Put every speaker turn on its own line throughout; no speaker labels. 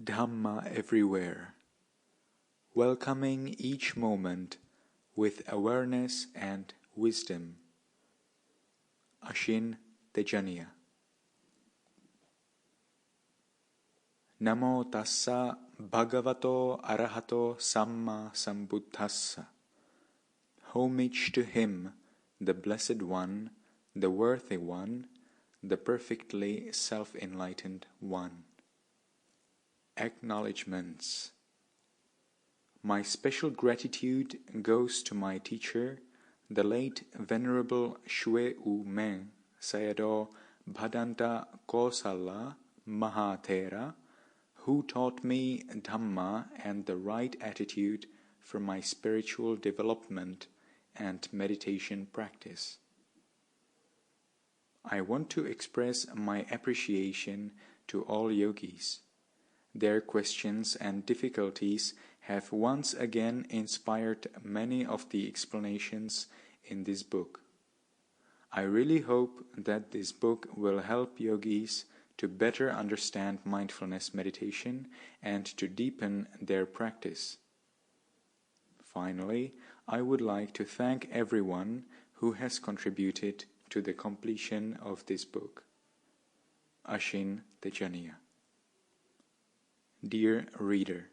Dhamma everywhere, welcoming each moment with awareness and wisdom. Ashin Tejaniya. Namo tassa bhagavato arahato samma sambuddhassa. Homage to him, the Blessed One, the Worthy One, the perfectly self-enlightened One. Acknowledgements. My special gratitude goes to my teacher, the late Venerable Shwe U Meng Sayadaw Bhadanta Kosala Mahathera, who taught me Dhamma and the right attitude for my spiritual development and meditation practice. I want to express my appreciation to all yogis. Their questions and difficulties have once again inspired many of the explanations in this book. I really hope that this book will help yogis to better understand mindfulness meditation and to deepen their practice. Finally, I would like to thank everyone who has contributed to the completion of this book. Ashin Tejaniya. Dear reader,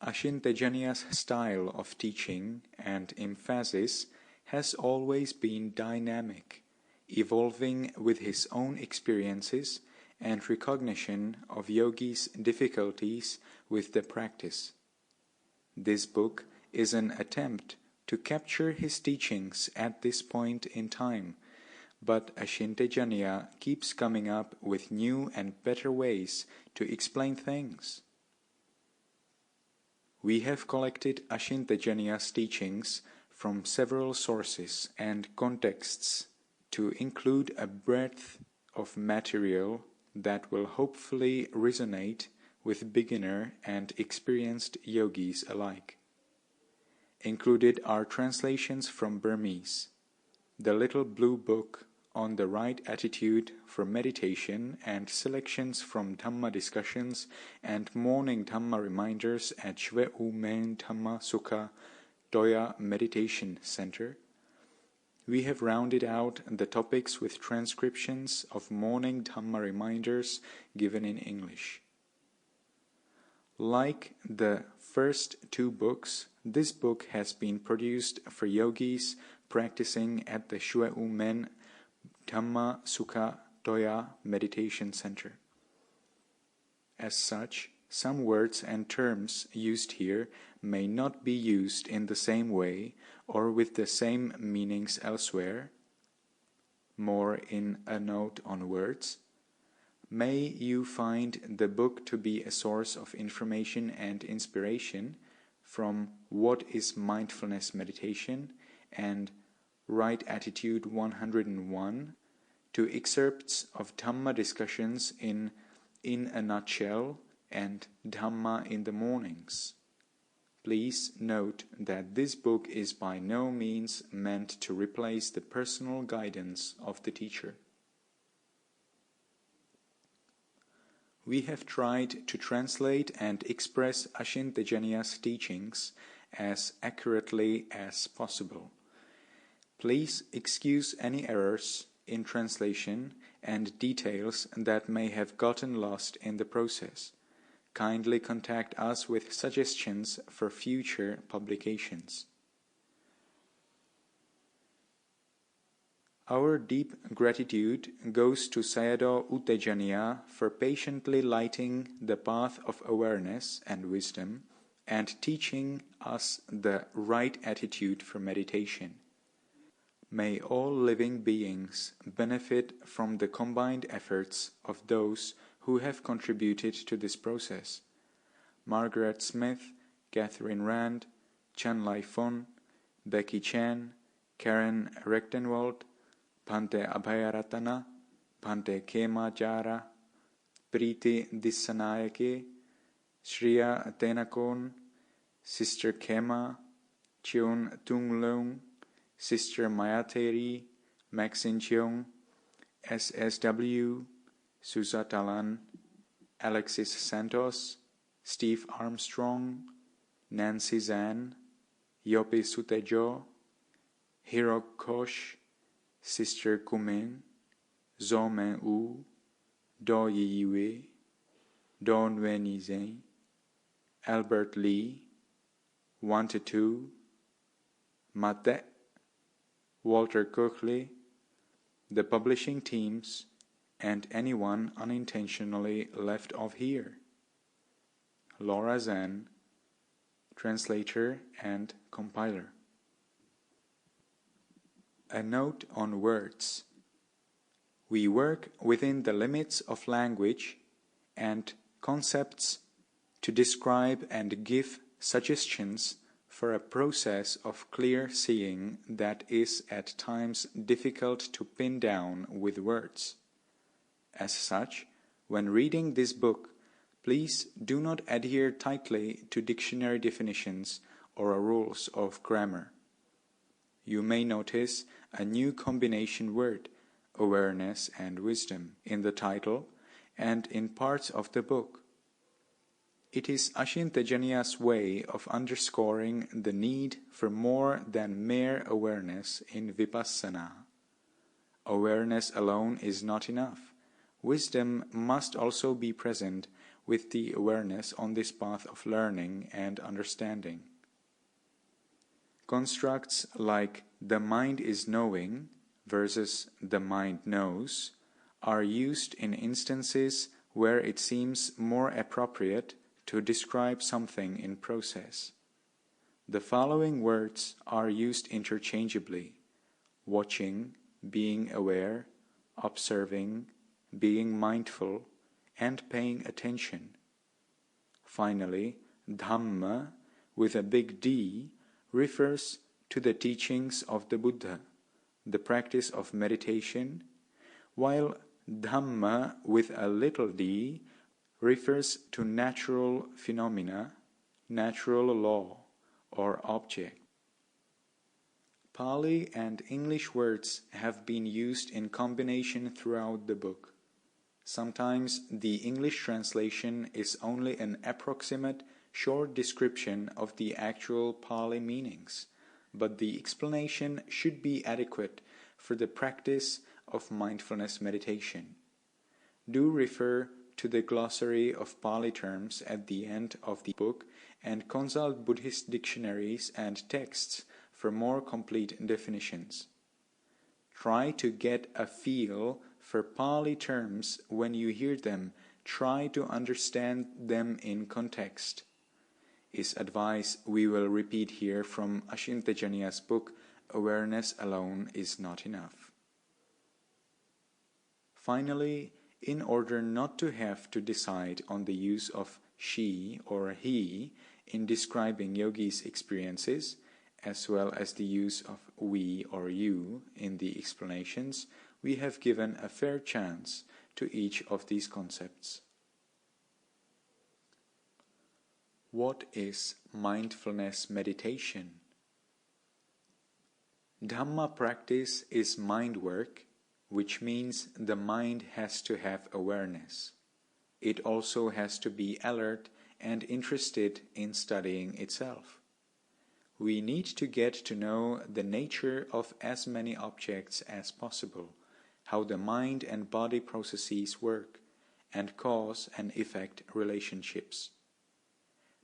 Ashin Tejaniya's style of teaching and emphasis has always been dynamic, evolving with his own experiences and recognition of yogis' difficulties with the practice. This book is an attempt to capture his teachings at this point in time, but Ashin Tejaniya keeps coming up with new and better ways to explain things. We have collected Ashin Tejaniya's teachings from several sources and contexts to include a breadth of material that will hopefully resonate with beginner and experienced yogis alike. Included are translations from Burmese, the Little Blue Book on the Right Attitude for Meditation, and selections from Dhamma discussions and morning Dhamma reminders at Shwe U Meng Dhamma Sukha Toya Meditation Center. We have rounded out the topics with transcriptions of morning Dhamma reminders given in English. Like the first two books, this book has been produced for yogis practicing at the Shwe U Meng Dhamma Sukha Toya Meditation Center. As such, some words and terms used here may not be used in the same way or with the same meanings elsewhere. More in a note on words. May you find the book to be a source of information and inspiration from What is Mindfulness Meditation and Right Attitude 101 to excerpts of Dhamma discussions in a Nutshell and Dhamma in the Mornings. Please note that this book is by no means meant to replace the personal guidance of the teacher. We have tried to translate and express Ashin Tejaniya's teachings as accurately as possible. Please excuse any errors in translation and details that may have gotten lost in the process. Kindly contact us with suggestions for future publications. Our deep gratitude goes to Sayadaw U Tejaniya for patiently lighting the path of awareness and wisdom and teaching us the right attitude for meditation. May all living beings benefit from the combined efforts of those who have contributed to this process. Margaret Smith, Catherine Rand, Chan Lai Fon, Becky Chan, Karen Rechtenwald, Bhante Abhayaratana, Bhante Kema Jara, Priti Dissanayake, Shriya Atenakon, Sister Kema, Cheon Tunglung, Sister Mayateri, Maxine Cheong, SSW, Susatalan, Alexis Santos, Steve Armstrong, Nancy Zan, Yopi Sutejo, Hiro Kosh, Sister Kumin, Zomen U, Do Yiwe, Don Wenizeng, Albert Lee, Wantetu, Mate, Walter Kirkley, the publishing teams, and anyone unintentionally left off here. Laura Zan, translator and compiler. A note on words. We work within the limits of language and concepts to describe and give suggestions for a process of clear seeing that is at times difficult to pin down with words. As such, when reading this book, please do not adhere tightly to dictionary definitions or rules of grammar. You may notice a new combination word, awareness and wisdom, in the title and in parts of the book. It is Ashin Tejaniya's way of underscoring the need for more than mere awareness in vipassana. Awareness alone is not enough. Wisdom must also be present with the awareness on this path of learning and understanding. Constructs like the mind is knowing versus the mind knows are used in instances where it seems more appropriate to describe something in process. The following words are used interchangeably: watching, being aware, observing, being mindful, and paying attention. Finally, Dhamma, with a big D, refers to the teachings of the Buddha, the practice of meditation, while Dhamma, with a little d, refers to natural phenomena, natural law, or object. Pali and English words have been used in combination throughout the book. Sometimes the English translation is only an approximate, short description of the actual Pali meanings, but the explanation should be adequate for the practice of mindfulness meditation. Do refer to the glossary of Pali terms at the end of the book and consult Buddhist dictionaries and texts for more complete definitions. Try to get a feel for Pali terms when you hear them. Try to understand them in context, is advice we will repeat here from Ashin Tejaniya's book, Awareness Alone is Not Enough. Finally, in order not to have to decide on the use of she or he in describing yogis' experiences, as well as the use of we or you in the explanations, we have given a fair chance to each of these concepts. What is mindfulness meditation? Dhamma practice is mind work, which means the mind has to have awareness. It also has to be alert and interested in studying itself. We need to get to know the nature of as many objects as possible, how the mind and body processes work, and cause and effect relationships.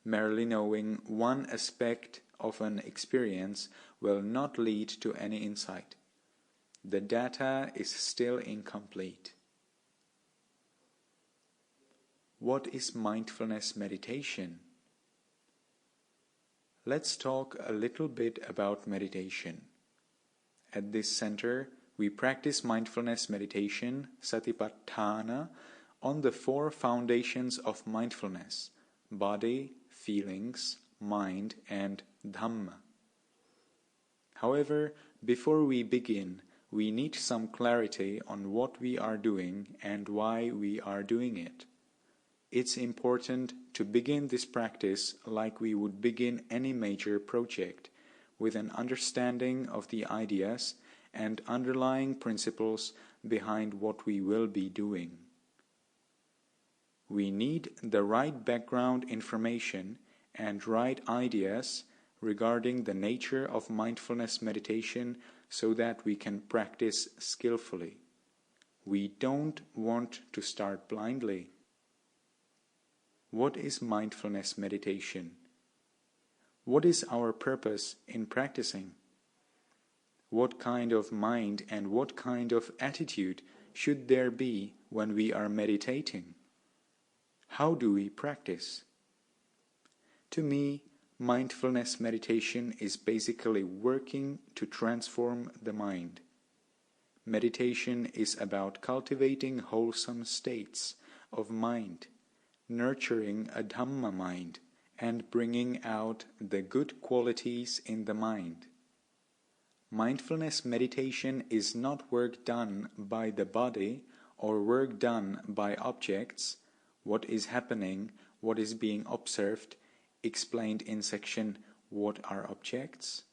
Merely knowing one aspect of an experience will not lead to any insight. The data is still incomplete. What is mindfulness meditation? Let's talk a little bit about meditation. At this center, we practice mindfulness meditation, satipatthana, on the 4 foundations of mindfulness: body, feelings, mind, and Dhamma. However, before we begin, we need some clarity on what we are doing and why we are doing it. It's important to begin this practice like we would begin any major project, with an understanding of the ideas and underlying principles behind what we will be doing. We need the right background information and right ideas regarding the nature of mindfulness meditation so that we can practice skillfully. We don't want to start blindly. What is mindfulness meditation? What is our purpose in practicing? What kind of mind and what kind of attitude should there be when we are meditating? How do we practice? To me, mindfulness meditation is basically working to transform the mind. Meditation is about cultivating wholesome states of mind, nurturing a Dhamma mind, and bringing out the good qualities in the mind. Mindfulness meditation is not work done by the body or work done by objects, what is happening, what is being observed, explained in section What are Objects?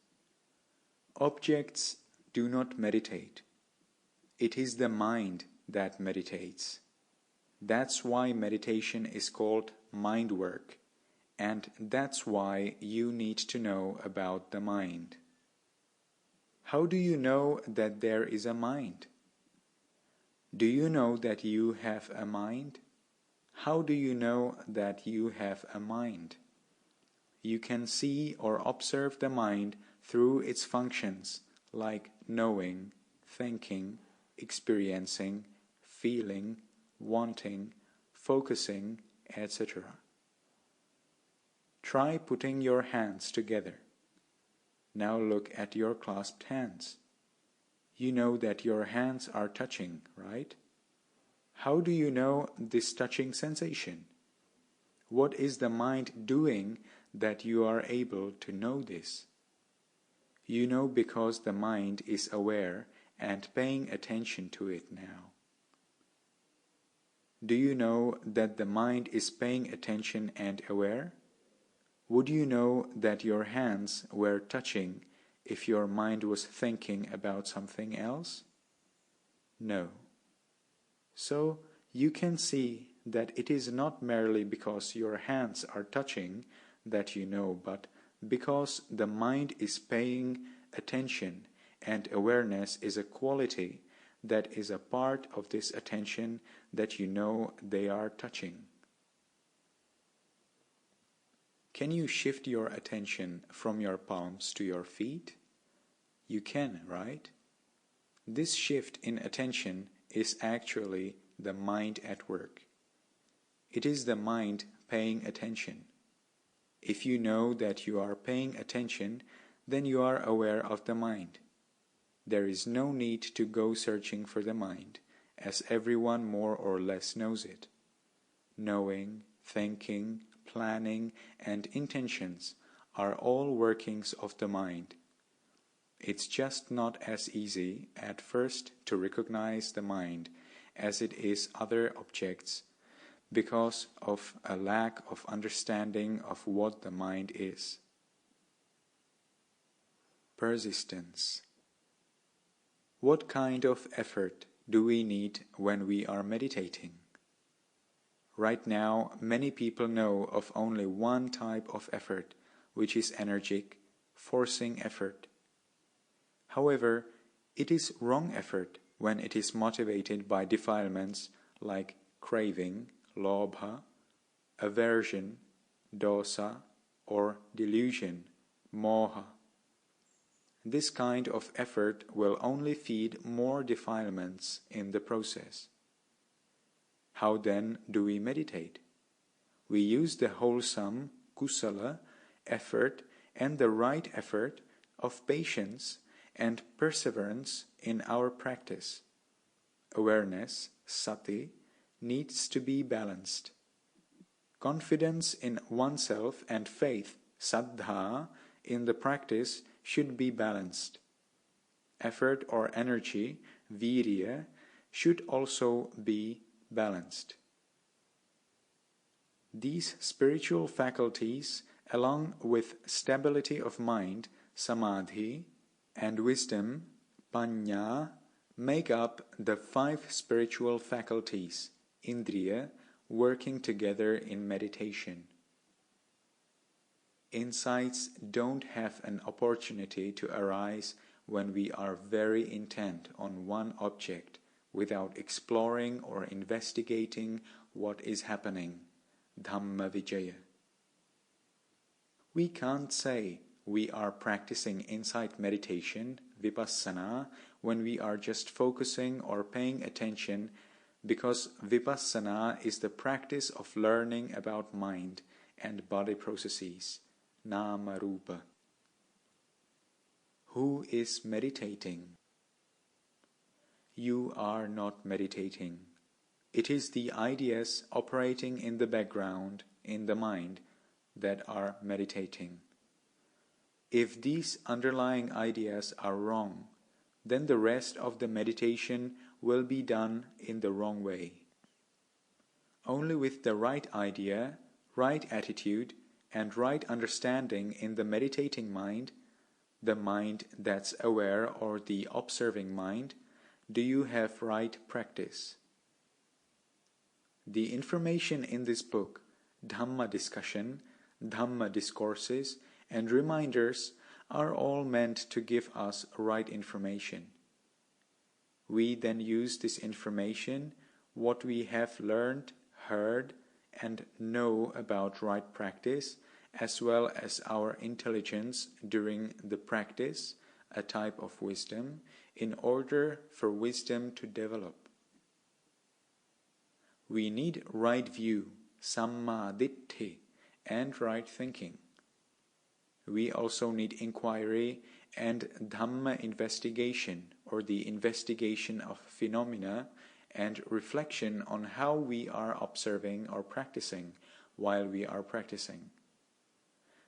Objects do not meditate. It is the mind that meditates. That's why meditation is called mind work, and that's why you need to know about the mind. How do you know that there is a mind? Do you know that you have a mind? How do you know that you have a mind? You can see or observe the mind through its functions like knowing, thinking, experiencing, feeling, wanting, focusing, etc. Try putting your hands together. Now look at your clasped hands. You know that your hands are touching, right? How do you know this touching sensation? What is the mind doing that you are able to know this? You know because the mind is aware and paying attention to it now. Do you know that the mind is paying attention and aware? Would you know that your hands were touching if your mind was thinking about something else? No. So you can see that it is not merely because your hands are touching that you know, but because the mind is paying attention, and awareness is a quality that is a part of this attention that you know they are touching. Can you shift your attention from your palms to your feet? You can, right? This shift in attention is actually the mind at work. It is the mind paying attention. If you know that you are paying attention, then you are aware of the mind. There is no need to go searching for the mind, as everyone more or less knows it. Knowing, thinking, planning, and intentions are all workings of the mind. It's just not as easy at first to recognize the mind as it is other objects because of a lack of understanding of what the mind is. Persistence. What kind of effort do we need when we are meditating? Right now, many people know of only one type of effort, which is energetic, forcing effort. However, it is wrong effort when it is motivated by defilements like craving, lobha, aversion, dosa, or delusion, moha. This kind of effort will only feed more defilements in the process. How then do we meditate? We use the wholesome, kusala, effort and the right effort of patience and perseverance in our practice. Awareness, sati, needs to be balanced. Confidence in oneself and faith, saddha, in the practice should be balanced. Effort or energy, virya, should also be balanced. These spiritual faculties, along with stability of mind, samadhi, and wisdom, panya, make up the 5 spiritual faculties, indriya, working together in meditation. Insights don't have an opportunity to arise when we are very intent on one object without exploring or investigating what is happening. Dhamma Vijaya. We can't say we are practicing insight meditation, vipassana, when we are just focusing or paying attention, because vipassana is the practice of learning about mind and body processes, nama rupa. Who is meditating? You are not meditating. It is the ideas operating in the background, in the mind, that are meditating. If these underlying ideas are wrong, then the rest of the meditation will be done in the wrong way. Only with the right idea, right attitude, and right understanding in the meditating mind, the mind that's aware or the observing mind, do you have right practice. The information in this book, Dhamma discussion, Dhamma discourses, and reminders are all meant to give us right information. We then use this information, what we have learned, heard, and know about right practice, as well as our intelligence during the practice, a type of wisdom, in order for wisdom to develop. We need right view, samma ditti, and right thinking. We also need inquiry and Dhamma investigation, or the investigation of phenomena, and reflection on how we are observing or practicing while we are practicing.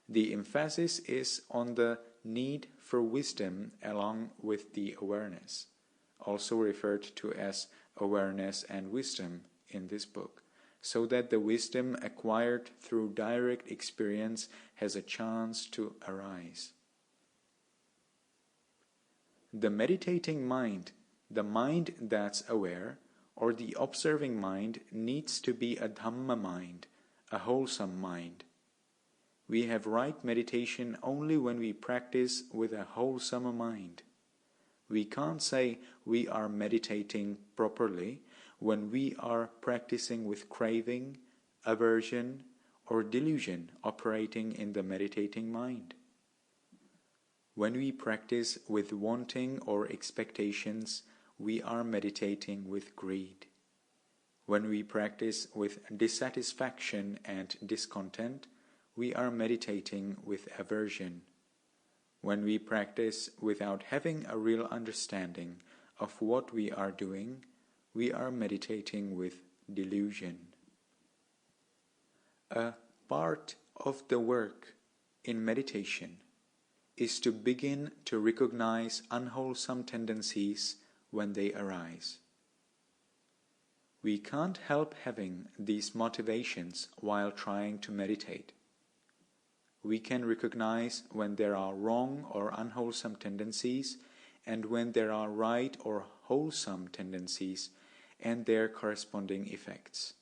The emphasis is on the need for wisdom along with the awareness, also referred to as awareness and wisdom in this book, so that the wisdom acquired through direct experience has a chance to arise. The meditating mind, the mind that's aware, or the observing mind, needs to be a Dhamma mind, a wholesome mind. We have right meditation only when we practice with a wholesome mind. We can't say we are meditating properly when we are practicing with craving, aversion, or delusion operating in the meditating mind. When we practice with wanting or expectations, we are meditating with greed. When we practice with dissatisfaction and discontent, we are meditating with aversion. When we practice without having a real understanding of what we are doing, we are meditating with delusion. A part of the work in meditation is to begin to recognize unwholesome tendencies when they arise. We can't help having these motivations while trying to meditate. We can recognize when there are wrong or unwholesome tendencies and when there are right or wholesome tendencies and their corresponding effects.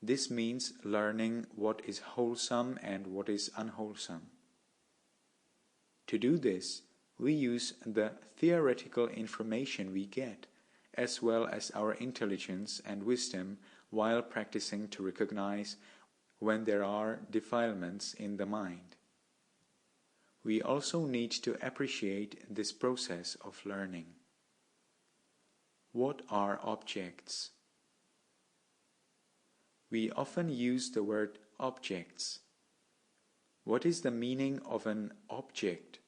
This means learning what is wholesome and what is unwholesome. To do this, we use the theoretical information we get, as well as our intelligence and wisdom while practicing to recognize when there are defilements in the mind. We also need to appreciate this process of learning. What are objects? We often use the word objects. What is the meaning of an object?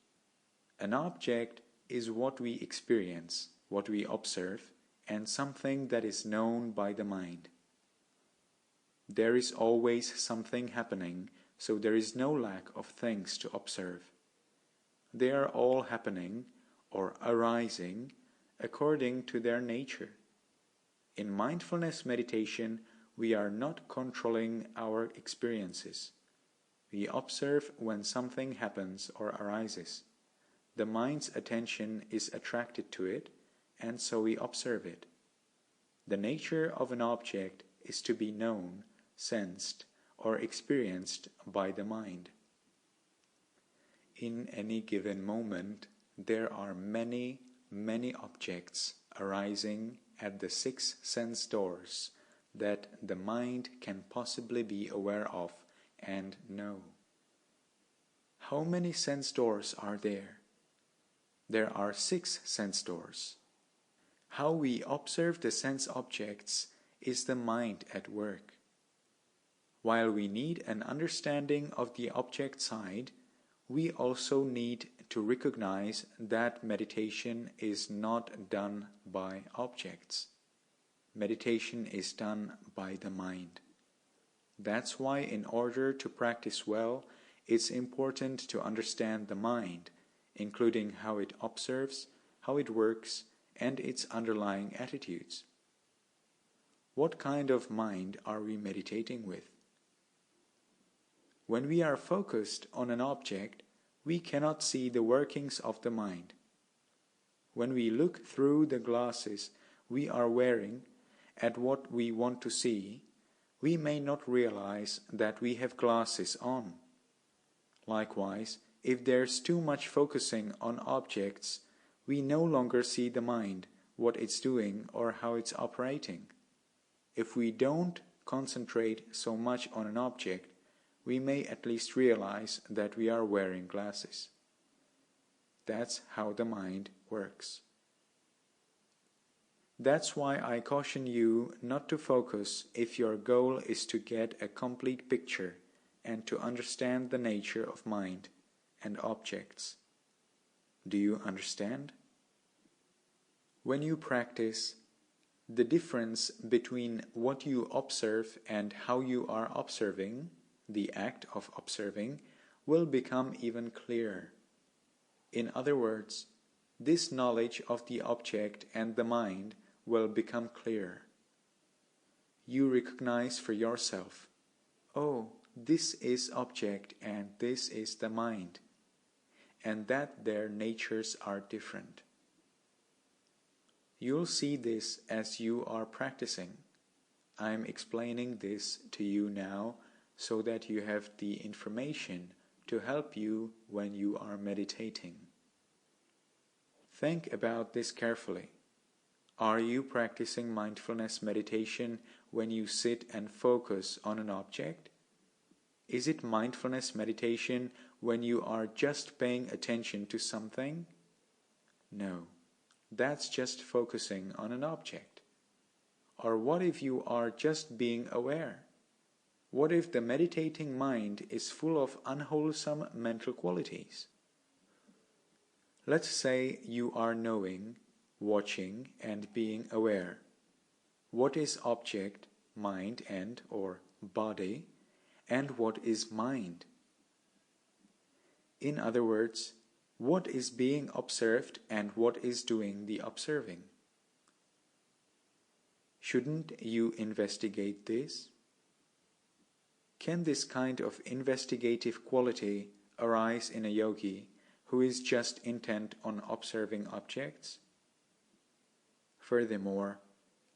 An object is what we experience, what we observe, and something that is known by the mind. There is always something happening, so there is no lack of things to observe. They are all happening or arising according to their nature. In mindfulness meditation, we are not controlling our experiences. We observe when something happens or arises. The mind's attention is attracted to it, and so we observe it. The nature of an object is to be known, sensed, or experienced by the mind. In any given moment, there are many, many objects arising at the 6 sense doors that the mind can possibly be aware of and know. How many sense doors are there? There are 6 sense doors. How we observe the sense objects is the mind at work. While we need an understanding of the object side, we also need to recognize that meditation is not done by objects. Meditation is done by the mind. That's why in order to practice well, it's important to understand the mind, including how it observes, how it works, and its underlying attitudes. What kind of mind are we meditating with? When we are focused on an object, we cannot see the workings of the mind. When we look through the glasses we are wearing at what we want to see, we may not realize that we have glasses on. Likewise, if there's too much focusing on objects, we no longer see the mind, what it's doing or how it's operating. If we don't concentrate so much on an object, we may at least realize that we are wearing glasses. That's how the mind works. That's why I caution you not to focus if your goal is to get a complete picture and to understand the nature of mind and objects. Do you understand? When you practice, the difference between what you observe and how you are observing, the act of observing, will become even clearer. In other words, this knowledge of the object and the mind will become clear. You recognize for yourself, oh, this is object and this is the mind, and that their natures are different. You'll see this as you are practicing. I'm explaining this to you now so that you have the information to help you when you are meditating. Think about this carefully. Are you practicing mindfulness meditation when you sit and focus on an object? Is it mindfulness meditation when you are just paying attention to something? No, that's just focusing on an object. Or what if you are just being aware? What if the meditating mind is full of unwholesome mental qualities? Let's say you are knowing, watching, and being aware. What is object, mind and or body, and what is mind? In other words, what is being observed and what is doing the observing? Shouldn't you investigate this? Can this kind of investigative quality arise in a yogi who is just intent on observing objects? Furthermore,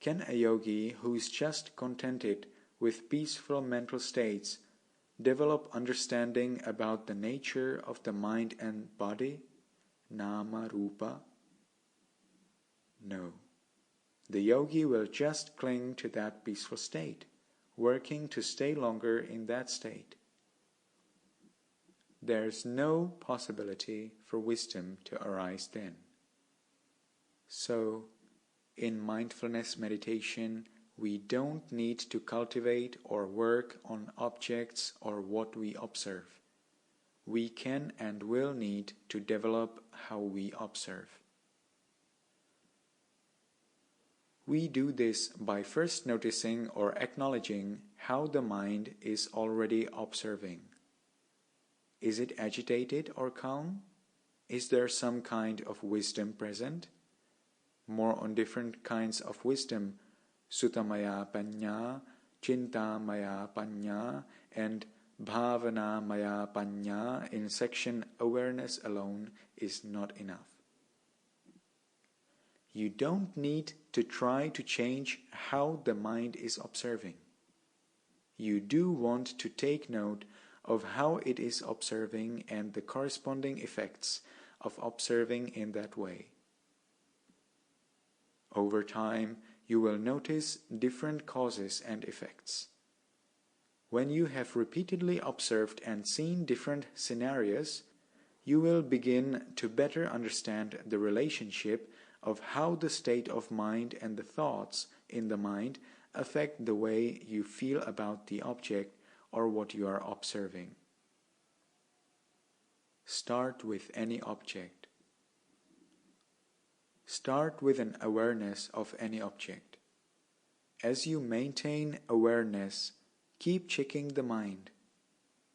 can a yogi who is just contented with peaceful mental states develop understanding about the nature of the mind and body, nama rupa? No. The yogi will just cling to that peaceful state, working to stay longer in that state. There's no possibility for wisdom to arise then. So, in mindfulness meditation, we don't need to cultivate or work on objects or what we observe. We can and will need to develop how we observe. We do this by first noticing or acknowledging how the mind is already observing. Is it agitated or calm? Is there some kind of wisdom present? More on different kinds of wisdom, Suttamaya Panya, Chintamaya Panya, and Bhavanamaya Panya in section Awareness alone is not enough. You don't need to try to change how the mind is observing. You do want to take note of how it is observing and the corresponding effects of observing in that way. Over time, you will notice different causes and effects. When you have repeatedly observed and seen different scenarios, you will begin to better understand the relationship of how the state of mind and the thoughts in the mind affect the way you feel about the object or what you are observing. Start with any object. Start with an awareness of any object. As you maintain awareness, keep checking the mind.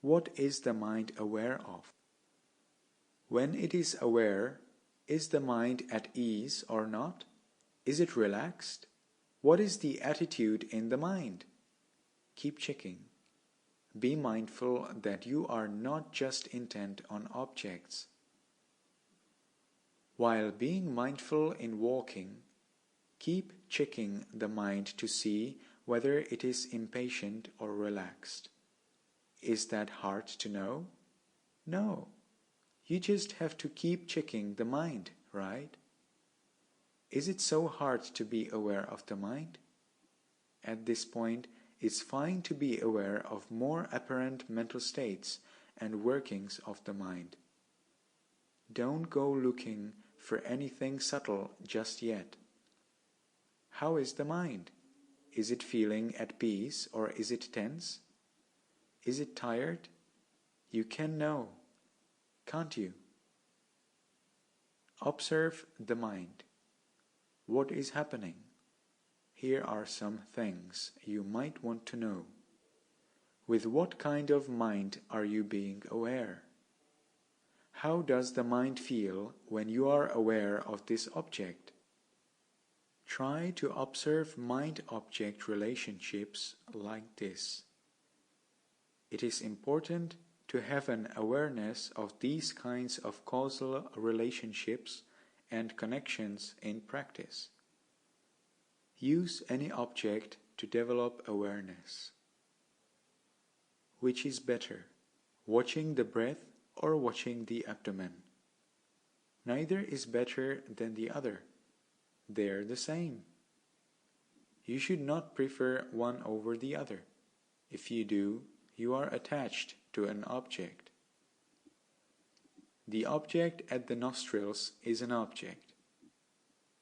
What is the mind aware of? When it is aware, is the mind at ease or not? Is it relaxed? What is the attitude in the mind? Keep checking. Be mindful that you are not just intent on objects. While being mindful in walking, keep checking the mind to see whether it is impatient or relaxed. Is that hard to know? No. You just have to keep checking the mind, right? Is it so hard to be aware of the mind? At this point, it's fine to be aware of more apparent mental states and workings of the mind. Don't go looking for anything subtle just yet. How is the mind? Is it feeling at peace or is it tense? Is it tired? You can know, can't you? Observe the mind. What is happening? Here are some things you might want to know. With what kind of mind are you being aware? How does the mind feel when you are aware of this object? Try to observe mind-object relationships like this. It is important to have an awareness of these kinds of causal relationships and connections in practice. Use any object to develop awareness. Which is better, watching the breath or watching the abdomen? Neither is better than the other. They're the same. You should not prefer one over the other. If you do, you are attached to an object. The object at the nostrils is an object.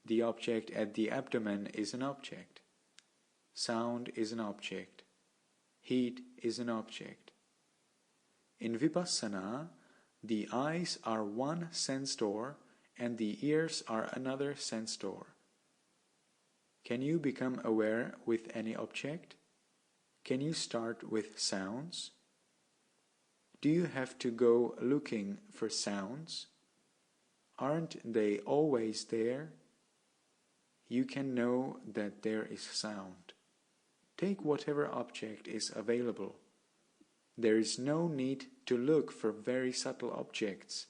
The object at the abdomen is an object. Sound is an object. Heat is an object. In Vipassana, the eyes are one sense door and the ears are another sense door. Can you become aware with any object? Can you start with sounds? Do you have to go looking for sounds? Aren't they always there? You can know that there is sound. Take whatever object is available. There is no need to look for very subtle objects.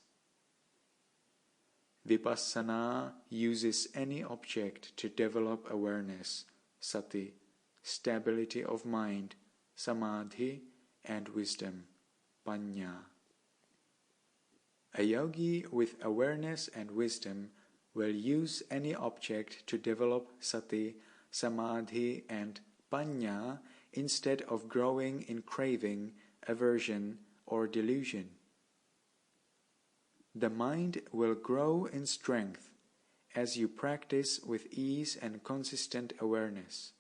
Vipassana uses any object to develop awareness, sati, stability of mind, samadhi, and wisdom, panya. A yogi with awareness and wisdom will use any object to develop sati, samadhi, and panya instead of growing in craving, aversion, or delusion. The mind will grow in strength as you practice with ease and consistent awareness.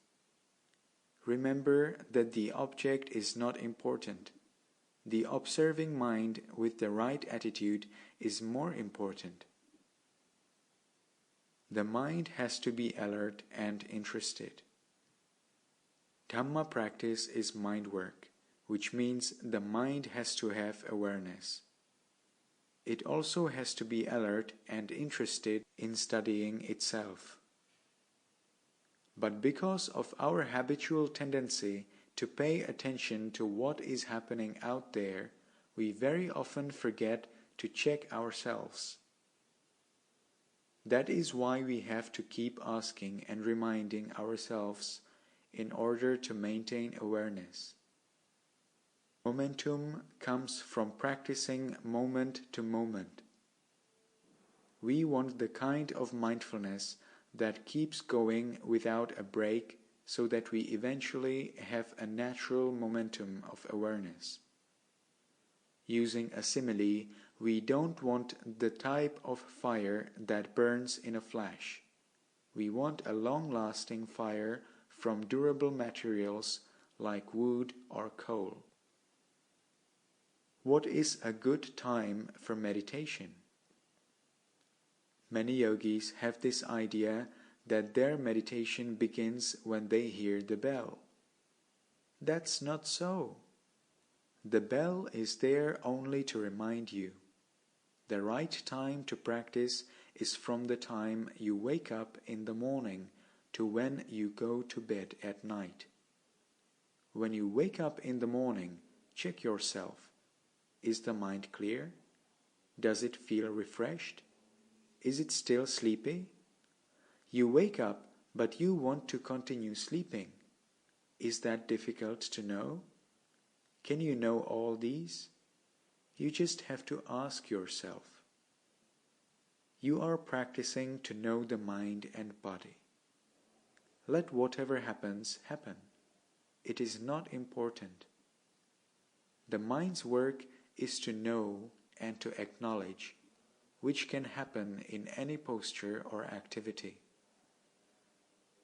Remember that the object is not important. The observing mind with the right attitude is more important. The mind has to be alert and interested. Dhamma practice is mind work, which means the mind has to have awareness. It also has to be alert and interested in studying itself. But because of our habitual tendency to pay attention to what is happening out there, we very often forget to check ourselves. That is why we have to keep asking and reminding ourselves in order to maintain awareness. Momentum comes from practicing moment to moment. We want the kind of mindfulness that keeps going without a break so that we eventually have a natural momentum of awareness. Using a simile, we don't want the type of fire that burns in a flash. We want a long-lasting fire from durable materials like wood or coal. What is a good time for meditation? Many yogis have this idea that their meditation begins when they hear the bell. That's not so. The bell is there only to remind you. The right time to practice is from the time you wake up in the morning to when you go to bed at night. When you wake up in the morning, check yourself. Is the mind clear? Does it feel refreshed? Is it still sleepy? You wake up, but you want to continue sleeping. Is that difficult to know? Can you know all these? You just have to ask yourself. You are practicing to know the mind and body. Let whatever happens, happen. It is not important. The mind's work is to know and to acknowledge, which can happen in any posture or activity.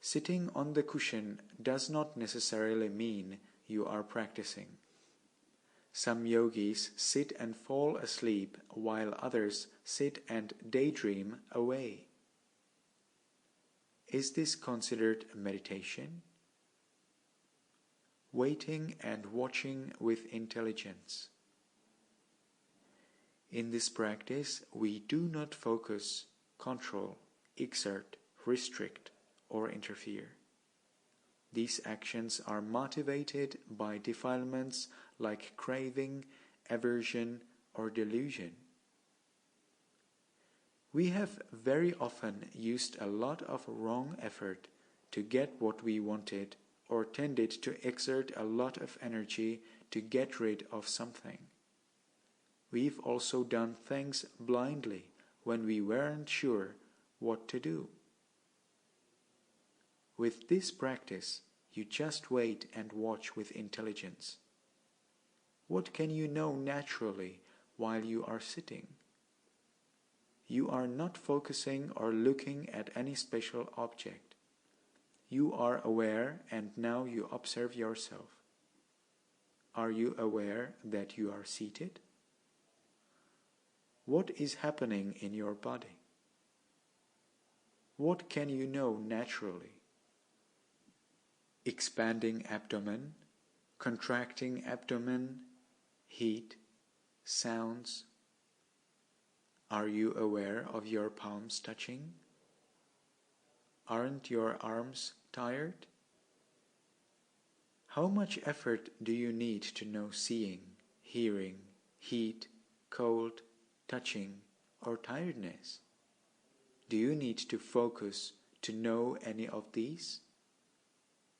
Sitting on the cushion does not necessarily mean you are practicing. Some yogis sit and fall asleep while others sit and daydream away. Is this considered meditation? Waiting and watching with intelligence. In this practice, we do not focus, control, exert, restrict, or interfere. These actions are motivated by defilements like craving, aversion, or delusion. We have very often used a lot of wrong effort to get what we wanted or tended to exert a lot of energy to get rid of something. We've also done things blindly when we weren't sure what to do. With this practice, you just wait and watch with intelligence. What can you know naturally while you are sitting? You are not focusing or looking at any special object. You are aware and now you observe yourself. Are you aware that you are seated? What is happening in your body? What can you know naturally? Expanding abdomen, contracting abdomen, heat, sounds. Are you aware of your palms touching? Aren't your arms tired? How much effort do you need to know seeing, hearing, heat, cold, touching, or tiredness? Do you need to focus to know any of these?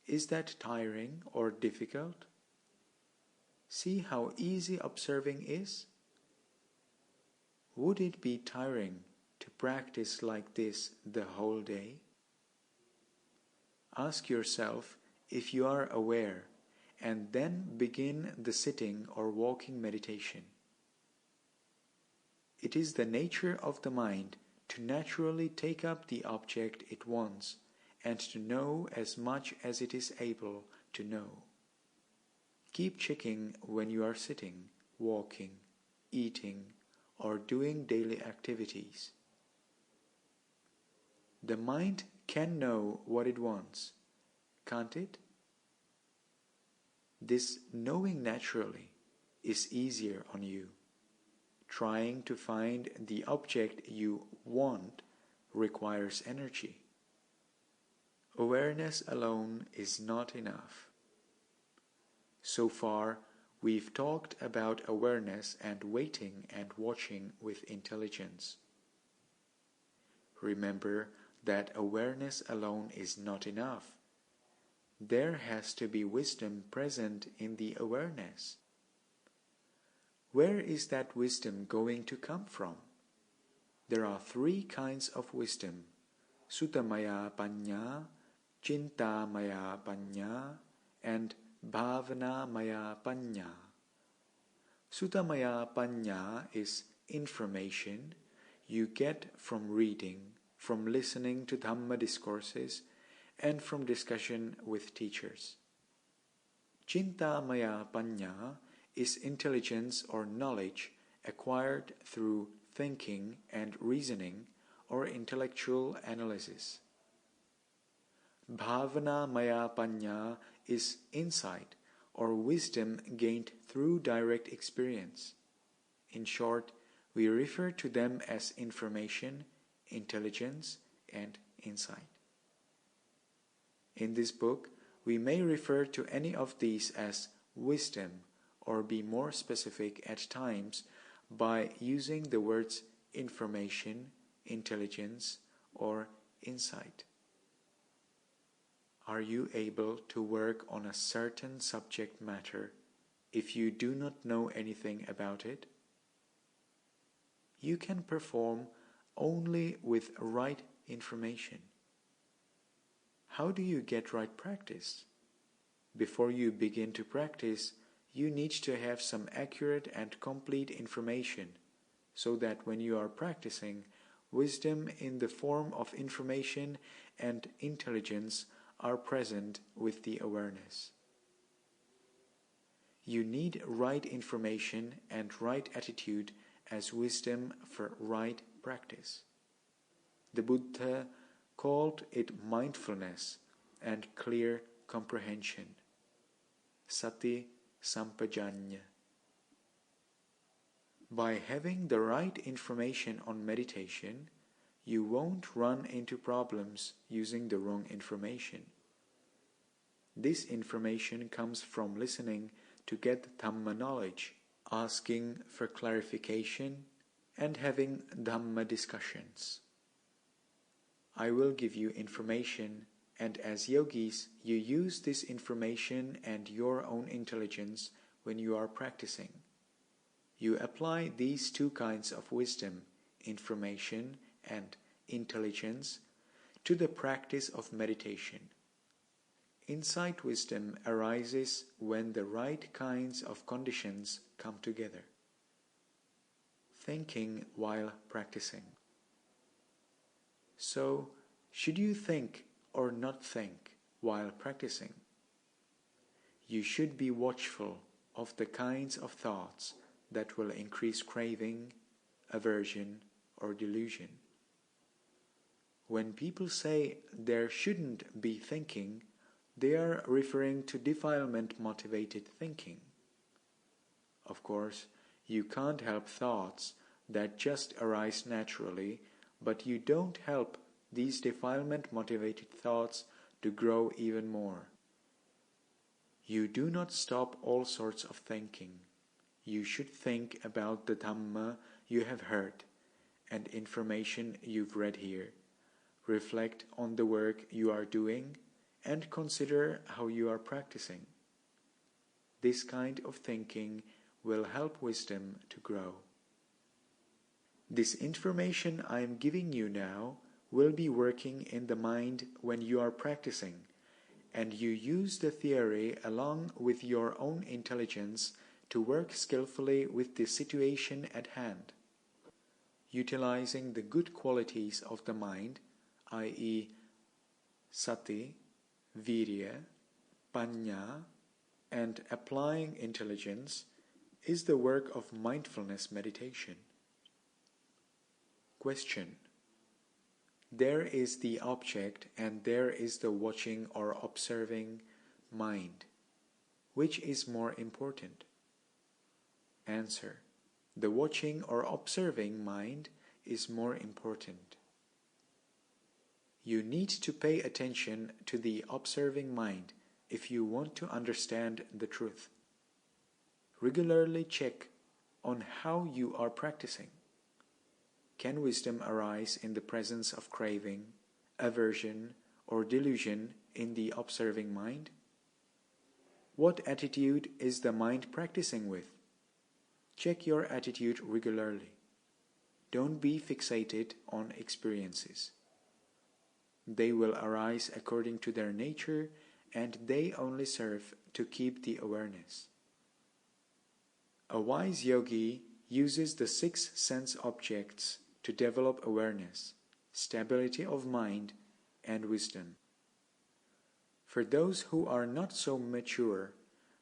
Is that tiring or difficult? See how easy observing is? Would it be tiring to practice like this the whole day? Ask yourself if you are aware, and then begin the sitting or walking meditation. It is the nature of the mind to naturally take up the object it wants and to know as much as it is able to know. Keep checking when you are sitting, walking, eating, or doing daily activities. The mind can know what it wants, can't it? This knowing naturally is easier on you. Trying to find the object you want requires energy. Awareness alone is not enough. So far, we've talked about awareness and waiting and watching with intelligence. Remember that awareness alone is not enough. There has to be wisdom present in the awareness. Where is that wisdom going to come from? There are three kinds of wisdom: Suttamaya Panya, Chintamaya Panya, and Bhavanamaya Panya. Suttamaya Panya is information you get from reading, from listening to Dhamma discourses, and from discussion with teachers. Chintamaya Panya is intelligence or knowledge acquired through thinking and reasoning or intellectual analysis. Bhavanamaya Panya is insight or wisdom gained through direct experience. In short, we refer to them as information, intelligence, and insight. In this book, we may refer to any of these as wisdom or be more specific at times by using the words information, intelligence, or insight. Are you able to work on a certain subject matter if you do not know anything about it? You can perform only with right information. How do you get right practice? Before you begin to practice, you need to have some accurate and complete information, so that when you are practicing, wisdom in the form of information and intelligence are present with the awareness. You need right information and right attitude as wisdom for right practice. The Buddha called it mindfulness and clear comprehension. Sati Sampajanya. By having the right information on meditation, you won't run into problems using the wrong information. This information comes from listening to get Dhamma knowledge, asking for clarification, and having Dhamma discussions. I will give you information, and as yogis, you use this information and your own intelligence when you are practicing. You apply these two kinds of wisdom, information and intelligence, to the practice of meditation. Insight wisdom arises when the right kinds of conditions come together. Thinking while practicing. So, should you think or not think while practicing? You should be watchful of the kinds of thoughts that will increase craving, aversion, or delusion. When people say there shouldn't be thinking, they are referring to defilement-motivated thinking. Of course, you can't help thoughts that just arise naturally, but you don't help these defilement-motivated thoughts to grow even more. You do not stop all sorts of thinking. You should think about the Dhamma you have heard and information you've read here. Reflect on the work you are doing and consider how you are practicing. This kind of thinking will help wisdom to grow. This information I am giving you now will be working in the mind when you are practicing, and you use the theory along with your own intelligence to work skillfully with the situation at hand. Utilizing the good qualities of the mind, i.e. sati, virya, panya, and applying intelligence is the work of mindfulness meditation. Question. There is the object and there is the watching or observing mind. Which is more important? Answer. The watching or observing mind is more important. You need to pay attention to the observing mind if you want to understand the truth. Regularly check on how you are practicing. Can wisdom arise in the presence of craving, aversion, or delusion in the observing mind? What attitude is the mind practicing with? Check your attitude regularly. Don't be fixated on experiences. They will arise according to their nature, and they only serve to keep the awareness. A wise yogi uses the 6 sense objects to develop awareness, stability of mind, and wisdom. For those who are not so mature,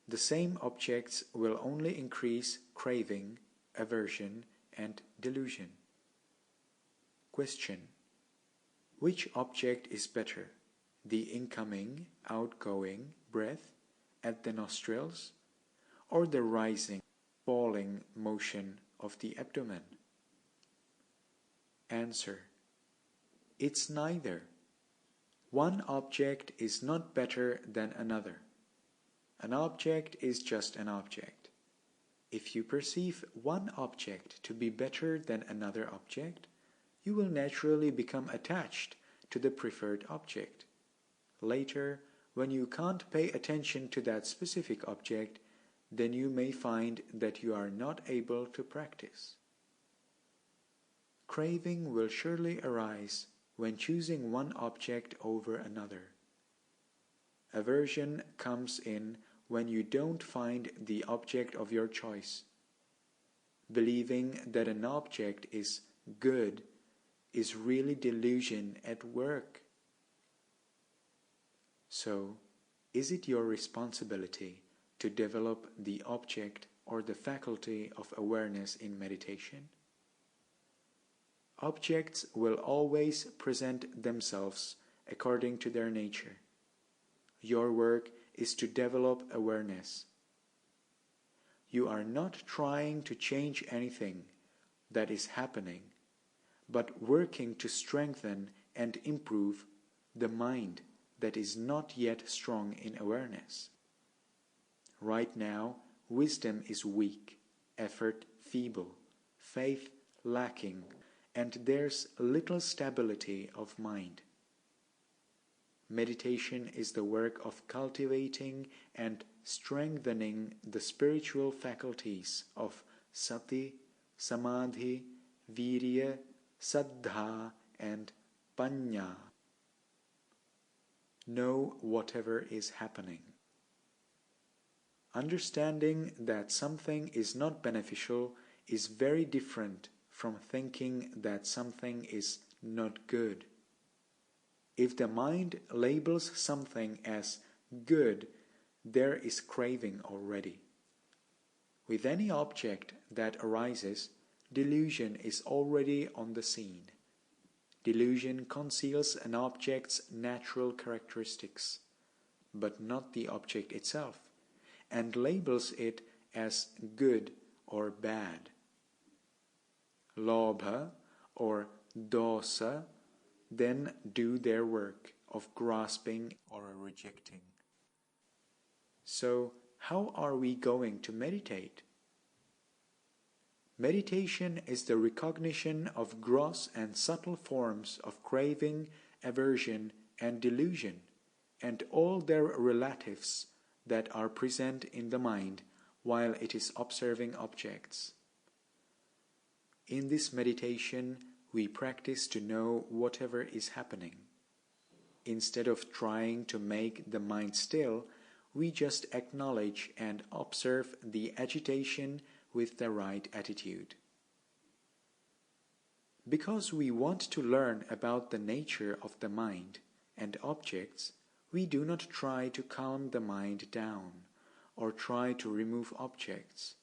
the same objects will only increase craving, aversion, and delusion. Question: which object is better, the incoming, outgoing breath at the nostrils, or the rising, falling motion of the abdomen? Answer: it's neither. One object is not better than another. An object is just an object. If you perceive one object to be better than another object, you will naturally become attached to the preferred object. Later, when you can't pay attention to that specific object, then you may find that you are not able to practice. Craving will surely arise when choosing one object over another. Aversion comes in when you don't find the object of your choice. Believing that an object is good is really delusion at work. So, is it your responsibility to develop the object or the faculty of awareness in meditation? Objects will always present themselves according to their nature. Your work is to develop awareness. You are not trying to change anything that is happening, but working to strengthen and improve the mind that is not yet strong in awareness. Right now, wisdom is weak, effort feeble, faith lacking, and there's little stability of mind. Meditation is the work of cultivating and strengthening the spiritual faculties of sati, samadhi, virya, saddha, and panya. Know whatever is happening. Understanding that something is not beneficial is very different from thinking that something is not good. If the mind labels something as good, there is craving already. With any object that arises, delusion is already on the scene. Delusion conceals an object's natural characteristics, but not the object itself, and labels it as good or bad. Lobha or dosa then do their work of grasping or rejecting. So, how are we going to meditate? Meditation is the recognition of gross and subtle forms of craving, aversion, and delusion, and all their relatives that are present in the mind while it is observing objects. In this meditation, we practice to know whatever is happening. Instead of trying to make the mind still, we just acknowledge and observe the agitation with the right attitude. Because we want to learn about the nature of the mind and objects, we do not try to calm the mind down or try to remove objects.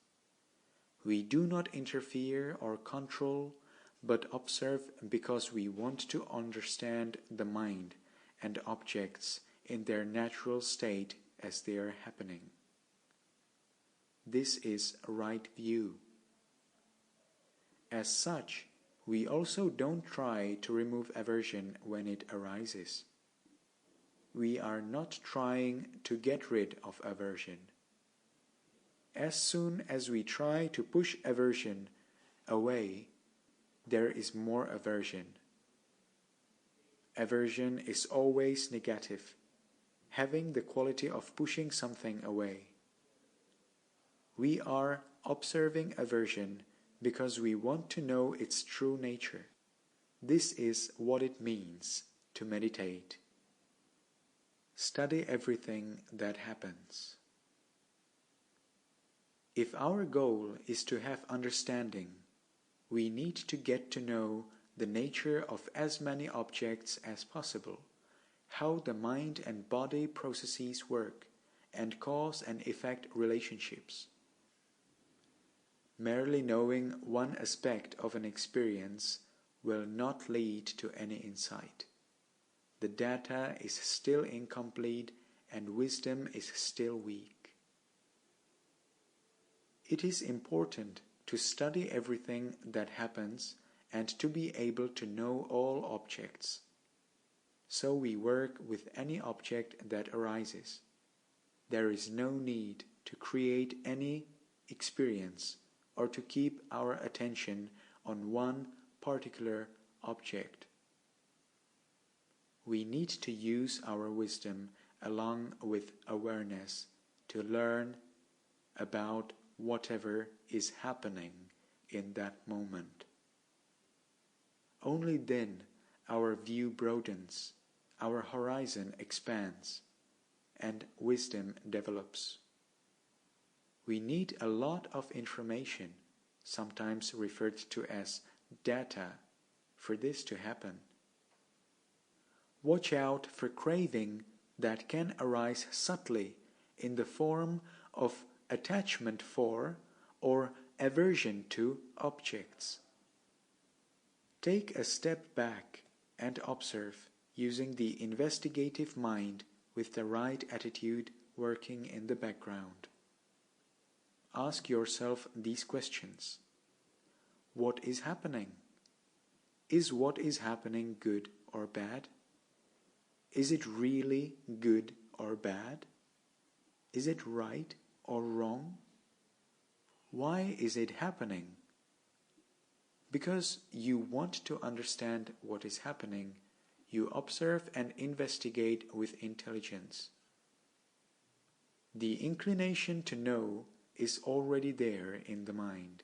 We do not interfere or control, but observe because we want to understand the mind and objects in their natural state as they are happening. This is a right view. As such, we also don't try to remove aversion when it arises. We are not trying to get rid of aversion. As soon as we try to push aversion away, there is more aversion. Aversion is always negative, having the quality of pushing something away. We are observing aversion because we want to know its true nature. This is what it means to meditate. Study everything that happens. If our goal is to have understanding, we need to get to know the nature of as many objects as possible, how the mind and body processes work, and cause and effect relationships. Merely knowing one aspect of an experience will not lead to any insight. The data is still incomplete and wisdom is still weak. It is important to study everything that happens and to be able to know all objects. So we work with any object that arises. There is no need to create any experience or to keep our attention on one particular object. We need to use our wisdom along with awareness to learn about whatever is happening in that moment. Only then our view broadens, our horizon expands, and wisdom develops. We need a lot of information, sometimes referred to as data, for this to happen. Watch out for craving that can arise subtly in the form of attachment for or aversion to objects. Take a step back and observe using the investigative mind with the right attitude working in the background. Ask yourself these questions. What is happening? Is what is happening good or bad? Is it really good or bad? Is it right or wrong? Why is it happening? Because you want to understand what is happening, you observe and investigate with intelligence. The inclination to know is already there in the mind.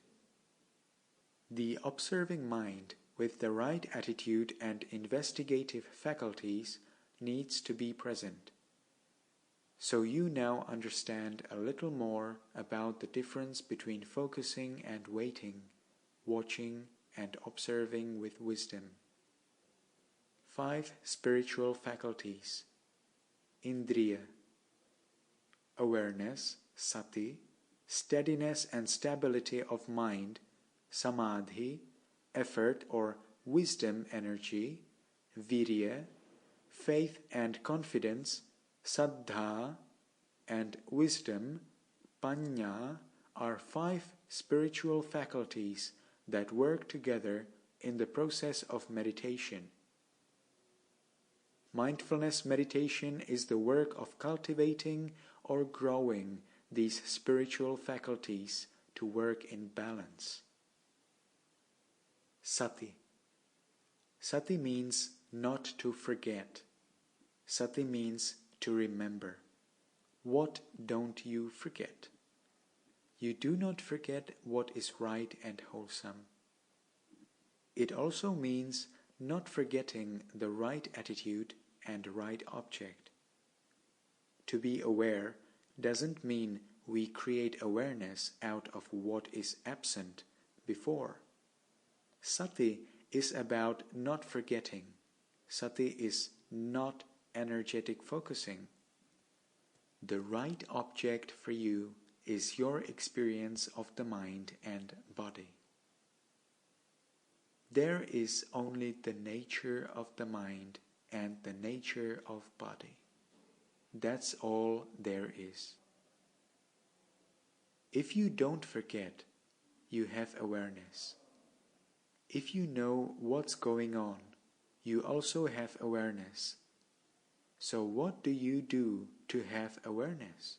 The observing mind with the right attitude and investigative faculties needs to be present. So you now understand a little more about the difference between focusing and waiting, watching and observing with wisdom. 5 spiritual faculties: Indriya, awareness, sati, steadiness and stability of mind, samadhi, effort or wisdom energy, virya, faith and confidence, saddha, and wisdom, panya, are 5 spiritual faculties that work together in the process of meditation. Mindfulness meditation is the work of cultivating or growing these spiritual faculties to work in balance. Sati. Sati means not to forget. Sati means to remember. What don't you forget? You do not forget what is right and wholesome. It also means not forgetting the right attitude and right object. To be aware doesn't mean we create awareness out of what is absent before. Sati is about not forgetting. Sati is not energetic focusing. The right object for you is your experience of the mind and body. There is only the nature of the mind and the nature of body. That's all there is. If you don't forget, you have awareness. If you know what's going on, you also have awareness. So what do you do to have awareness?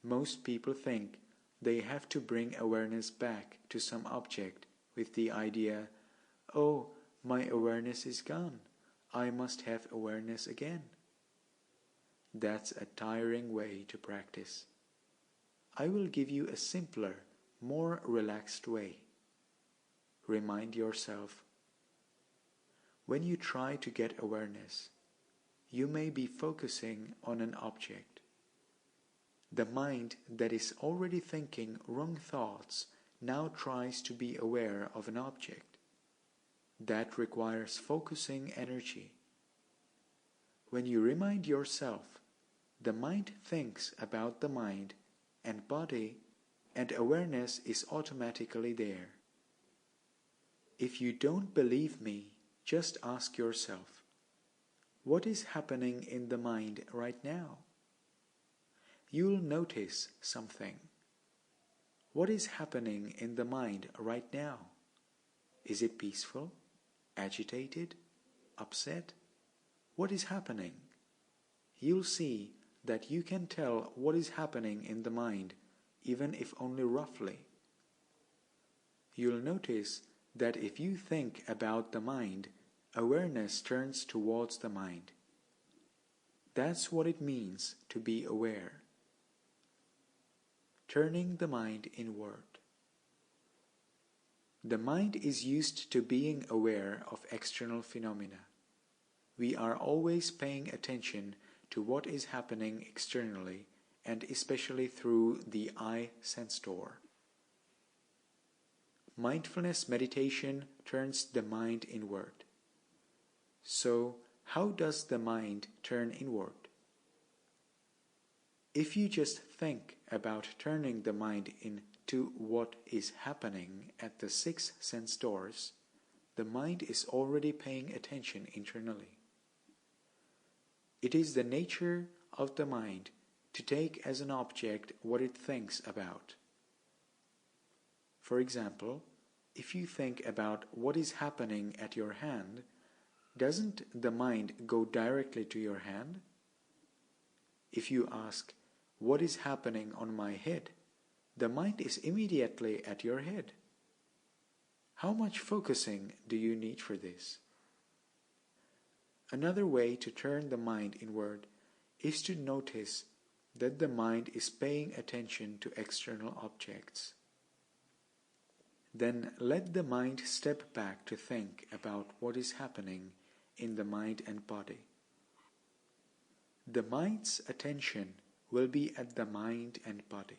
Most people think they have to bring awareness back to some object with the idea, "Oh, my awareness is gone. I must have awareness again." That's a tiring way to practice. I will give you a simpler, more relaxed way. Remind yourself, when you try to get awareness, you may be focusing on an object. The mind that is already thinking wrong thoughts now tries to be aware of an object. That requires focusing energy. When you remind yourself, the mind thinks about the mind and body, and awareness is automatically there. If you don't believe me, just ask yourself, what is happening in the mind right now? You'll notice something. What is happening in the mind right now? Is it peaceful, agitated, upset? What is happening? You'll see that you can tell what is happening in the mind, even if only roughly. You'll notice that if you think about the mind, awareness turns towards the mind. That's what it means to be aware. Turning the mind inward. The mind is used to being aware of external phenomena. We are always paying attention to what is happening externally, and especially through the eye sense door. Mindfulness meditation turns the mind inward. So, how does the mind turn inward? If you just think about turning the mind into what is happening at the 6 sense doors, the mind is already paying attention internally. It is the nature of the mind to take as an object what it thinks about. For example, if you think about what is happening at your hand, doesn't the mind go directly to your hand? If you ask, what is happening on my head, the mind is immediately at your head. How much focusing do you need for this? Another way to turn the mind inward is to notice that the mind is paying attention to external objects. Then let the mind step back to think about what is happening in the mind and body. The mind's attention will be at the mind and body.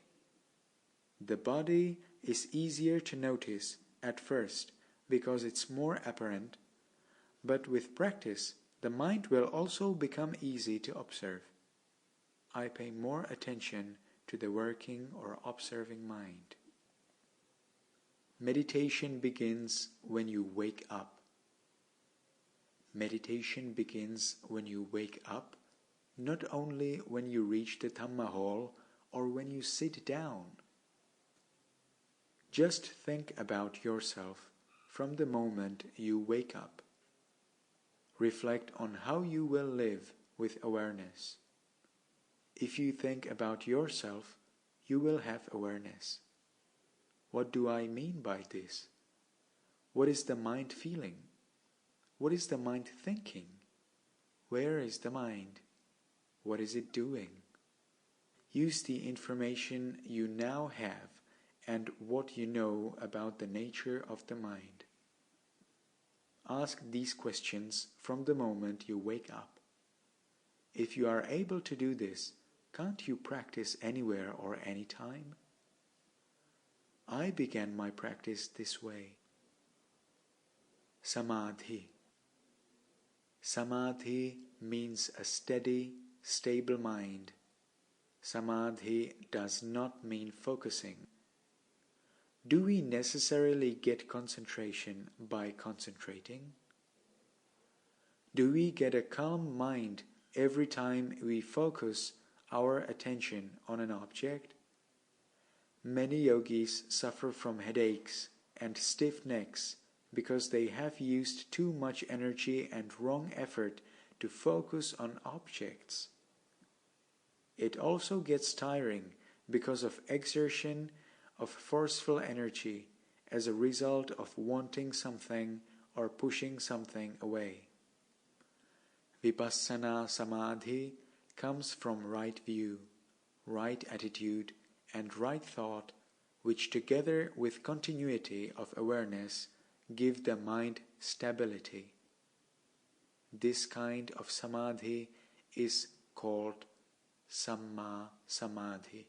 The body is easier to notice at first because it's more apparent, but with practice, the mind will also become easy to observe. I pay more attention to the working or observing mind. Meditation begins when you wake up. Meditation begins when you wake up, not only when you reach the Dhamma hall or when you sit down. Just think about yourself from the moment you wake up. Reflect on how you will live with awareness. If you think about yourself, you will have awareness. What do I mean by this? What is the mind feeling? What is the mind thinking? Where is the mind? What is it doing? Use the information you now have and what you know about the nature of the mind. Ask these questions from the moment you wake up. If you are able to do this, can't you practice anywhere or anytime? I began my practice this way. Samadhi. Samadhi means a steady, stable mind. Samadhi does not mean focusing. Do we necessarily get concentration by concentrating? Do we get a calm mind every time we focus our attention on an object? Many yogis suffer from headaches and stiff necks because they have used too much energy and wrong effort to focus on objects. It also gets tiring because of exertion of forceful energy, as a result of wanting something or pushing something away. Vipassana samadhi comes from right view, right attitude, and right thought, which together with continuity of awareness give the mind stability. This kind of samadhi is called Samma Samadhi.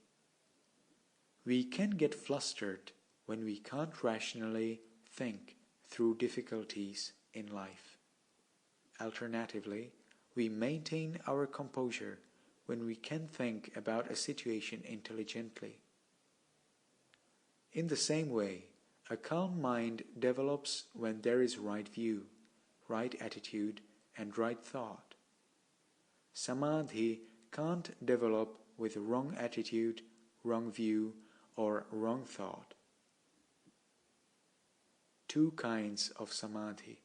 We can get flustered when we can't rationally think through difficulties in life. Alternatively, we maintain our composure when we can think about a situation intelligently. In the same way, a calm mind develops when there is right view, right attitude, and right thought. Samadhi can't develop with wrong attitude, wrong view, or wrong thought. Two kinds of samadhi.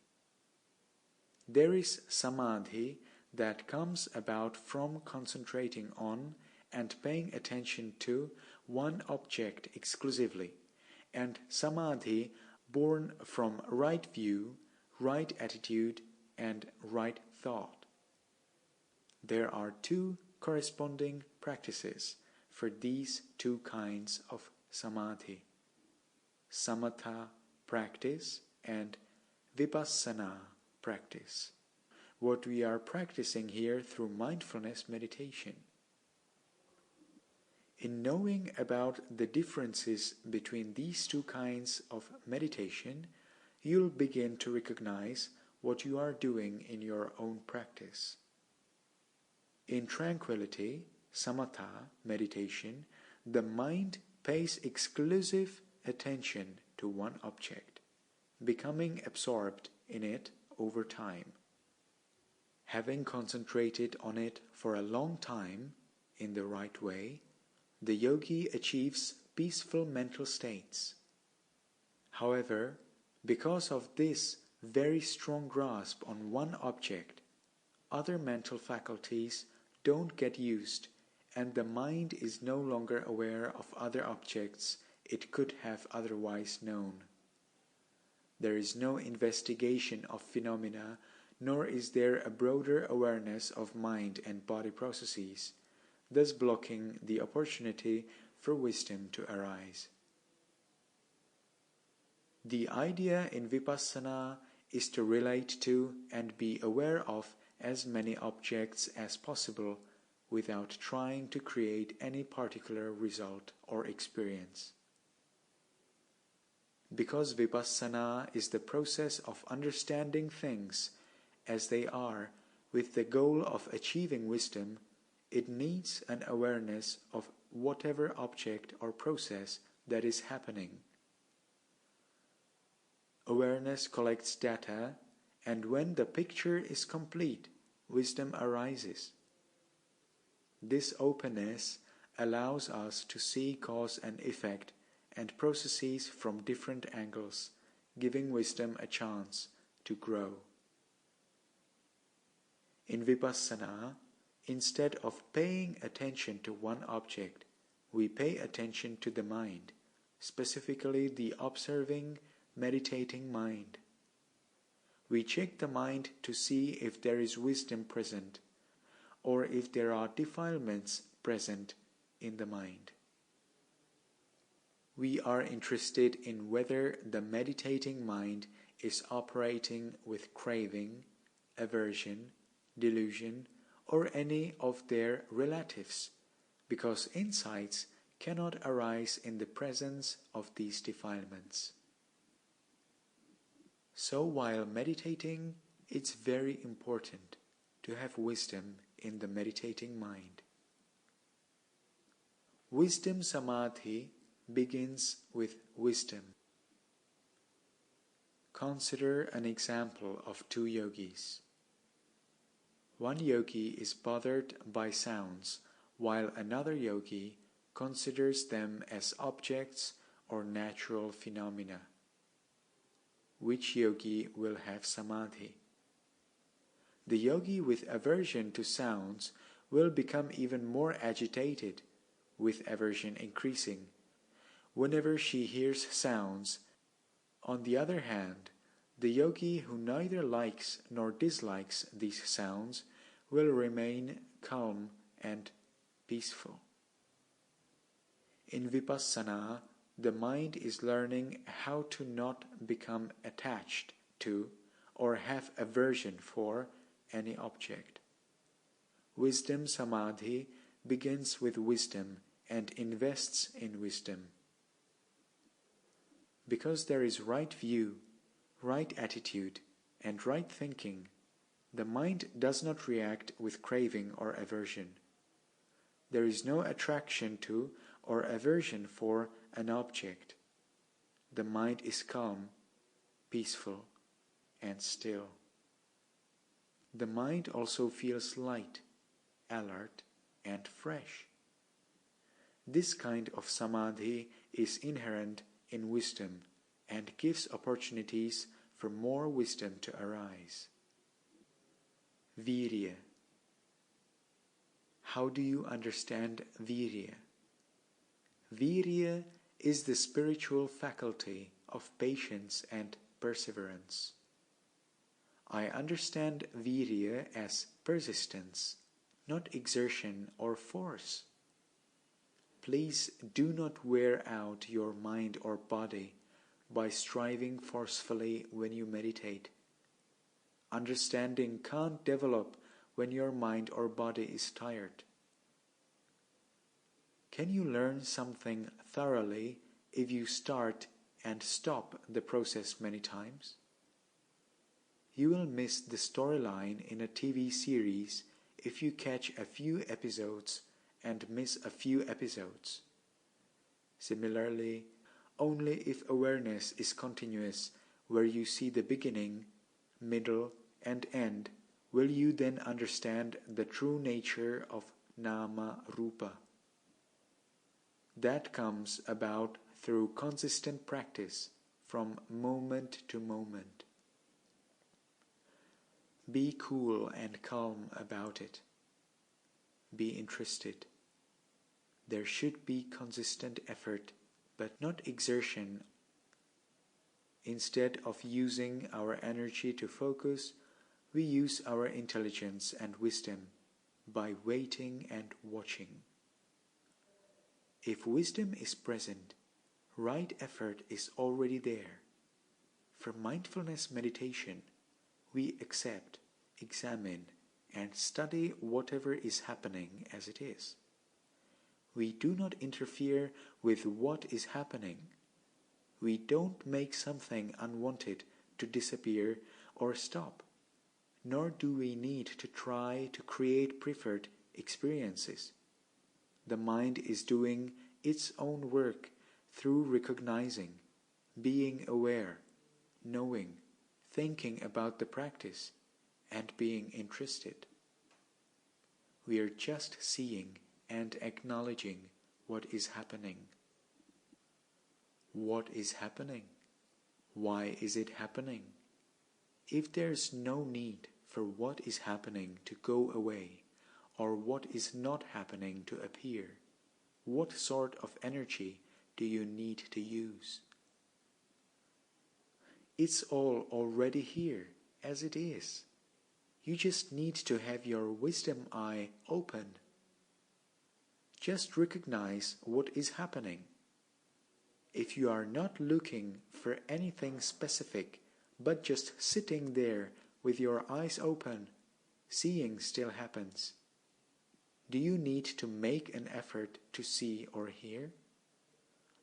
There is samadhi that comes about from concentrating on and paying attention to one object exclusively, and samadhi born from right view, right attitude, and right thought. There are two corresponding practices for these two kinds of samadhi: samatha practice and vipassana practice. What we are practicing here through mindfulness meditation. In knowing about the differences between these two kinds of meditation, you'll begin to recognize what you are doing in your own practice. In tranquility, samatha meditation, the mind pays exclusive attention to one object, becoming absorbed in it over time. Having concentrated on it for a long time in the right way, the yogi achieves peaceful mental states. However, because of this very strong grasp on one object, other mental faculties don't get used, and the mind is no longer aware of other objects it could have otherwise known. There is no investigation of phenomena, nor is there a broader awareness of mind and body processes, thus blocking the opportunity for wisdom to arise. The idea in vipassana is to relate to and be aware of as many objects as possible without trying to create any particular result or experience. Because vipassana is the process of understanding things as they are with the goal of achieving wisdom, it needs an awareness of whatever object or process that is happening. Awareness collects data, and when the picture is complete, wisdom arises. This openness allows us to see cause and effect and processes from different angles, giving wisdom a chance to grow. In vipassana, instead of paying attention to one object, we pay attention to the mind, specifically the observing, meditating mind. We check the mind to see if there is wisdom present, or if there are defilements present in the mind. We are interested in whether the meditating mind is operating with craving, aversion, delusion, or any of their relatives, because insights cannot arise in the presence of these defilements. So while meditating, it's very important to have wisdom in the meditating mind. Wisdom samadhi begins with wisdom. Consider an example of two yogis. One yogi is bothered by sounds, while another yogi considers them as objects or natural phenomena. Which yogi will have samadhi? The yogi with aversion to sounds will become even more agitated, with aversion increasing. Whenever she hears sounds, On the other hand, the yogi who neither likes nor dislikes these sounds will remain calm and peaceful. In vipassana, the mind is learning how to not become attached to or have aversion for any object. Wisdom samadhi begins with wisdom and invests in wisdom. Because there is right view, right attitude, and right thinking, the mind does not react with craving or aversion. There is no attraction to or aversion for an object. The mind is calm, peaceful, and still. The mind also feels light, alert, and fresh. This kind of samadhi is inherent in wisdom and gives opportunities for more wisdom to arise. Virya. How do you understand virya? Virya is the spiritual faculty of patience and perseverance. I understand virya as persistence, not exertion or force. Please do not wear out your mind or body by striving forcefully when you meditate. Understanding can't develop when your mind or body is tired. Can you learn something thoroughly if you start and stop the process many times? You will miss the storyline in a TV series if you catch a few episodes and miss a few episodes. Similarly, only if awareness is continuous, where you see the beginning, middle, and end, will you then understand the true nature of nama rupa. That comes about through consistent practice from moment to moment. Be cool and calm about it. Be interested. There should be consistent effort, but not exertion. Instead of using our energy to focus, we use our intelligence and wisdom by waiting and watching. If wisdom is present, right effort is already there. For mindfulness meditation, we accept, examine, and study whatever is happening as it is. We do not interfere with what is happening. We don't make something unwanted to disappear or stop, nor do we need to try to create preferred experiences. The mind is doing its own work through recognizing, being aware, knowing, thinking about the practice, and being interested. We are just seeing and acknowledging what is happening. What is happening? Why is it happening? If there is no need for what is happening to go away, or what is not happening to appear, what sort of energy do you need to use? It's all already here, as it is. You just need to have your wisdom eye open. Just recognize what is happening. If you are not looking for anything specific, but just sitting there with your eyes open, seeing still happens. Do you need to make an effort to see or hear?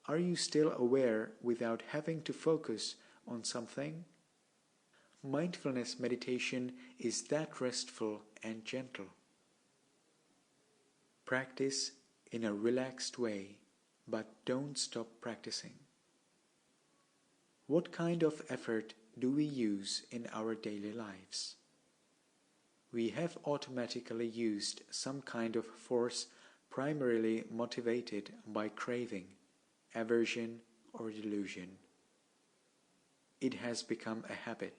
Are you still aware without having to focus on something? Mindfulness meditation is that restful and gentle. Practice in a relaxed way, but don't stop practicing. What kind of effort do we use in our daily lives? We have automatically used some kind of force primarily motivated by craving, aversion, or delusion. It has become a habit.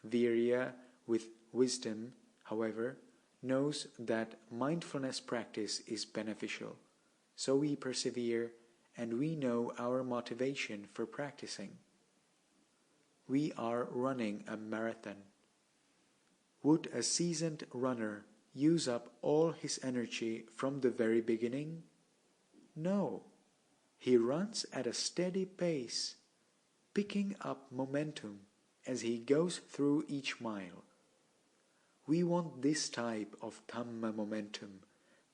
Virya, with wisdom, however, knows that mindfulness practice is beneficial, so we persevere and we know our motivation for practicing. we are running a marathon. Would a seasoned runner use up all his energy from the very beginning? No. He runs at a steady pace, picking up momentum as he goes through each mile. We want this type of Dhamma momentum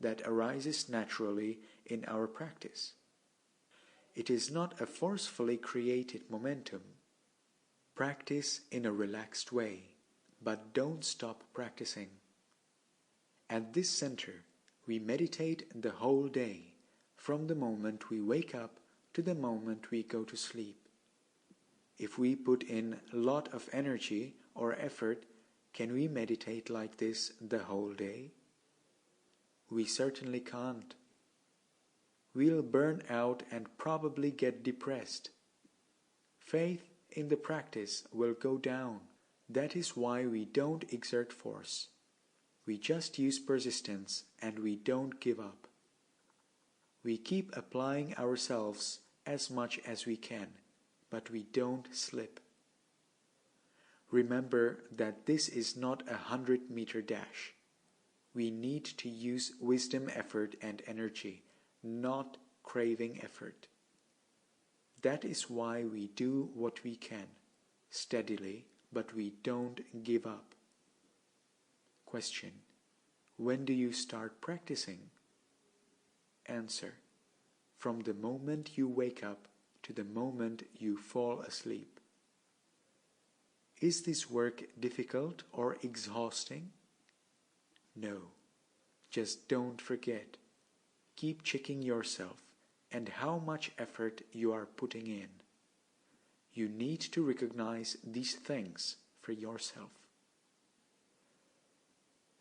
that arises naturally in our practice. It is not a forcefully created momentum. Practice in a relaxed way, but don't stop practicing. At this center, we meditate the whole day, from the moment we wake up to the moment we go to sleep. If we put in a lot of energy or effort, can we meditate like this the whole day? We certainly can't. We'll burn out and probably get depressed. Faith in the practice will go down. That is why we don't exert force. We just use persistence and we don't give up. We keep applying ourselves as much as we can, but we don't slip. Remember that this is not a 100-meter dash. We need to use wisdom, effort, and energy, not craving effort. That is why we do what we can, steadily, but we don't give up. Question: when do you start practicing? Answer: from the moment you wake up to the moment you fall asleep. Is this work difficult or exhausting? No. Just don't forget. Keep checking yourself and how much effort you are putting in. You need to recognize these things for yourself.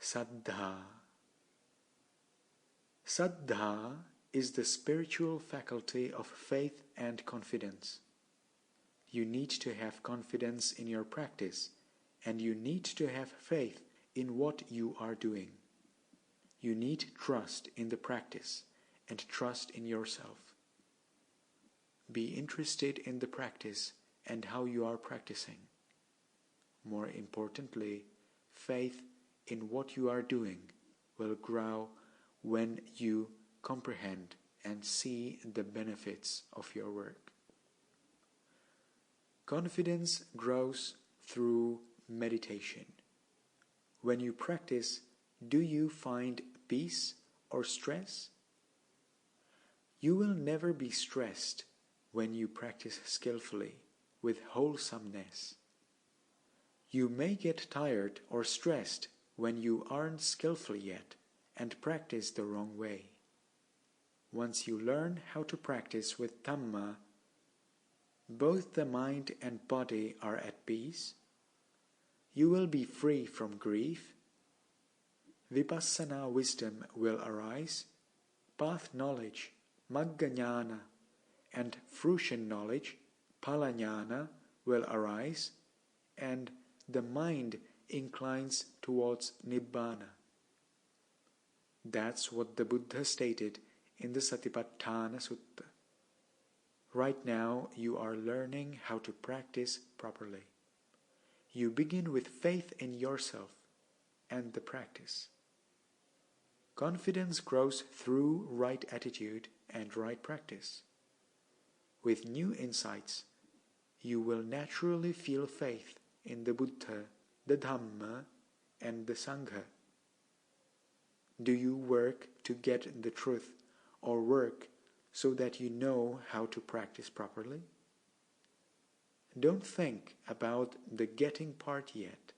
Saddha. Saddha is the spiritual faculty of faith and confidence. You need to have confidence in your practice, and you need to have faith in what you are doing. You need trust in the practice and trust in yourself. Be interested in the practice and how you are practicing. More importantly, faith in what you are doing will grow when you comprehend and see the benefits of your work. Confidence grows through meditation. When you practice, do you find peace or stress? You will never be stressed when you practice skillfully, with wholesomeness. You may get tired or stressed when you aren't skillful yet and practice the wrong way. Once you learn how to practice with Dhamma, both the mind and body are at peace. You will be free from grief. Vipassana wisdom will arise. Path knowledge, Magga Jnana, and fruition knowledge, Pala Jnana, will arise, and the mind inclines towards Nibbana. That's what the Buddha stated in the Satipatthana Sutta. Right now you are learning how to practice properly. You begin with faith in yourself and the practice. Confidence grows through right attitude and right practice. With new insights, you will naturally feel faith in the Buddha, the Dhamma, and the Sangha. Do you work to get the truth or work so that you know how to practice properly? Don't think about the getting part yet.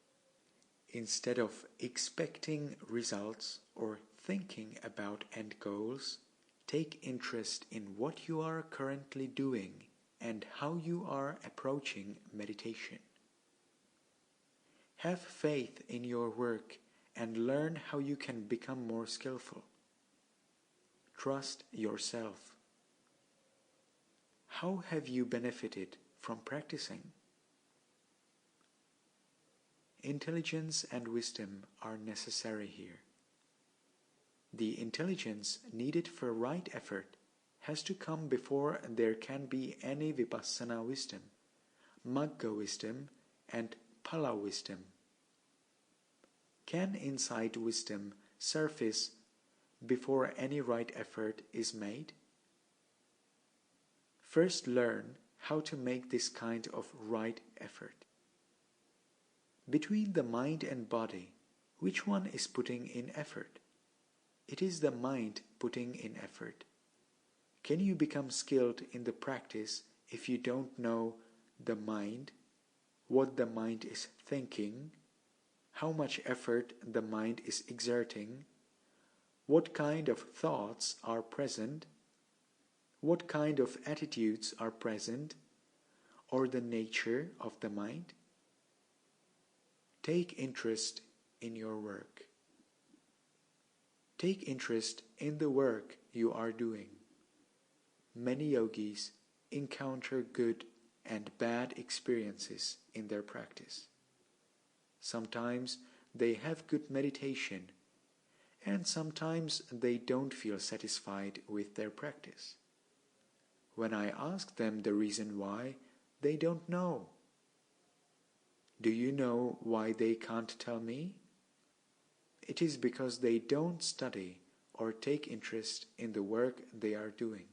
Instead of expecting results or thinking about end goals, take interest in what you are currently doing and how you are approaching meditation. Have faith in your work and learn how you can become more skillful. Trust yourself. How have you benefited from practicing? Intelligence and wisdom are necessary here. The intelligence needed for right effort has to come before there can be any vipassana wisdom, Magga wisdom, and Pala wisdom. Can insight wisdom surface before any right effort is made? First learn how to make this kind of right effort. Between the mind and body, which one is putting in effort? It is the mind putting in effort. Can you become skilled in the practice if you don't know the mind, what the mind is thinking, how much effort the mind is exerting, what kind of thoughts are present, what kind of attitudes are present, or the nature of the mind? Take interest in your work. Take interest in the work you are doing. Many yogis encounter good and bad experiences in their practice. Sometimes they have good meditation, and sometimes they don't feel satisfied with their practice. When I ask them the reason why, they don't know. Do you know why they can't tell me? It is because they don't study or take interest in the work they are doing.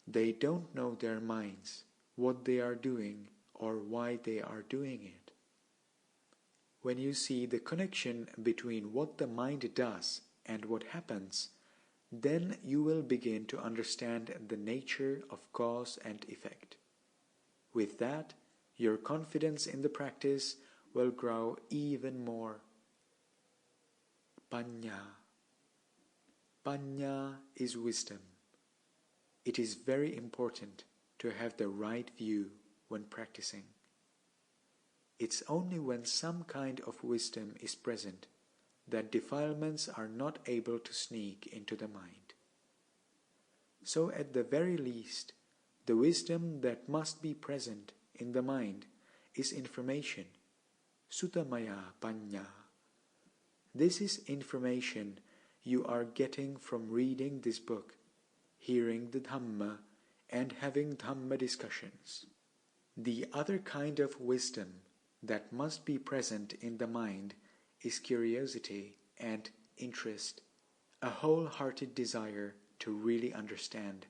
They don't know their minds, what they are doing, or why they are doing it. When you see the connection between what the mind does and what happens, then you will begin to understand the nature of cause and effect. With that, your confidence in the practice will grow even more. Panya. Panya is wisdom. It is very important to have the right view when practicing. It's only when some kind of wisdom is present that defilements are not able to sneak into the mind. So at the very least, the wisdom that must be present in the mind is information, Suttamaya Panya. This is information you are getting from reading this book, hearing the Dhamma, and having Dhamma discussions. The other kind of wisdom that must be present in the mind is curiosity and interest, a wholehearted desire to really understand.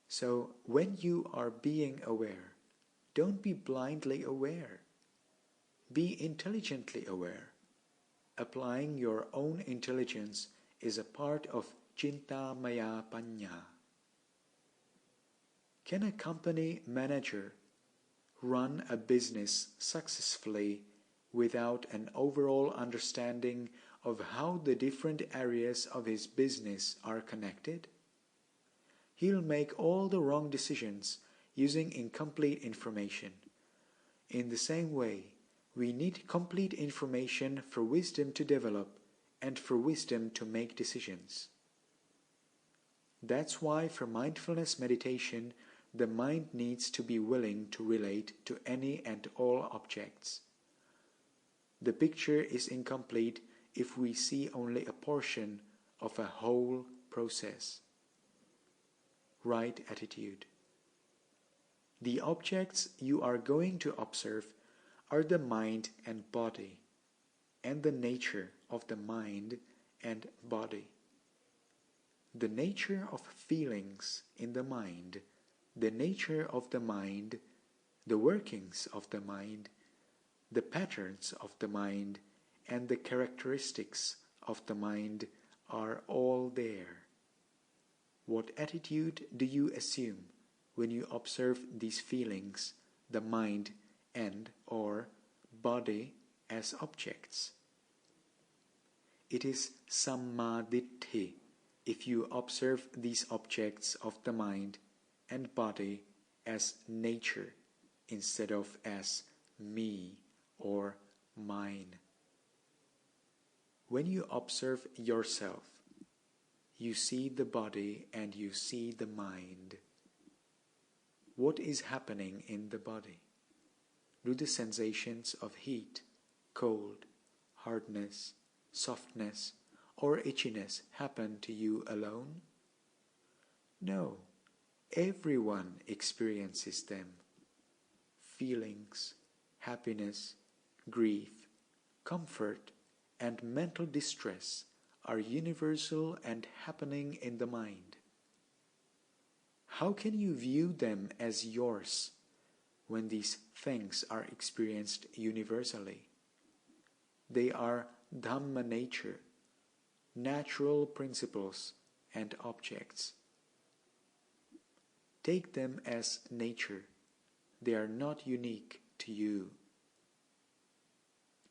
So when you are being aware, don't be blindly aware. Be intelligently aware. Applying your own intelligence is a part of Chintamaya Panya. Can a company manager run a business successfully without an overall understanding of how the different areas of his business are connected? He'll make all the wrong decisions using incomplete information. In the same way, we need complete information for wisdom to develop and for wisdom to make decisions. That's why for mindfulness meditation, the mind needs to be willing to relate to any and all objects. The picture is incomplete if we see only a portion of a whole process. Right attitude. The objects you are going to observe are the mind and body, and the nature of the mind and body. The nature of feelings in the mind, the nature of the mind, the workings of the mind, the patterns of the mind, and the characteristics of the mind are all there. What attitude do you assume when you observe these feelings, the mind and or body as objects? It is sammaditthi if you observe these objects of the mind and body as nature instead of as me or mine. When you observe yourself, you see the body and you see the mind. What is happening in the body? Do the sensations of heat, cold, hardness, softness, or itchiness happen to you alone? No, everyone experiences them. feelings, happiness, grief, comfort, and mental distress are universal and happening in the mind. How can you view them as yours when these things are experienced universally? They are Dhamma nature, natural principles and objects. Take them as nature. They are not unique to you.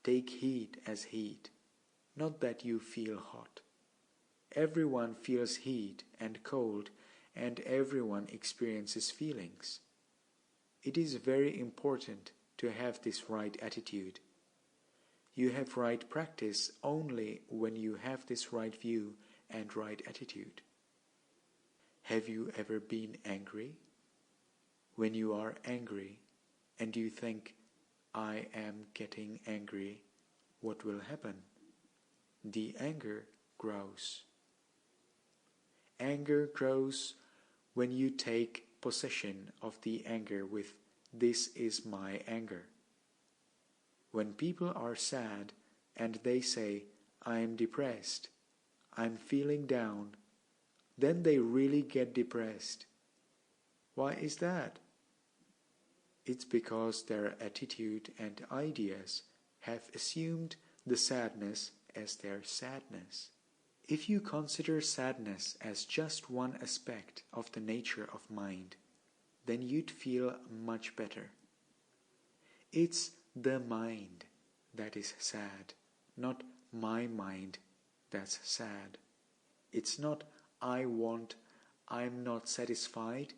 Take heat as heat, not that you feel hot. Everyone feels heat and cold, and everyone experiences feelings. It is very important to have this right attitude. You have right practice only when you have this right view and right attitude. Have you ever been angry? When you are angry and you think, I am getting angry, what will happen? The anger grows. Anger grows when you take possession of the anger with, this is my anger. When people are sad and they say, I am depressed, I am feeling down, then they really get depressed. Why is that? It's because their attitude and ideas have assumed the sadness as their sadness. If you consider sadness as just one aspect of the nature of mind, then you'd feel much better. It's the mind that is sad, not my mind that's sad. It's not I want, I'm not satisfied.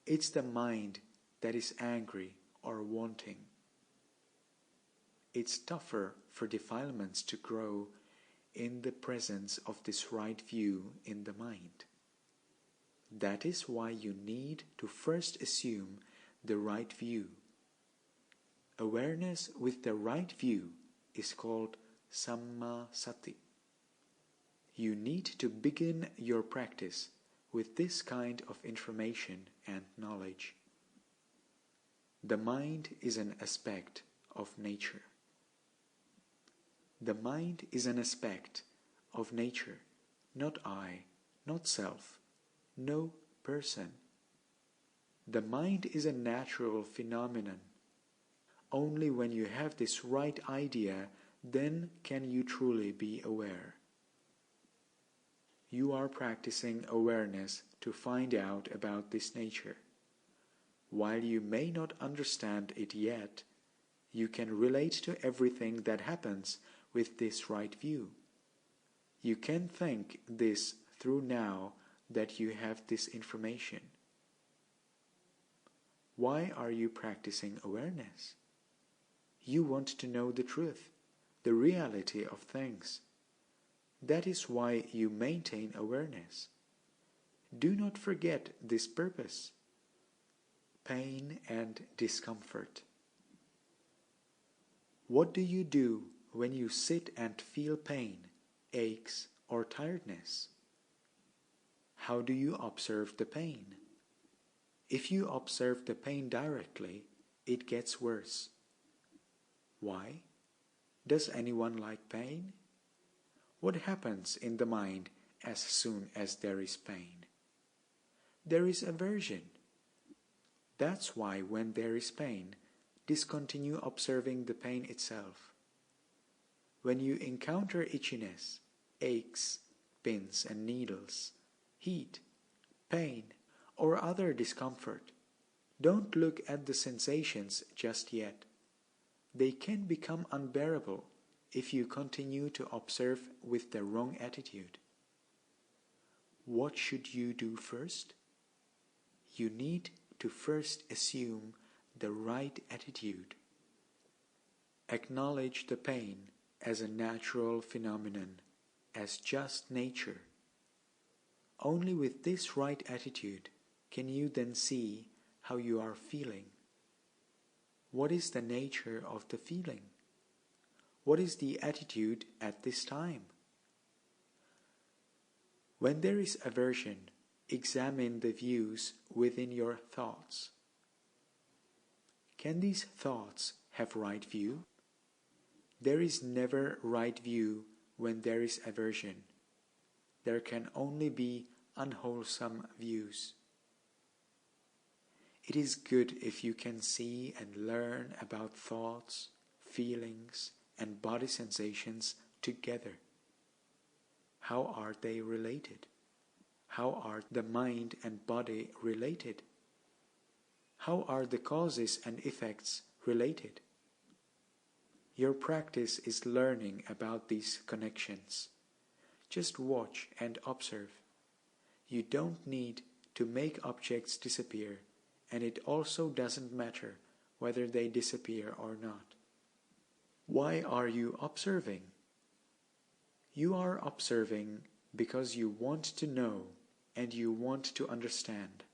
It's the mind that is angry or wanting. It's tougher for defilements to grow in the presence of this right view in the mind. That is why you need to first assume the right view. Awareness with the right view is called Samma Sati. You need to begin your practice with this kind of information and knowledge. The mind is an aspect of nature. The mind is an aspect of nature, not I, not self, no person. The mind is a natural phenomenon. Only when you have this right idea, then can you truly be aware. You are practicing awareness to find out about this nature. While you may not understand it yet, you can relate to everything that happens with this right view. You can think this through now that you have this information. Why are you practicing awareness? You want to know the truth, the reality of things. That is why you maintain awareness. Do not forget this purpose. Pain and discomfort. What do you do when you sit and feel pain, aches, or tiredness? How do you observe the pain? If you observe the pain directly, it gets worse. Why? Does anyone like pain? What happens in the mind as soon as there is pain? There is aversion. That's why when there is pain, discontinue observing the pain itself. When you encounter itchiness, aches, pins and needles, heat, pain, or other discomfort, don't look at the sensations just yet. They can become unbearable if you continue to observe with the wrong attitude. What should you do first? You need to first assume the right attitude. Acknowledge the pain as a natural phenomenon, as just nature. Only with this right attitude can you then see how you are feeling. What is the nature of the feeling? What is the attitude at this time? When there is aversion, examine the views within your thoughts. Can these thoughts have right view? There is never right view when there is aversion. There can only be unwholesome views. It is good if you can see and learn about thoughts, feelings, and body sensations together. How are they related? How are the mind and body related? How are the causes and effects related? Your practice is learning about these connections. Just watch and observe. You don't need to make objects disappear, and it also doesn't matter whether they disappear or not. Why are you observing? You are observing because you want to know and you want to understand.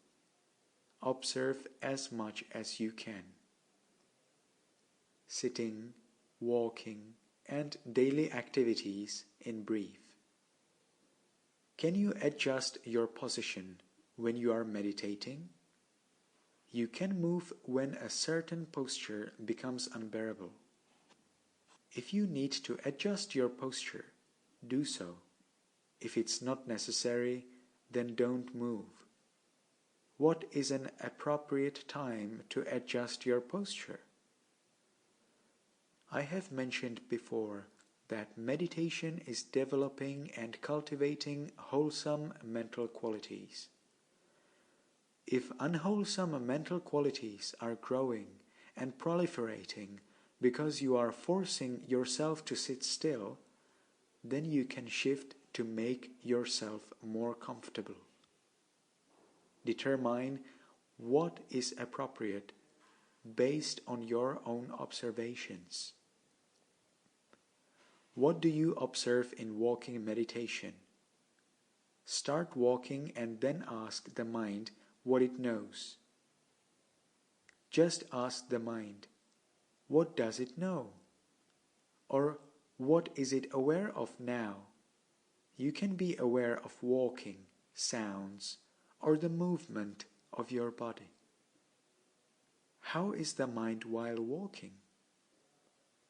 Observe as much as you can. Sitting, walking, and daily activities in brief. Can you adjust your position when you are meditating? You can move when a certain posture becomes unbearable. If you need to adjust your posture, do so. If it's not necessary, then don't move. What is an appropriate time to adjust your posture? I have mentioned before that meditation is developing and cultivating wholesome mental qualities. If unwholesome mental qualities are growing and proliferating because you are forcing yourself to sit still, then you can shift to make yourself more comfortable. Determine what is appropriate based on your own observations. What do you observe in walking meditation? Start walking and then ask the mind what it knows. Just ask the mind, what does it know? Or what is it aware of now? You can be aware of walking, sounds, or the movement of your body. How is the mind while walking?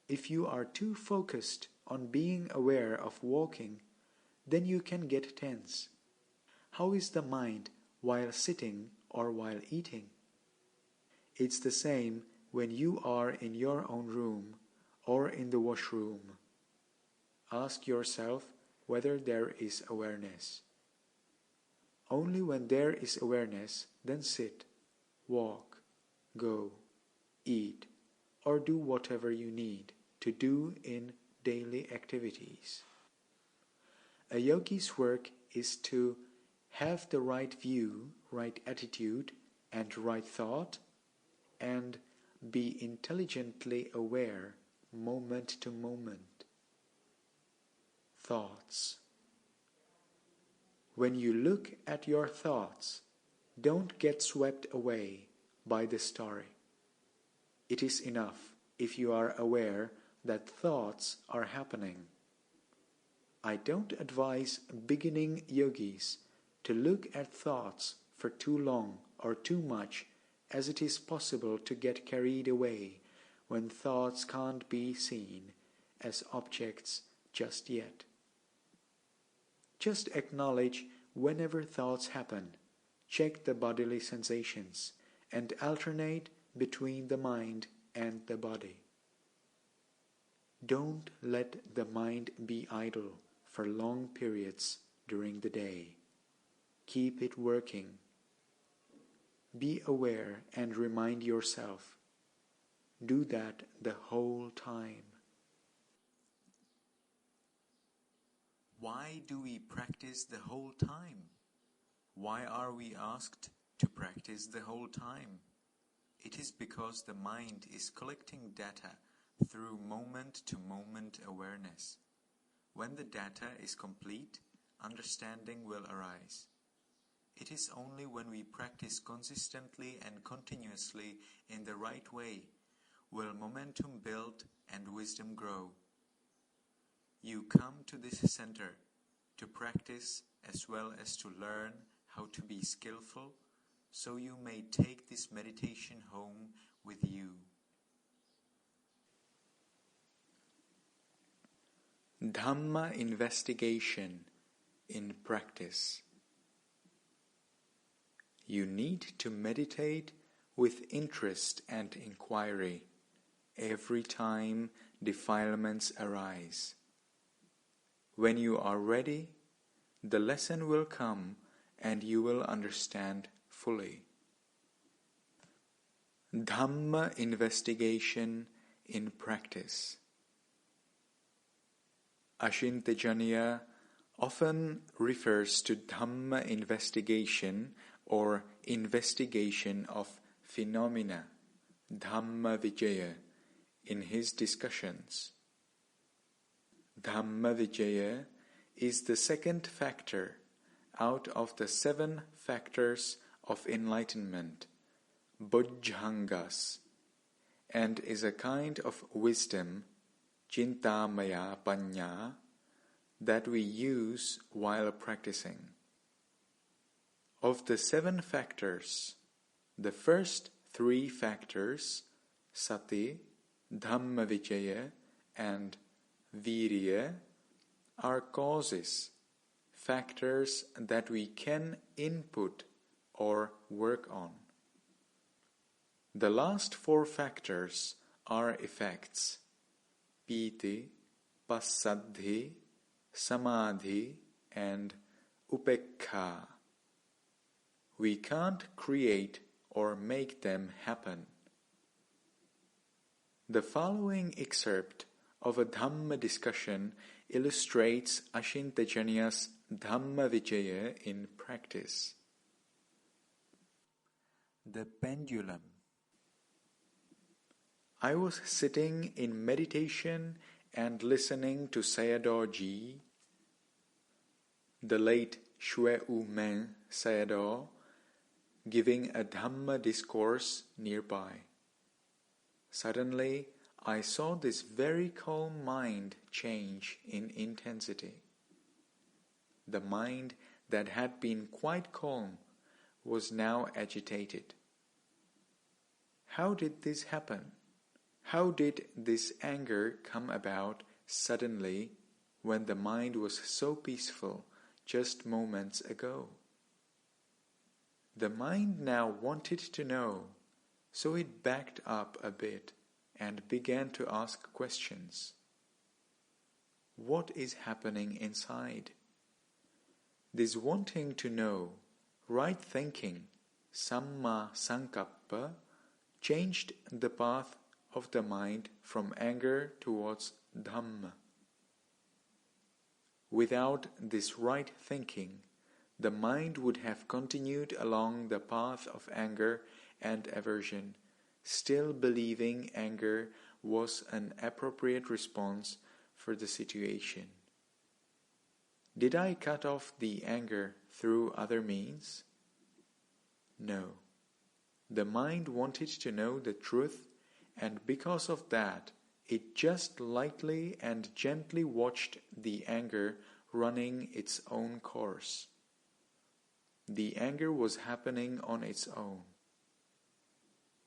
If you are too focused on being aware of walking, then you can get tense. How is the mind while sitting or while eating? It's the same when you are in your own room or in the washroom. Ask yourself whether there is awareness. Only when there is awareness, then sit, walk, go, eat, or do whatever you need to do in daily activities. A yogi's work is to have the right view, right attitude, and right thought, and be intelligently aware moment to moment. Thoughts. When you look at your thoughts, don't get swept away by the story. It is enough if you are aware that thoughts are happening. I don't advise beginning yogis to look at thoughts for too long or too much, as it is possible to get carried away when thoughts can't be seen as objects just yet. Just acknowledge whenever thoughts happen, check the bodily sensations, and alternate between the mind and the body. Don't let the mind be idle for long periods during the day. Keep it working. Be aware and remind yourself. Do that the whole time. Why do we practice the whole time? Why are we asked to practice the whole time? It is because the mind is collecting data through moment-to-moment awareness. When the data is complete, understanding will arise. It is only when we practice consistently and continuously in the right way will momentum build and wisdom grow. You come to this center to practice as well as to learn how to be skillful, so you may take this meditation home with you. Dhamma investigation in practice. You need to meditate with interest and inquiry every time defilements arise. When you are ready, the lesson will come and you will understand fully. Dhamma investigation in practice. Ashin Tejaniya often refers to Dhamma investigation or investigation of phenomena, Dhamma Vijaya, in his discussions. Dhamma Vijaya is the second factor out of the 7 factors of enlightenment, Bojjhangas, and is a kind of wisdom, Chintamaya Panya, that we use while practicing. Of the 7 factors, the first 3 factors, Sati, Dhamma Vijaya, and Virya, are causes, factors that we can input or work on. The last 4 factors are effects, Piti, Passaddhi, Samadhi, and Upekha. We can't create or make them happen. The following excerpt of a Dhamma discussion illustrates Ashin Tejaniya's Dhamma Vijaya in practice. The pendulum. I was sitting in meditation and listening to Sayadaw Ji, the late Shwe U Men Sayadaw, giving a Dhamma discourse nearby. Suddenly, I saw this very calm mind change in intensity. The mind that had been quite calm was now agitated. How did this happen? How did this anger come about suddenly when the mind was so peaceful just moments ago? The mind now wanted to know, so it backed up a bit and began to ask questions. What is happening inside? This wanting to know, right thinking, Samma Sankappa, changed the path of the mind from anger towards Dhamma. Without this right thinking, the mind would have continued along the path of anger and aversion, still believing anger was an appropriate response for the situation. Did I cut off the anger through other means? No. The mind wanted to know the truth, and because of that, it just lightly and gently watched the anger running its own course. The anger was happening on its own.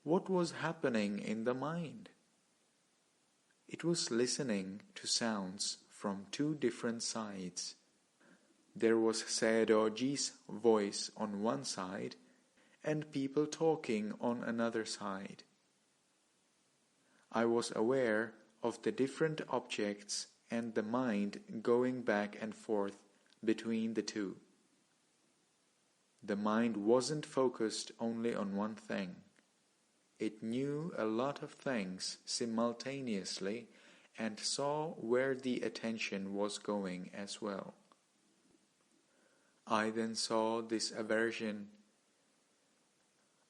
What was happening in the mind? It was listening to sounds from 2 different sides. There was Sayadaw Ji's voice on one side and people talking on another side. I was aware of the different objects and the mind going back and forth between the 2. The mind wasn't focused only on one thing. It knew a lot of things simultaneously and saw where the attention was going as well. I then saw this aversion.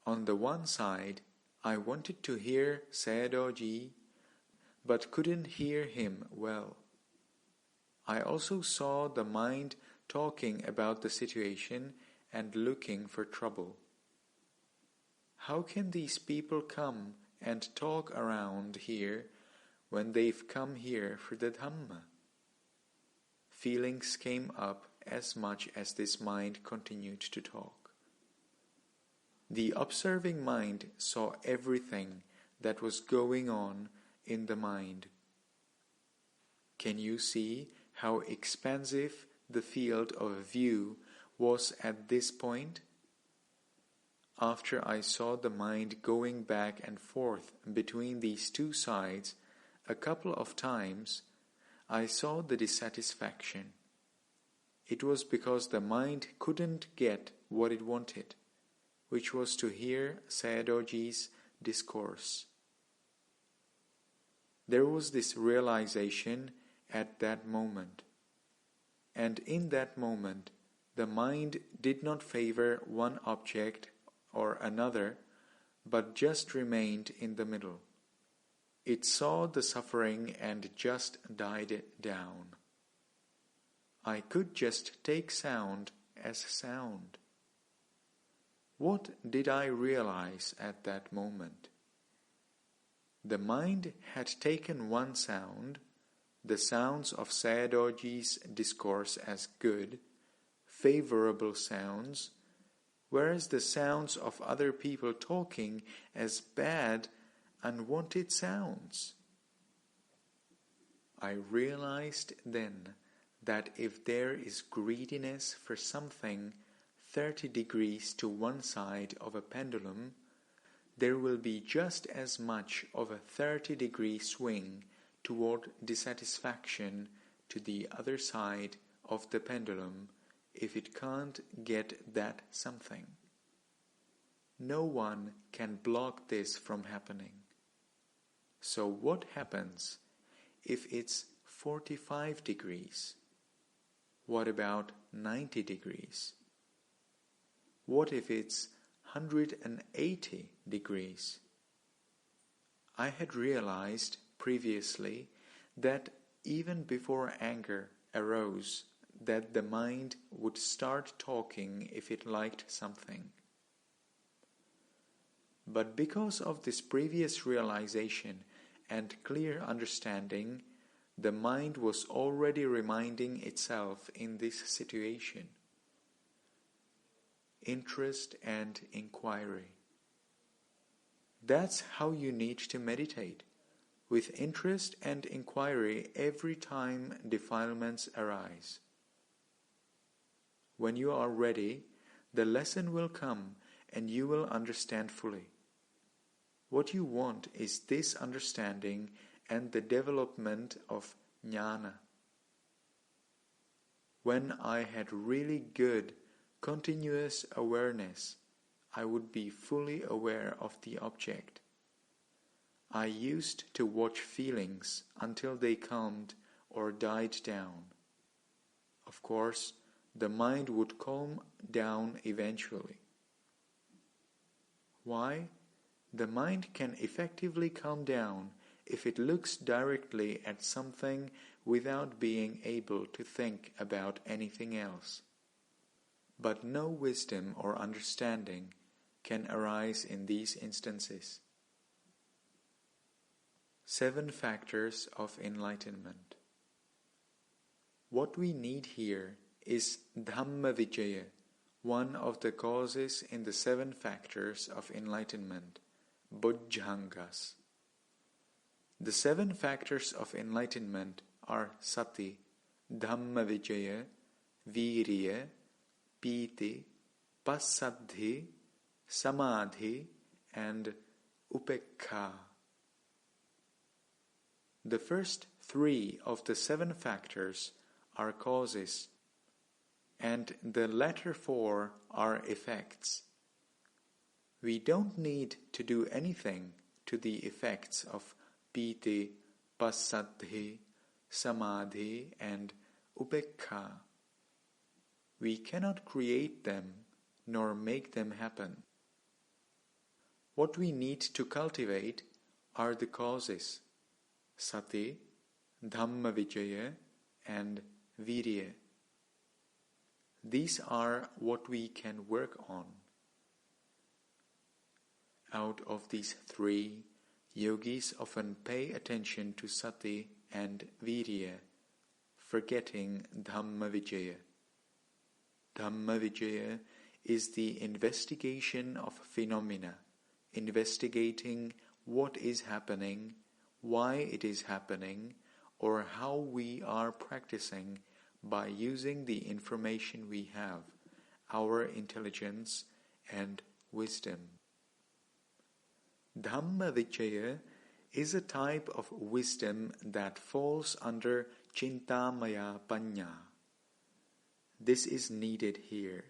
On the one side, I wanted to hear Sayadaw Ji, but couldn't hear him well. I also saw the mind talking about the situation and looking for trouble. How can these people come and talk around here when they've come here for the Dhamma? Feelings came up as much as this mind continued to talk. The observing mind saw everything that was going on in the mind. Can you see how expansive the field of view was at this point? After I saw the mind going back and forth between these two sides a couple of times, I saw the dissatisfaction. It was because the mind couldn't get what it wanted, which was to hear Sayadawji's discourse. There was this realization at that moment, and in that moment the mind did not favor one object or another, but just remained in the middle. It saw the suffering and just died down. I could just take sound as sound. What did I realize at that moment? The mind had taken one sound, the sounds of Sayadawji's discourse, as good, favorable sounds, whereas the sounds of other people talking as bad, unwanted sounds. I realized then that if there is greediness for something 30 degrees to one side of a pendulum, there will be just as much of a 30-degree swing toward dissatisfaction to the other side of the pendulum if it can't get that something. No one can block this from happening. So what happens if it's 45 degrees? What about 90 degrees? What if it's 180 degrees? I had realized previously that even before anger arose, that the mind would start talking if it liked something. But because of this previous realization and clear understanding, the mind was already reminding itself in this situation. Interest and inquiry. That's how you need to meditate, with interest and inquiry every time defilements arise. When you are ready, the lesson will come and you will understand fully. What you want is this understanding and the development of jnana. When I had really good, continuous awareness, I would be fully aware of the object. I used to watch feelings until they calmed or died down. Of course, the mind would calm down eventually. Why? The mind can effectively calm down if it looks directly at something without being able to think about anything else. But no wisdom or understanding can arise in these instances. 7 factors of enlightenment. What we need here is Dhamma Vicaya, one of the causes in the 7 factors of enlightenment, Bojjhangas. The 7 factors of enlightenment are Sati, Dhamma Vicaya, Virya, Piti, Passaddhi, Samadhi, and Upekkha. The first 3 of the 7 factors are causes, and the latter 4 are effects. We don't need to do anything to the effects of Piti, Passaddhi, Samadhi, and Upekkha. We cannot create them nor make them happen. What we need to cultivate are the causes, Sati, Dhamma Vicaya, and Virya. These are what we can work on. Out of these 3, yogis often pay attention to Sati and Virya, forgetting Dhamma Vicaya. Dhamma Vicaya is the investigation of phenomena, investigating what is happening, why it is happening, or how we are practicing by using the information we have, our intelligence and wisdom. Dhamma Vichaya is a type of wisdom that falls under Chintamaya Panya. This is needed here.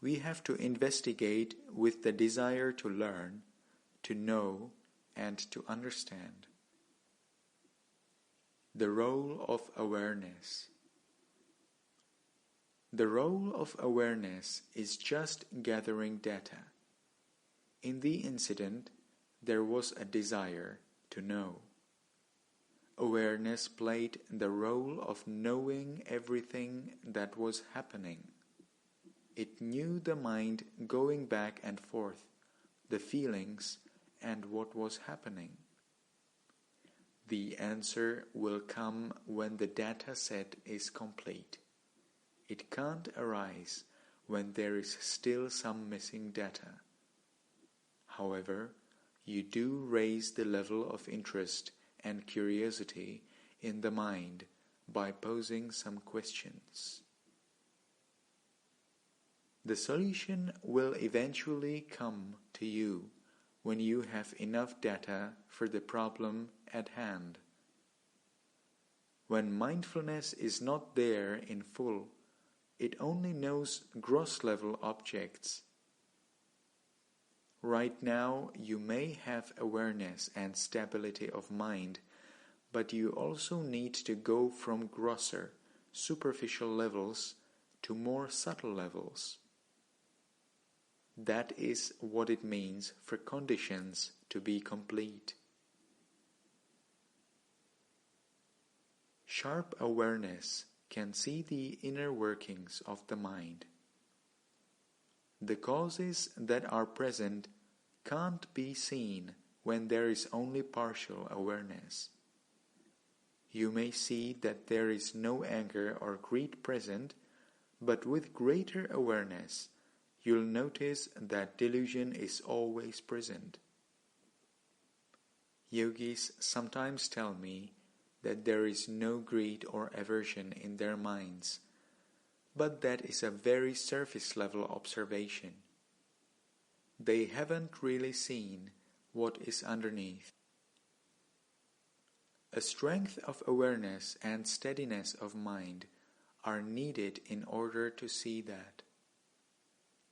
We have to investigate with the desire to learn, to know, and to understand. The role of awareness. The role of awareness is just gathering data. In the incident, there was a desire to know. Awareness played the role of knowing everything that was happening. It knew the mind going back and forth, the feelings, and what was happening. The answer will come when the data set is complete. It can't arise when there is still some missing data. However, you do raise the level of interest and curiosity in the mind by posing some questions. The solution will eventually come to you when you have enough data for the problem at hand. When mindfulness is not there in full, it only knows gross-level objects. Right now you may have awareness and stability of mind, but you also need to go from grosser, superficial levels to more subtle levels. That is what it means for conditions to be complete. Sharp awareness can see the inner workings of the mind. The causes that are present can't be seen when there is only partial awareness. You may see that there is no anger or greed present, but with greater awareness, you'll notice that delusion is always present. Yogis sometimes tell me that there is no greed or aversion in their minds, but that is a very surface-level observation. They haven't really seen what is underneath. A strength of awareness and steadiness of mind are needed in order to see that.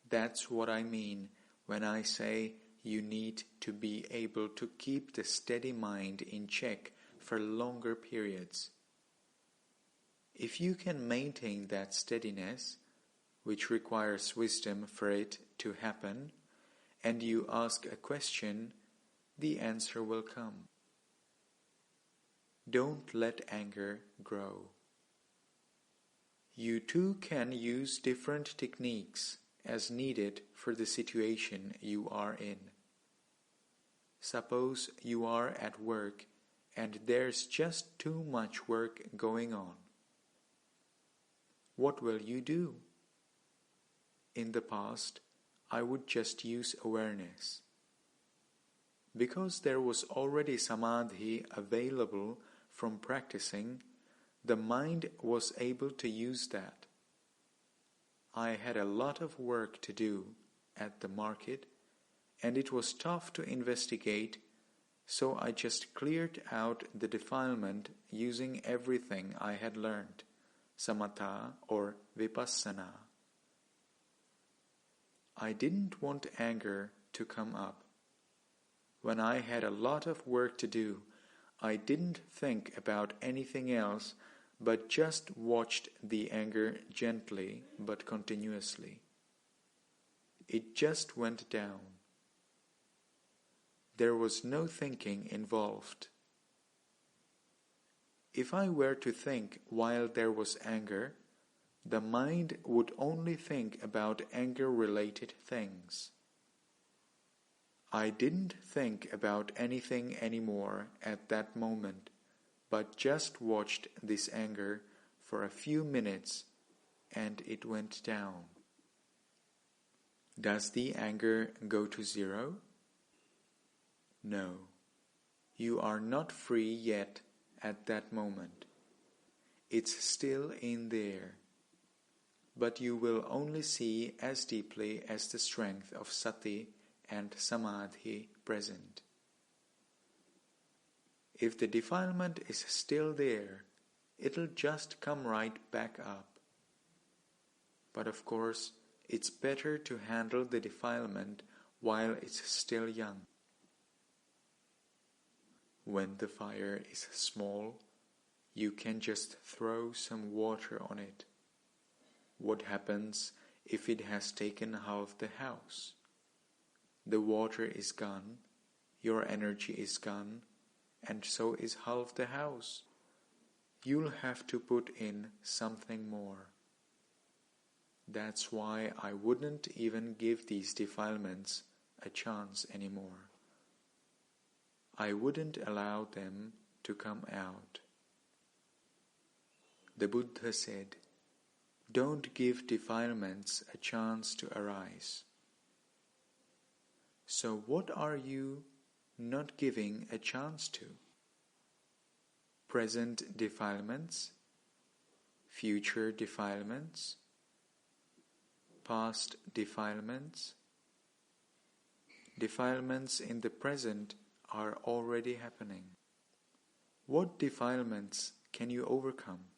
That's what I mean when I say you need to be able to keep the steady mind in check for longer periods. If you can maintain that steadiness, which requires wisdom for it to happen, and you ask a question, the answer will come. Don't let anger grow. You too can use different techniques as needed for the situation you are in. Suppose you are at work and there's just too much work going on. What will you do? In the past, I would just use awareness. Because there was already samadhi available from practicing, the mind was able to use that. I had a lot of work to do at the market, and it was tough to investigate, so I just cleared out the defilement using everything I had learned, samatha or vipassana. I didn't want anger to come up. When I had a lot of work to do, I didn't think about anything else but just watched the anger gently but continuously. It just went down. There was no thinking involved. If I were to think while there was anger, the mind would only think about anger-related things. I didn't think about anything anymore at that moment, but just watched this anger for a few minutes, and it went down. Does the anger go to zero? No. You are not free yet at that moment. It's still in there. But you will only see as deeply as the strength of sati and samadhi present. If the defilement is still there, it'll just come right back up. But of course, it's better to handle the defilement while it's still young. When the fire is small, you can just throw some water on it. What happens if it has taken half the house? The water is gone, your energy is gone, and so is half the house. You'll have to put in something more. That's why I wouldn't even give these defilements a chance anymore. I wouldn't allow them to come out. The Buddha said, "Don't give defilements a chance to arise." So what are you not giving a chance to? Present defilements, future defilements, past defilements. Defilements in the present are already happening. What defilements can you overcome?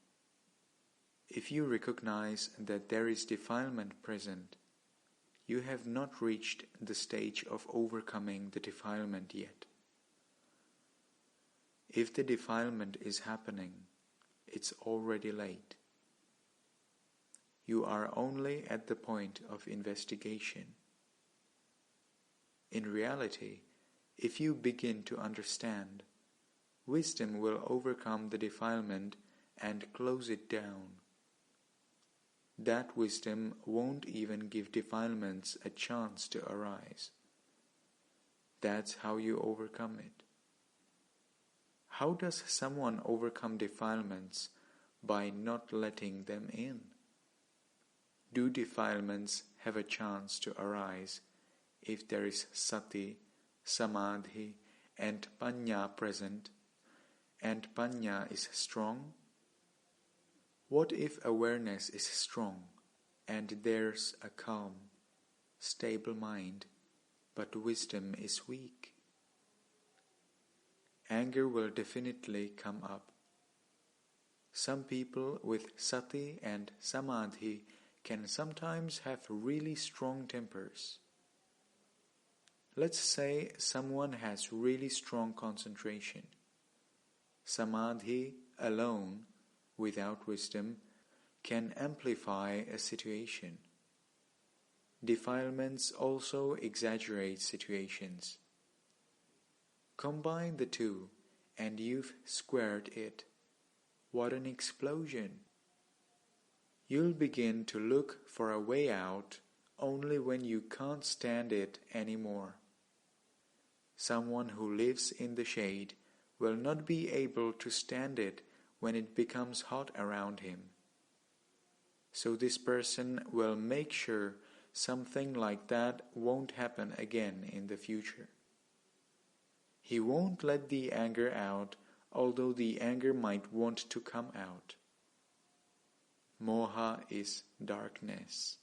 If you recognize that there is defilement present, you have not reached the stage of overcoming the defilement yet. If the defilement is happening, it's already late. You are only at the point of investigation. In reality, if you begin to understand, wisdom will overcome the defilement and close it down. That wisdom won't even give defilements a chance to arise. That's how you overcome it. How does someone overcome defilements? By not letting them in. Do defilements have a chance to arise if there is sati, samadhi and panya present, and panya is strong? What if awareness is strong and there's a calm, stable mind, but wisdom is weak? Anger will definitely come up. Some people with sati and samadhi can sometimes have really strong tempers. Let's say someone has really strong concentration. Samadhi alone, without wisdom, can amplify a situation. Defilements also exaggerate situations. Combine the two, and you've squared it. What an explosion! You'll begin to look for a way out only when you can't stand it anymore. Someone who lives in the shade will not be able to stand it when it becomes hot around him. So this person will make sure something like that won't happen again in the future. He won't let the anger out, although the anger might want to come out. Moha is darkness.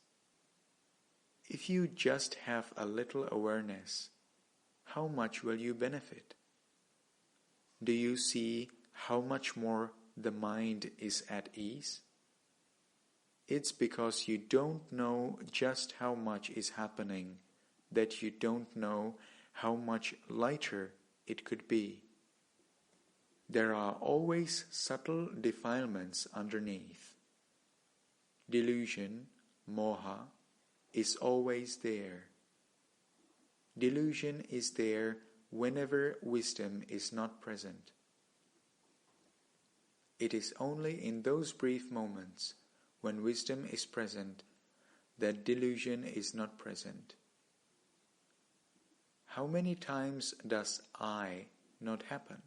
If you just have a little awareness, how much will you benefit? Do you see how much more the mind is at ease? It's because you don't know just how much is happening that you don't know how much lighter it could be. There are always subtle defilements underneath. Delusion, moha, is always there. Delusion is there whenever wisdom is not present. It is only in those brief moments when wisdom is present that delusion is not present. How many times does I not happen?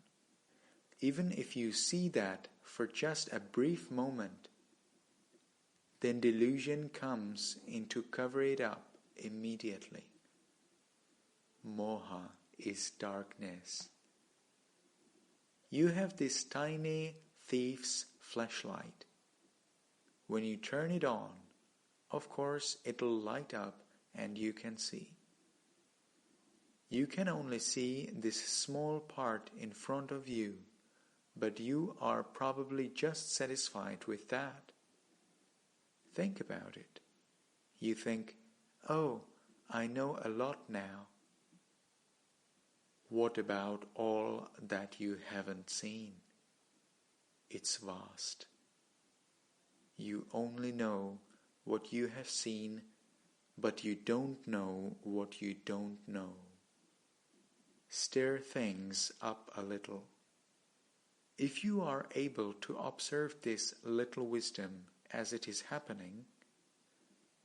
Even if you see that for just a brief moment, then delusion comes in to cover it up immediately. Moha is darkness. You have this tiny thief's flashlight. When you turn it on, of course it'll light up and you can see. You can only see this small part in front of you, but you are probably just satisfied with that. Think about it. You think, oh, I know a lot now. What about all that you haven't seen? It's vast. You only know what you have seen, but you don't know what you don't know. Stir things up a little. If you are able to observe this little wisdom as it is happening,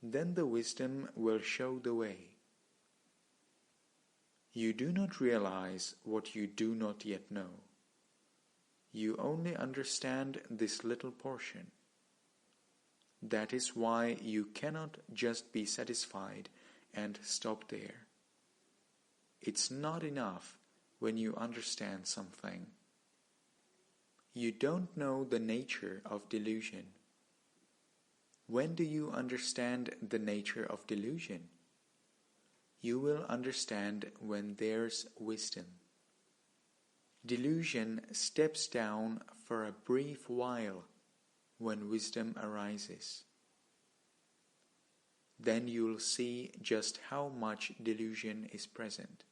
then the wisdom will show the way. You do not realize what you do not yet know. You only understand this little portion. That is why you cannot just be satisfied and stop there. It's not enough when you understand something. You don't know the nature of delusion. When do you understand the nature of delusion? You will understand when there's wisdom. Delusion steps down for a brief while when wisdom arises. Then you'll see just how much delusion is present.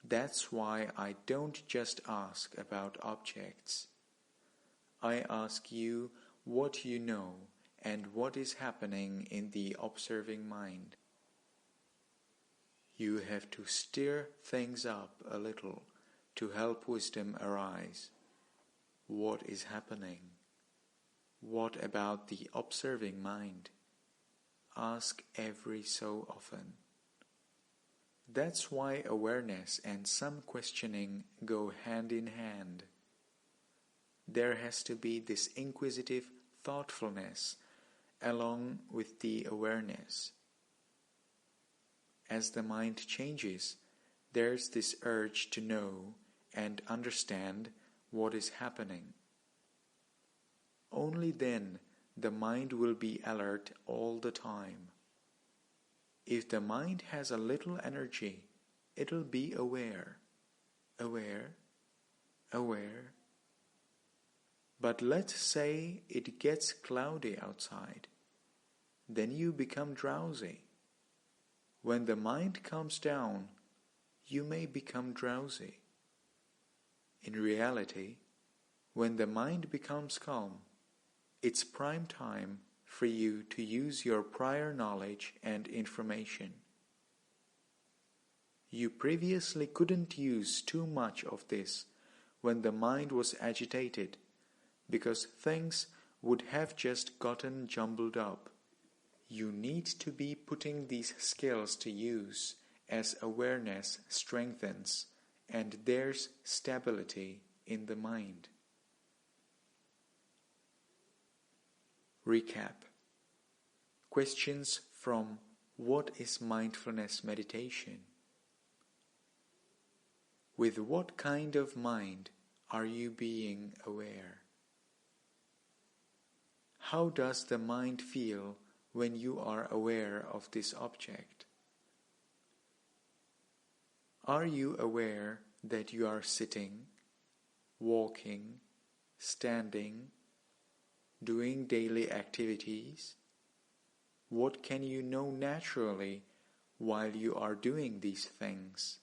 That's why I don't just ask about objects. I ask you what you know and what is happening in the observing mind. You have to stir things up a little to help wisdom arise. What is happening? What about the observing mind? Ask every so often. That's why awareness and some questioning go hand in hand. There has to be this inquisitive thoughtfulness along with the awareness. As the mind changes, there's this urge to know and understand what is happening. Only then the mind will be alert all the time. If the mind has a little energy, it'll be aware, aware, aware. But let's say it gets cloudy outside. Then you become drowsy. When the mind comes down, you may become drowsy. In reality, when the mind becomes calm, it's prime time for you to use your prior knowledge and information. You previously couldn't use too much of this when the mind was agitated, because things would have just gotten jumbled up. You need to be putting these skills to use as awareness strengthens and there's stability in the mind. Recap. Questions from What is Mindfulness Meditation? With what kind of mind are you being aware? How does the mind feel when you are aware of this object? Are you aware that you are sitting, walking, standing, doing daily activities? What can you know naturally while you are doing these things?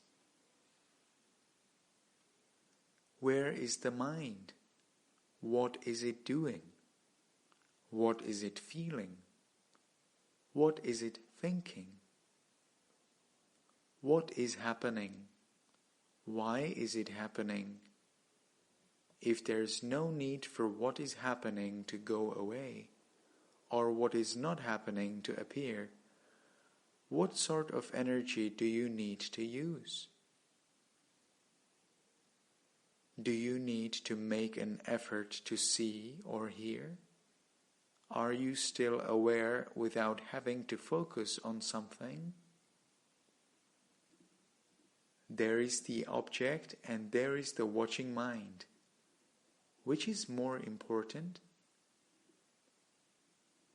Where is the mind? What is it doing? What is it feeling? What is it thinking? What is happening? Why is it happening? If there is no need for what is happening to go away, or what is not happening to appear, what sort of energy do you need to use? Do you need to make an effort to see or hear? Are you still aware without having to focus on something? There is the object and there is the watching mind. Which is more important?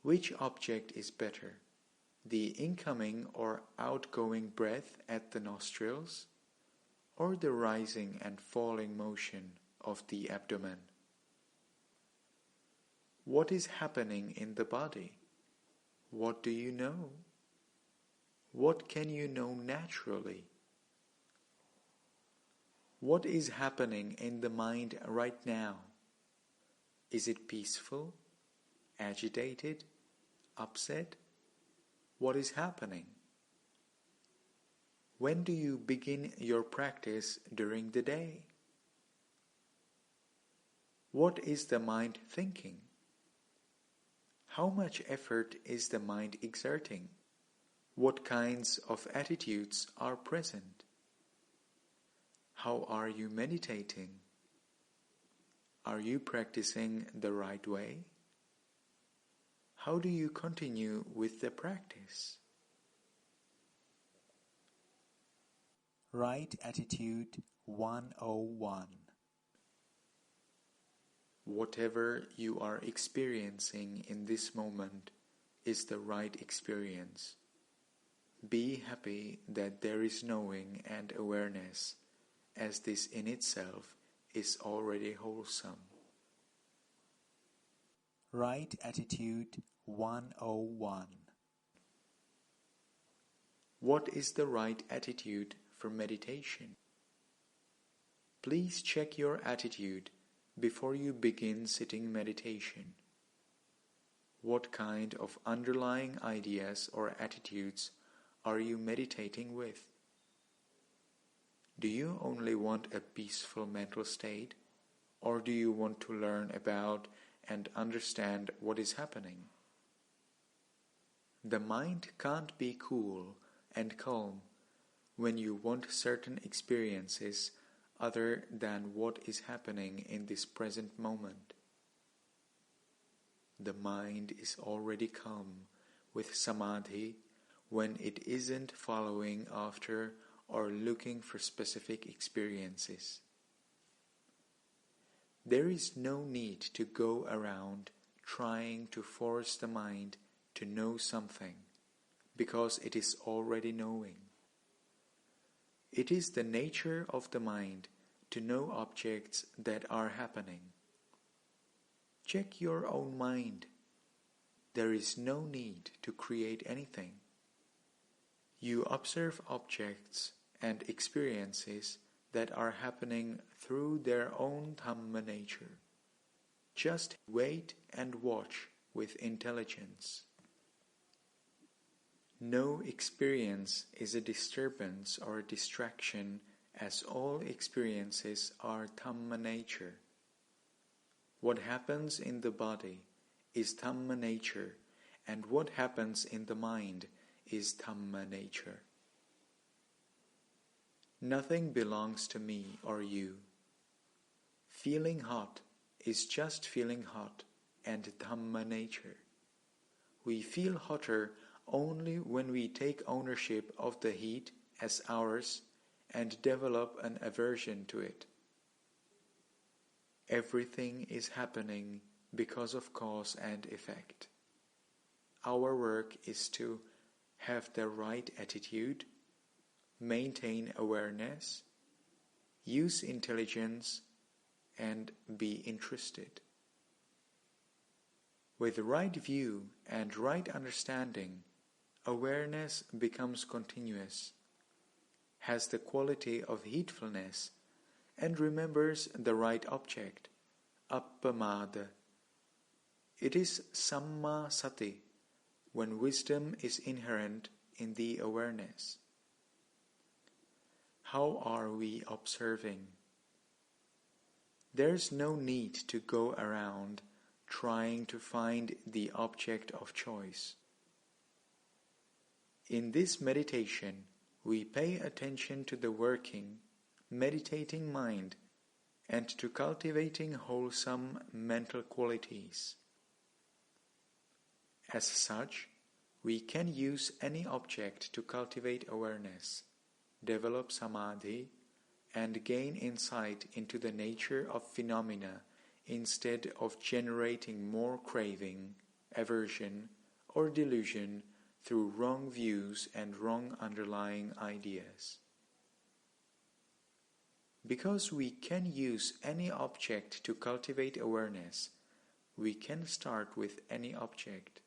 Which object is better? The incoming or outgoing breath at the nostrils, or the rising and falling motion of the abdomen? What is happening in the body? What do you know? What can you know naturally? What is happening in the mind right now? Is it peaceful, agitated, upset? What is happening? When do you begin your practice during the day? What is the mind thinking? How much effort is the mind exerting? What kinds of attitudes are present? How are you meditating? Are you practicing the right way? How do you continue with the practice? Right Attitude 101. Whatever you are experiencing in this moment is the right experience. Be happy that there is knowing and awareness, as this in itself is already wholesome. Right Attitude 101. What is the right attitude for meditation? Please check your attitude before you begin sitting meditation. What kind of underlying ideas or attitudes are you meditating with? Do you only want a peaceful mental state, or do you want to learn about and understand what is happening? The mind can't be cool and calm when you want certain experiences other than what is happening in this present moment. The mind is already calm with samadhi when it isn't following after or looking for specific experiences. There is no need to go around trying to force the mind to know something, because it is already knowing. It is the nature of the mind to know objects that are happening. Check your own mind. There is no need to create anything. You observe objects and experiences that are happening through their own Dhamma nature. Just wait and watch with intelligence. No experience is a disturbance or a distraction, as all experiences are Dhamma nature. What happens in the body is Dhamma nature, and what happens in the mind is Dhamma nature. Nothing belongs to me or you. Feeling hot is just feeling hot and Dhamma nature. We feel hotter only when we take ownership of the heat as ours and develop an aversion to it. Everything is happening because of cause and effect. Our work is to have the right attitude, maintain awareness, use intelligence, and be interested. With right view and right understanding, awareness becomes continuous, has the quality of heedfulness, and remembers the right object, appamada. It is samma sati, when wisdom is inherent in the awareness. How are we observing? There's no need to go around trying to find the object of choice. In this meditation, we pay attention to the working, meditating mind and to cultivating wholesome mental qualities. As such, we can use any object to cultivate awareness, develop samadhi, and gain insight into the nature of phenomena instead of generating more craving, aversion, or delusion through wrong views and wrong underlying ideas. Because we can use any object to cultivate awareness, we can start with any object.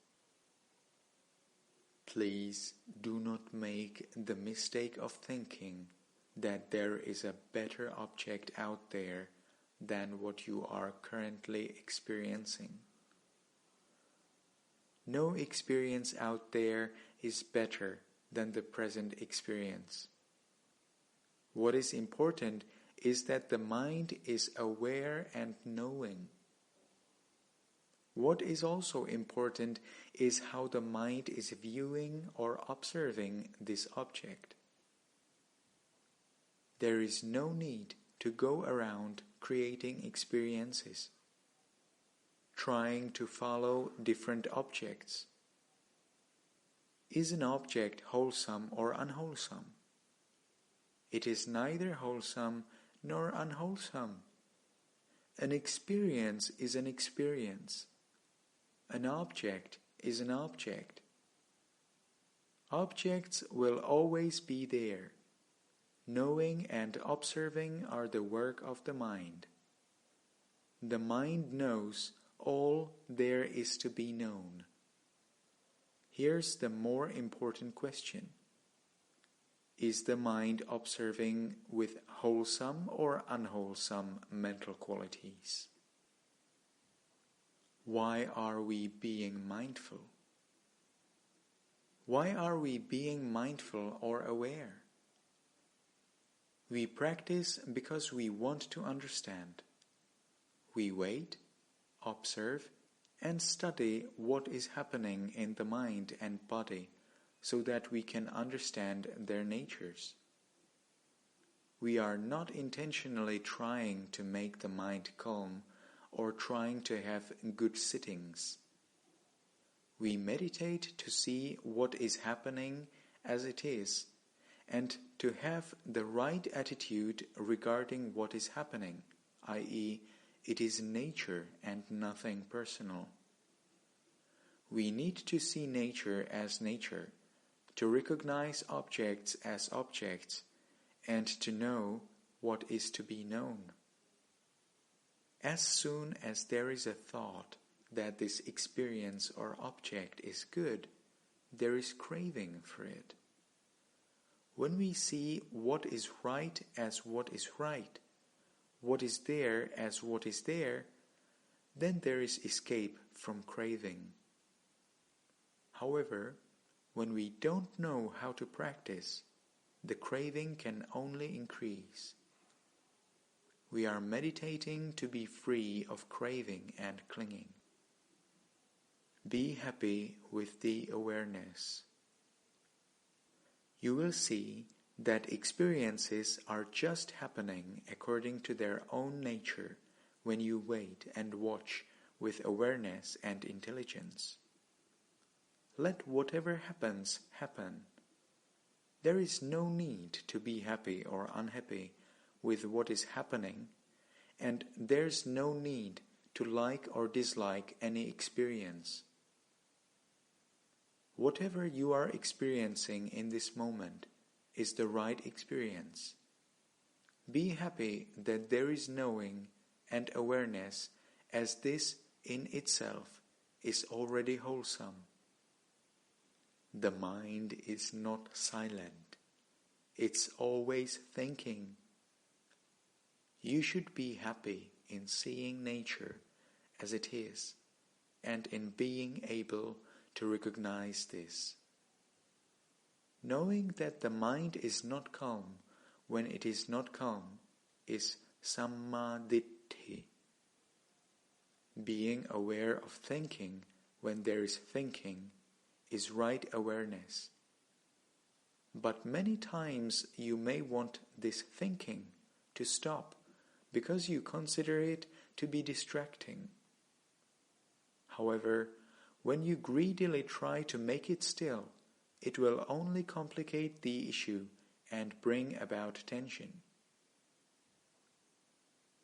Please do not make the mistake of thinking that there is a better object out there than what you are currently experiencing. No experience out there is better than the present experience. What is important is that the mind is aware and knowing. What is also important is how the mind is viewing or observing this object. There is no need to go around creating experiences, trying to follow different objects. Is an object wholesome or unwholesome? It is neither wholesome nor unwholesome. An experience is an experience. An object is an object. Objects will always be there. Knowing and observing are the work of the mind. The mind knows all there is to be known. Here's the more important question. Is the mind observing with wholesome or unwholesome mental qualities? Why are we being mindful? Why are we being mindful or aware? We practice because we want to understand. We wait, observe, and study what is happening in the mind and body so that we can understand their natures. We are not intentionally trying to make the mind calm or trying to have good sittings. We meditate to see what is happening as it is and to have the right attitude regarding what is happening, i.e., it is nature and nothing personal. We need to see nature as nature, to recognize objects as objects, and to know what is to be known. As soon as there is a thought that this experience or object is good, there is craving for it. When we see what is right as what is right, what is there as what is there, then there is escape from craving. However, when we don't know how to practice, the craving can only increase. We are meditating to be free of craving and clinging. Be happy with the awareness. You will see that experiences are just happening according to their own nature when you wait and watch with awareness and intelligence. Let whatever happens happen. There is no need to be happy or unhappy with what is happening, and there's no need to like or dislike any experience. Whatever you are experiencing in this moment is the right experience. Be happy that there is knowing and awareness, as this in itself is already wholesome. The mind is not silent. It's always thinking. You should be happy in seeing nature as it is and in being able to recognize this. Knowing that the mind is not calm when it is not calm is sammaditthi. Being aware of thinking when there is thinking is right awareness. But many times you may want this thinking to stop because you consider it to be distracting. However, When you greedily try to make it still, it will only complicate the issue and bring about tension.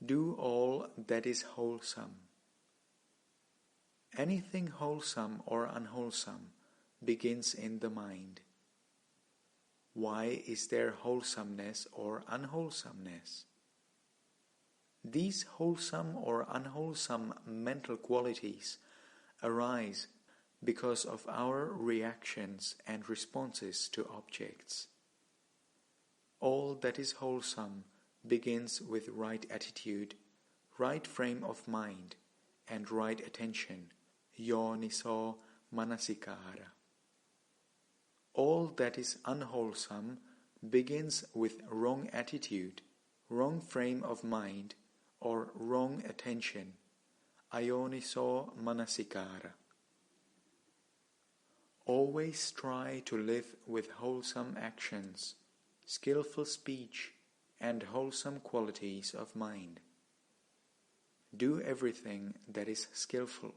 Do all that is wholesome. Anything wholesome or unwholesome begins in the mind. Why is there wholesomeness or unwholesomeness? These wholesome or unwholesome mental qualities arise because of our reactions and responses to objects. All that is wholesome begins with right attitude, right frame of mind, and right attention, yoniso manasikara. All that is unwholesome begins with wrong attitude, wrong frame of mind, or wrong attention, ayoniso manasikara. Always try to live with wholesome actions, skillful speech, and wholesome qualities of mind. Do everything that is skillful.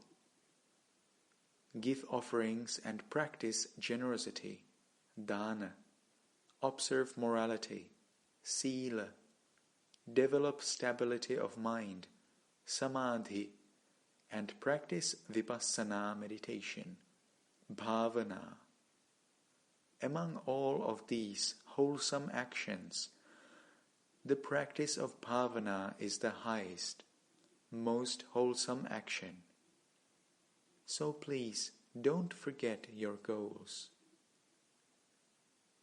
Give offerings and practice generosity, dana. Observe morality, sila. Develop stability of mind, samadhi, and practice vipassana meditation, bhavana. Among all of these wholesome actions, the practice of bhavana is the highest, most wholesome action. So please don't forget your goals.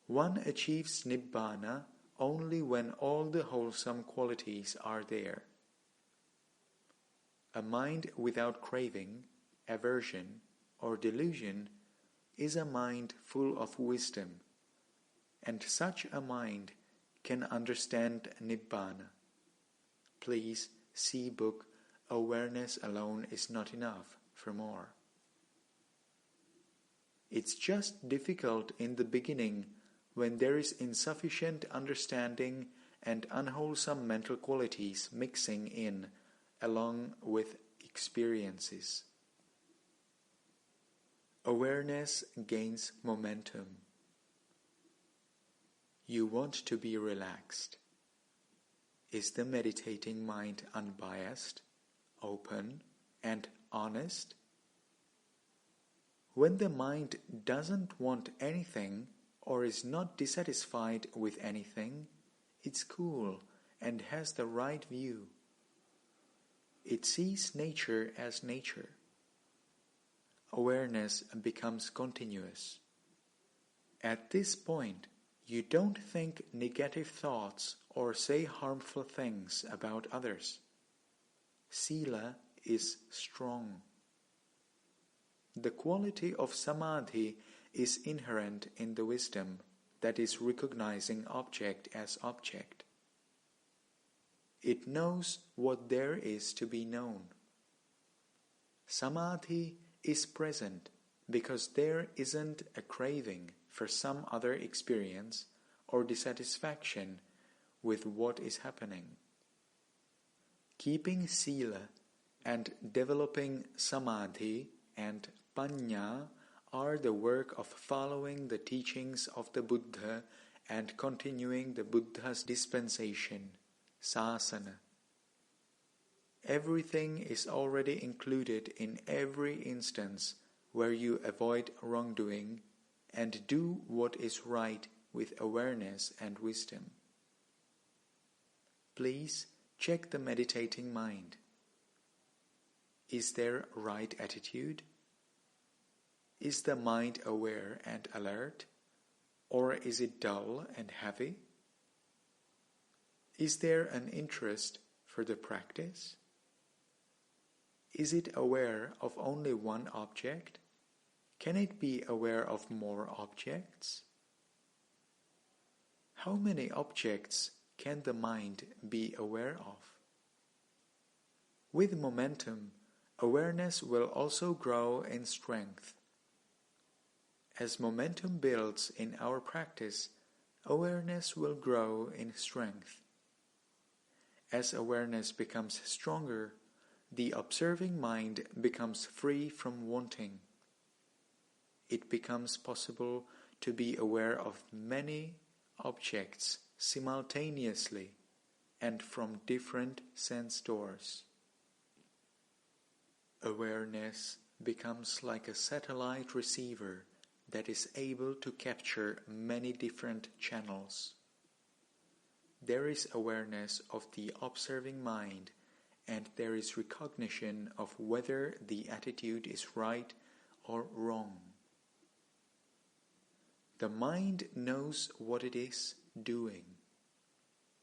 One achieves nibbana only when all the wholesome qualities are there. A mind without craving, aversion, or delusion is a mind full of wisdom, and such a mind can understand nibbana. Please see book Awareness Alone is Not Enough for more. It's just difficult in the beginning when there is insufficient understanding and unwholesome mental qualities mixing in along with experiences. Awareness gains momentum. You want to be relaxed. Is the meditating mind unbiased, open, and honest? When the mind doesn't want anything or is not dissatisfied with anything, it's cool and has the right view. It sees nature as nature. Awareness becomes continuous. At this point, you don't think negative thoughts or say harmful things about others. Sila is strong. The quality of samadhi is inherent in the wisdom that is recognizing object as object. It knows what there is to be known. Samadhi is present because there isn't a craving for some other experience or dissatisfaction with what is happening. Keeping sila and developing samadhi and panya are the work of following the teachings of the Buddha and continuing the Buddha's dispensation, sasana. Everything is already included in every instance where you avoid wrongdoing and do what is right with awareness and wisdom. Please check the meditating mind. Is there right attitude? Is the mind aware and alert, or is it dull and heavy? Is there an interest for the practice? Is it aware of only one object? Can it be aware of more objects? How many objects can the mind be aware of? With momentum, awareness will also grow in strength. As momentum builds in our practice, awareness will grow in strength. As awareness becomes stronger, the observing mind becomes free from wanting. it becomes possible to be aware of many objects simultaneously and from different sense doors. Awareness becomes like a satellite receiver that is able to capture many different channels. There is awareness of the observing mind, and there is recognition of whether the attitude is right or wrong. The mind knows what it is doing.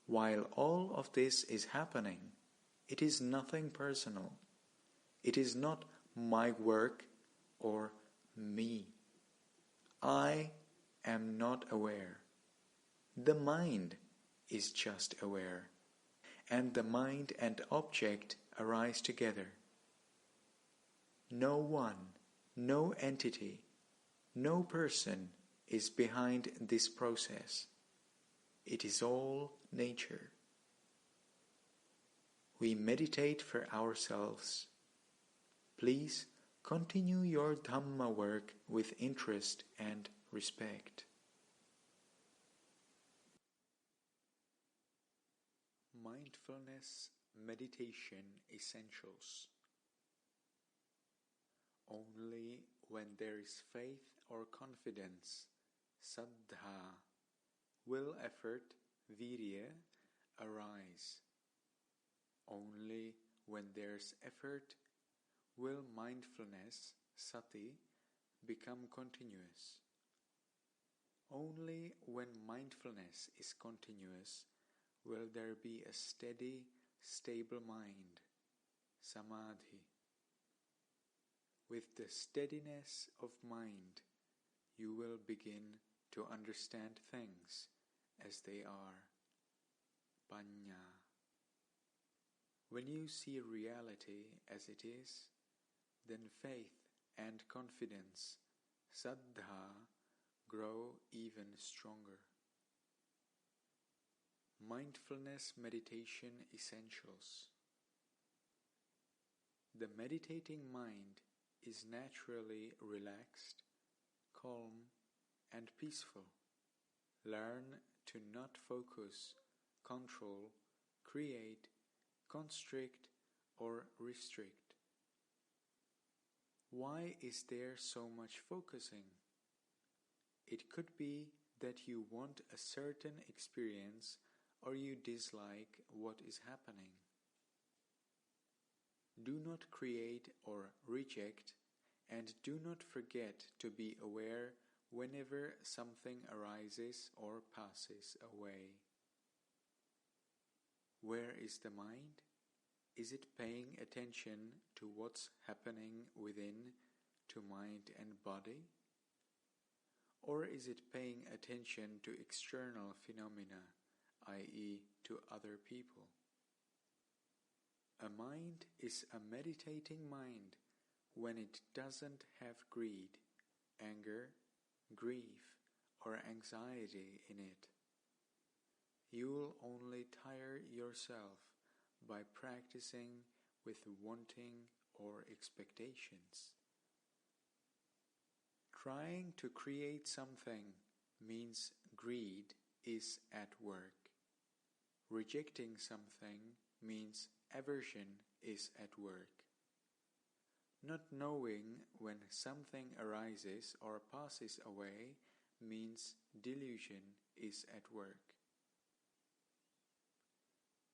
While all of this is happening, it is nothing personal. It is not my work or me. I am not aware. The mind is just aware, and the mind and object arise together. No one, no entity, no person is behind this process. It is all nature. We meditate for ourselves. Please continue your Dhamma work with interest and respect. Mindfulness Meditation Essentials. Only when there is faith or confidence, saddha, will effort, virya, arise. Only when there's effort will mindfulness, sati, become continuous. Only when mindfulness is continuous will there be a steady, stable mind, samadhi. With the steadiness of mind, you will begin to understand things as they are, panya. When you see reality as it is, then faith and confidence, saddha, grow even stronger. Mindfulness Meditation Essentials. The meditating mind is naturally relaxed, calm, and peaceful. Learn to not focus, control, create, constrict, or restrict. Why is there so much focusing? It could be that you want a certain experience or you dislike what is happening. Do not create or reject, and do not forget to be aware whenever something arises or passes away. Where is the mind? Is it paying attention to what's happening within, to mind and body? Or is it paying attention to external phenomena, i.e. to other people? A mind is a meditating mind when it doesn't have greed, anger, grief, or anxiety in it. You'll only tire yourself by practicing with wanting or expectations. Trying to create something means greed is at work. Rejecting something means aversion is at work. Not knowing when something arises or passes away means delusion is at work.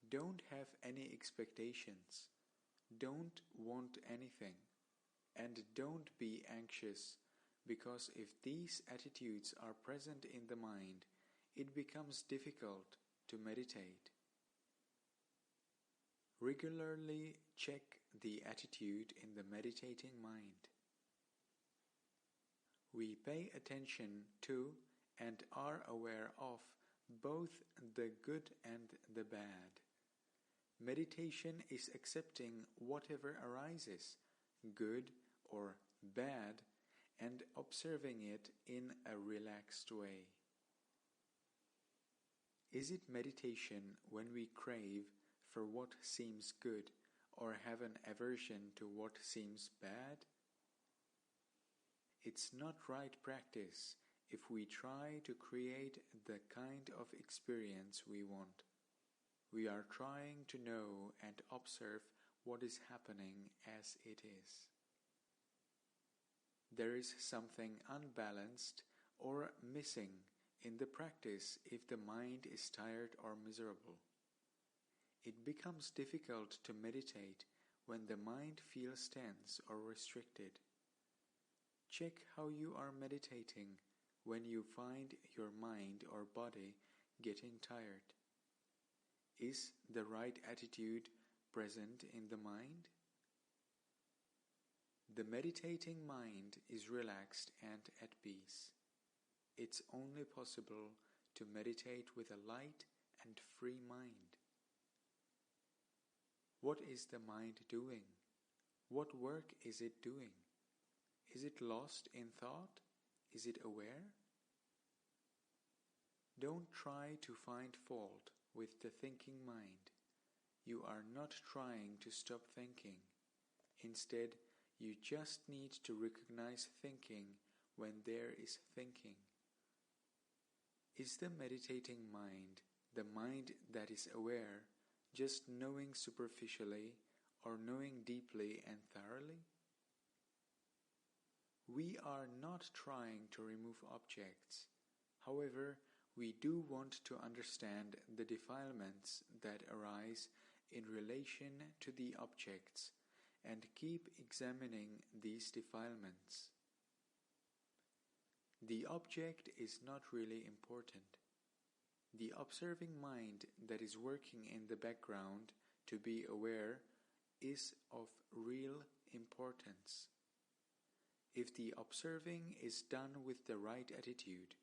Don't have any expectations, don't want anything, and don't be anxious, because if these attitudes are present in the mind, it becomes difficult to meditate. Regularly check the attitude in the meditating mind. We pay attention to and are aware of both the good and the bad. Meditation is accepting whatever arises, good or bad, and observing it in a relaxed way. Is it meditation when we crave for what seems good or have an aversion to what seems bad? It's not right practice if we try to create the kind of experience we want. We are trying to know and observe what is happening as it is. There is something unbalanced or missing in the practice if the mind is tired or miserable. It becomes difficult to meditate when the mind feels tense or restricted. Check how you are meditating when you find your mind or body getting tired. Is the right attitude present in the mind? The meditating mind is relaxed and at peace. It's only possible to meditate with a light and free mind. What is the mind doing? What work is it doing? Is it lost in thought? Is it aware? Don't try to find fault with the thinking mind. You are not trying to stop thinking. Instead, you just need to recognize thinking when there is thinking. Is the meditating mind, the mind that is aware, just knowing superficially or knowing deeply and thoroughly? We are not trying to remove objects. However, we do want to understand the defilements that arise in relation to the objects and keep examining these defilements. The object is not really important. The observing mind that is working in the background to be aware is of real importance. If the observing is done with the right attitude,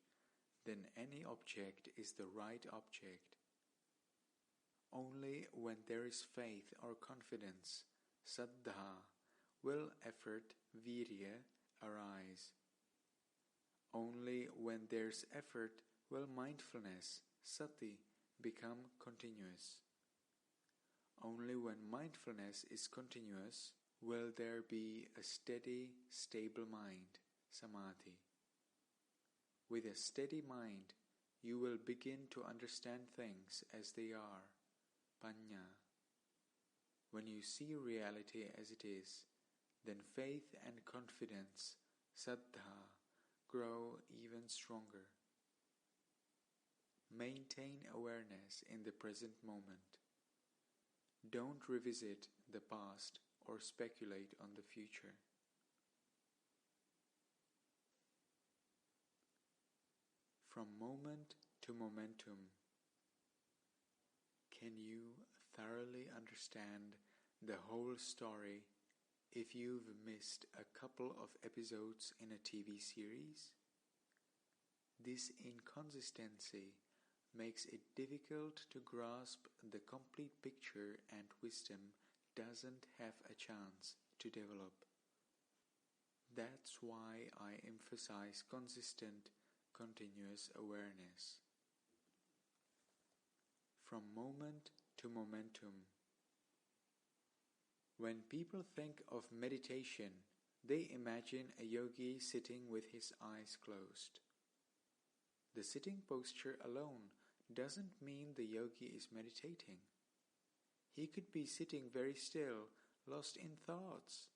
then any object is the right object. Only when there is faith or confidence, saddha, will effort, virya, arise. Only when there's effort will mindfulness, sati, become continuous. Only when mindfulness is continuous will there be a steady, stable mind, samadhi. With a steady mind, you will begin to understand things as they are, panya. When you see reality as it is, then faith and confidence, saddha, grow even stronger. Maintain awareness in the present moment. Don't revisit the past or speculate on the future. From moment to momentum, can you thoroughly understand the whole story if you've missed a couple of episodes in a TV series? This inconsistency makes it difficult to grasp the complete picture, and wisdom doesn't have a chance to develop. That's why I emphasize consistent, continuous awareness. From moment to momentum. When people think of meditation, they imagine a yogi sitting with his eyes closed. The sitting posture alone doesn't mean the yogi is meditating. He could be sitting very still, lost in thoughts.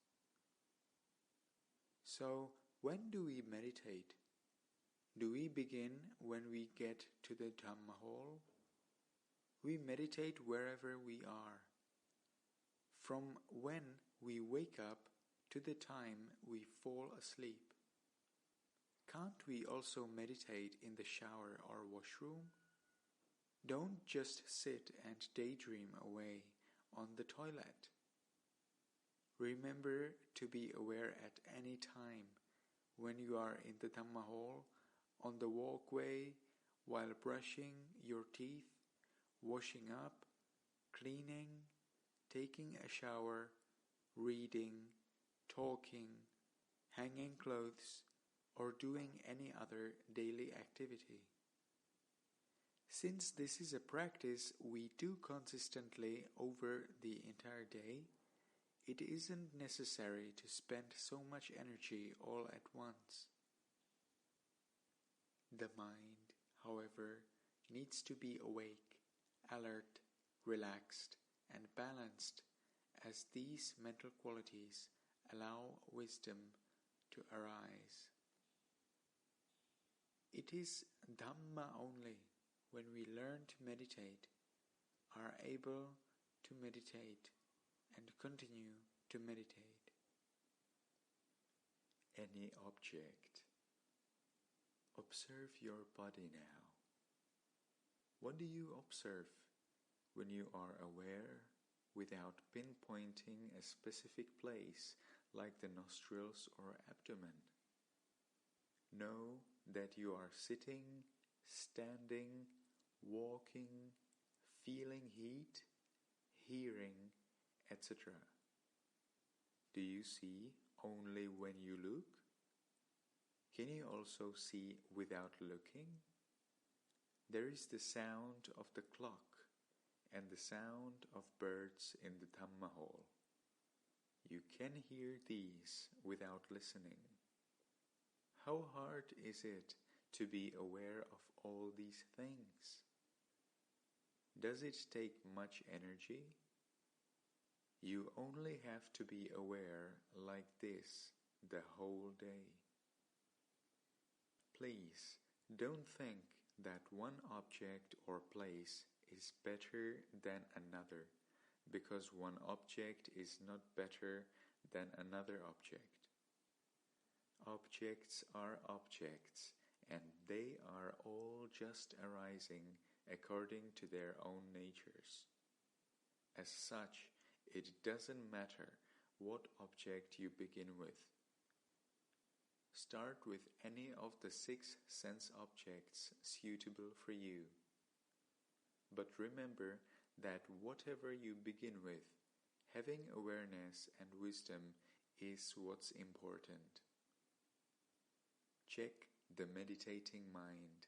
So, when do we meditate? Do we begin when we get to the Dhamma hall? We meditate wherever we are. From when we wake up to the time we fall asleep. Can't we also meditate in the shower or washroom? Don't just sit and daydream away on the toilet. Remember to be aware at any time when you are in the Dhamma hall, on the walkway, while brushing your teeth, washing up, cleaning, taking a shower, reading, talking, hanging clothes, or doing any other daily activity. Since this is a practice we do consistently over the entire day, It isn't necessary to spend so much energy all at once. The mind, however, needs to be awake, alert, relaxed, and balanced, as these mental qualities allow wisdom to arise. It is Dhamma only when we learn to meditate, are able to meditate and continue to meditate. Any object. Observe your body now. What do you observe when you are aware without pinpointing a specific place like the nostrils or abdomen? Know that you are sitting, standing, walking, feeling heat, hearing, etc. Do you see only when you look? Can you also see without looking? There is the sound of the clock and the sound of birds in the Dhamma hall. You can hear these without listening. How hard is it to be aware of all these things? Does it take much energy? You only have to be aware like this the whole day. Please don't think that one object or place is better than another because one object is not better than another object. Objects are objects, and they are all just arising according to their own natures. As such, it doesn't matter what object you begin with. Start with any of the 6 sense objects suitable for you. But remember that whatever you begin with, having awareness and wisdom is what's important. Check the meditating mind.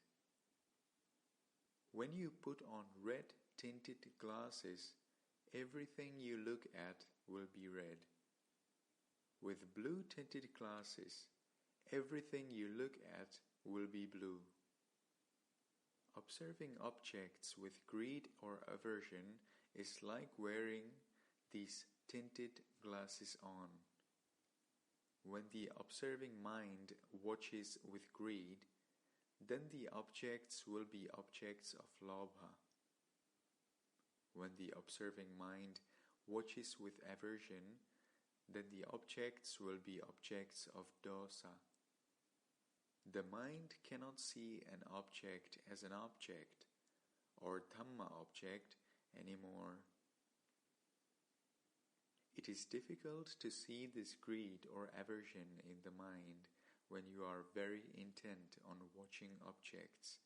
When you put on red tinted glasses, everything you look at will be red. With blue tinted glasses, everything you look at will be blue. Observing objects with greed or aversion is like wearing these tinted glasses on. When the observing mind watches with greed, then the objects will be objects of lobha. When the observing mind watches with aversion, then the objects will be objects of dosa. The mind cannot see an object as an object or Dhamma object anymore. It is difficult to see this greed or aversion in the mind when you are very intent on watching objects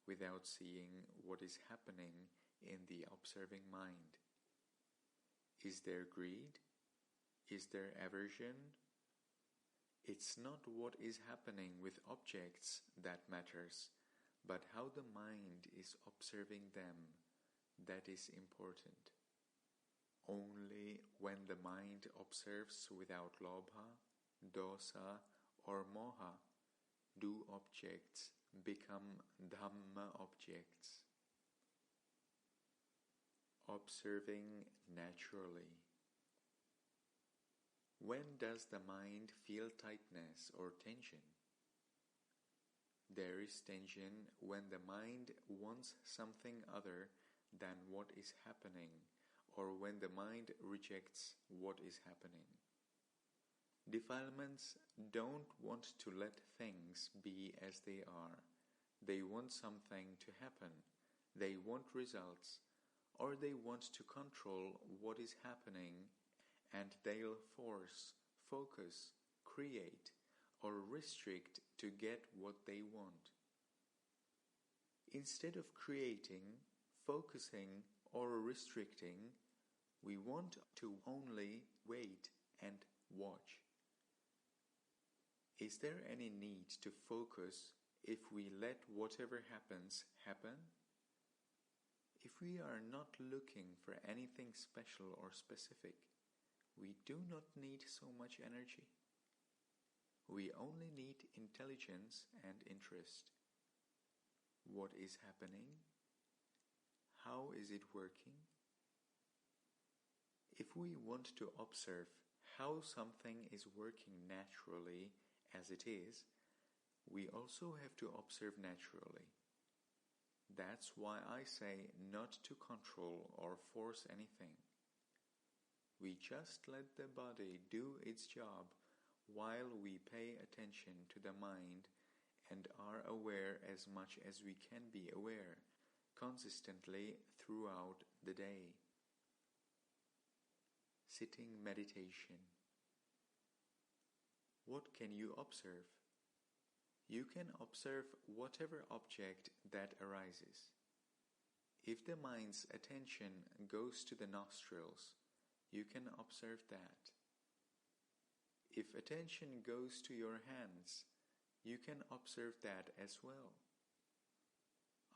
without seeing what is happening in the observing mind. Is there greed? Is there aversion? It's not what is happening with objects that matters, but how the mind is observing them that is important. Only when the mind observes without lobha, dosa, or moha do objects become Dhamma objects. Observing naturally. When does the mind feel tightness or tension? There is tension when the mind wants something other than what is happening, or when the mind rejects what is happening. Defilements don't want to let things be as they are. They want something to happen. They want results, or they want to control what is happening, and they'll force, focus, create, or restrict to get what they want. Instead of creating, focusing, or restricting, we want to only wait and watch. Is there any need to focus if we let whatever happens happen? If we are not looking for anything special or specific, we do not need so much energy. We only need intelligence and interest. What is happening? How is it working? If we want to observe how something is working naturally as it is, we also have to observe naturally. That's why I say not to control or force anything. We just let the body do its job while we pay attention to the mind and are aware as much as we can be aware, consistently throughout the day. Sitting meditation. What can you observe? You can observe whatever object that arises. If the mind's attention goes to the nostrils, you can observe that. If attention goes to your hands, you can observe that as well.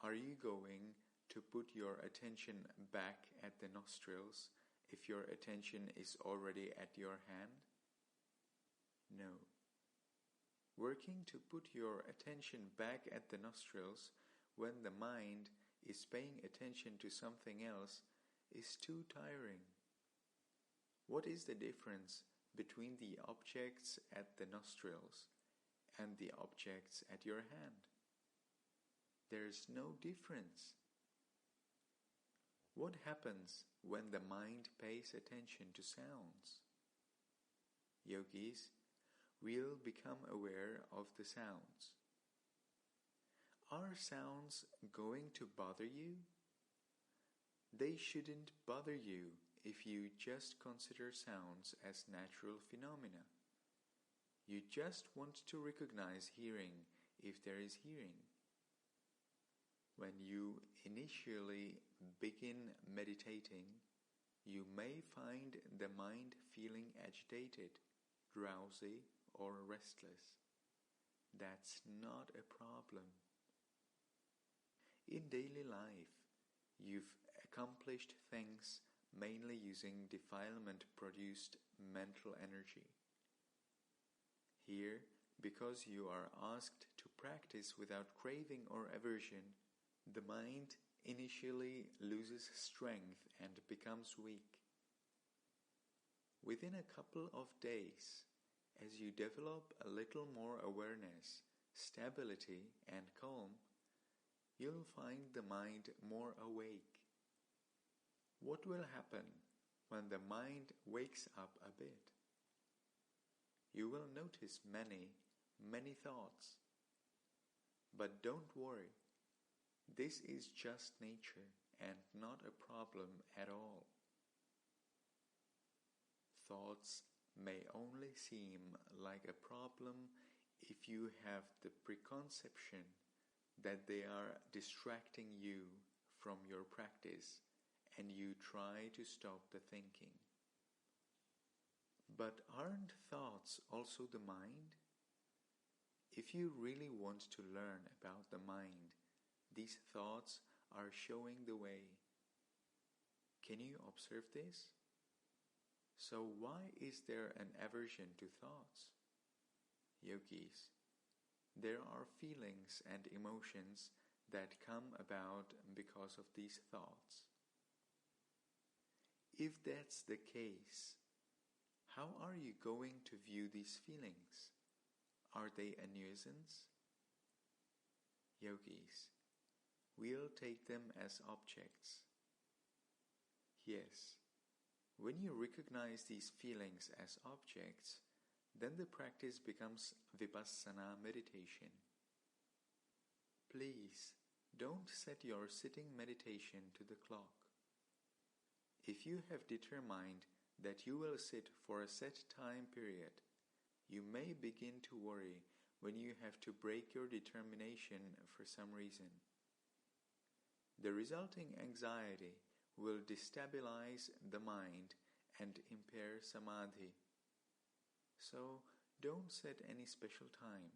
Are you going to put your attention back at the nostrils if your attention is already at your hand? No. Working to put your attention back at the nostrils when the mind is paying attention to something else is too tiring. What is the difference between the objects at the nostrils and the objects at your hand? There is no difference. What happens when the mind pays attention to sounds? Yogis will become aware of the sounds. Are sounds going to bother you? They shouldn't bother you if you just consider sounds as natural phenomena. You just want to recognize hearing if there is hearing. When you initially begin meditating, you may find the mind feeling agitated, drowsy, or restless. That's not a problem. In daily life, you've accomplished things mainly using defilement-produced mental energy. Here, because you are asked to practice without craving or aversion, the mind initially loses strength and becomes weak. Within a couple of days, as you develop a little more awareness, stability, and calm, you'll find the mind more awake. What will happen when the mind wakes up a bit? You will notice many thoughts. But don't worry. This is just nature and not a problem at all. Thoughts may only seem like a problem if you have the preconception that they are distracting you from your practice and you try to stop the thinking. But aren't thoughts also the mind? If you really want to learn about the mind, these thoughts are showing the way. Can you observe this? So why is there an aversion to thoughts? Yogis, there are feelings and emotions that come about because of these thoughts. If that's the case, how are you going to view these feelings? Are they a nuisance? Yogis, we'll take them as objects. Yes, when you recognize these feelings as objects, then the practice becomes vipassana meditation. Please, don't set your sitting meditation to the clock. If you have determined that you will sit for a set time period, you may begin to worry when you have to break your determination for some reason. The resulting anxiety will destabilize the mind and impair samadhi. So don't set any special time.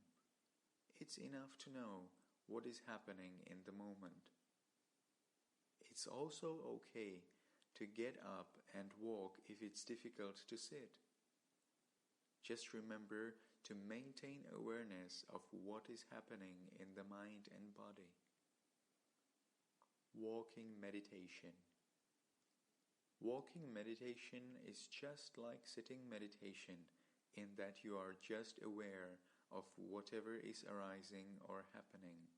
It's enough to know what is happening in the moment. It's also okay to get up and walk if it's difficult to sit. Just remember to maintain awareness of what is happening in the mind and body. Walking meditation. Walking meditation is just like sitting meditation in that you are just aware of whatever is arising or happening.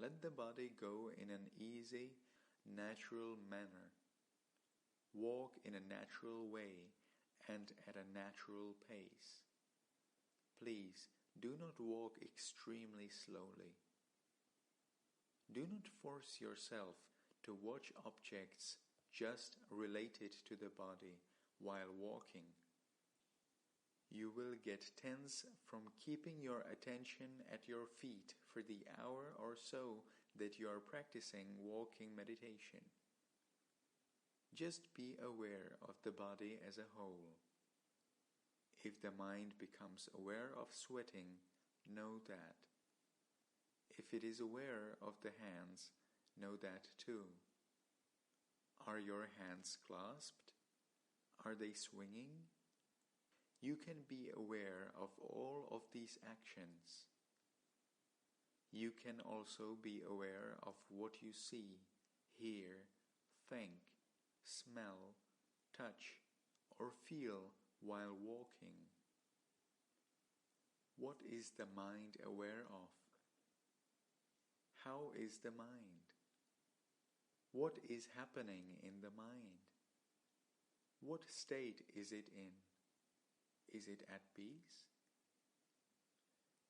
Let the body go in an easy, natural manner. Walk in a natural way and at a natural pace. Please do not walk extremely slowly. Do not force yourself to watch objects just related to the body while walking. You will get tense from keeping your attention at your feet for the hour or so that you are practicing walking meditation. Just be aware of the body as a whole. If the mind becomes aware of sweating, know that. If it is aware of the hands, know that too. Are your hands clasped? Are they swinging? You can be aware of all of these actions. You can also be aware of what you see, hear, think, smell, touch, or feel while walking. What is the mind aware of? How is the mind? What is happening in the mind? What state is it in? Is it at peace?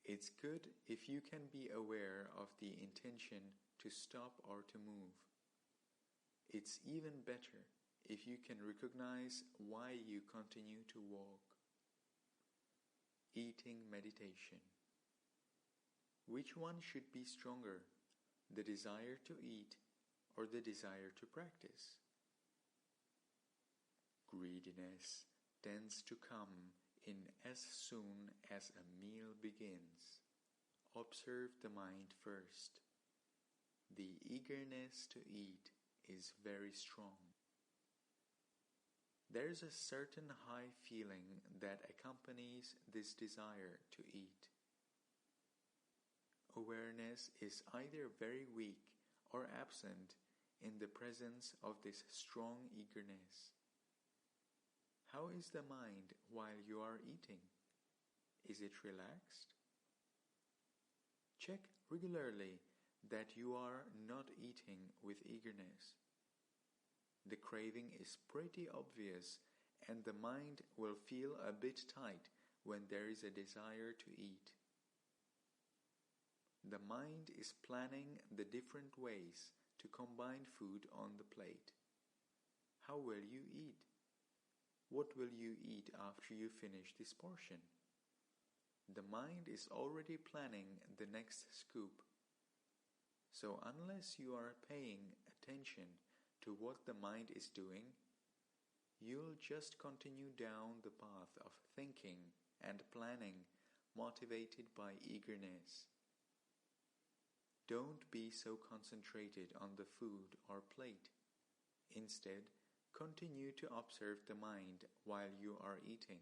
It's good if you can be aware of the intention to stop or to move. It's even better if you can recognize why you continue to walk. Eating meditation. Which one should be stronger, the desire to eat or the desire to practice? Greediness tends to come in as soon as a meal begins. Observe the mind first. The eagerness to eat is very strong. There is a certain high feeling that accompanies this desire to eat. Awareness is either very weak or absent in the presence of this strong eagerness. How is the mind while you are eating? Is it relaxed? Check regularly that you are not eating with eagerness. The craving is pretty obvious and the mind will feel a bit tight when there is a desire to eat. The mind is planning the different ways to combine food on the plate. How will you eat? What will you eat after you finish this portion? The mind is already planning the next scoop. So unless you are paying attention to what the mind is doing, you'll just continue down the path of thinking and planning motivated by eagerness. Don't be so concentrated on the food or plate. Instead, continue to observe the mind while you are eating.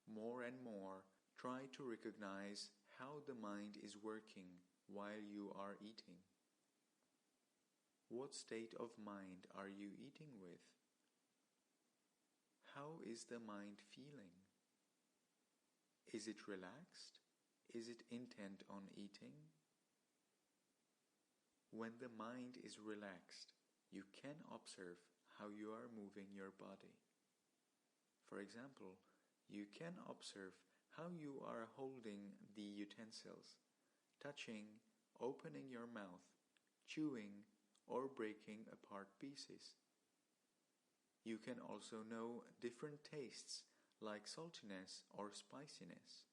More and more, try to recognize how the mind is working while you are eating. What state of mind are you eating with? How is the mind feeling? Is it relaxed? Is it intent on eating? When the mind is relaxed, you can observe how you are moving your body. For example, you can observe how you are holding the utensils, touching, opening your mouth, chewing, or breaking apart pieces. You can also know different tastes like saltiness or spiciness.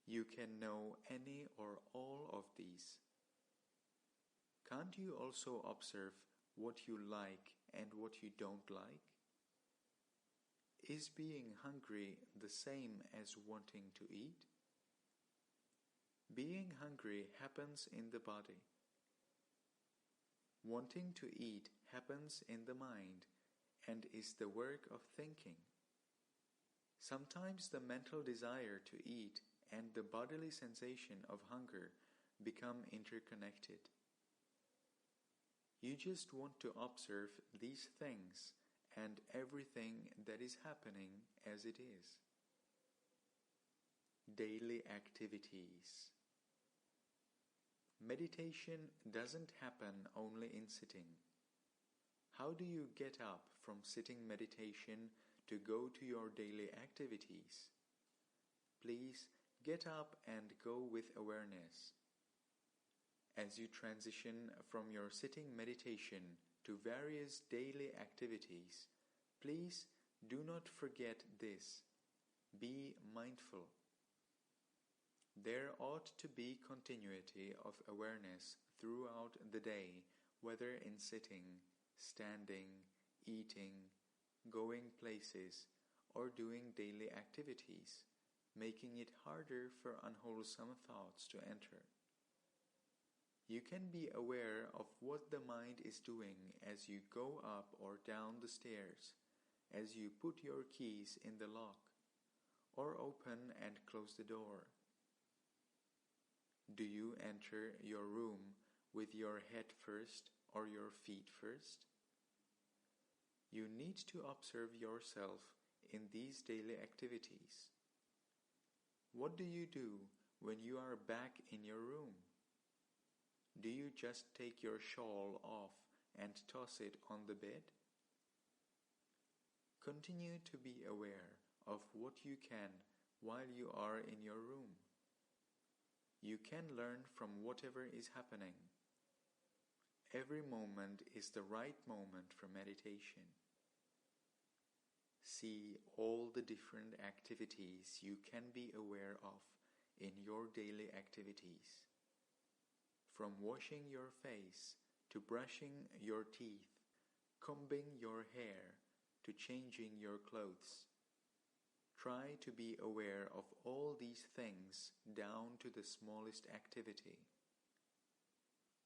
You can know any or all of these. Can't you also observe what you like and what you don't like? Is being hungry the same as wanting to eat? Being hungry happens in the body. Wanting to eat happens in the mind and is the work of thinking. Sometimes the mental desire to eat and the bodily sensation of hunger become interconnected. You just want to observe these things and everything that is happening as it is. Daily activities. Meditation doesn't happen only in sitting. How do you get up from sitting meditation to go to your daily activities? Please get up and go with awareness. As you transition from your sitting meditation to various daily activities, please do not forget this. Be mindful. There ought to be continuity of awareness throughout the day, whether in sitting, standing, eating, going places, or doing daily activities, making it harder for unwholesome thoughts to enter. You can be aware of what the mind is doing as you go up or down the stairs, as you put your keys in the lock, or open and close the door. Do you enter your room with your head first or your feet first? You need to observe yourself in these daily activities. What do you do when you are back in your room? Do you just take your shawl off and toss it on the bed? Continue to be aware of what you can while you are in your room. You can learn from whatever is happening. Every moment is the right moment for meditation. See all the different activities you can be aware of in your daily activities. From washing your face to brushing your teeth, combing your hair to changing your clothes. Try to be aware of all these things down to the smallest activity.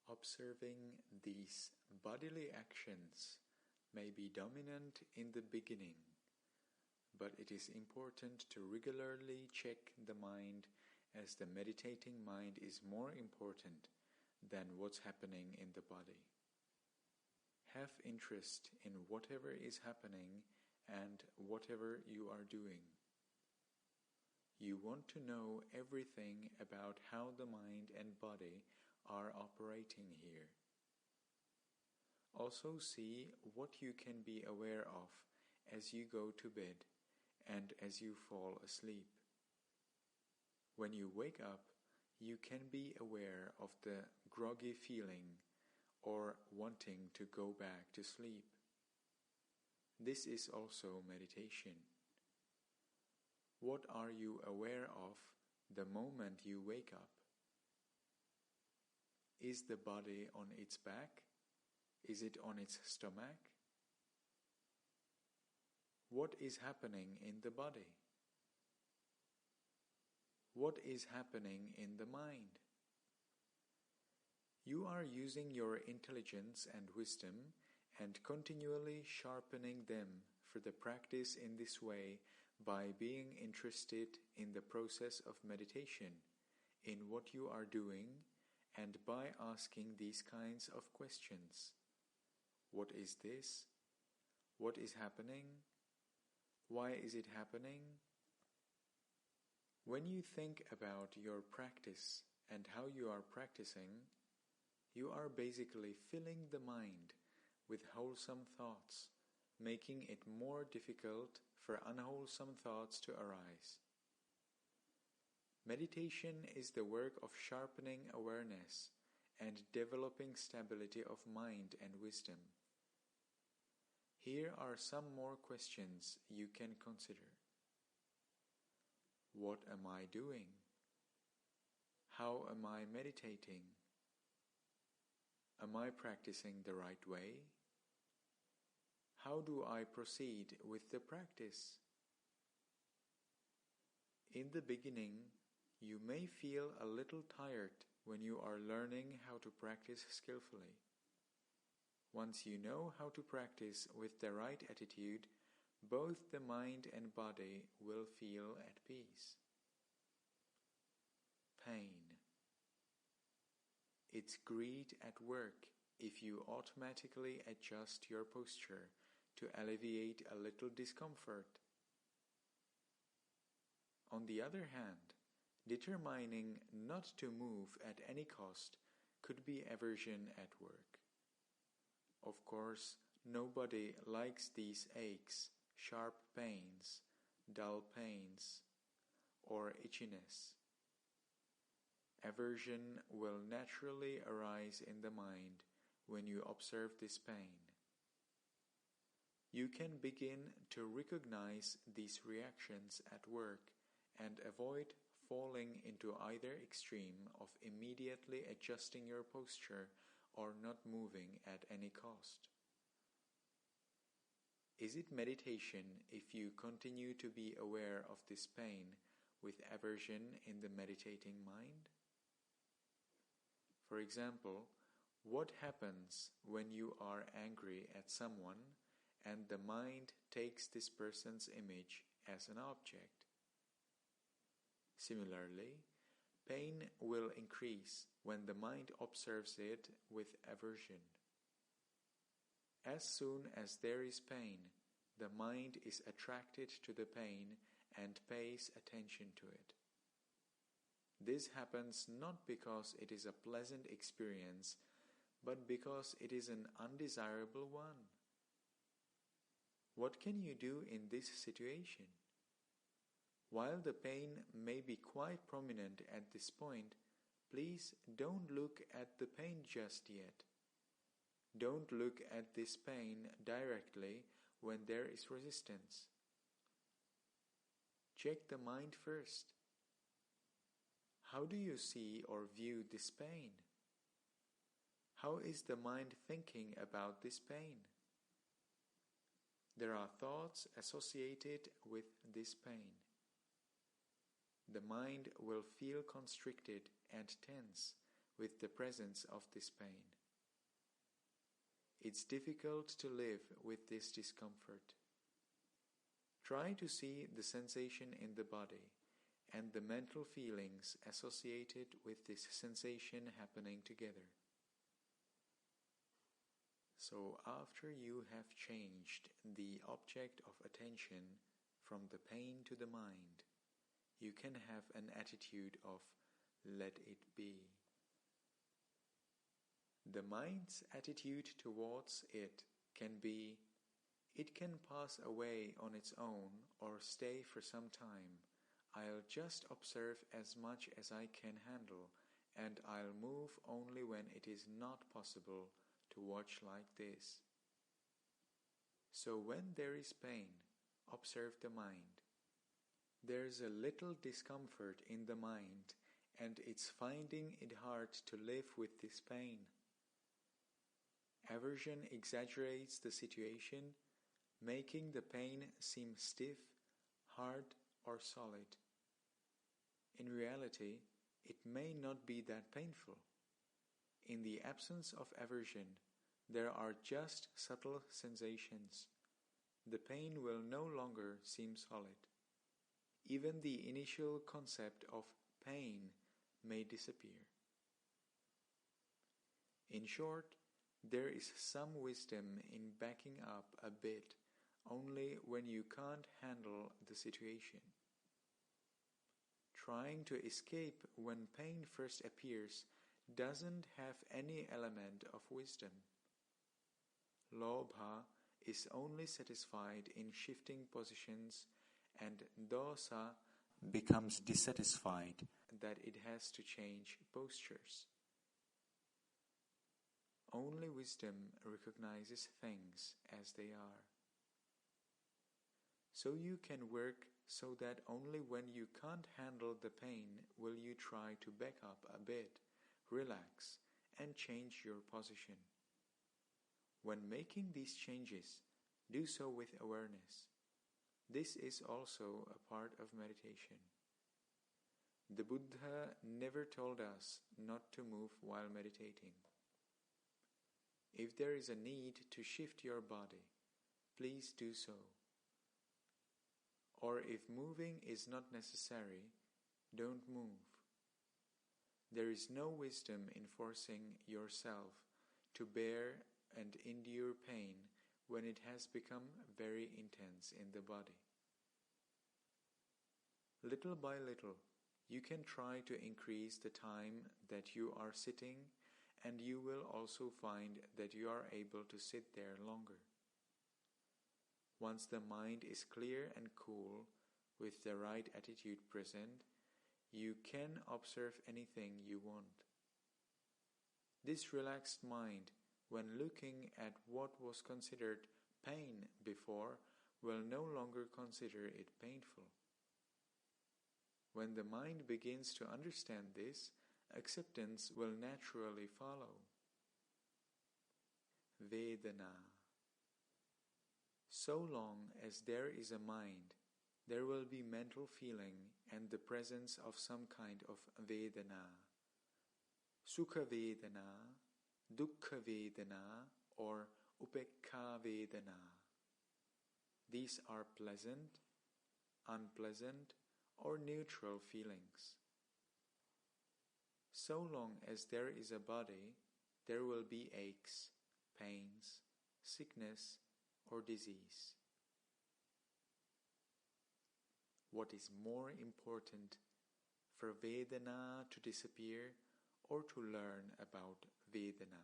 Observing these bodily actions may be dominant in the beginning, but it is important to regularly check the mind, as the meditating mind is more important than what's happening in the body. Have interest in whatever is happening and whatever you are doing. You want to know everything about how the mind and body are operating here. Also see what you can be aware of as you go to bed and as you fall asleep. When you wake up, you can be aware of the groggy feeling or wanting to go back to sleep. This is also meditation. What are you aware of the moment you wake up? Is the body on its back? Is it on its stomach? What is happening in the body? What is happening in the mind? You are using your intelligence and wisdom and continually sharpening them for the practice in this way by being interested in the process of meditation, in what you are doing, and by asking these kinds of questions. What is this? What is happening? Why is it happening? When you think about your practice and how you are practicing, you are basically filling the mind with wholesome thoughts, making it more difficult for unwholesome thoughts to arise. Meditation is the work of sharpening awareness and developing stability of mind and wisdom. Here are some more questions you can consider. What am I doing? How am I meditating? Am I practicing the right way? How do I proceed with the practice? In the beginning, you may feel a little tired when you are learning how to practice skillfully. Once you know how to practice with the right attitude, both the mind and body will feel at peace. Pain. It's greed at work if you automatically adjust your posture to alleviate a little discomfort. On the other hand, determining not to move at any cost could be aversion at work. Of course, nobody likes these aches, sharp pains, dull pains, or itchiness. Aversion will naturally arise in the mind when you observe this pain. You can begin to recognize these reactions at work and avoid falling into either extreme of immediately adjusting your posture or not moving at any cost. Is it meditation if you continue to be aware of this pain with aversion in the meditating mind? For example, what happens when you are angry at someone and the mind takes this person's image as an object? Similarly, pain will increase when the mind observes it with aversion. As soon as there is pain, the mind is attracted to the pain and pays attention to it. This happens not because it is a pleasant experience, but because it is an undesirable one. What can you do in this situation? While the pain may be quite prominent at this point, please don't look at the pain just yet. Don't look at this pain directly when there is resistance. Check the mind first. How do you see or view this pain? How is the mind thinking about this pain? There are thoughts associated with this pain. The mind will feel constricted and tense with the presence of this pain. It's difficult to live with this discomfort. Try to see the sensation in the body and the mental feelings associated with this sensation happening together. So after you have changed the object of attention from the pain to the mind, you can have an attitude of let it be. The mind's attitude towards it can be, it can pass away on its own or stay for some time. I'll just observe as much as I can handle, and I'll move only when it is not possible to watch like this. So when there is pain, observe the mind. There's a little discomfort in the mind, and it's finding it hard to live with this pain. Aversion exaggerates the situation, making the pain seem stiff, hard, or solid. In reality, it may not be that painful. In the absence of aversion, there are just subtle sensations. The pain will no longer seem solid. Even the initial concept of pain may disappear. In short, there is some wisdom in backing up a bit only when you can't handle the situation. Trying to escape when pain first appears doesn't have any element of wisdom. Lobha is only satisfied in shifting positions, and dosa becomes dissatisfied that it has to change postures. Only wisdom recognizes things as they are. So you can work so that only when you can't handle the pain will you try to back up a bit, relax, and change your position. When making these changes, do so with awareness. This is also a part of meditation. The Buddha never told us not to move while meditating. If there is a need to shift your body, please do so. Or if moving is not necessary, don't move. There is no wisdom in forcing yourself to bear and endure pain when it has become very intense in the body. Little by little, you can try to increase the time that you are sitting, and you will also find that you are able to sit there longer. Once the mind is clear and cool, with the right attitude present, you can observe anything you want. This relaxed mind, when looking at what was considered pain before, will no longer consider it painful. When the mind begins to understand this, acceptance will naturally follow. Vedana. So long as there is a mind, there will be mental feeling and the presence of some kind of Vedana. Sukha Vedana, Dukkha Vedana, or Upekkha Vedana. These are pleasant, unpleasant, or neutral feelings. So long as there is a body, there will be aches, pains, sickness, or disease. What is more important, for Vedana to disappear or to learn about Vedana?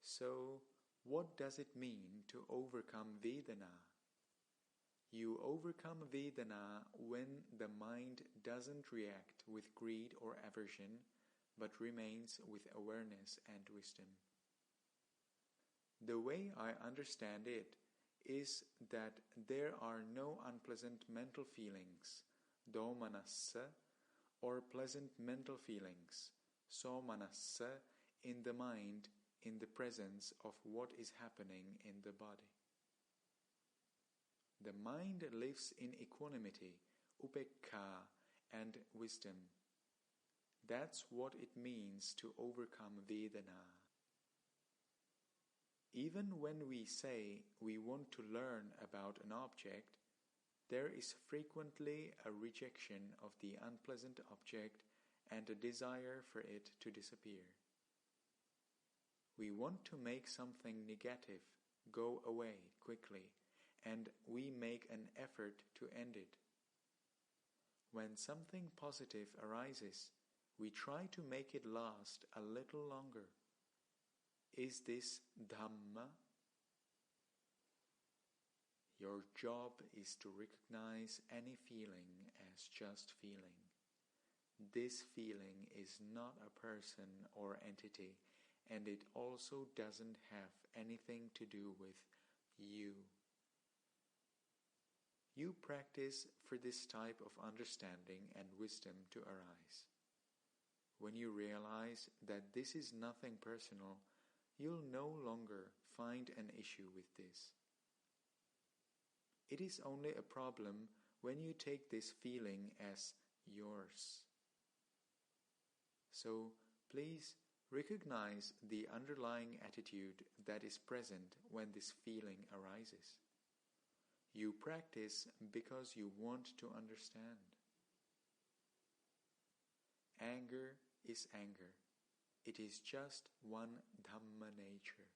So, what does it mean to overcome Vedana? You overcome Vedana when the mind doesn't react with greed or aversion, but remains with awareness and wisdom. The way I understand it is that there are no unpleasant mental feelings, domanassa, or pleasant mental feelings, somanassa, in the mind in the presence of what is happening in the body. The mind lives in equanimity, upekkha, and wisdom. That's what it means to overcome Vedana. Even when we say we want to learn about an object, there is frequently a rejection of the unpleasant object and a desire for it to disappear. We want to make something negative go away quickly, and we make an effort to end it. When something positive arises, we try to make it last a little longer. Is this Dhamma? Your job is to recognize any feeling as just feeling. This feeling is not a person or entity, and it also doesn't have anything to do with you. You practice for this type of understanding and wisdom to arise. When you realize that this is nothing personal, you'll no longer find an issue with this. It is only a problem when you take this feeling as yours. So, please recognize the underlying attitude that is present when this feeling arises. You practice because you want to understand. Anger is anger. It is just one Dhamma nature.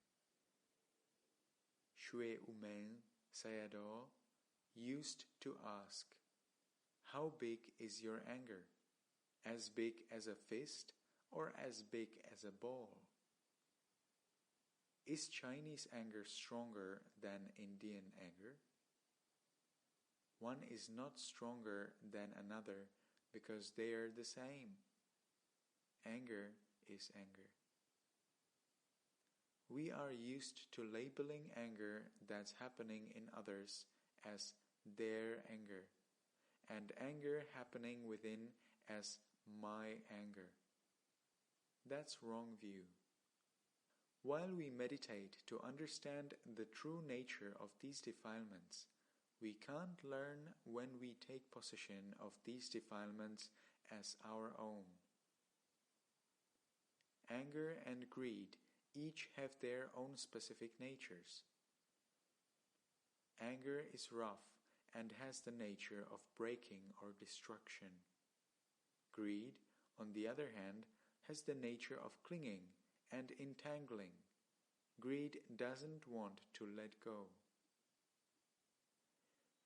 Shui Umen Sayadaw used to ask, "How big is your anger? As big as a fist or as big as a ball?" Is Chinese anger stronger than Indian anger? One is not stronger than another because they are the same. Anger is anger. We are used to labeling anger that's happening in others as their anger, and anger happening within as my anger. That's wrong view. While we meditate to understand the true nature of these defilements, we can't learn when we take possession of these defilements as our own. Anger and greed Each have their own specific natures. Anger is rough and has the nature of breaking or destruction. Greed, on the other hand, has the nature of clinging and entangling. Greed doesn't want to let go.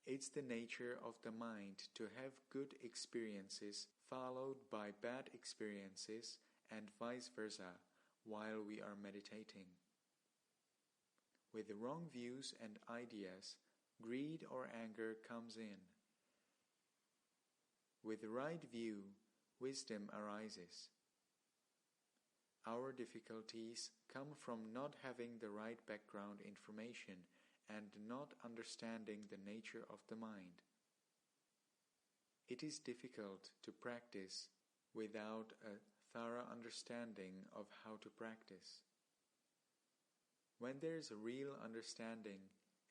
It's the nature of the mind to have good experiences followed by bad experiences and vice versa while we are meditating. With the wrong views and ideas, greed or anger comes in. With the right view, wisdom arises. Our difficulties come from not having the right background information and not understanding the nature of the mind. It is difficult to practice without a thorough understanding of how to practice. When there is a real understanding,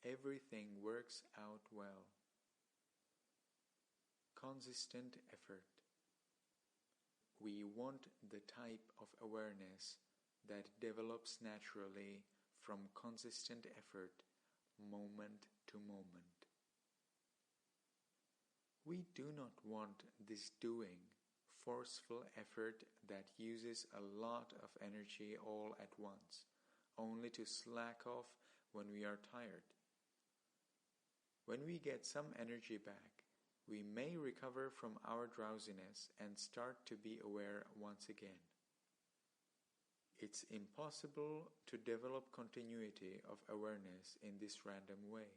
everything works out well. Consistent effort. We want the type of awareness that develops naturally from consistent effort, moment to moment. We do not want this doing, forceful effort that uses a lot of energy all at once, only to slack off when we are tired. When we get some energy back, we may recover from our drowsiness and start to be aware once again. It's impossible to develop continuity of awareness in this random way.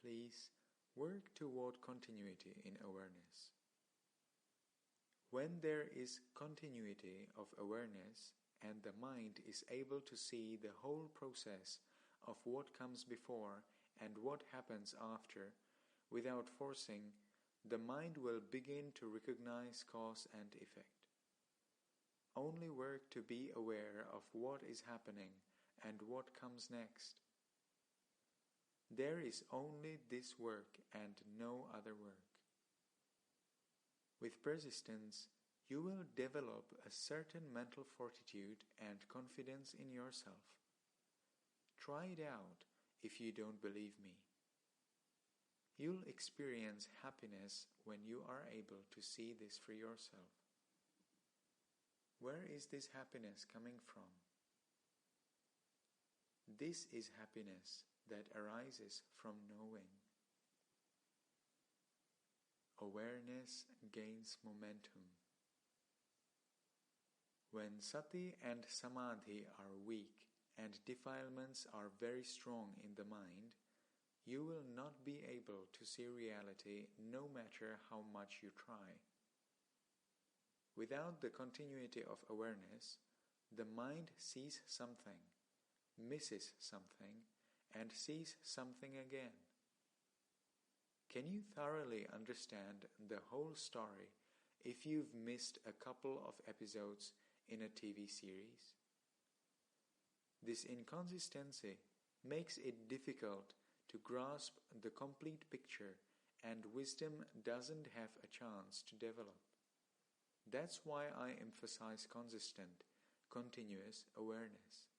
Please work toward continuity in awareness. When there is continuity of awareness and the mind is able to see the whole process of what comes before and what happens after, without forcing, the mind will begin to recognize cause and effect. Only work to be aware of what is happening and what comes next. There is only this work and no other work. With persistence, you will develop a certain mental fortitude and confidence in yourself. Try it out if you don't believe me. You'll experience happiness when you are able to see this for yourself. Where is this happiness coming from? This is happiness that arises from knowing. Awareness gains momentum. When sati and samadhi are weak and defilements are very strong in the mind, you will not be able to see reality no matter how much you try. Without the continuity of awareness, the mind sees something, misses something, and sees something again. Can you thoroughly understand the whole story if you've missed a couple of episodes in a TV series? This inconsistency makes it difficult to grasp the complete picture, and wisdom doesn't have a chance to develop. That's why I emphasize consistent, continuous awareness.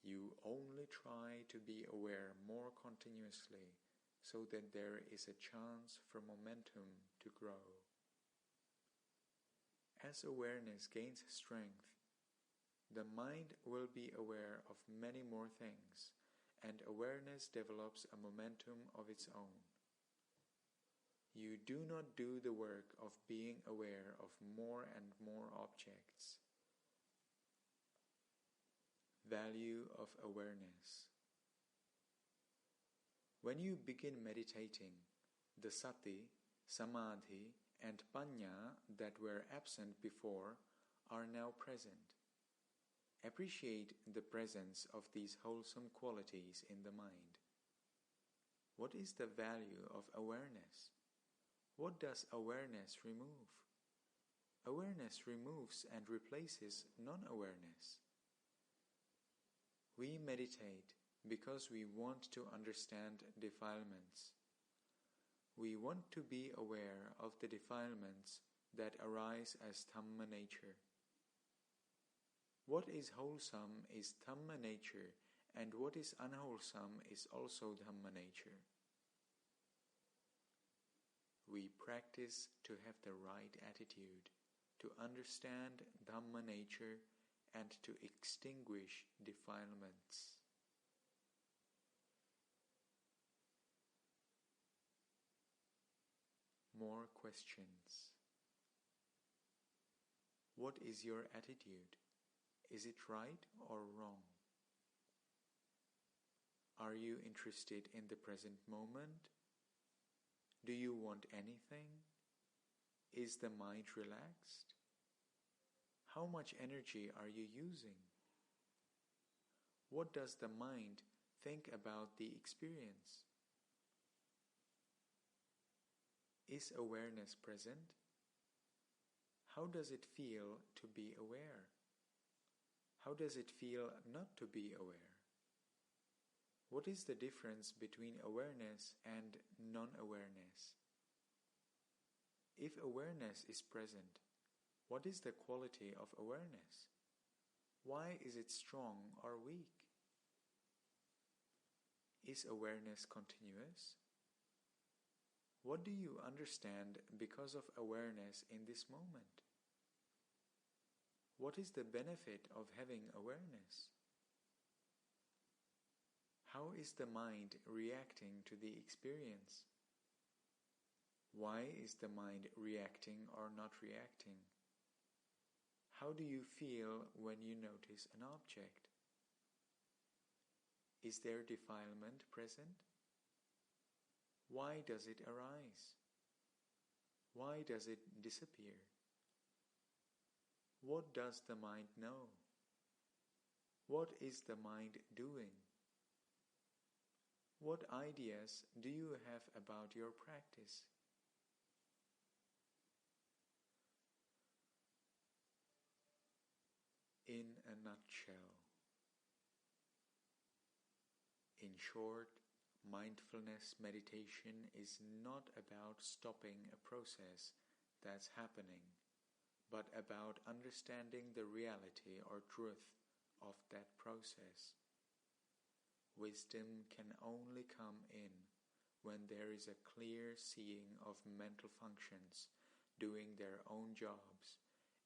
You only try to be aware more continuously so that there is a chance for momentum to grow. As awareness gains strength, the mind will be aware of many more things, and awareness develops a momentum of its own. You do not do the work of being aware of more and more objects. Value of awareness. When you begin meditating, the sati, samadhi, and panya that were absent before are now present. Appreciate the presence of these wholesome qualities in the mind. What is the value of awareness? What does awareness remove? Awareness removes and replaces non-awareness. We meditate because we want to understand defilements. We want to be aware of the defilements that arise as Dhamma nature. What is wholesome is Dhamma nature, and what is unwholesome is also Dhamma nature. We practice to have the right attitude, to understand Dhamma nature, and to extinguish defilements. More questions. What is your attitude? Is it right or wrong? Are you interested in the present moment? Do you want anything? Is the mind relaxed? How much energy are you using? What does the mind think about the experience? Is awareness present? How does it feel to be aware? How does it feel not to be aware? What is the difference between awareness and non-awareness? If awareness is present, what is the quality of awareness? Why is it strong or weak? Is awareness continuous? What do you understand because of awareness in this moment? What is the benefit of having awareness? How is the mind reacting to the experience? Why is the mind reacting or not reacting? How do you feel when you notice an object? Is there defilement present? Why does it arise? Why does it disappear? What does the mind know? What is the mind doing? What ideas do you have about your practice? In a nutshell. In short, mindfulness meditation is not about stopping a process that's happening, but about understanding the reality or truth of that process. Wisdom can only come in when there is a clear seeing of mental functions doing their own jobs,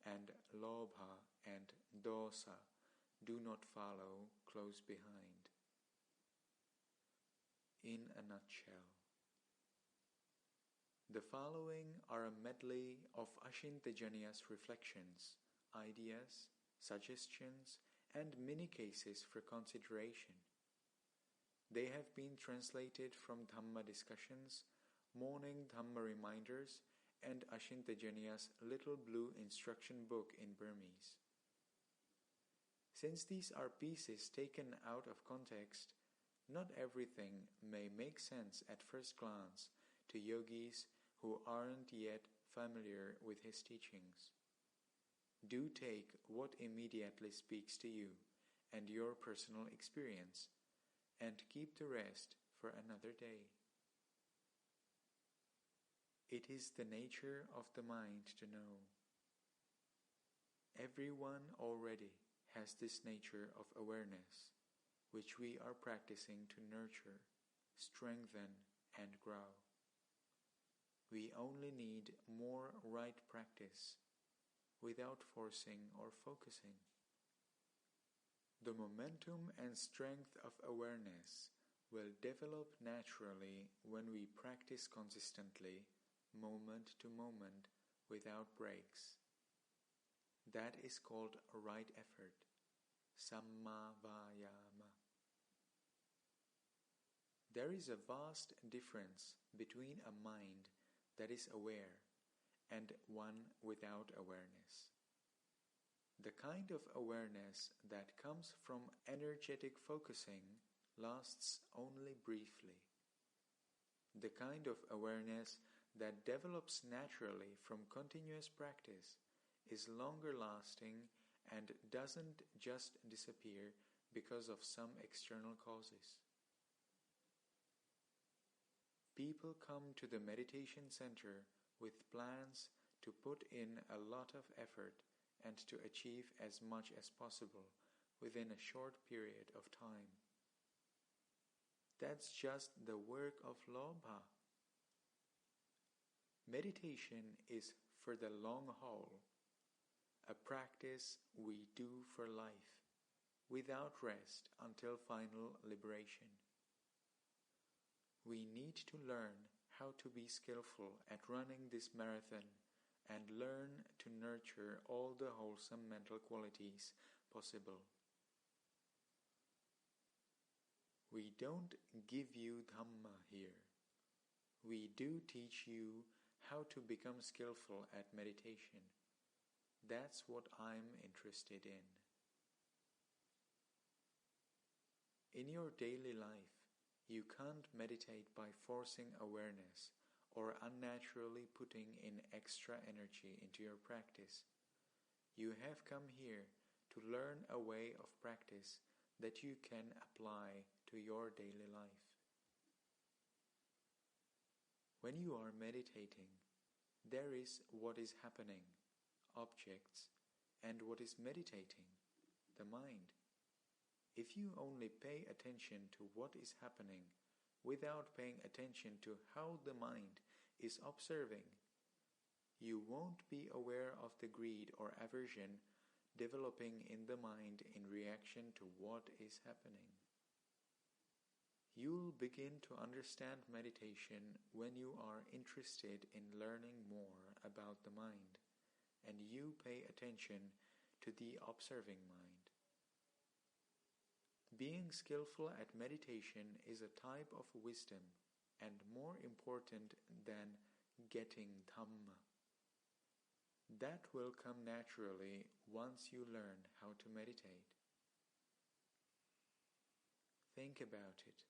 and lobha and dosa do not follow close behind. In a nutshell. The following are a medley of Ashin Tejaniya's reflections, ideas, suggestions, and mini cases for consideration. They have been translated from Dhamma discussions, morning Dhamma reminders, and Ashin Tejaniya's little blue instruction book in Burmese. Since these are pieces taken out of context, not everything may make sense at first glance to yogis who aren't yet familiar with his teachings. Do take what immediately speaks to you and your personal experience, and keep the rest for another day. It is the nature of the mind to know. Everyone already has this nature of awareness, which we are practicing to nurture, strengthen, and grow. We only need more right practice, without forcing or focusing. The momentum and strength of awareness will develop naturally when we practice consistently, moment to moment, without breaks. That is called right effort, samma vayama. There is a vast difference between a mind that is aware and one without awareness. The kind of awareness that comes from energetic focusing lasts only briefly. The kind of awareness that develops naturally from continuous practice is longer lasting and doesn't just disappear because of some external causes. People come to the meditation center with plans to put in a lot of effort and to achieve as much as possible within a short period of time. That's just the work of lobha. Meditation is for the long haul, a practice we do for life, without rest until final liberation. We need to learn how to be skillful at running this marathon and learn to nurture all the wholesome mental qualities possible. We don't give you Dhamma here. We do teach you how to become skillful at meditation. That's what I'm interested in. In your daily life, you can't meditate by forcing awareness or unnaturally putting in extra energy into your practice. You have come here to learn a way of practice that you can apply to your daily life. When you are meditating, there is what is happening, objects, and what is meditating, the mind. If you only pay attention to what is happening without paying attention to how the mind is observing, you won't be aware of the greed or aversion developing in the mind in reaction to what is happening. You'll begin to understand meditation when you are interested in learning more about the mind, and you pay attention to the observing mind. Being skillful at meditation is a type of wisdom and more important than getting Dhamma. That will come naturally once you learn how to meditate. Think about it.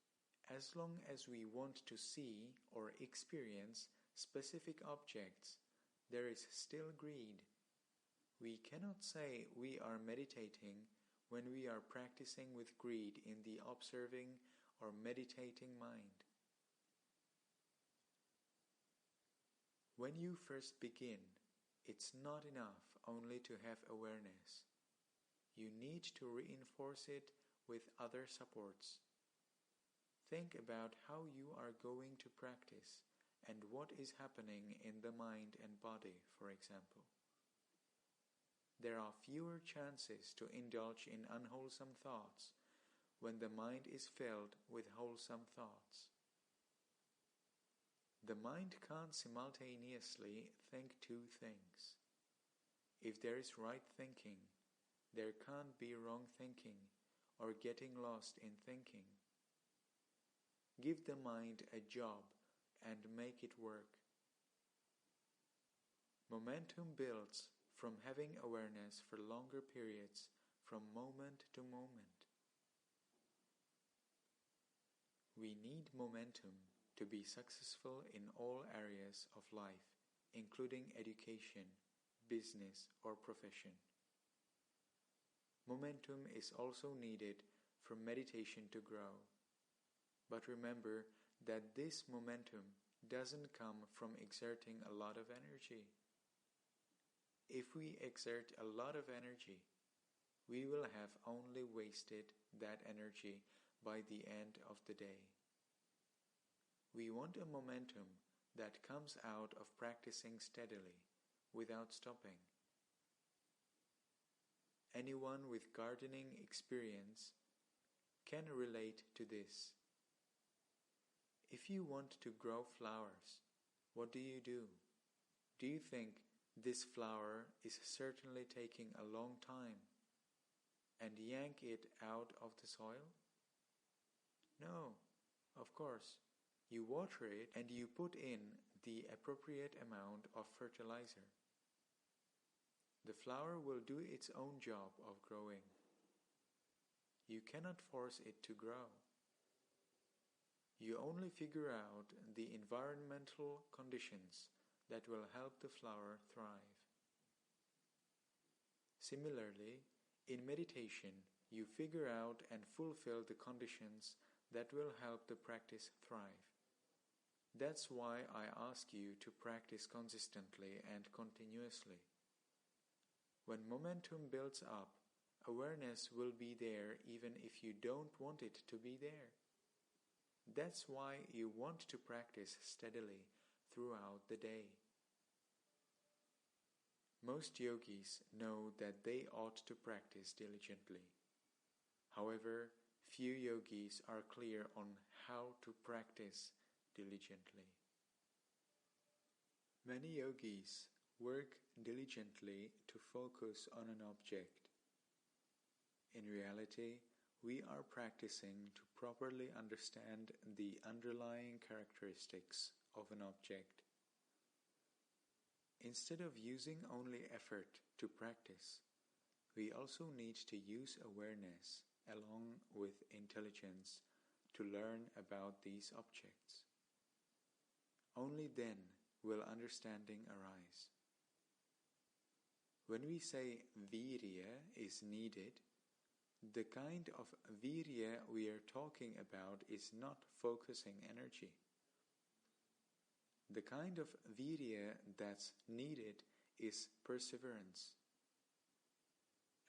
As long as we want to see or experience specific objects, there is still greed. We cannot say we are meditating when we are practicing with greed in the observing or meditating mind. When you first begin, it's not enough only to have awareness. You need to reinforce it with other supports. Think about how you are going to practice and what is happening in the mind and body, for example. There are fewer chances to indulge in unwholesome thoughts when the mind is filled with wholesome thoughts. The mind can't simultaneously think two things. If there is right thinking, there can't be wrong thinking or getting lost in thinking. Give the mind a job and make it work. Momentum builds from having awareness for longer periods, from moment to moment. We need momentum to be successful in all areas of life, including education, business, or profession. Momentum is also needed for meditation to grow. But remember that this momentum doesn't come from exerting a lot of energy. If we exert a lot of energy, we will have only wasted that energy by the end of the day. We want a momentum that comes out of practicing steadily, without stopping. Anyone with gardening experience can relate to this. If you want to grow flowers, what do? Do you think this flower is certainly taking a long time, and yank it out of the soil? No, of course. You water it and you put in the appropriate amount of fertilizer. The flower will do its own job of growing. You cannot force it to grow. You only figure out the environmental conditions that will help the flower thrive. Similarly, in meditation, you figure out and fulfill the conditions that will help the practice thrive. That's why I ask you to practice consistently and continuously. When momentum builds up, awareness will be there even if you don't want it to be there. That's why you want to practice steadily throughout the day. Most yogis know that they ought to practice diligently. However, few yogis are clear on how to practice diligently. Many yogis work diligently to focus on an object. In reality, we are practicing to properly understand the underlying characteristics of an object. Instead of using only effort to practice, we also need to use awareness along with intelligence to learn about these objects. Only then will understanding arise. When we say virya is needed, the kind of virya we are talking about is not focusing energy. The kind of virya that's needed is perseverance.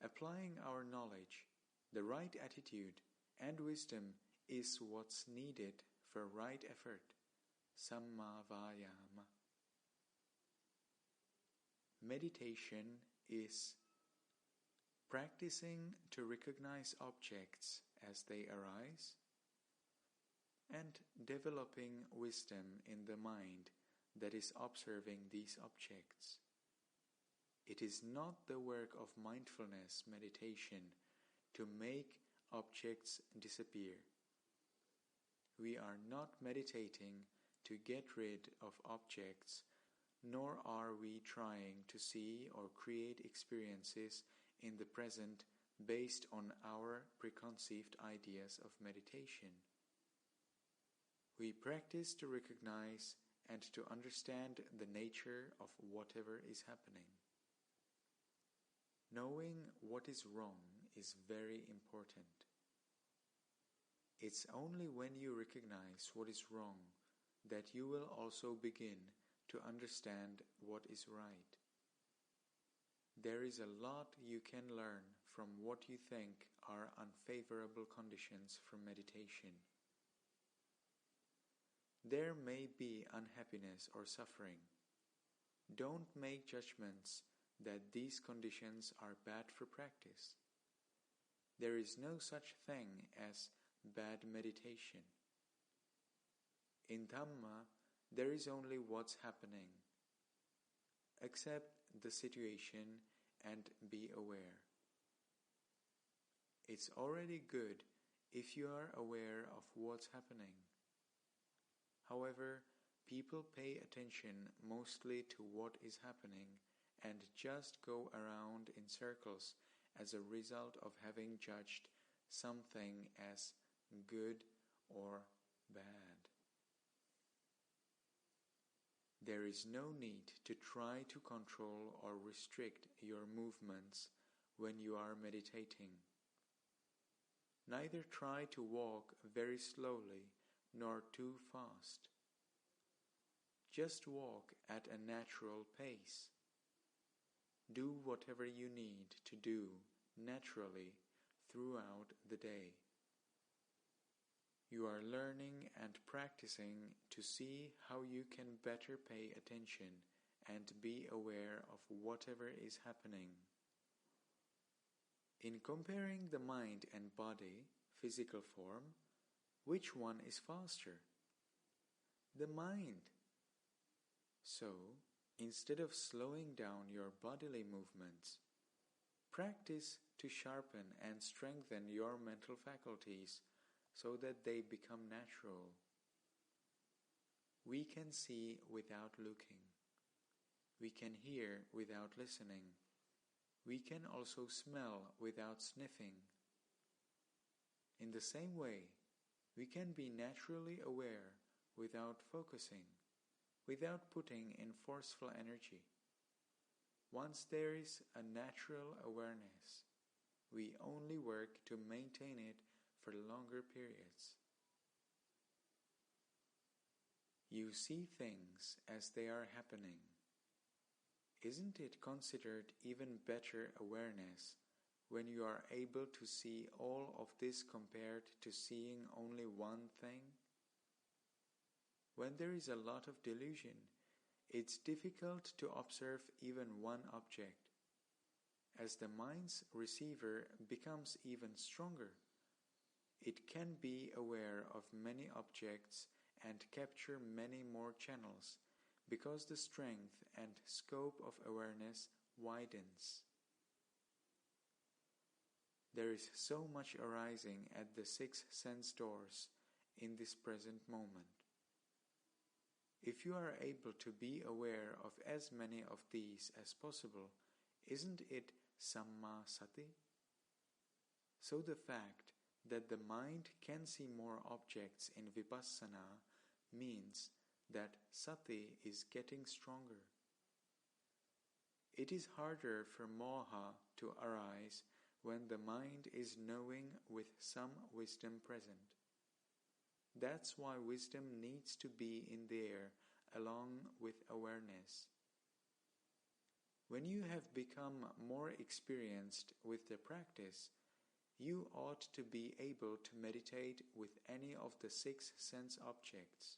Applying our knowledge, the right attitude, and wisdom is what's needed for right effort, samma vayama. Meditation is practicing to recognize objects as they arise and developing wisdom in the mind that is observing these objects. It is not the work of mindfulness meditation to make objects disappear. We are not meditating to get rid of objects, nor are we trying to see or create experiences in the present based on our preconceived ideas of meditation. We practice to recognize and to understand the nature of whatever is happening. Knowing what is wrong is very important. It's only when you recognize what is wrong that you will also begin to understand what is right. There is a lot you can learn from what you think are unfavorable conditions for meditation. There may be unhappiness or suffering. Don't make judgments that these conditions are bad for practice. There is no such thing as bad meditation. In Dhamma, there is only what's happening. Accept the situation and be aware. It's already good if you are aware of what's happening. However, people pay attention mostly to what is happening and just go around in circles as a result of having judged something as good or bad. There is no need to try to control or restrict your movements when you are meditating. Neither try to walk very slowly nor too fast. Just walk at a natural pace. Do whatever you need to do naturally throughout the day. You are learning and practicing to see how you can better pay attention and be aware of whatever is happening. In comparing the mind and body, physical form, which one is faster? The mind. So, instead of slowing down your bodily movements, practice to sharpen and strengthen your mental faculties so that they become natural. We can see without looking. We can hear without listening. We can also smell without sniffing. In the same way, we can be naturally aware without focusing, without putting in forceful energy. Once there is a natural awareness, we only work to maintain it for longer periods. You see things as they are happening. Isn't it considered even better awareness when you are able to see all of this compared to seeing only one thing? When there is a lot of delusion, it's difficult to observe even one object. As the mind's receiver becomes even stronger, it can be aware of many objects and capture many more channels, because the strength and scope of awareness widens. There is so much arising at the 6 sense doors in this present moment. If you are able to be aware of as many of these as possible, isn't it Samma Sati? So the fact that the mind can see more objects in Vipassana means that Sati is getting stronger. It is harder for Moha to arise when the mind is knowing with some wisdom present. That's why wisdom needs to be in there along with awareness. When you have become more experienced with the practice, you ought to be able to meditate with any of the 6 sense objects.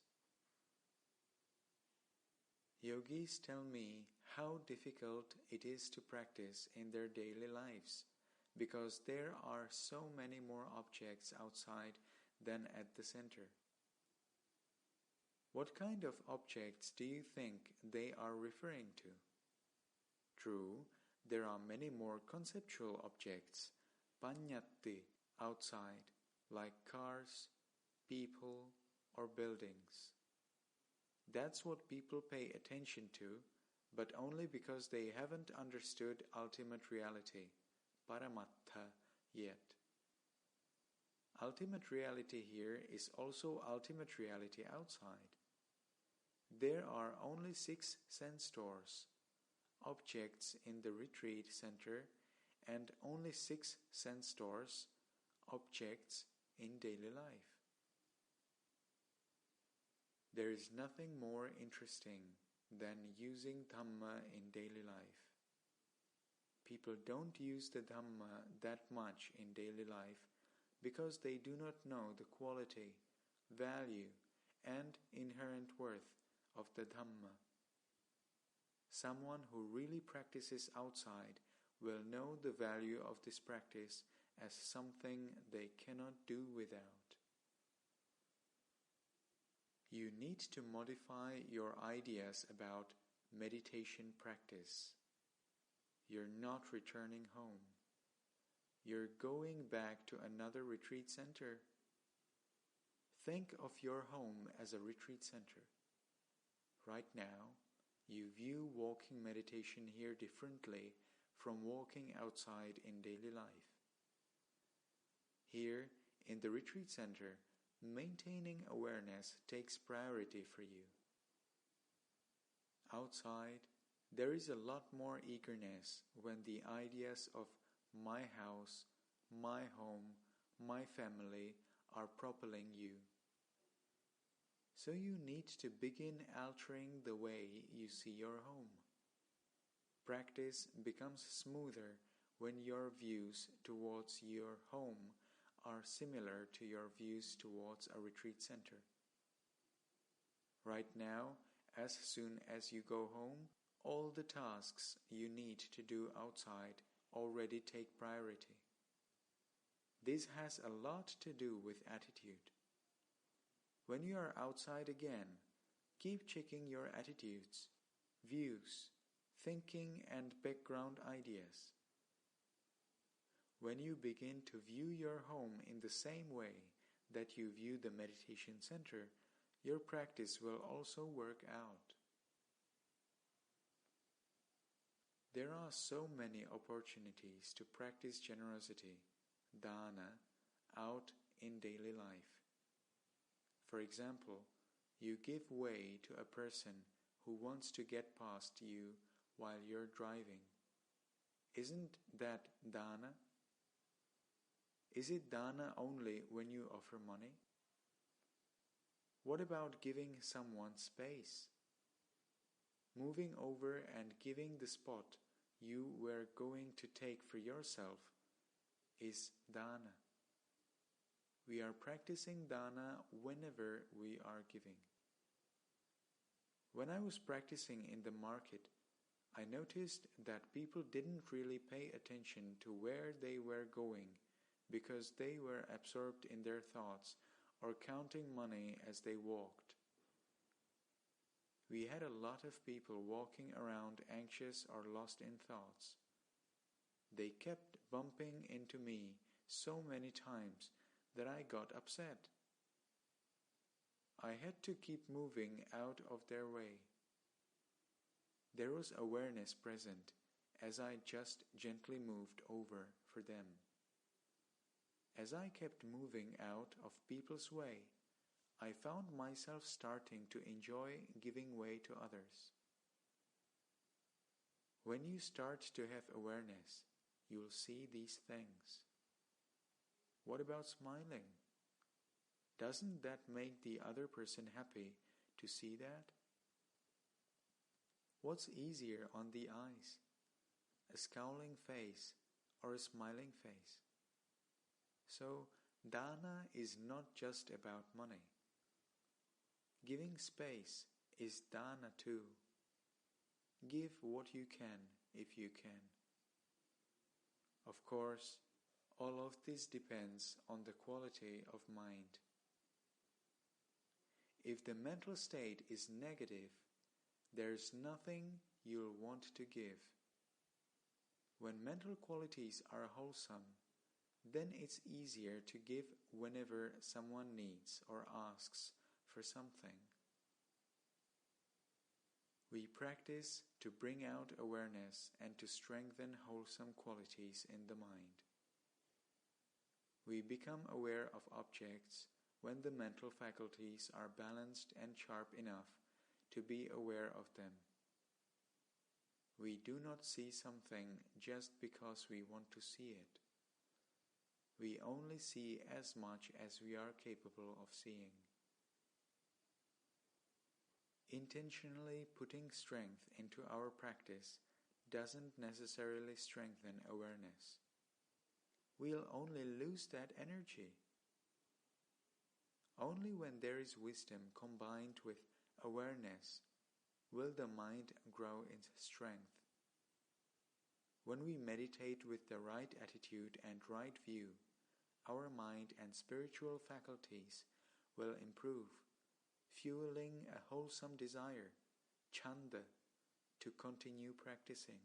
Yogis tell me how difficult it is to practice in their daily lives, because there are so many more objects outside than at the center. What kind of objects do you think they are referring to? True, there are many more conceptual objects, panyatti, outside, like cars, people, or buildings. That's what people pay attention to, but only because they haven't understood ultimate reality, paramattha, yet. Ultimate reality here is also ultimate reality outside. There are only 6 sense doors, objects in the retreat center, and only 6 sense doors, objects in daily life. There is nothing more interesting than using Dhamma in daily life. People don't use the Dhamma that much in daily life because they do not know the quality, value, and inherent worth of the Dhamma. Someone who really practices outside will know the value of this practice as something they cannot do without. You need to modify your ideas about meditation practice. You're not returning home. You're going back to another retreat center. Think of your home as a retreat center. Right now, you view walking meditation here differently from walking outside in daily life. Here, in the retreat center, maintaining awareness takes priority for you. Outside, there is a lot more eagerness when the ideas of my house, my home, my family are propelling you. So you need to begin altering the way you see your home. Practice becomes smoother when your views towards your home are similar to your views towards a retreat center. Right now, as soon as you go home, all the tasks you need to do outside already take priority. This has a lot to do with attitude. When you are outside again, keep checking your attitudes, views, thinking and background ideas. When you begin to view your home in the same way that you view the meditation center, your practice will also work out. There are so many opportunities to practice generosity, dana, out in daily life. For example, you give way to a person who wants to get past you while you're driving. Isn't that dana? Is it dana only when you offer money? What about giving someone space? moving over and giving the spot you were going to take for yourself, is dana. We are practicing dana whenever we are giving. When I was practicing in the market, I noticed that people didn't really pay attention to where they were going because they were absorbed in their thoughts or counting money as they walked. We had a lot of people walking around anxious or lost in thoughts. They kept bumping into me so many times that I got upset. I had to keep moving out of their way. There was awareness present as I just gently moved over for them. As I kept moving out of people's way, I found myself starting to enjoy giving way to others. When you start to have awareness, you will see these things. What about smiling? Doesn't that make the other person happy to see that? What's easier on the eyes, a scowling face or a smiling face? So, dana is not just about money. Giving space is dana too. Give what you can if you can. Of course, all of this depends on the quality of mind. If the mental state is negative, there's nothing you'll want to give. When mental qualities are wholesome, then it's easier to give whenever someone needs or asks for something. We practice to bring out awareness and to strengthen wholesome qualities in the mind. We become aware of objects when the mental faculties are balanced and sharp enough to be aware of them. We do not see something just because we want to see it. We only see as much as we are capable of seeing. Intentionally putting strength into our practice doesn't necessarily strengthen awareness. We'll only lose that energy. Only when there is wisdom combined with awareness will the mind grow in strength. When we meditate with the right attitude and right view, our mind and spiritual faculties will improve, fueling a wholesome desire, chanda, to continue practicing.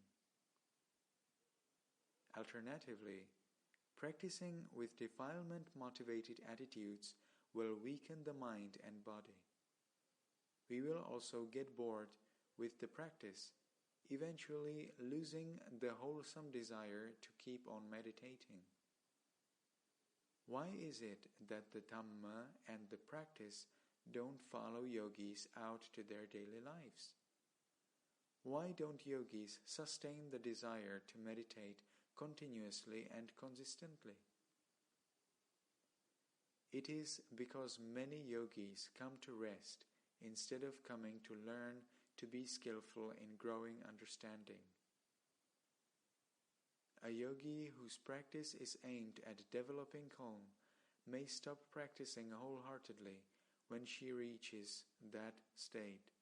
Alternatively, practicing with defilement-motivated attitudes will weaken the mind and body. We will also get bored with the practice, eventually losing the wholesome desire to keep on meditating. Why is it that the Dhamma and the practice don't follow yogis out to their daily lives? Why don't yogis sustain the desire to meditate continuously and consistently? It is because many yogis come to rest instead of coming to learn to be skillful in growing understanding. A yogi whose practice is aimed at developing calm may stop practicing wholeheartedly when she reaches that state.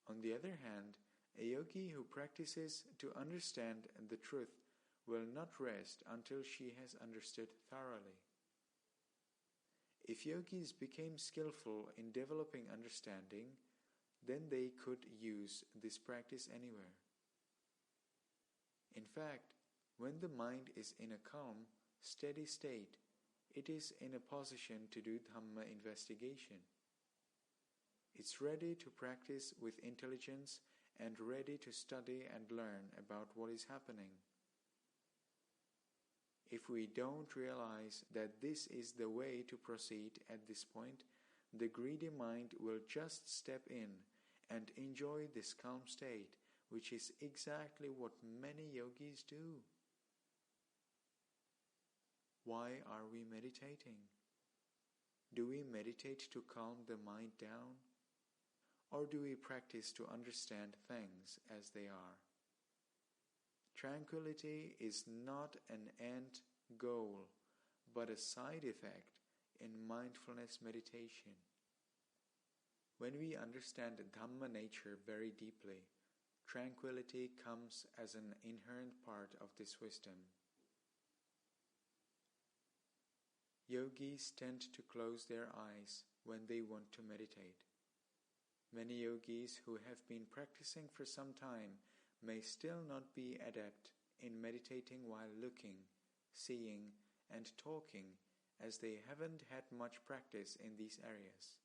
On the other hand, a yogi who practices to understand the truth will not rest until she has understood thoroughly. If yogis became skillful in developing understanding, then they could use this practice anywhere. In fact, when the mind is in a calm, steady state, it is in a position to do Dhamma investigation. It's ready to practice with intelligence and ready to study and learn about what is happening. If we don't realize that this is the way to proceed at this point, the greedy mind will just step in and enjoy this calm state, which is exactly what many yogis do. Why are we meditating? Do we meditate to calm the mind down? Or do we practice to understand things as they are? Tranquility is not an end goal, but a side effect in mindfulness meditation. When we understand Dhamma nature very deeply, tranquility comes as an inherent part of this wisdom. Yogis tend to close their eyes when they want to meditate. Many yogis who have been practicing for some time may still not be adept in meditating while looking, seeing, and talking, as they haven't had much practice in these areas.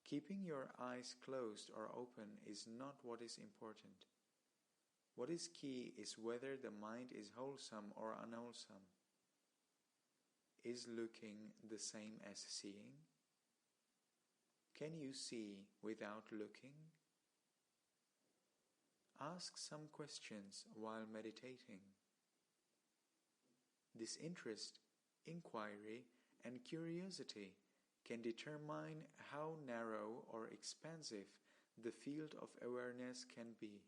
Keeping your eyes closed or open is not what is important. What is key is whether the mind is wholesome or unwholesome. Is looking the same as seeing? Can you see without looking? Ask some questions while meditating. This interest, inquiry, and curiosity can determine how narrow or expansive the field of awareness can be.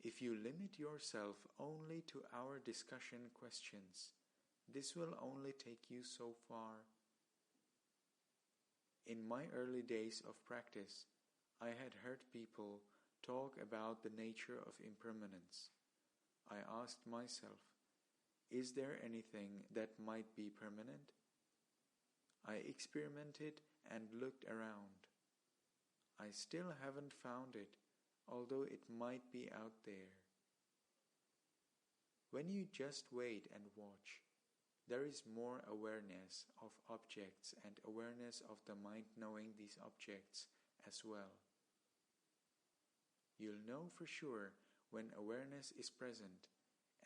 If you limit yourself only to our discussion questions, this will only take you so far. In my early days of practice, I had heard people talk about the nature of impermanence. I asked myself, is there anything that might be permanent? I experimented and looked around. I still haven't found it, although it might be out there. When you just wait and watch, there is more awareness of objects and awareness of the mind knowing these objects as well. You'll know for sure when awareness is present,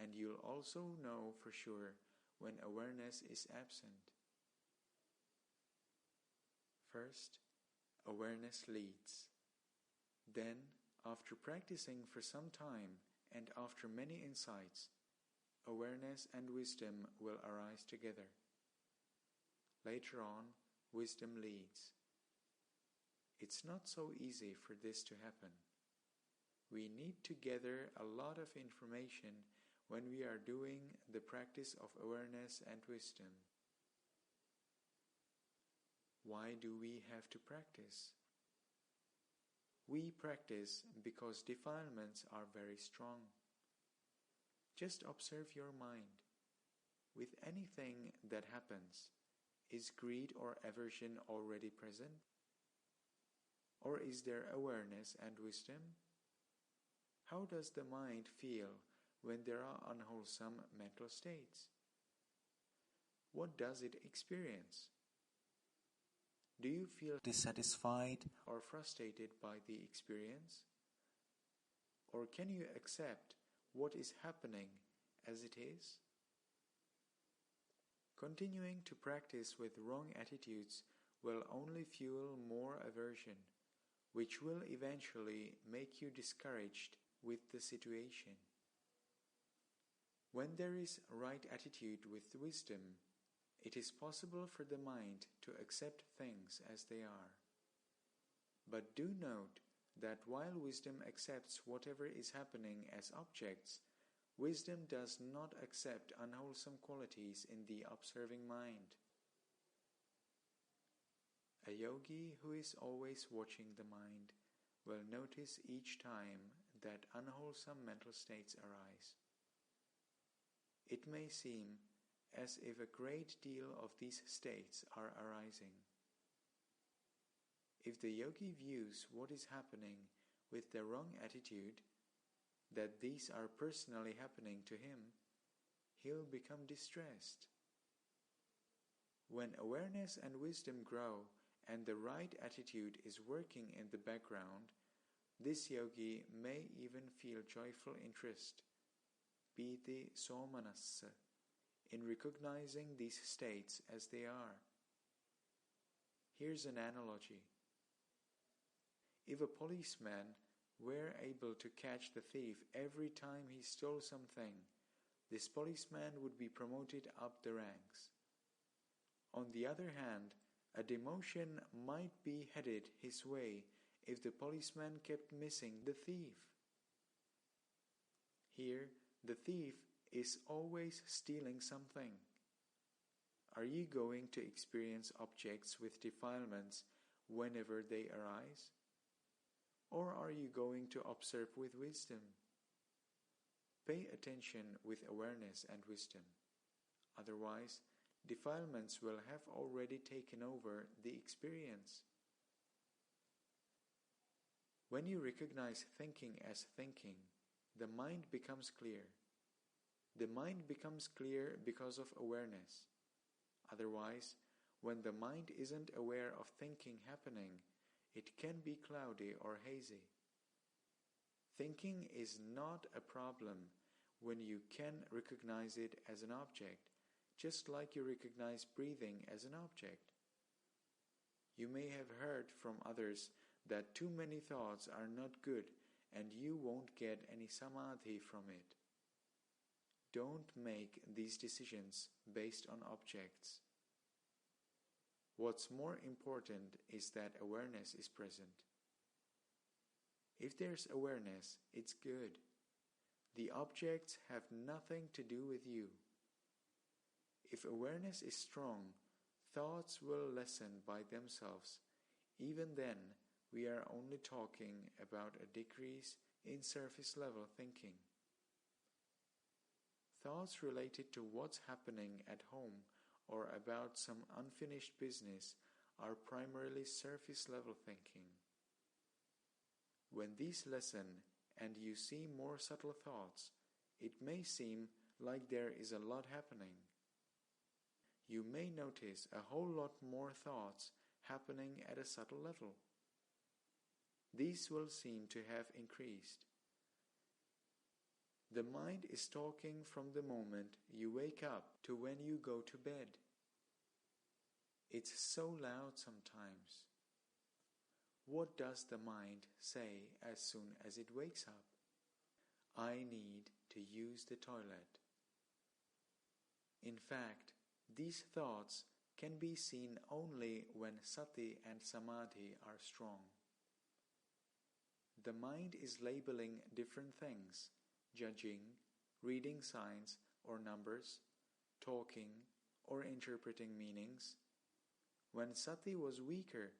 and you'll also know for sure when awareness is absent. First, awareness leads. Then, after practicing for some time and after many insights, awareness and wisdom will arise together. Later on, wisdom leads. It's not so easy for this to happen. We need to gather a lot of information when we are doing the practice of awareness and wisdom. Why do we have to practice? We practice because defilements are very strong. Just observe your mind. With anything that happens, is greed or aversion already present? Or is there awareness and wisdom? How does the mind feel when there are unwholesome mental states? What does it experience? Do you feel dissatisfied or frustrated by the experience? Or can you accept what is happening as it is? Continuing to practice with wrong attitudes will only fuel more aversion, which will eventually make you discouraged with the situation. When there is right attitude with wisdom, it is possible for the mind to accept things as they are. But do note that while wisdom accepts whatever is happening as objects, wisdom does not accept unwholesome qualities in the observing mind. A yogi who is always watching the mind will notice each time that unwholesome mental states arise. It may seem as if a great deal of these states are arising. If the yogi views what is happening with the wrong attitude, that these are personally happening to him, he'll become distressed. When awareness and wisdom grow and the right attitude is working in the background, this yogi may even feel joyful interest, piti somanassa, in recognizing these states as they are. Here's an analogy. If a policeman were able to catch the thief every time he stole something, this policeman would be promoted up the ranks. On the other hand, A demotion might be headed his way if the policeman kept missing the thief. Here, the thief is always stealing something. Are you going to experience objects with defilements whenever they arise? Or are you going to observe with wisdom? Pay attention with awareness and wisdom. Otherwise, defilements will have already taken over the experience. When you recognize thinking as thinking, the mind becomes clear. The mind becomes clear because of awareness. Otherwise, when the mind isn't aware of thinking happening, it can be cloudy or hazy. Thinking is not a problem when you can recognize it as an object, just like you recognize breathing as an object. You may have heard from others that too many thoughts are not good and you won't get any samadhi from it. Don't make these decisions based on objects. What's more important is that awareness is present. If there's awareness, it's good. The objects have nothing to do with you. If awareness is strong, thoughts will lessen by themselves. Even then, we are only talking about a decrease in surface-level thinking. Thoughts related to what's happening at home or about some unfinished business are primarily surface-level thinking. When these lessen and you see more subtle thoughts, it may seem like there is a lot happening. You may notice a whole lot more thoughts happening at a subtle level. These will seem to have increased. The mind is talking from the moment you wake up to when you go to bed. It's so loud sometimes. What does the mind say as soon as it wakes up? I need to use the toilet. In fact, these thoughts can be seen only when sati and samadhi are strong. The mind is labeling different things, judging, reading signs or numbers, talking or interpreting meanings. When sati was weaker,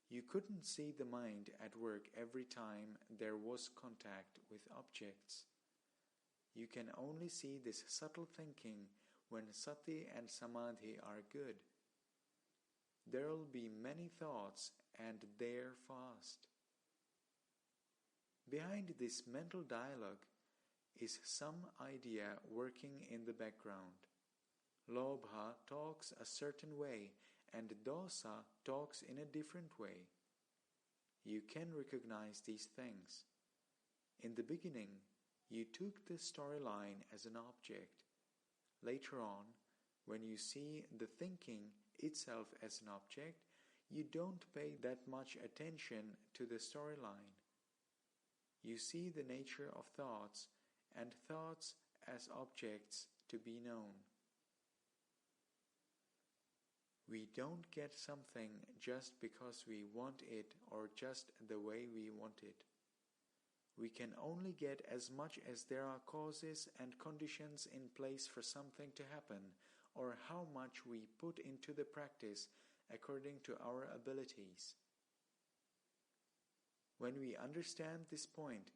you couldn't see the mind at work every time there was contact with objects. You can only see this subtle thinking when sati and samadhi are good. There will be many thoughts and they're fast. Behind this mental dialogue is some idea working in the background. Lobha talks a certain way and dosa talks in a different way. You can recognize these things. In the beginning, you took the storyline as an object. Later on, when you see the thinking itself as an object, you don't pay that much attention to the storyline. You see the nature of thoughts and thoughts as objects to be known. We don't get something just because we want it or just the way we want it. We can only get as much as there are causes and conditions in place for something to happen, or how much we put into the practice according to our abilities. When we understand this point,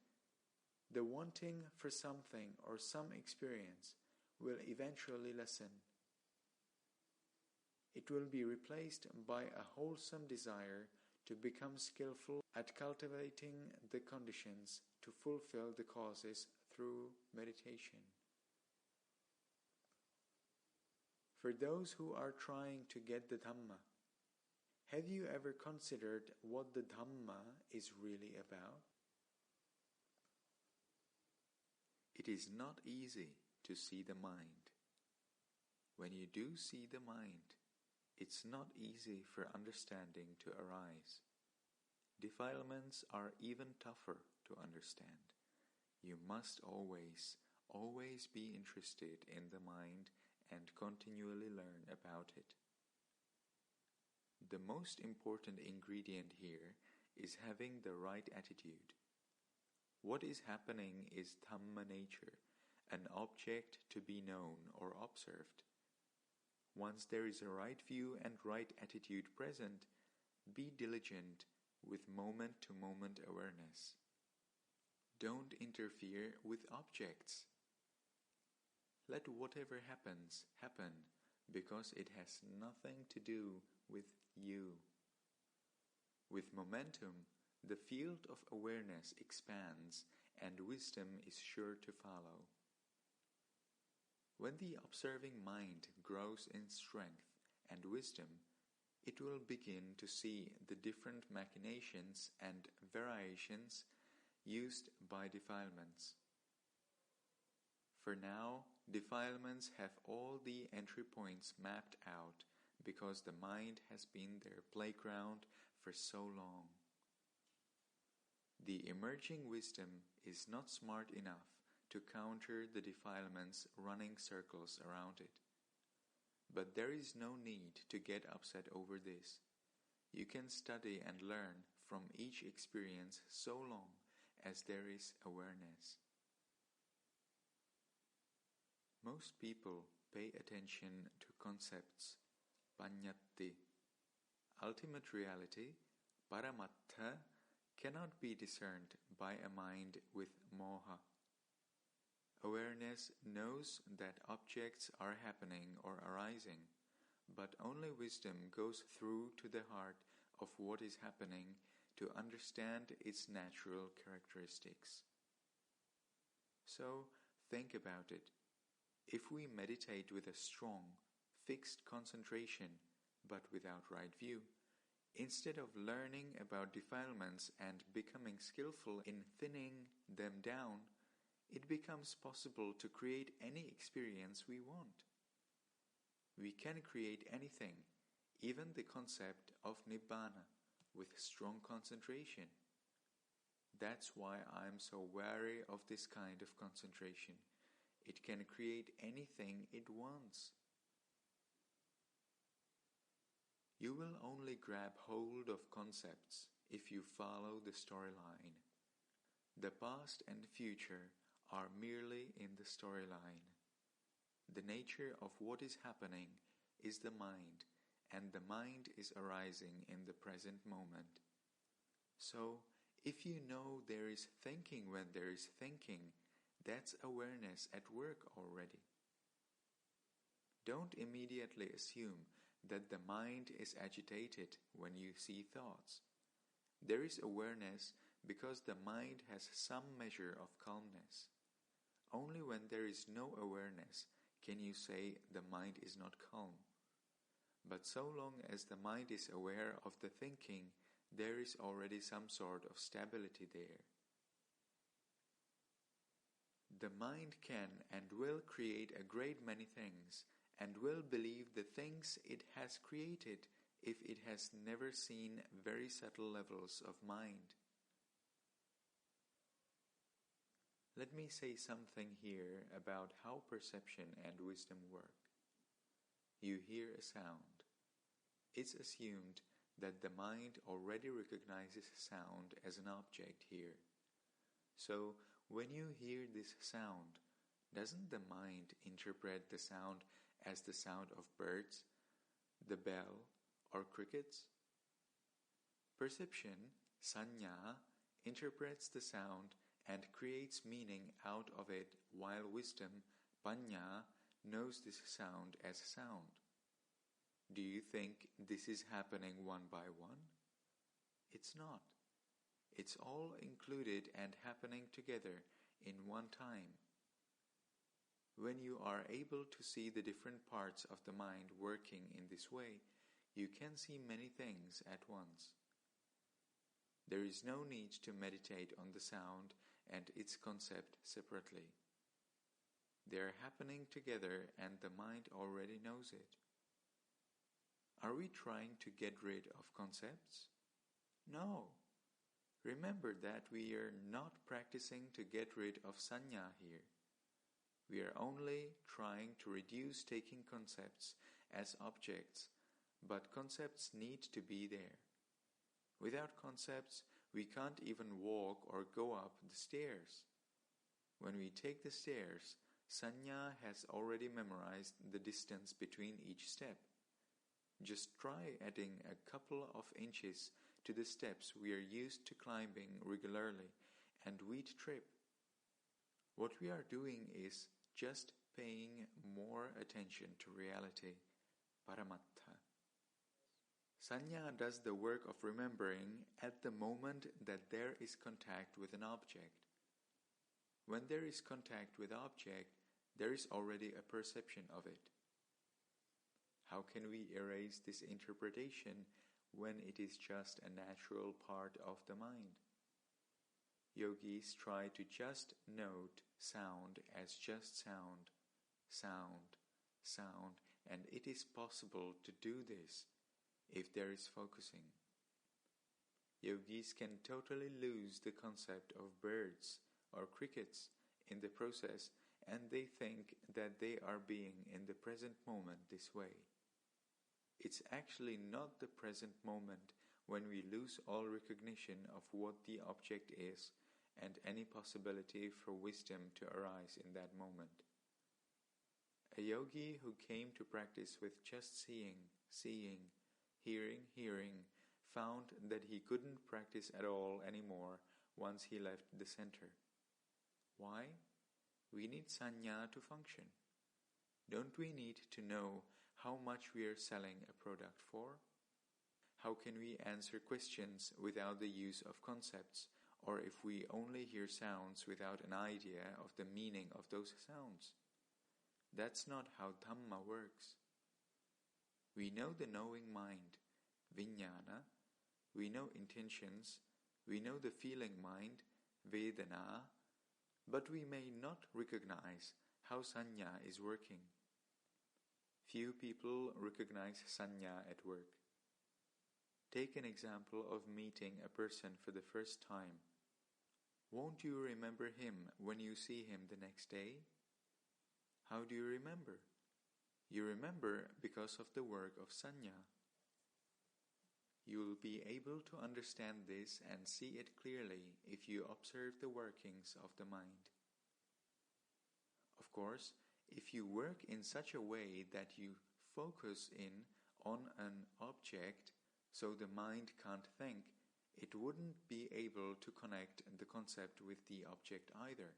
the wanting for something or some experience will eventually lessen. It will be replaced by a wholesome desire to become skillful at cultivating the conditions to fulfill the causes through meditation. For those who are trying to get the Dhamma, have you ever considered what the Dhamma is really about?
It is not easy to see the mind. When you do see the mind, it's not easy for understanding to arise. Defilements are even tougher to understand. You must always be interested in the mind and continually learn about it. The most important ingredient here is having the right attitude. What is happening is Dhamma nature, an object to be known or observed. Once there is a right view and right attitude present, be diligent with moment-to-moment awareness. Don't interfere with objects. Let whatever happens, happen, because it has nothing to do with you. With momentum, the field of awareness expands and wisdom is sure to follow. When the observing mind grows in strength and wisdom, it will begin to see the different machinations and variations used by defilements. For now, defilements have all the entry points mapped out because the mind has been their playground for so long. The emerging wisdom is not smart enough to counter the defilements running circles around it. But there is no need to get upset over this. You can study and learn from each experience so long as there is awareness. Most people pay attention to concepts, paññatti. Ultimate reality, paramattha, cannot be discerned by a mind with moha. Awareness knows that objects are happening or arising, but only wisdom goes through to the heart of what is happening to understand its natural characteristics. So, think about it. If we meditate with a strong, fixed concentration, but without right view, instead of learning about defilements and becoming skillful in thinning them down, it becomes possible to create any experience we want. We can create anything, even the concept of Nibbana, with strong concentration. That's why I am so wary of this kind of concentration. It can create anything it wants. You will only grab hold of concepts if you follow the storyline. The past and future are merely in the storyline. The nature of what is happening is the mind, and the mind is arising in the present moment. So, if you know there is thinking when there is thinking, that's awareness at work already. Don't immediately assume that the mind is agitated when you see thoughts. There is awareness because the mind has some measure of calmness. Only when there is no awareness can you say the mind is not calm. But so long as the mind is aware of the thinking, there is already some sort of stability there. The mind can and will create a great many things, and will believe the things it has created if it has never seen very subtle levels of mind. Let me say something here about how perception and wisdom work. You hear a sound. It's assumed that the mind already recognizes sound as an object here. So, when you hear this sound, doesn't the mind interpret the sound as the sound of birds, the bell, or crickets? Perception, sanya, interprets the sound and creates meaning out of it, while wisdom, paññā, knows this sound as sound. Do you think this is happening one by one? It's not. It's all included and happening together in one time. When you are able to see the different parts of the mind working in this way, you can see many things at once. There is no need to meditate on the sound and its concept separately. They are happening together and the mind already knows it. Are we trying to get rid of concepts? No. Remember that we are not practicing to get rid of sanya here. We are only trying to reduce taking concepts as objects but concepts need to be there. Without concepts, we can't even walk or go up the stairs. When we take the stairs, Sanya has already memorized the distance between each step. Just try adding a couple of inches to the steps we are used to climbing regularly, and we'd trip. What we are doing is just paying more attention to reality, paramattha. Sanya does the work of remembering at the moment that there is contact with an object. When there is contact with object, there is already a perception of it. How can we erase this interpretation when it is just a natural part of the mind? Yogis try to just note sound as just sound, sound, sound, and it is possible to do this if there is focusing. Yogis can totally lose the concept of birds or crickets in the process, and they think that they are being in the present moment this way. It's actually not the present moment when we lose all recognition of what the object is and any possibility for wisdom to arise in that moment. A yogi who came to practice with just seeing, hearing, found that he couldn't practice at all anymore once he left the center. Why? We need sanya to function. Don't we need to know how much we are selling a product for? How can we answer questions without the use of concepts, or if we only hear sounds without an idea of the meaning of those sounds? That's not how Dhamma works. We know the knowing mind, vijnana, we know intentions, we know the feeling mind, vedana, but we may not recognize how sanya is working. Few people recognize sanya at work. Take an example of meeting a person for the first time. Won't you remember him when you see him the next day? How do you remember? You remember because of the work of sanya. You will be able to understand this and see it clearly if you observe the workings of the mind. Of course, if you work in such a way that you focus in on an object so the mind can't think, it wouldn't be able to connect the concept with the object either.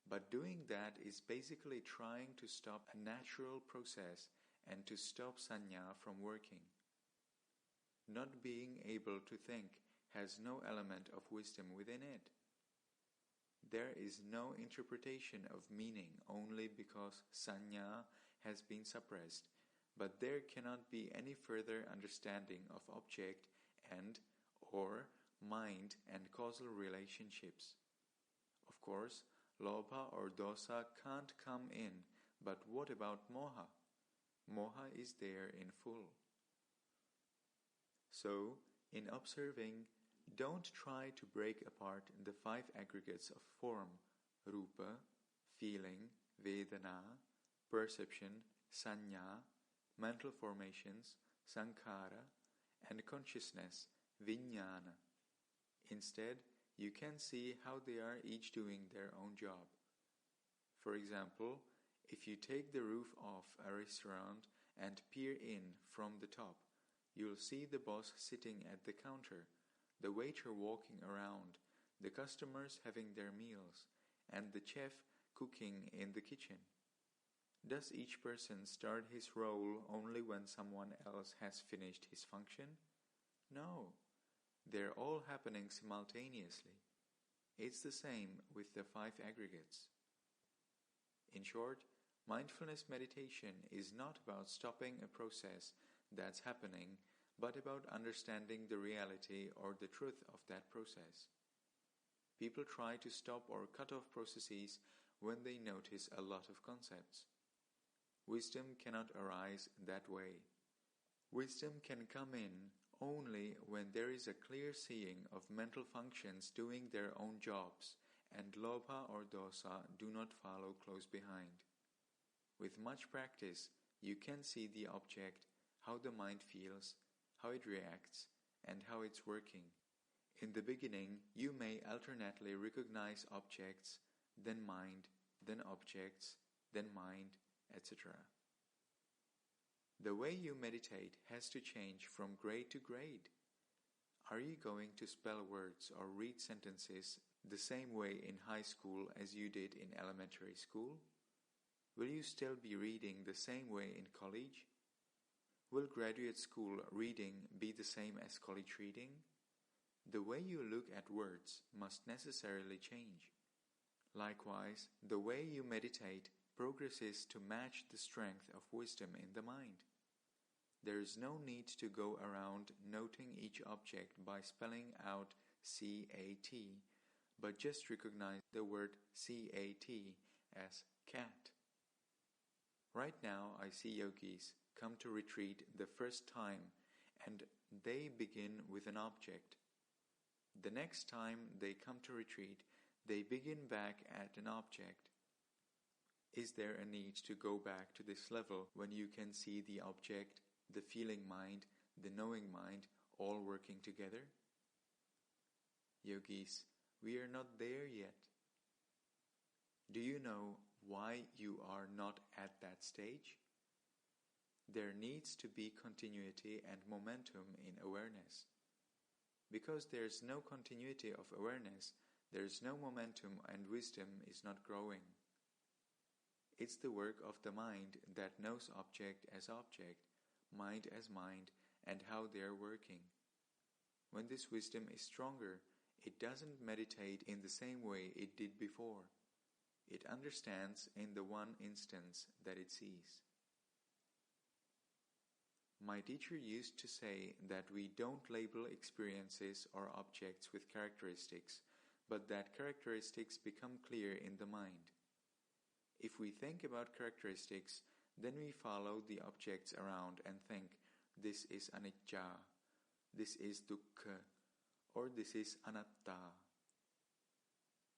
But doing that is basically trying to stop a natural process and to stop sanya from working. Not being able to think has no element of wisdom within it. There is no interpretation of meaning only because sanya has been suppressed, but there cannot be any further understanding of object and or mind and causal relationships. Of course, lobha or dosa can't come in, but what about moha? Moha is there in full. So, in observing, don't try to break apart the 5 aggregates of form, rupa, feeling, vedana, perception, sanya, mental formations, sankhara, and consciousness, vijnana. Instead, you can see how they are each doing their own job. For example, if you take the roof off a restaurant and peer in from the top, you'll see the boss sitting at the counter, the waiter walking around, the customers having their meals, and the chef cooking in the kitchen. Does each person start his role only when someone else has finished his function? No. They're all happening simultaneously. It's the same with the 5 aggregates. In short, mindfulness meditation is not about stopping a process that's happening, but about understanding the reality or the truth of that process. People try to stop or cut off processes when they notice a lot of concepts. Wisdom cannot arise that way. Wisdom can come in only when there is a clear seeing of mental functions doing their own jobs, and lobha or dosa do not follow close behind. With much practice, you can see the object, how the mind feels, how it reacts, and how it's working. In the beginning, you may alternately recognize objects, then mind, then objects, then mind, etc. The way you meditate has to change from grade to grade. Are you going to spell words or read sentences the same way in high school as you did in elementary school? Will you still be reading the same way in college? Will graduate school reading be the same as college reading? The way you look at words must necessarily change. Likewise, the way you meditate progresses to match the strength of wisdom in the mind. There is no need to go around noting each object by spelling out C-A-T, but just recognize the word C-A-T as cat. Right now I see yogis come to retreat the first time and they begin with an object. The next time they come to retreat, they begin back at an object. Is there a need to go back to this level when you can see the object, the feeling mind, the knowing mind, all working together? Yogis, we are not there yet. Do you know why you are not at that stage? There needs to be continuity and momentum in awareness. Because there is no continuity of awareness, there is no momentum and wisdom is not growing. It's the work of the mind that knows object as object, mind as mind, and how they are working. When this wisdom is stronger, it doesn't meditate in the same way it did before. It understands in the one instance that it sees. My teacher used to say that we don't label experiences or objects with characteristics, but that characteristics become clear in the mind. If we think about characteristics, then we follow the objects around and think, this is anicca, this is dukkha, or this is anatta.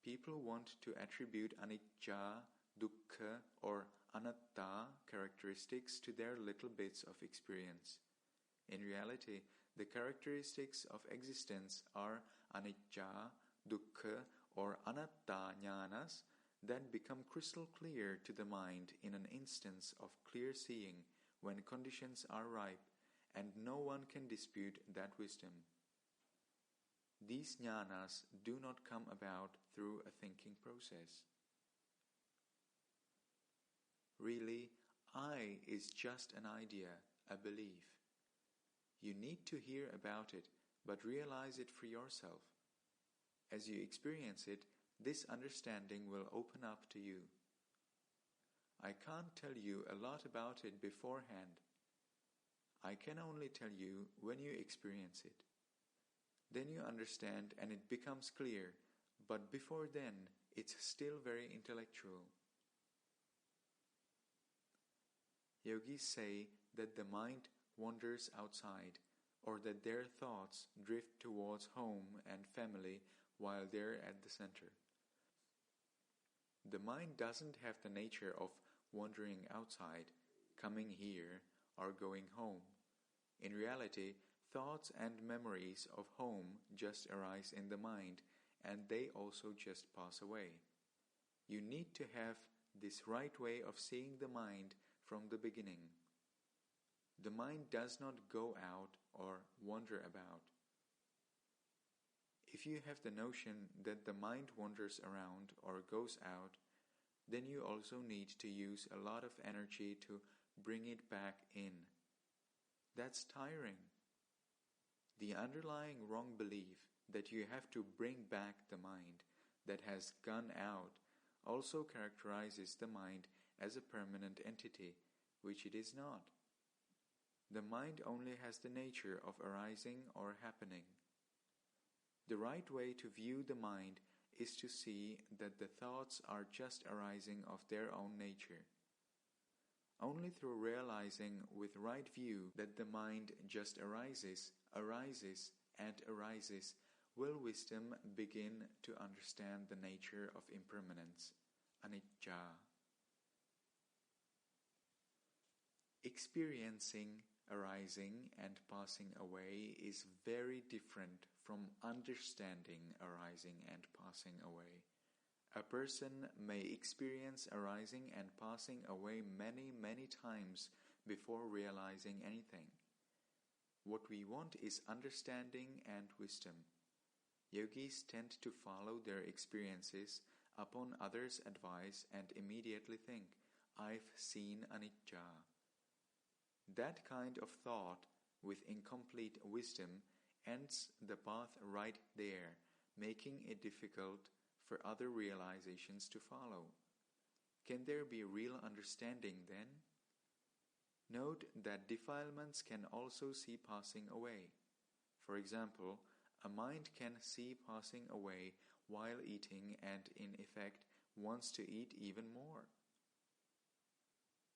People want to attribute anicca, dukkha, or anatta characteristics to their little bits of experience. In reality, the characteristics of existence are anicca, dukkha, or anatta jnanas that become crystal clear to the mind in an instance of clear seeing when conditions are ripe, and no one can dispute that wisdom. These jnanas do not come about through a thinking process. Really, I is just an idea, a belief. You need to hear about it, but realize it for yourself. As you experience it, this understanding will open up to you. I can't tell you a lot about it beforehand. I can only tell you when you experience it. Then you understand and it becomes clear, but before then, it's still very intellectual. Yogis say that the mind wanders outside, or that their thoughts drift towards home and family while they're at the center. The mind doesn't have the nature of wandering outside, coming here, or going home. In reality, thoughts and memories of home just arise in the mind, and they also just pass away. You need to have this right way of seeing the mind from the beginning. The mind does not go out or wander about. If you have the notion that the mind wanders around or goes out, then you also need to use a lot of energy to bring it back in. That's tiring. The underlying wrong belief that you have to bring back the mind that has gone out also characterizes the mind as a permanent entity, which it is not. The mind only has the nature of arising or happening. The right way to view the mind is to see that the thoughts are just arising of their own nature. Only through realizing with right view that the mind just arises, and arises, will wisdom begin to understand the nature of impermanence, anicca. Experiencing arising and passing away is very different from understanding arising and passing away. A person may experience arising and passing away many, many times before realizing anything. What we want is understanding and wisdom. Yogis tend to follow their experiences upon others' advice and immediately think, "I've seen anicca." That kind of thought with incomplete wisdom ends the path right there, making it difficult for other realizations to follow. Can there be real understanding then? Note that defilements can also see passing away. For example, a mind can see passing away while eating and in effect wants to eat even more.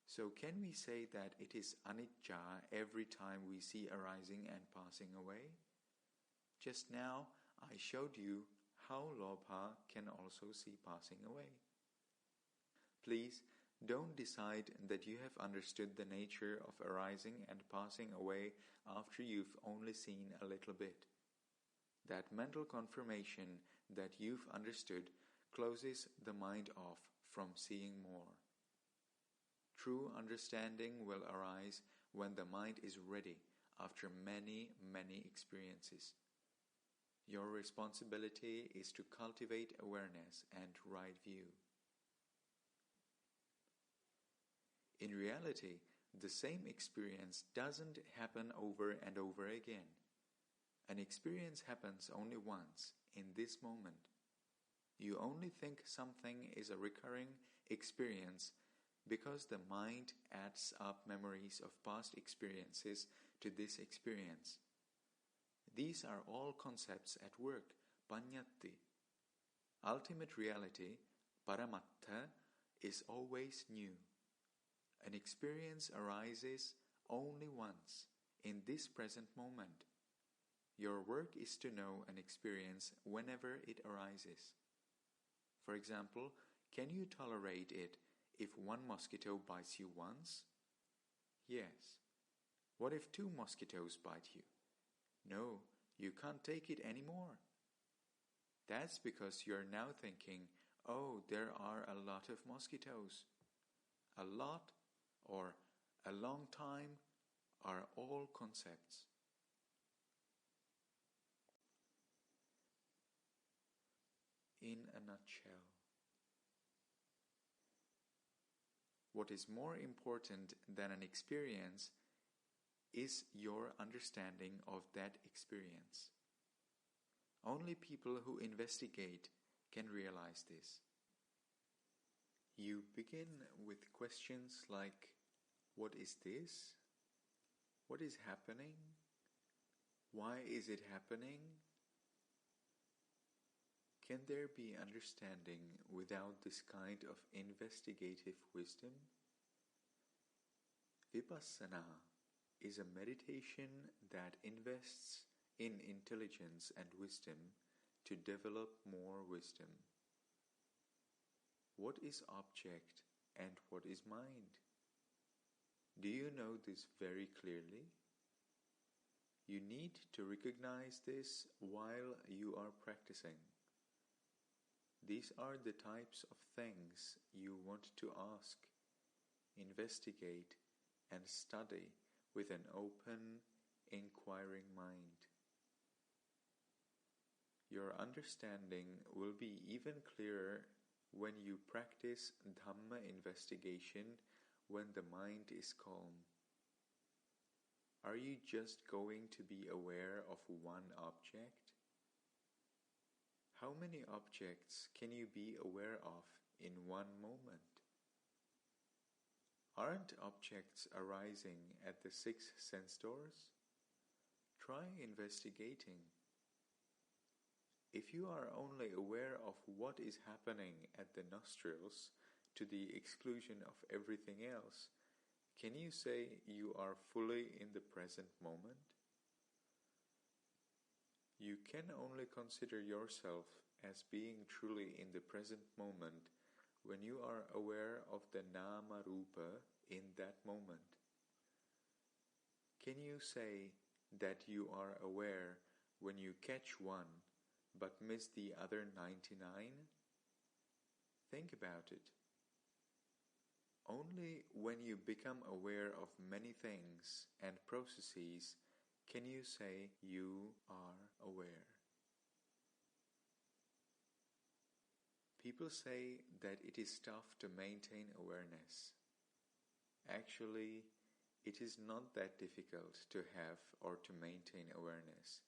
So can we say that it is anicca every time we see arising and passing away? Just now I showed you how lobha can also see passing away. Please don't decide that you have understood the nature of arising and passing away after you've only seen a little bit. That mental confirmation that you've understood closes the mind off from seeing more. True understanding will arise when the mind is ready after many, many experiences. Your responsibility is to cultivate awareness and right view. In reality, the same experience doesn't happen over and over again. An experience happens only once, in this moment. You only think something is a recurring experience because the mind adds up memories of past experiences to this experience. These are all concepts at work, panyati. Ultimate reality, paramattha, is always new. An experience arises only once, in this present moment. Your work is to know an experience whenever it arises. For example, can you tolerate it if one mosquito bites you once? Yes. What if 2 mosquitoes bite you? No, you can't take it anymore. That's because you're now thinking, "Oh, there are a lot of mosquitoes." A lot or a long time are all concepts. In a nutshell, what is more important than an experience is your understanding of that experience. Only people who investigate can realize this. You begin with questions like, "What is this? What is happening? Why is it happening?" Can there be understanding without this kind of investigative wisdom? Vipassana is a meditation that invests in intelligence and wisdom to develop more wisdom. What is object and what is mind? Do you know this very clearly? You need to recognize this while you are practicing. These are the types of things you want to ask, investigate, and study with an open, inquiring mind. Your understanding will be even clearer when you practice Dhamma investigation when the mind is calm. Are you just going to be aware of one object? How many objects can you be aware of in one moment? Aren't objects arising at the 6 sense doors? Try investigating. If you are only aware of what is happening at the nostrils to the exclusion of everything else, can you say you are fully in the present moment? You can only consider yourself as being truly in the present moment when you are aware of the nama rupa in that moment. Can you say that you are aware when you catch one but miss the other 99? Think about it. Only when you become aware of many things and processes can you say you are aware. People say that it is tough to maintain awareness. Actually, it is not that difficult to have or to maintain awareness.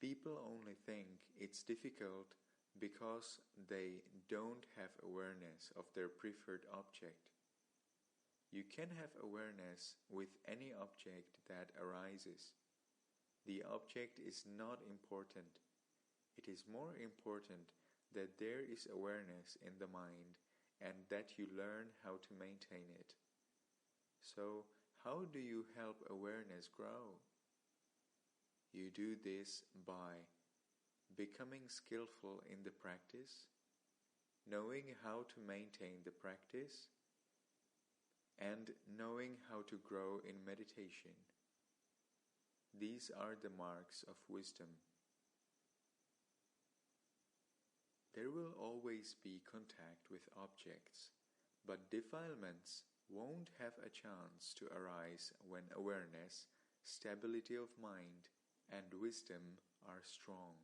People only think it's difficult because they don't have awareness of their preferred object. You can have awareness with any object that arises. The object is not important. It is more important that there is awareness in the mind and that you learn how to maintain it. So, how do you help awareness grow? You do this by becoming skillful in the practice, knowing how to maintain the practice, and knowing how to grow in meditation. These are the marks of wisdom. There will always be contact with objects, but defilements won't have a chance to arise when awareness, stability of mind, and wisdom are strong.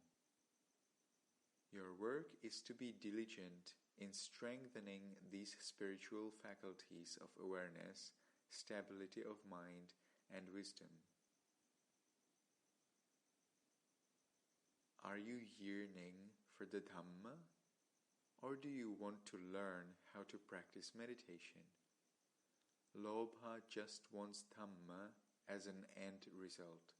Your work is to be diligent in strengthening these spiritual faculties of awareness, stability of mind, and wisdom. Are you yearning for the Dhamma, or do you want to learn how to practice meditation? Lobha just wants Dhamma as an end result.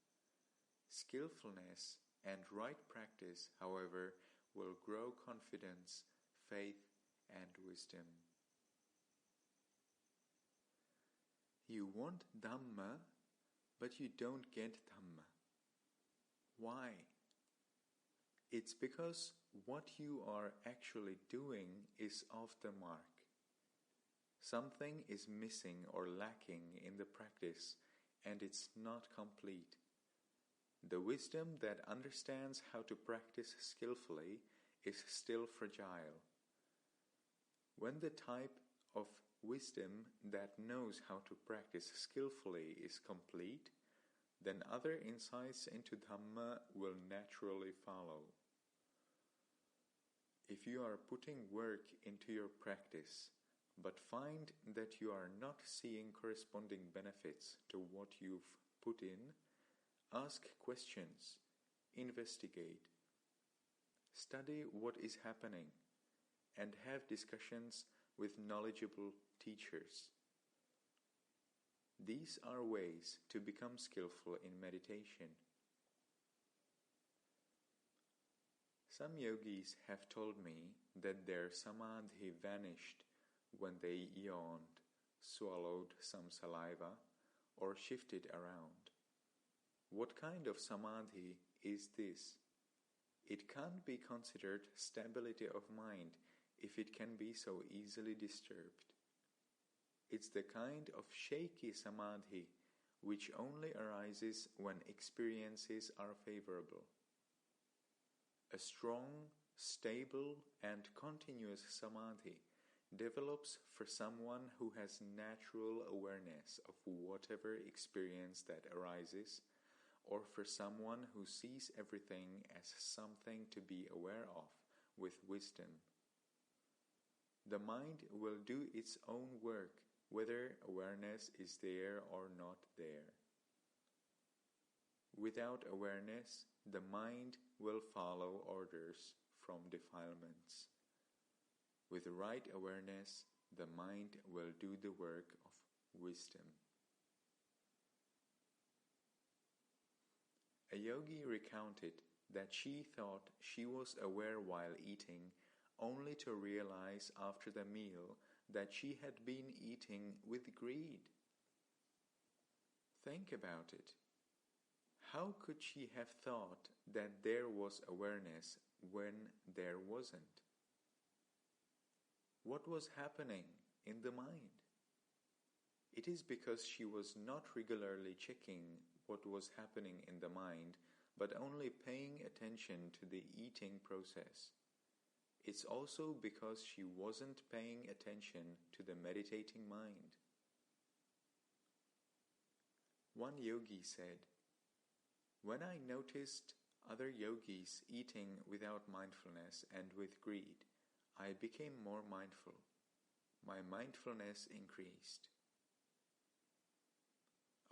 Skillfulness and right practice, however, will grow confidence, faith, and wisdom. You want Dhamma, but you don't get Dhamma. Why? It's because what you are actually doing is off the mark. Something is missing or lacking in the practice, and it's not complete. The wisdom that understands how to practice skillfully is still fragile. When the type of wisdom that knows how to practice skillfully is complete, then other insights into Dhamma will naturally follow. If you are putting work into your practice, but find that you are not seeing corresponding benefits to what you've put in, ask questions, investigate, study what is happening, and have discussions with knowledgeable teachers. These are ways to become skillful in meditation. Some yogis have told me that their samadhi vanished when they yawned, swallowed some saliva, or shifted around. What kind of samadhi is this? It can't be considered stability of mind if it can be so easily disturbed. It's the kind of shaky samadhi which only arises when experiences are favorable. A strong, stable, and continuous samadhi develops for someone who has natural awareness of whatever experience that arises, or for someone who sees everything as something to be aware of with wisdom. The mind will do its own work whether awareness is there or not there. Without awareness, the mind will follow orders from defilements. With right awareness, the mind will do the work of wisdom. A yogi recounted that she thought she was aware while eating, only to realize after the meal that she had been eating with greed. Think about it. How could she have thought that there was awareness when there wasn't? What was happening in the mind? It is because she was not regularly checking what was happening in the mind, but only paying attention to the eating process. It's also because she wasn't paying attention to the meditating mind. One yogi said, "When I noticed other yogis eating without mindfulness and with greed, I became more mindful. My mindfulness increased."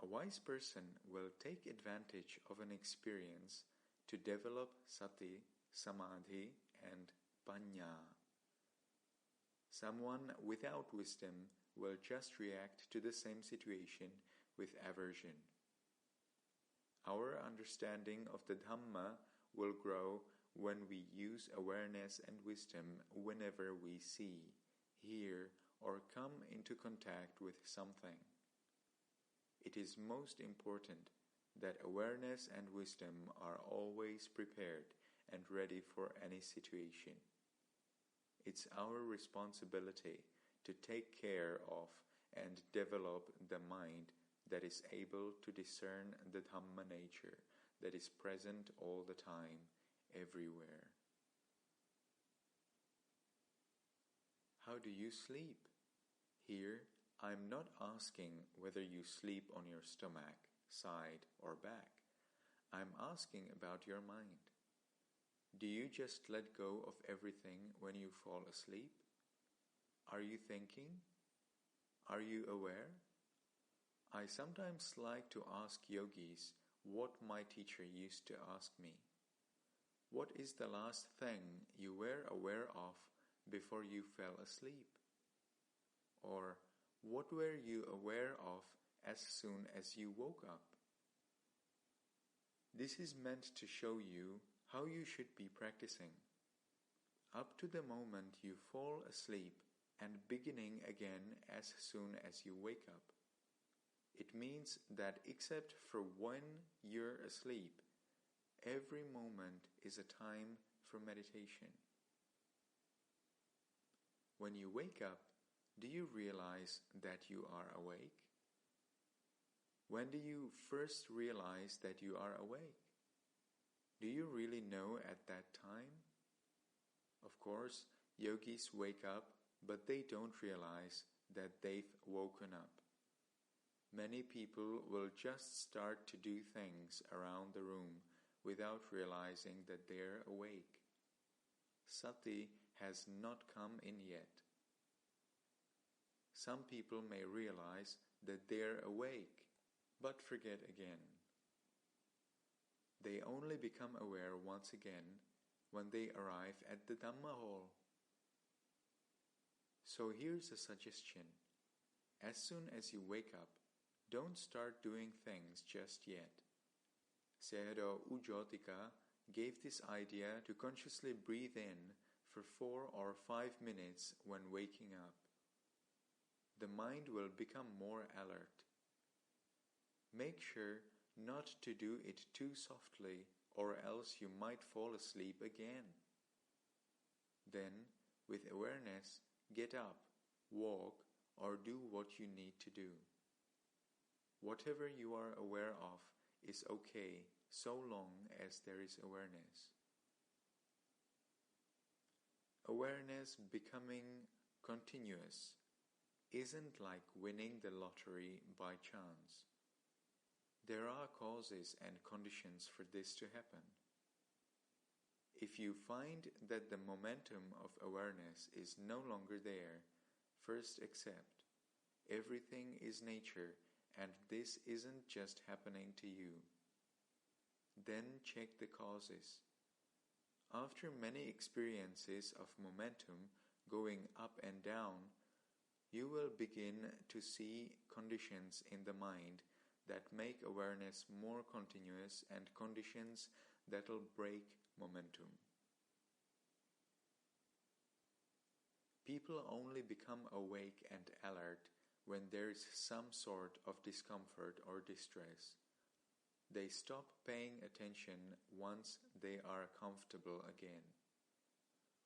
A wise person will take advantage of an experience to develop sati, samadhi, and panya. Someone without wisdom will just react to the same situation with aversion. Our understanding of the Dhamma will grow when we use awareness and wisdom whenever we see, hear, or come into contact with something. It is most important that awareness and wisdom are always prepared and ready for any situation. It's our responsibility to take care of and develop the mind that is able to discern the Dhamma nature that is present all the time, everywhere. How do you sleep? Here, I'm not asking whether you sleep on your stomach, side, or back. I'm asking about your mind. Do you just let go of everything when you fall asleep? Are you thinking? Are you aware? I sometimes like to ask yogis what my teacher used to ask me. What is the last thing you were aware of before you fell asleep? Or what were you aware of as soon as you woke up? This is meant to show you how you should be practicing. Up to the moment you fall asleep and beginning again as soon as you wake up. It means that except for when you're asleep, every moment is a time for meditation. When you wake up, do you realize that you are awake? When do you first realize that you are awake? Do you really know at that time? Of course, yogis wake up, but they don't realize that they've woken up. Many people will just start to do things around the room without realizing that they're awake. Sati has not come in yet. Some people may realize that they're awake, but forget again. They only become aware once again when they arrive at the Dhamma hall. So here's a suggestion. As soon as you wake up, don't start doing things just yet. Sayadaw U Jyotika gave this idea to consciously breathe in for 4 or 5 minutes when waking up. The mind will become more alert. Make sure not to do it too softly, or else you might fall asleep again. Then, with awareness, get up, walk, or do what you need to do. Whatever you are aware of is okay so long as there is awareness. Awareness becoming continuous isn't like winning the lottery by chance. There are causes and conditions for this to happen. If you find that the momentum of awareness is no longer there, first accept everything is nature and this isn't just happening to you. Then check the causes. After many experiences of momentum going up and down, you will begin to see conditions in the mind that make awareness more continuous and conditions that'll break momentum. People only become awake and alert when there is some sort of discomfort or distress. They stop paying attention once they are comfortable again.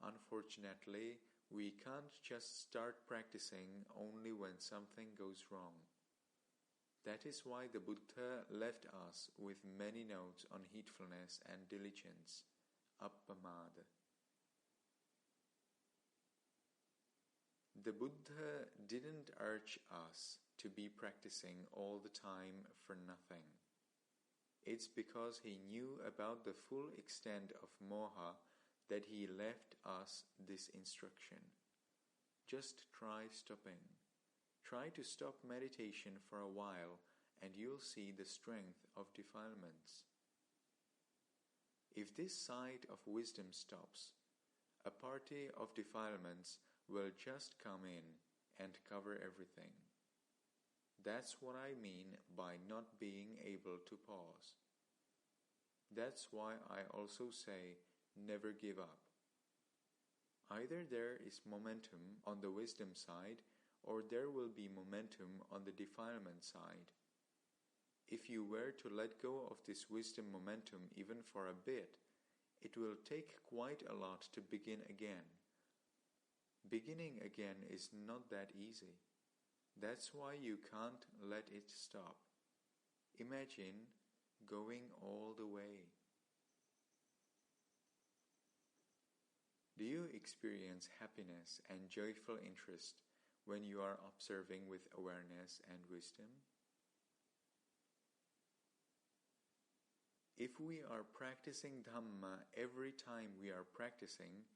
Unfortunately, we can't just start practicing only when something goes wrong. That is why the Buddha left us with many notes on heedfulness and diligence, appamada. The Buddha didn't urge us to be practicing all the time for nothing. It's because he knew about the full extent of moha that he left us this instruction. Just try stopping. Try to stop meditation for a while and you'll see the strength of defilements. If this side of wisdom stops, a party of defilements will just come in and cover everything. That's what I mean by not being able to pause. That's why I also say, never give up. Either there is momentum on the wisdom side, or there will be momentum on the defilement side. If you were to let go of this wisdom momentum even for a bit, it will take quite a lot to begin again. Beginning again is not that easy. That's why you can't let it stop. Imagine going all the way. Do you experience happiness and joyful interest when you are observing with awareness and wisdom? If we are practicing Dhamma every time we are practicing,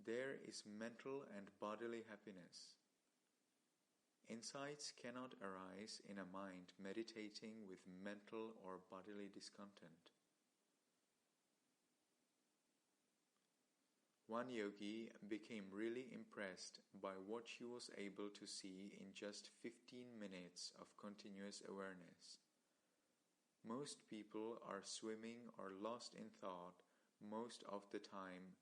there is mental and bodily happiness. Insights cannot arise in a mind meditating with mental or bodily discontent. One yogi became really impressed by what she was able to see in just 15 minutes of continuous awareness. Most people are swimming or lost in thought most of the time,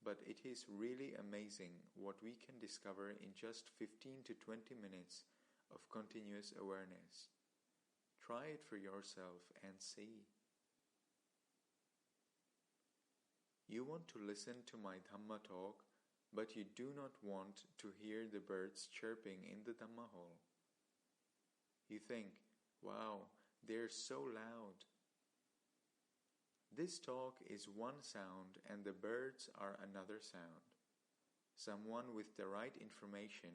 but it is really amazing what we can discover in just 15 to 20 minutes of continuous awareness. Try it for yourself and see. You want to listen to my Dhamma talk, but you do not want to hear the birds chirping in the Dhamma hall. You think, wow, they're so loud. This talk is one sound and the birds are another sound. Someone with the right information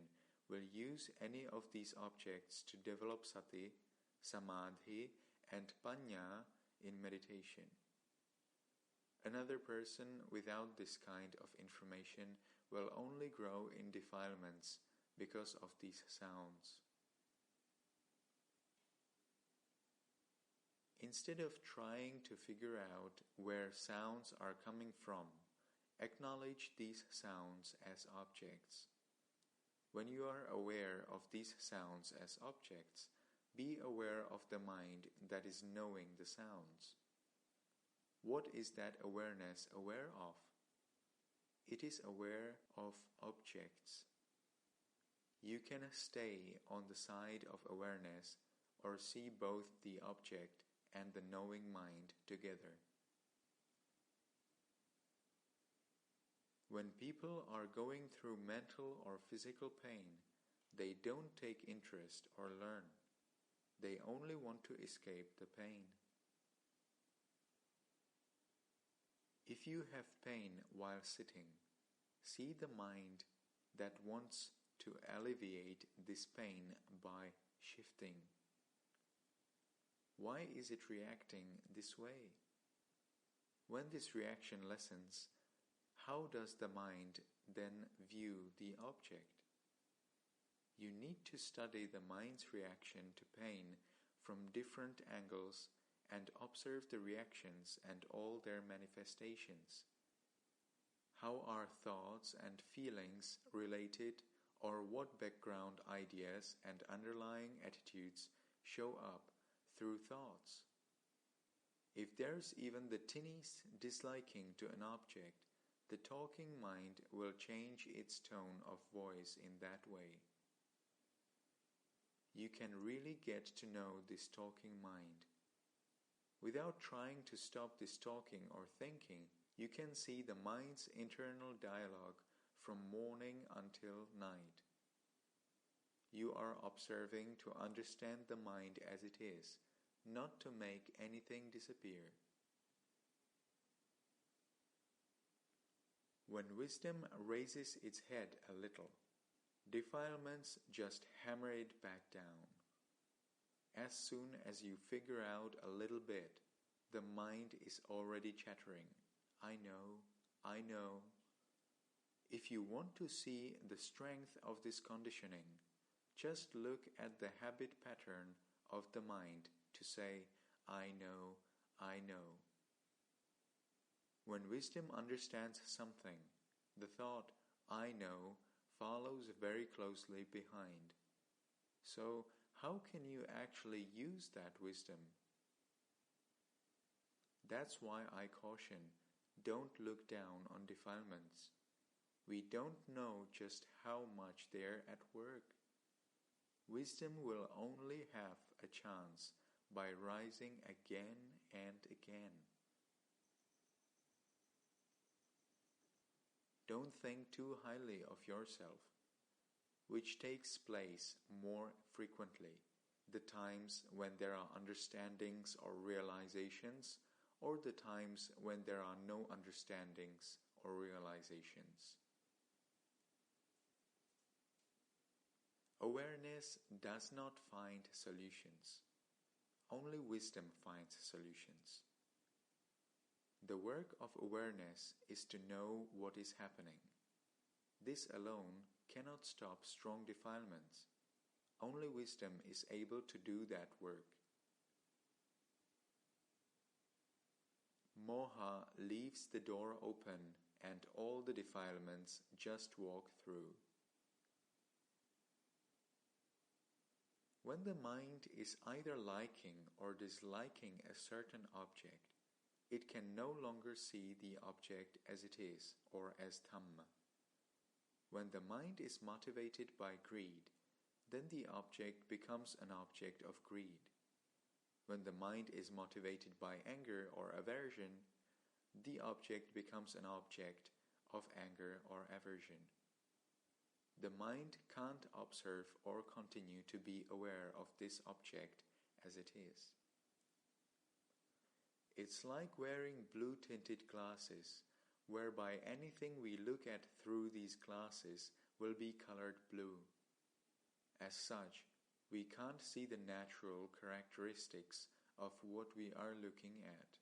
will use any of these objects to develop sati, samadhi, and panya in meditation. Another person without this kind of information will only grow in defilements because of these sounds. Instead of trying to figure out where sounds are coming from, acknowledge these sounds as objects. When you are aware of these sounds as objects, be aware of the mind that is knowing the sounds. What is that awareness aware of? It is aware of objects. You can stay on the side of awareness or see both the object and the knowing mind together. When people are going through mental or physical pain, they don't take interest or learn. They only want to escape the pain. If you have pain while sitting, see the mind that wants to alleviate this pain by shifting. Why is it reacting this way? When this reaction lessens, how does the mind then view the object? You need to study the mind's reaction to pain from different angles and observe the reactions and all their manifestations. How are thoughts and feelings related, or what background ideas and underlying attitudes show up through thoughts? If there's even the tiniest disliking to an object, the talking mind will change its tone of voice in that way. You can really get to know this talking mind. Without trying to stop this talking or thinking, you can see the mind's internal dialogue from morning until night. You are observing to understand the mind as it is, not to make anything disappear. When wisdom raises its head a little, defilements just hammer it back down. As soon as you figure out a little bit, the mind is already chattering, I know, I know. If you want to see the strength of this conditioning, just look at the habit pattern of the mind to say, I know, I know. When wisdom understands something, the thought, I know, follows very closely behind. So, how can you actually use that wisdom? That's why I caution, don't look down on defilements. We don't know just how much they're at work. Wisdom will only have a chance by rising again and again. Don't think too highly of yourself, which takes place more frequently, the times when there are understandings or realizations, or the times when there are no understandings or realizations. Awareness does not find solutions. Only wisdom finds solutions. The work of awareness is to know what is happening. This alone cannot stop strong defilements. Only wisdom is able to do that work. Moha leaves the door open and all the defilements just walk through. When the mind is either liking or disliking a certain object, it can no longer see the object as it is or as Dhamma. When the mind is motivated by greed, then the object becomes an object of greed. When the mind is motivated by anger or aversion, the object becomes an object of anger or aversion. The mind can't observe or continue to be aware of this object as it is. It's like wearing blue-tinted glasses, whereby anything we look at through these glasses will be colored blue. As such, we can't see the natural characteristics of what we are looking at.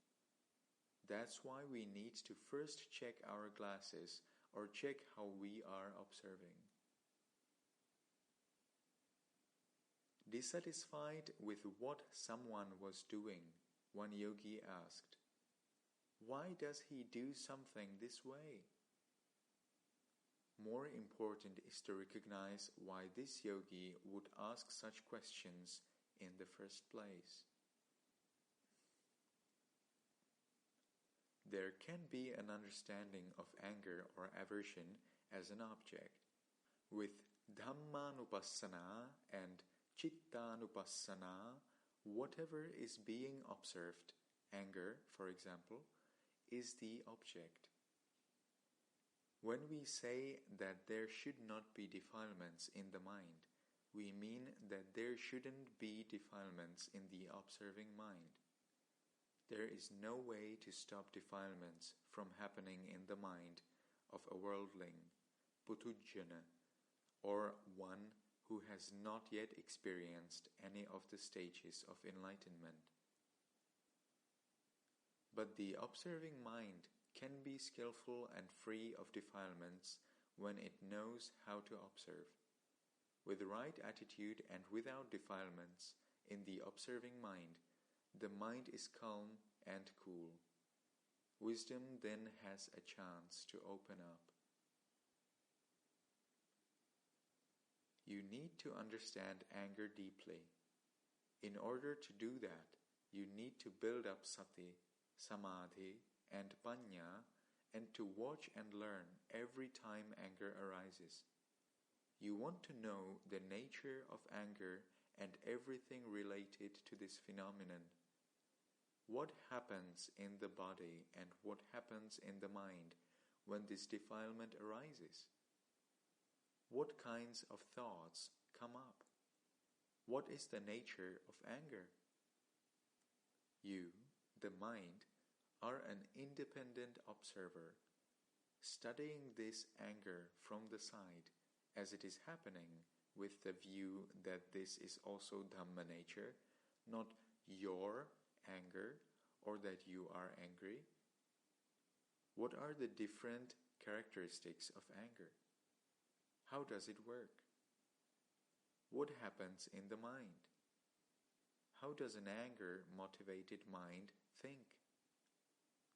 That's why we need to first check our glasses or check how we are observing. Dissatisfied with what someone was doing, one yogi asked, "Why does he do something this way?" More important is to recognize why this yogi would ask such questions in the first place. There can be an understanding of anger or aversion as an object. With Dhammanupassana and Chittanupassana, whatever is being observed, anger, for example, is the object. When we say that there should not be defilements in the mind, we mean that there shouldn't be defilements in the observing mind. There is no way to stop defilements from happening in the mind of a worldling, putujjana, or one who has not yet experienced any of the stages of enlightenment. But the observing mind can be skillful and free of defilements when it knows how to observe. With the right attitude and without defilements in the observing mind, the mind is calm and cool. Wisdom then has a chance to open up. You need to understand anger deeply. In order to do that, you need to build up sati, samadhi, and panya, and to watch and learn every time anger arises. You want to know the nature of anger and everything related to this phenomenon. What happens in the body and what happens in the mind when this defilement arises? What kinds of thoughts come up? What is the nature of anger? You, the mind, are an independent observer, studying this anger from the side as it is happening, with the view that this is also Dhamma nature, not your anger or that you are angry. What are the different characteristics of anger? How does it work? What happens in the mind? How does an anger-motivated mind think?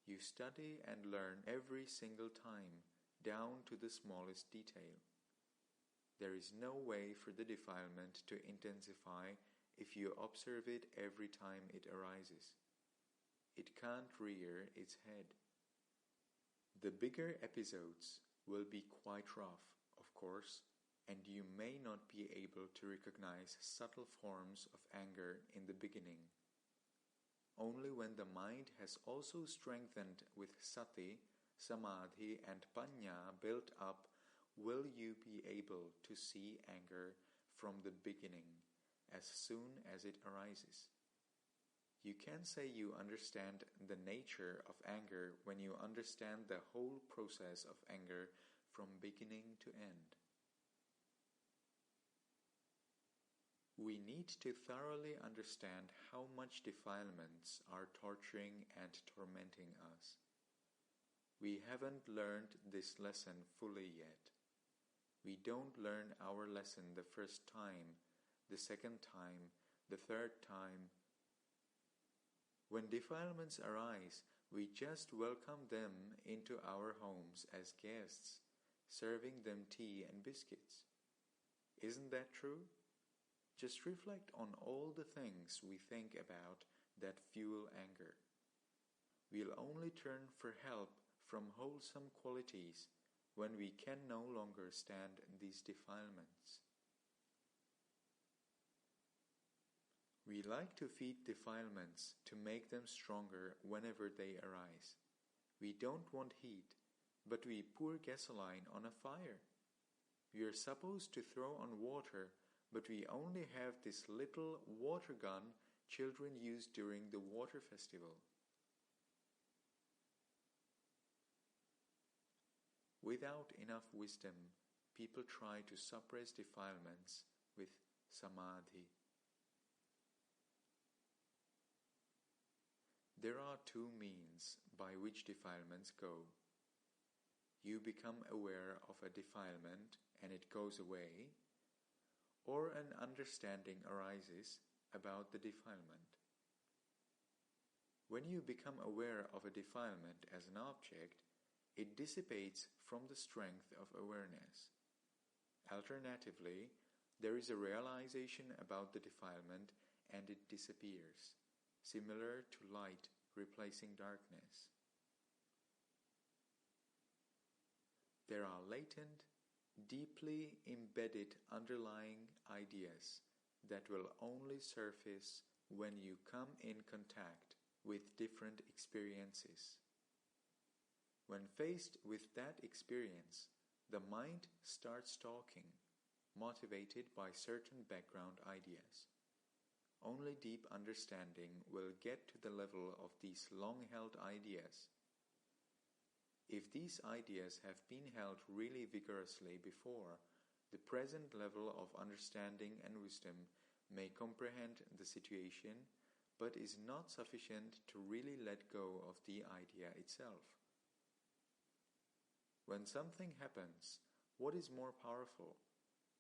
You study and learn every single time, down to the smallest detail. There is no way for the defilement to intensify if you observe it every time it arises. It can't rear its head. The bigger episodes will be quite rough, of course, and you may not be able to recognize subtle forms of anger in the beginning. Only when the mind has also strengthened with sati, samadhi and panya built up will you be able to see anger from the beginning, as soon as it arises. You can say you understand the nature of anger when you understand the whole process of anger from beginning to end. We need to thoroughly understand how much defilements are torturing and tormenting us. We haven't learned this lesson fully yet. We don't learn our lesson the first time, the second time, the third time. When defilements arise, we just welcome them into our homes as guests, serving them tea and biscuits. Isn't that true? Just reflect on all the things we think about that fuel anger. We'll only turn for help from wholesome qualities when we can no longer stand these defilements. We like to feed defilements to make them stronger whenever they arise. We don't want heat, but we pour gasoline on a fire. We are supposed to throw on water, but we only have this little water gun children use during the water festival. Without enough wisdom, people try to suppress defilements with samadhi. There are two means by which defilements go. You become aware of a defilement and it goes away, or an understanding arises about the defilement. When you become aware of a defilement as an object, it dissipates from the strength of awareness. Alternatively, there is a realization about the defilement and it disappears, similar to light replacing darkness. There are latent, deeply embedded underlying ideas that will only surface when you come in contact with different experiences. When faced with that experience, the mind starts talking, motivated by certain background ideas. Only deep understanding will get to the level of these long-held ideas. If these ideas have been held really vigorously before, the present level of understanding and wisdom may comprehend the situation, but is not sufficient to really let go of the idea itself. When something happens, what is more powerful,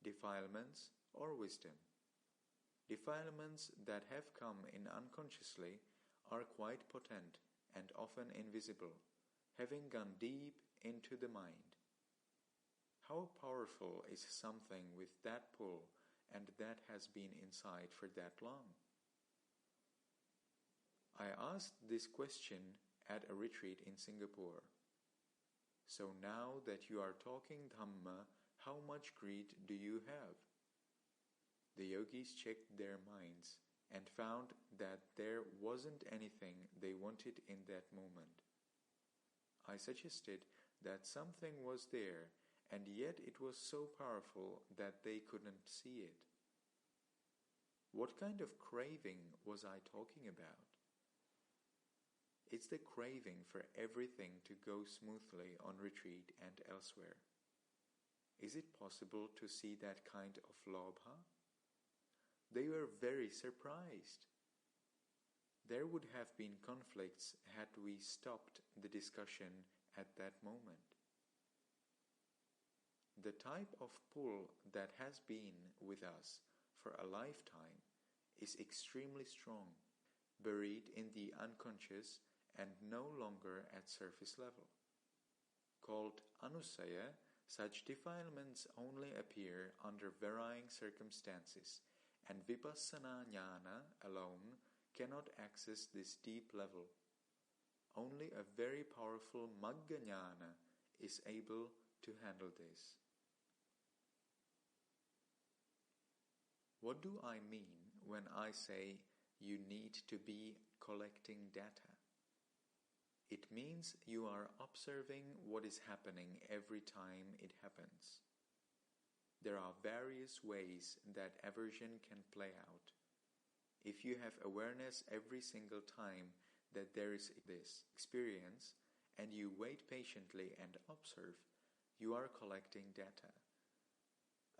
defilements or wisdom? Defilements that have come in unconsciously are quite potent and often invisible, having gone deep into the mind. How powerful is something with that pull and that has been inside for that long? I asked this question at a retreat in Singapore. So now that you are talking Dhamma, how much greed do you have? The yogis checked their minds and found that there wasn't anything they wanted in that moment. I suggested that something was there, and yet it was so powerful that they couldn't see it. What kind of craving was I talking about? It's the craving for everything to go smoothly on retreat and elsewhere. Is it possible to see that kind of lobha? They were very surprised. There would have been conflicts had we stopped the discussion at that moment. The type of pull that has been with us for a lifetime is extremely strong, buried in the unconscious and no longer at surface level. Called anusaya, such defilements only appear under varying circumstances, and vipassana jnana alone cannot access this deep level. Only a very powerful magga jnana is able to handle this. What do I mean when I say you need to be collecting data? It means you are observing what is happening every time it happens. There are various ways that aversion can play out. If you have awareness every single time that there is this experience, and you wait patiently and observe, you are collecting data.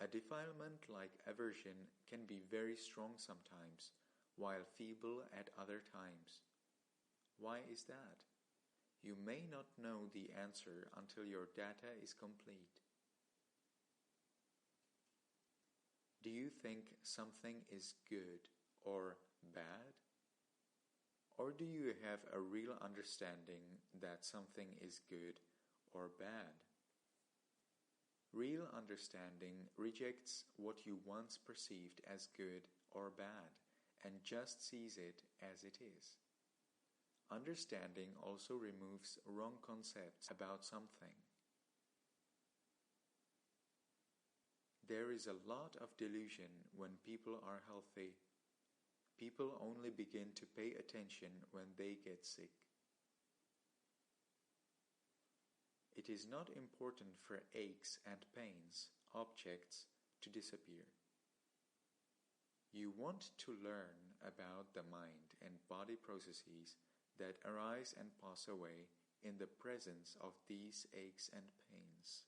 A defilement like aversion can be very strong sometimes, while feeble at other times. Why is that? You may not know the answer until your data is complete. Do you think something is good or bad? Or do you have a real understanding that something is good or bad? Real understanding rejects what you once perceived as good or bad and just sees it as it is. Understanding also removes wrong concepts about something. There is a lot of delusion when people are healthy. People only begin to pay attention when they get sick. It is not important for aches and pains, objects, to disappear. You want to learn about the mind and body processes that arise and pass away in the presence of these aches and pains.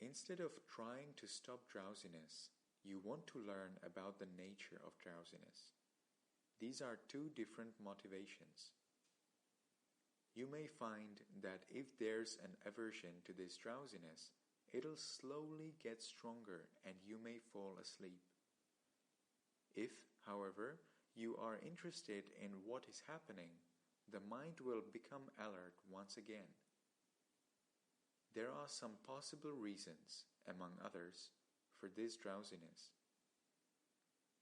Instead of trying to stop drowsiness, you want to learn about the nature of drowsiness. These are two different motivations. You may find that if there's an aversion to this drowsiness, it'll slowly get stronger and you may fall asleep. If, however, you are interested in what is happening, the mind will become alert once again. There are some possible reasons, among others, for this drowsiness.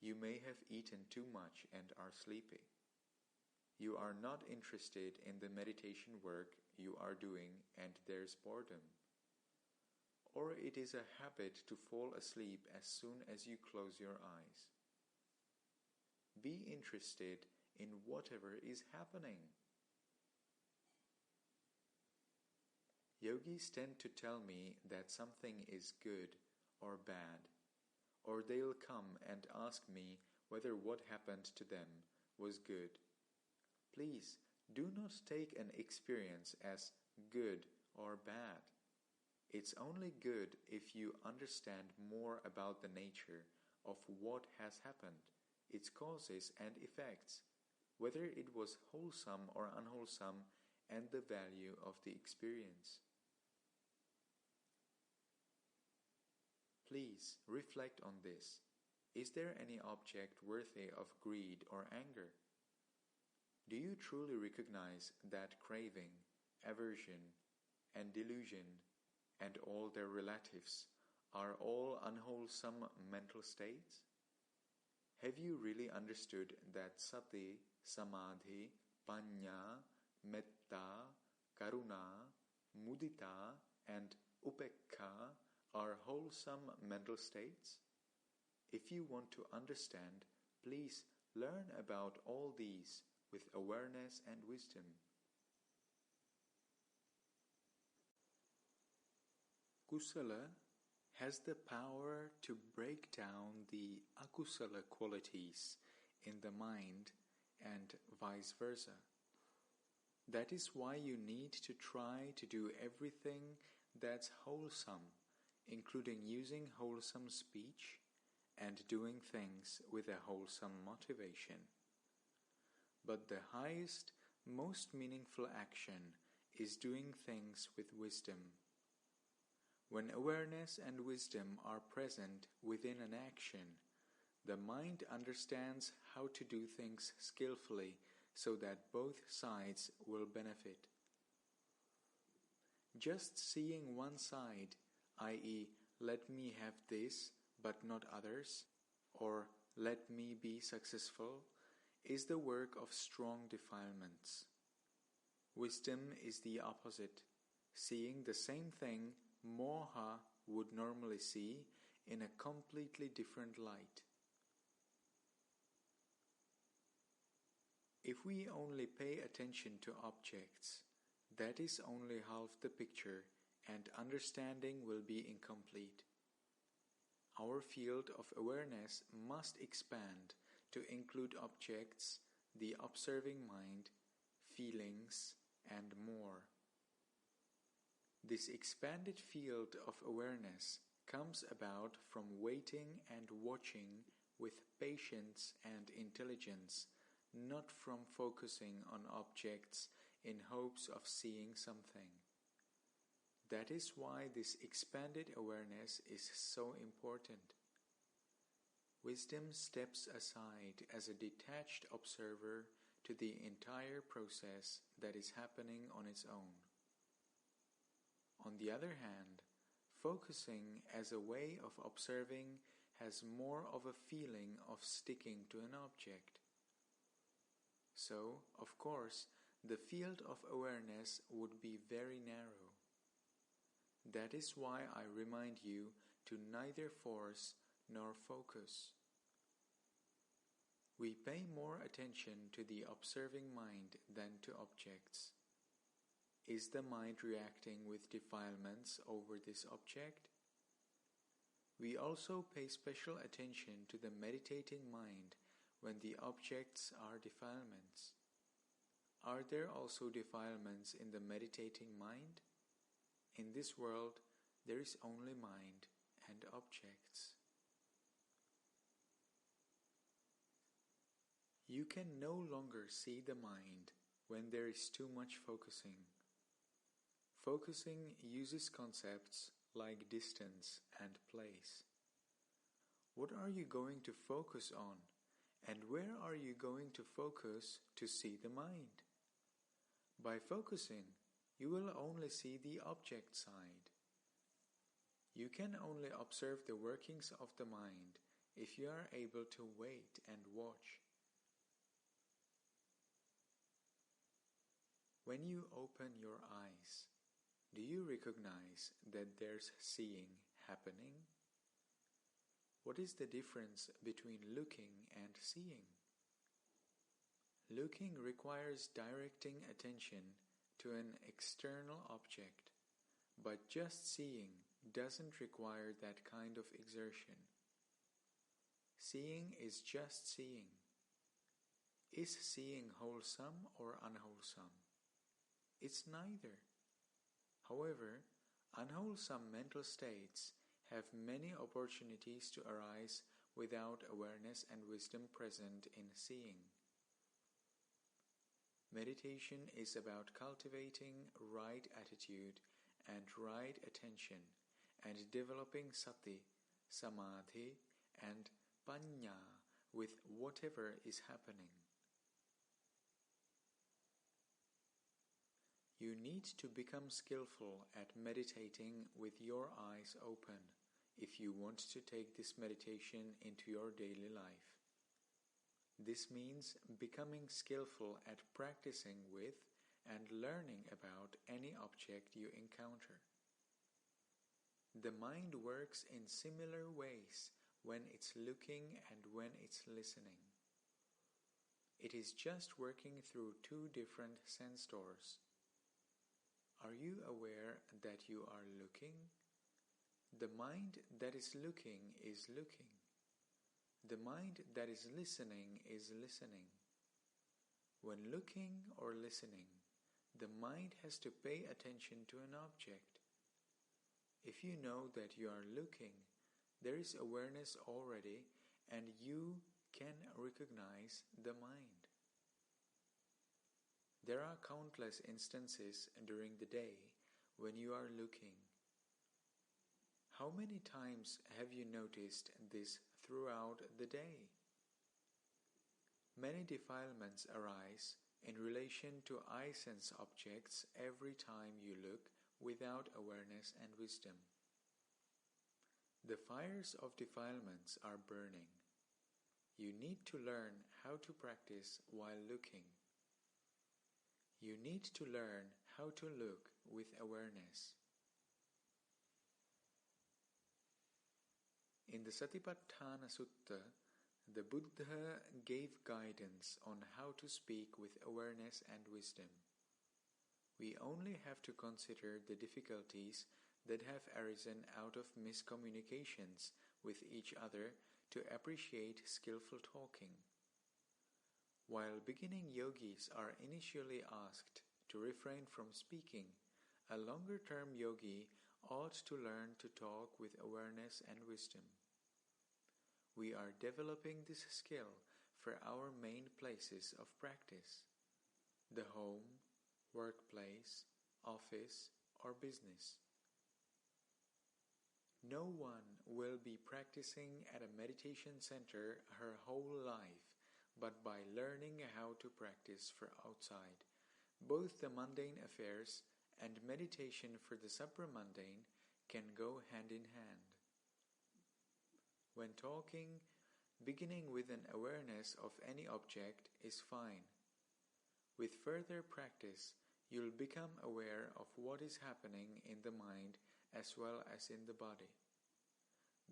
You may have eaten too much and are sleepy. You are not interested in the meditation work you are doing and there's boredom. Or it is a habit to fall asleep as soon as you close your eyes. Be interested in whatever is happening. Yogis tend to tell me that something is good or bad, or they'll come and ask me whether what happened to them was good. Please do not take an experience as good or bad. It's only good if you understand more about the nature of what has happened, its causes and effects, whether it was wholesome or unwholesome, and the value of the experience. Please reflect on this. Is there any object worthy of greed or anger? Do you truly recognize that craving, aversion, and delusion, and all their relatives, are all unwholesome mental states? Have you really understood that sati, samadhi, panya, metta, karuna, mudita, and upekkha are wholesome mental states? If you want to understand, please learn about all these with awareness and wisdom.
Kusala has the power to break down the akusala qualities in the mind and vice versa. That is why you need to try to do everything that's wholesome, including using wholesome speech and doing things with a wholesome motivation. But the highest, most meaningful action is doing things with wisdom. When awareness and wisdom are present within an action, the mind understands how to do things skillfully so that both sides will benefit. Just seeing one side, i.e., let me have this but not others, or let me be successful, is the work of strong defilements. Wisdom is the opposite, seeing the same thing moha would normally see in a completely different light. If we only pay attention to objects, that is only half the picture, and understanding will be incomplete. Our field of awareness must expand to include objects, the observing mind, feelings, and more. This expanded field of awareness comes about from waiting and watching with patience and intelligence, not from focusing on objects in hopes of seeing something. That is why this expanded awareness is so important. Wisdom steps aside as a detached observer to the entire process that is happening on its own. On the other hand, focusing as a way of observing has more of a feeling of sticking to an object. So, of course, the field of awareness would be very narrow. That is why I remind you to neither force nor focus. We pay more attention to the observing mind than to objects. Is the mind reacting with defilements over this object? We also pay special attention to the meditating mind when the objects are defilements. Are there also defilements in the meditating mind? In this world, there is only mind and objects. You can no longer see the mind when there is too much focusing. Focusing uses concepts like distance and place. What are you going to focus on, and where are you going to focus to see the mind? By focusing, you will only see the object side. You can only observe the workings of the mind if you are able to wait and watch. When you open your eyes, do you recognize that there's seeing happening? What is the difference between looking and seeing? Looking requires directing attention to an external object, but just seeing doesn't require that kind of exertion. Seeing is just seeing. Is seeing wholesome or unwholesome? It's neither. However, unwholesome mental states have many opportunities to arise without awareness and wisdom present in seeing. Meditation is about cultivating right attitude and right attention and developing sati, samadhi and panya with whatever is happening. You need to become skillful at meditating with your eyes open if you want to take this meditation into your daily life. This means becoming skillful at practicing with and learning about any object you encounter. The mind works in similar ways when it's looking and when it's listening. It is just working through two different sense doors. Are you aware that you are looking?
The mind that is looking is looking. The mind that is listening is listening. When looking or listening, the mind has to pay attention to an object. If you know that you are looking, there is awareness already, and you can recognize the mind. There are countless instances during the day when you are looking. How many times have you noticed this throughout the day? Many defilements arise in relation to eye-sense objects every time you look without awareness and wisdom. The fires of defilements are burning. You need to learn how to practice while looking. You need to learn how to look with awareness. In the Satipatthana Sutta, the Buddha gave guidance on how to speak with awareness and wisdom. We only have to consider the difficulties that have arisen out of miscommunications with each other to appreciate skillful talking. While beginning yogis are initially asked to refrain from speaking, a longer-term yogi ought to learn to talk with awareness and wisdom. We are developing this skill for our main places of practice: the home, workplace, office, or business. No one will be practicing at a meditation center her whole life, but by learning how to practice for outside. Both the mundane affairs and meditation for the supramundane can go hand in hand. When talking, beginning with an awareness of any object is fine. With further practice, you'll become aware of what is happening in the mind as well as in the body.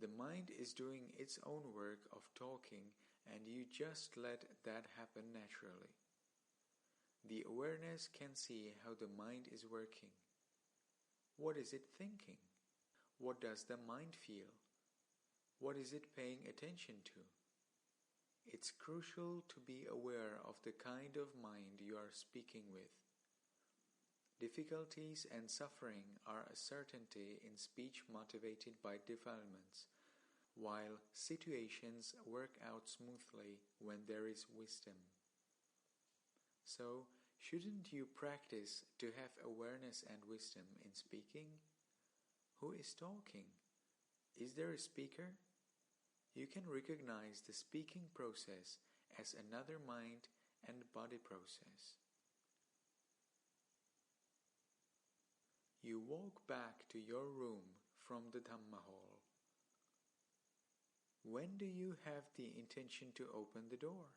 The mind is doing its own work of talking, and you just let that happen naturally. The awareness can see how the mind is working. What is it thinking? What does the mind feel? What is it paying attention to? It's crucial to be aware of the kind of mind you are speaking with. Difficulties and suffering are a certainty in speech motivated by defilements, while situations work out smoothly when there is wisdom. So, shouldn't you practice to have awareness and wisdom in speaking? Who is talking? Is there a speaker? You can recognize the speaking process as another mind and body process. You walk back to your room from the Dhamma hall. When do you have the intention to open the door?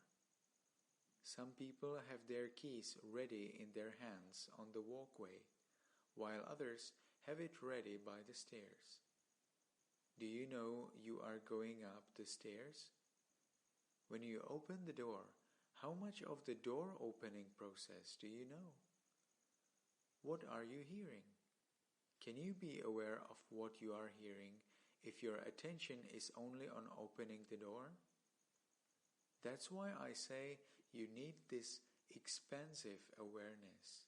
Some people have their keys ready in their hands on the walkway, while others have it ready by the stairs. Do you know you are going up the stairs? When you open the door, how much of the door opening process do you know? What are you hearing? Can you be aware of what you are hearing if your attention is only on opening the door? That's why I say you need this expansive awareness.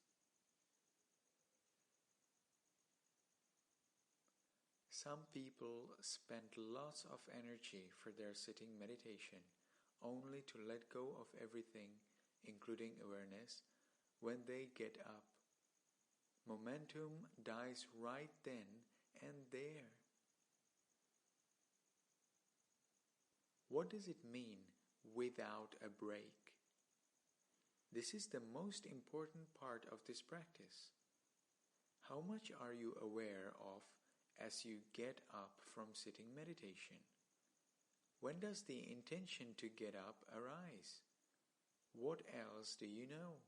Some people spend lots of energy for their sitting meditation only to let go of everything, including awareness, when they get up. Momentum dies right then and there. What does it mean, without a break? This is the most important part of this practice. How much are you aware of as you get up from sitting meditation? When does the intention to get up arise? What else do you know?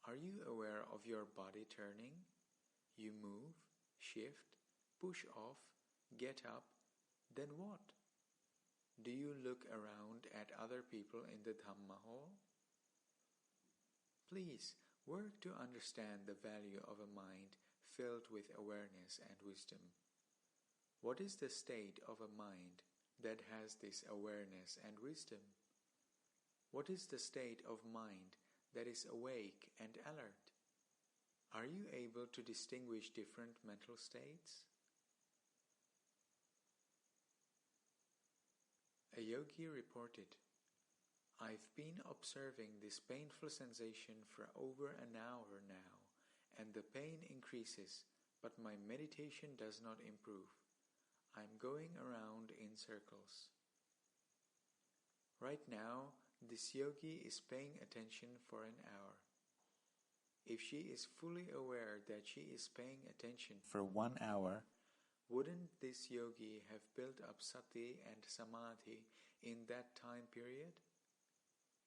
Are you aware of your body turning? You move, shift, push off, get up, then what? Do you look around at other people in the Dhamma hall? Please work to understand the value of a mind filled with awareness and wisdom. What is the state of a mind that has this awareness and wisdom? What is the state of mind that is awake and alert? Are you able to distinguish different mental states? A yogi reported, "I've been observing this painful sensation for over an hour now, and the pain increases, but my meditation does not improve. I'm going around in circles." Right now, this yogi is paying attention for an hour. If she is fully aware that she is paying attention for 1 hour, wouldn't this yogi have built up sati and samadhi in that time period?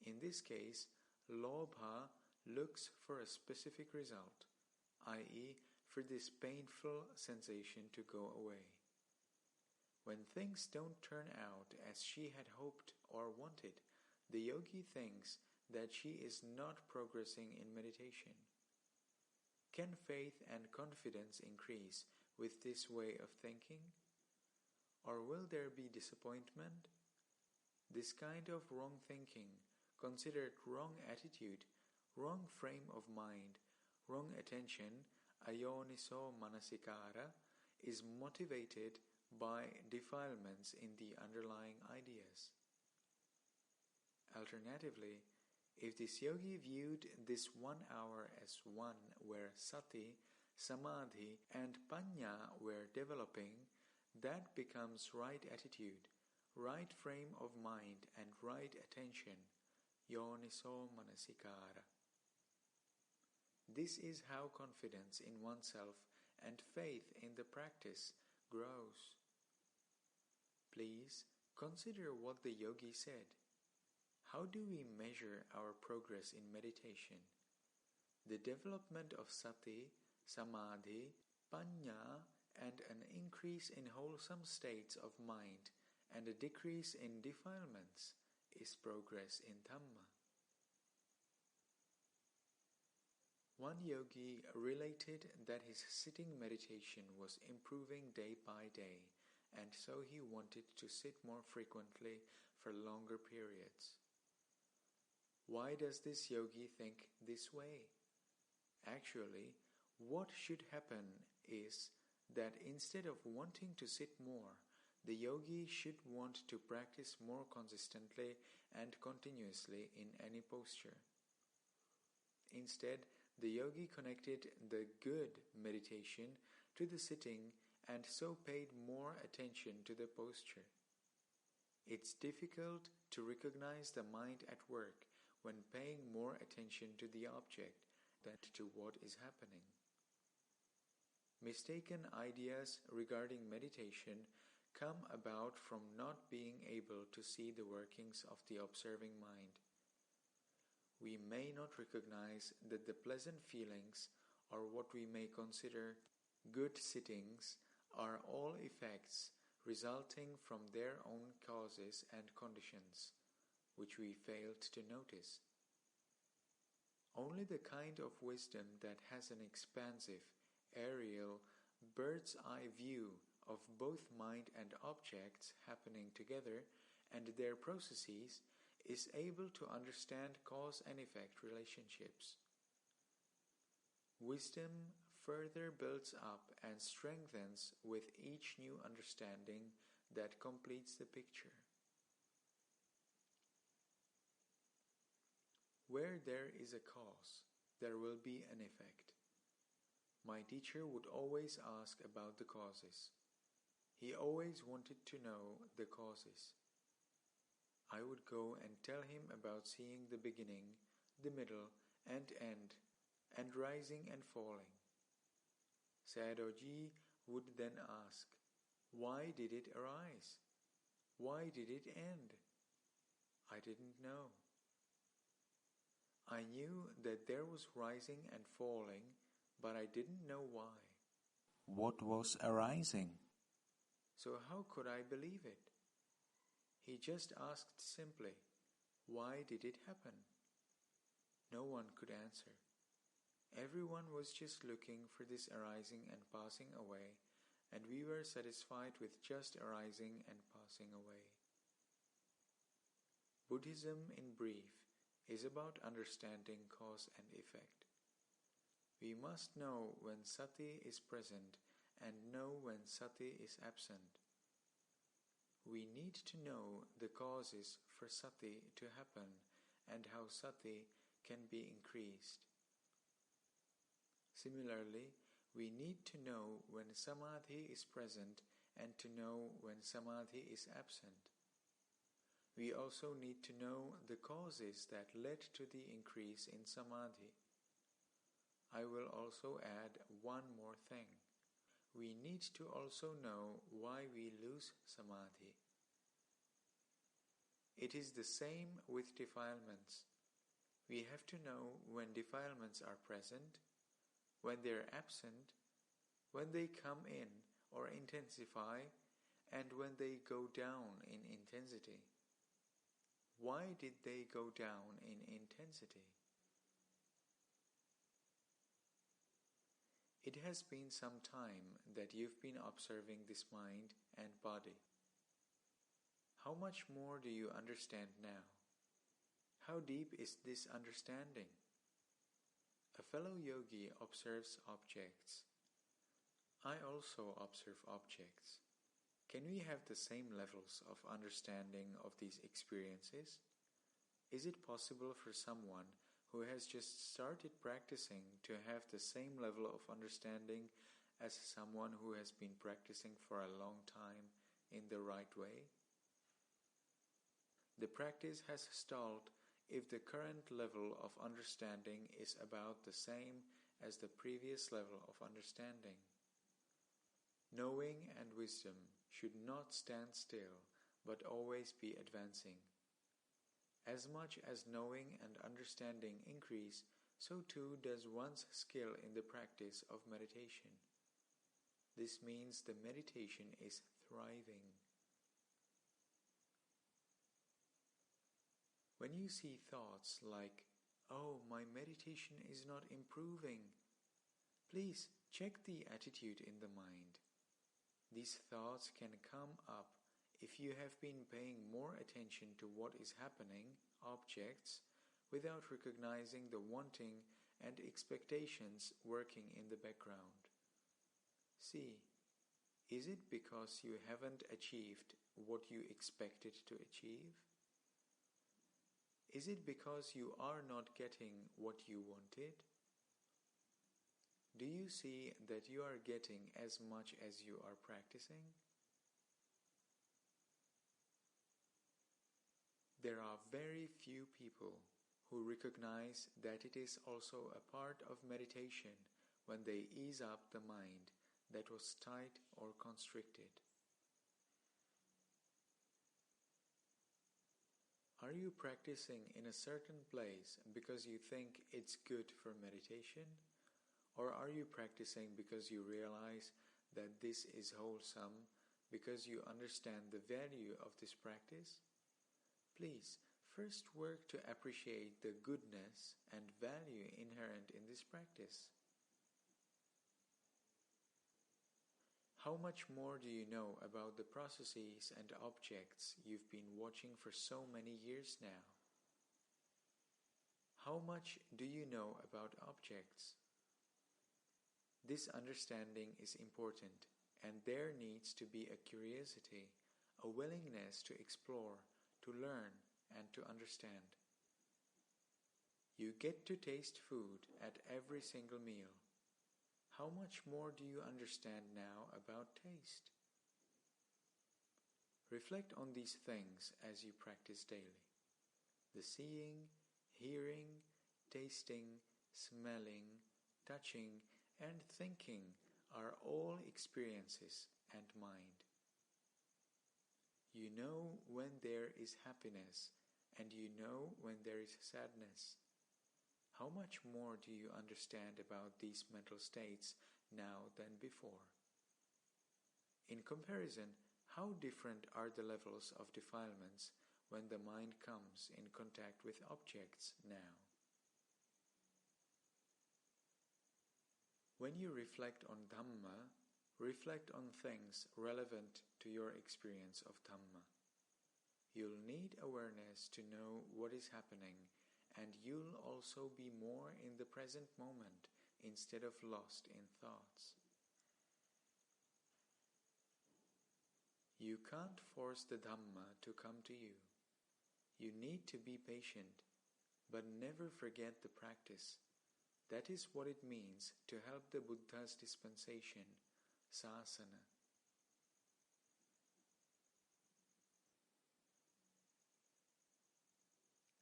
In this case, lobha looks for a specific result, i.e., for this painful sensation to go away. When things don't turn out as she had hoped or wanted, the yogi thinks that she is not progressing in meditation. Can faith and confidence increase with this way of thinking? Or will there be disappointment? This kind of wrong thinking, considered wrong attitude, wrong frame of mind, wrong attention, ayoniso manasikara, is motivated by defilements in the underlying ideas. Alternatively, if this yogi viewed this 1 hour as one where sati, samadhi and panya were developing, that becomes right attitude, right frame of mind and right attention, yoniso manasikara. This is how confidence in oneself and faith in the practice grows. Please consider what the yogi said. How do we measure our progress in meditation? The development of sati, samadhi, panya, and an increase in wholesome states of mind and a decrease in defilements is progress in Dhamma. One yogi related that his sitting meditation was improving day by day, and so he wanted to sit more frequently for longer periods. Why does this yogi think this way? Actually, what should happen is that instead of wanting to sit more, the yogi should want to practice more consistently and continuously in any posture. Instead, the yogi connected the good meditation to the sitting and so paid more attention to the posture. It's difficult to recognize the mind at work when paying more attention to the object than to what is happening. Mistaken ideas regarding meditation come about from not being able to see the workings of the observing mind. We may not recognize that the pleasant feelings, or what we may consider good sittings, are all effects resulting from their own causes and conditions, which we failed to notice. Only the kind of wisdom that has an expansive, aerial, bird's-eye view of both mind and objects happening together and their processes is able to understand cause and effect relationships. Wisdom further builds up and strengthens with each new understanding that completes the picture. Where there is a cause, there will be an effect. My teacher would always ask about the causes. He always wanted to know the causes. I would go and tell him about seeing the beginning, the middle and end, and rising and falling. Sayadaw would then ask, why did it arise? Why did it end? I didn't know. I knew that there was rising and falling, but I didn't know why. What was arising? So how could I believe it? He just asked simply, why did it happen? No one could answer. Everyone was just looking for this arising and passing away,
and we were satisfied with just arising and passing away. Buddhism, in brief, is about understanding cause and effect. We must know when sati is present and know when sati is absent. We need to know the causes for sati to happen and how sati can be increased. Similarly, we need to know when samadhi is present and to know when samadhi is absent. We also need to know the causes that led to the increase in samadhi. I will also add one more thing. We need to also know why we lose samadhi. It is the same with defilements. We have to know when defilements are present, when they are absent, when they come in or intensify, and when they go down in intensity. Why did they go down in intensity? It has been some time that you've been observing this mind and body. How much more do you understand now? How deep is this understanding? A fellow yogi observes objects. I also observe objects. Can we have the same levels of understanding of these experiences? Is it possible for someone who has just started practicing to have the same level of understanding as someone who has been practicing for a long time in the right way? The practice has stalled if the current level of understanding is about the same as the previous level of understanding. Knowing and wisdom should not stand still, but always be advancing. As much as knowing and understanding increase, so too does one's skill in the practice of meditation. This means the meditation is thriving. When you see thoughts like, "Oh, my meditation is not improving," please check the attitude in the mind. These thoughts can come up if you have been paying more attention to what is happening, objects, without recognizing the wanting and expectations working in the background. See, is it because you haven't achieved what you expected to achieve? Is it because you are not getting what you wanted? Do you see that you are getting as much as you are practicing? There are very few people who recognize that it is also a part of meditation when they ease up the mind that was tight or constricted. Are you practicing in a certain place because you think it's good for meditation? Or are you practicing because you realize that this is wholesome, because you understand the value of this practice? Please, first work to appreciate the goodness and value inherent in this practice. How much more do you know about the processes and objects you've been watching for so many years now? How much do you know about objects? This understanding is important, and there needs to be a curiosity, a willingness to explore, to learn, and to understand. You get to taste food at every single meal. How much more do you understand now about taste? Reflect on these things as you practice daily. The seeing, hearing, tasting, smelling, touching, and thinking are all experiences and mind. You know when there is happiness, and you know when there is sadness. How much more do you understand about these mental states now than before? In comparison, how different are the levels of defilements when the mind comes in contact with objects now? When you reflect on Dhamma, Reflect on things relevant to your experience of Dhamma. You'll need awareness to know what is happening, and you'll also be more in the present moment instead of lost in thoughts. You can't force the Dhamma to come to you. You need to be patient, but never forget the practice. That is what it means to help the Buddha's dispensation, sasana.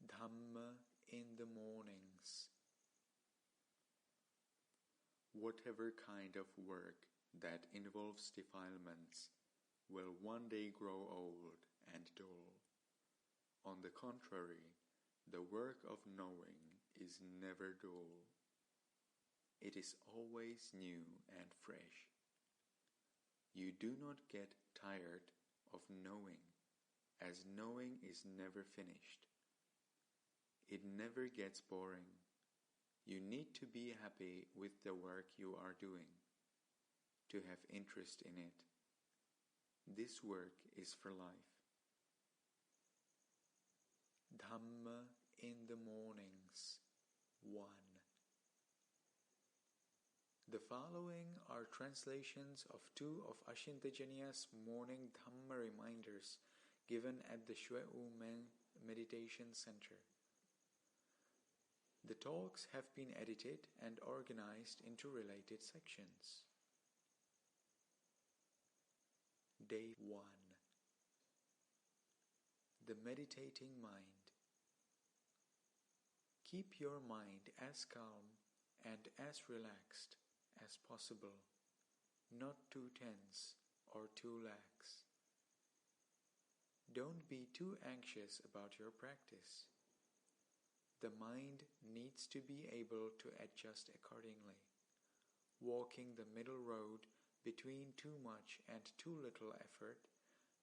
Dhamma in the mornings.
Whatever kind of work that involves defilements will one day grow old and dull. On the contrary, the work of knowing is never dull. It is always new and fresh. You do not get tired of knowing, as knowing is never finished. It never gets boring. You need to be happy with the work you are doing, to have interest in it. This work is for life.
Dhamma in the mornings. 1. The following are translations of 2 of Ashin Tejaniya's morning Dhamma reminders given at the Shwe Men Meditation Center. The talks have been edited and organized into related sections. Day 1. The meditating mind. Keep your mind as calm and as relaxed as possible, not too tense or too lax. Don't be too anxious about your practice. The mind needs to be able to adjust accordingly, walking the middle road between too much and too little effort,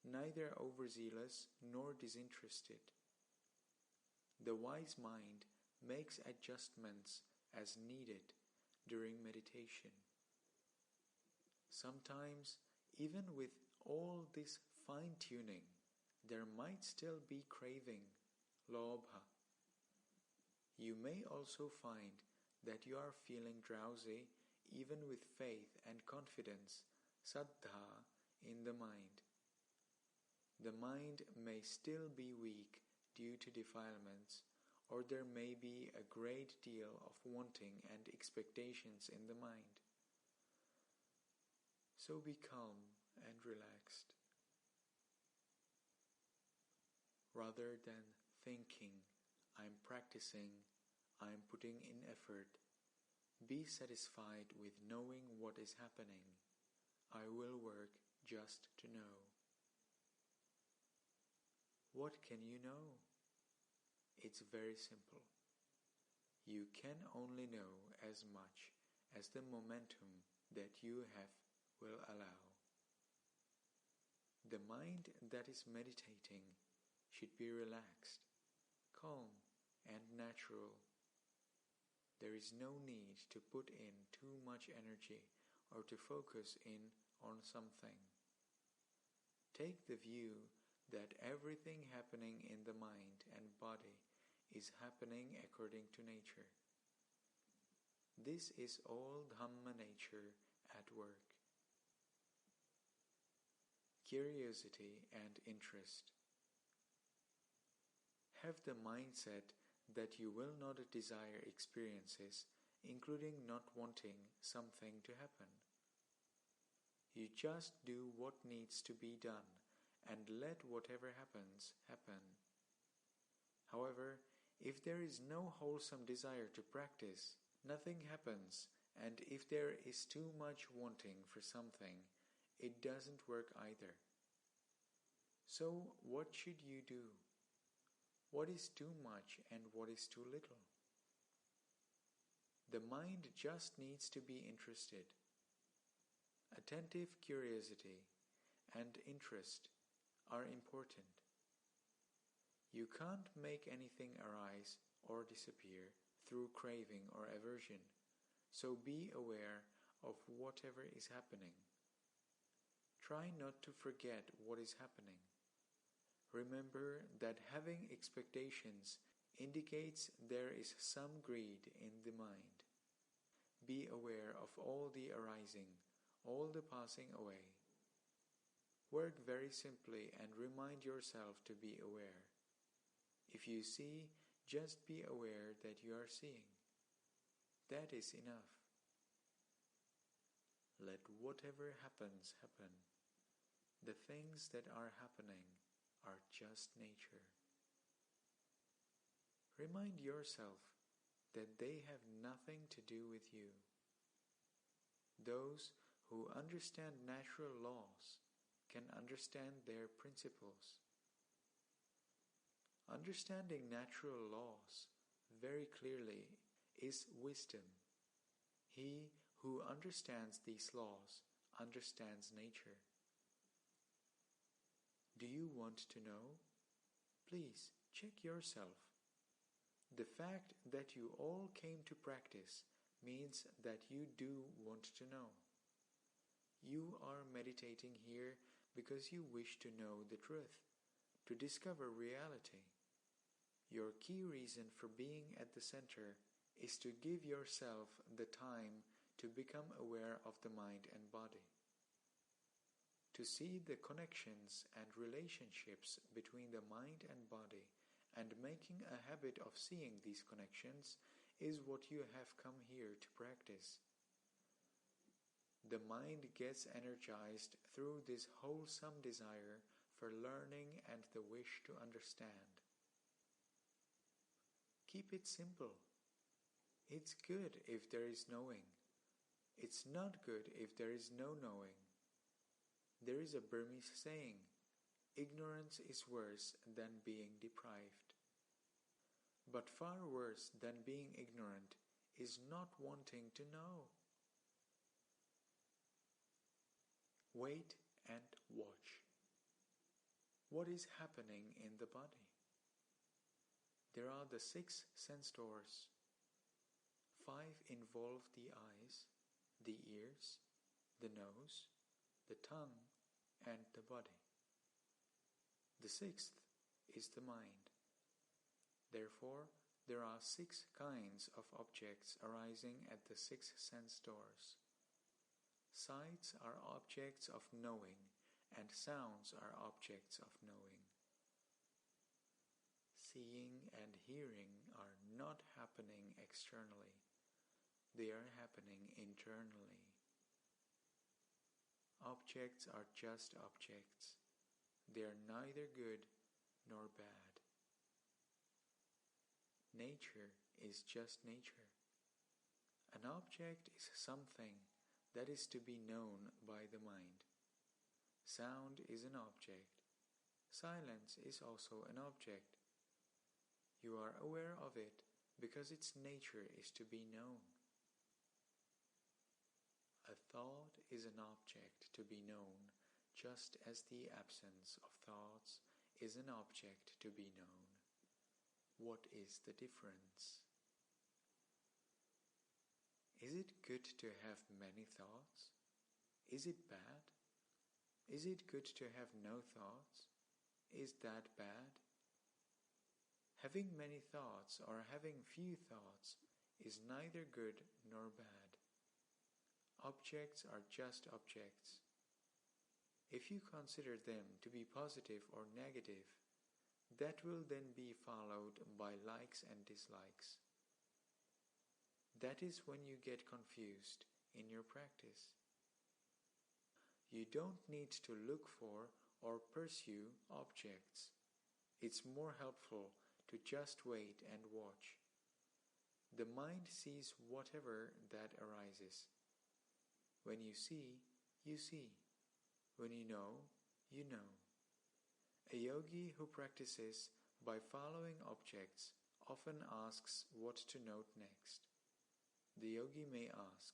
neither overzealous nor disinterested. The wise mind makes adjustments as needed during meditation. Sometimes, even with all this fine-tuning, there might still be craving, lobha. You may also find that you are feeling drowsy even with faith and confidence, saddha, in the mind. The mind may still be weak due to defilements, or there may be a great deal of wanting and expectations in the mind. So be calm and relaxed. Rather than thinking, I'm practicing, I'm putting in effort, be satisfied with knowing what is happening. I will work just to know. What can you know? It's very simple. You can only know as much as the momentum that you have will allow. The mind that is meditating should be relaxed, calm, and natural. There is no need to put in too much energy or to focus in on something. Take the view that everything happening in the mind and body is happening according to nature. This is all Dhamma nature at work. Curiosity and interest. Have the mindset that you will not desire experiences, including not wanting something to happen. You just do what needs to be done and let whatever happens, happen. However, if there is no wholesome desire to practice, nothing happens, and if there is too much wanting for something, it doesn't work either. So what should you do? What is too much and what is too little? The mind just needs to be interested. Attentive curiosity and interest are important. You can't make anything arise or disappear through craving or aversion, so be aware of whatever is happening. Try not to forget what is happening. Remember that having expectations indicates there is some greed in the mind. Be aware of all the arising, all the passing away. Work very simply and remind yourself to be aware. If you see, just be aware that you are seeing. That is enough. Let whatever happens happen. The things that are happening are just nature. Remind yourself that they have nothing to do with you. Those who understand natural laws can understand their principles. Understanding natural laws very clearly is wisdom. He who understands these laws understands nature. Do you want to know? Please check yourself. The fact that you all came to practice means that you do want to know. You are meditating here because you wish to know the truth, to discover reality. Your key reason for being at the center is to give yourself the time to become aware of the mind and body. To see the connections and relationships between the mind and body and making a habit of seeing these connections is what you have come here to practice. The mind gets energized through this wholesome desire for learning and the wish to understand. Keep it simple. It's good if there is knowing. It's not good if there is no knowing. There is a Burmese saying, ignorance is worse than being deprived. But far worse than being ignorant is not wanting to know. Wait and watch. What is happening in the body? There are the 6 sense doors. 5 involve the eyes, the ears, the nose, the tongue, and the body. The 6th is the mind. Therefore, there are 6 kinds of objects arising at the 6 sense doors. Sights are objects of knowing, and sounds are objects of knowing. Seeing and hearing are not happening externally. They are happening internally. Objects are just objects. They are neither good nor bad. Nature is just nature. An object is something that is to be known by the mind. Sound is an object. Silence is also an object. You are aware of it because its nature is to be known. A thought is an object to be known, just as the absence of thoughts is an object to be known. What is the difference? Is it good to have many thoughts? Is it bad? Is it good to have no thoughts? Is that bad? Having many thoughts or having few thoughts is neither good nor bad. Objects are just objects. If you consider them to be positive or negative, that will then be followed by likes and dislikes. That is when you get confused in your practice. You don't need to look for or pursue objects. It's more helpful to just wait and watch. The mind sees whatever that arises. When you see, you see. When you know, you know. A yogi who practices by following objects often asks what to note next. The yogi may ask,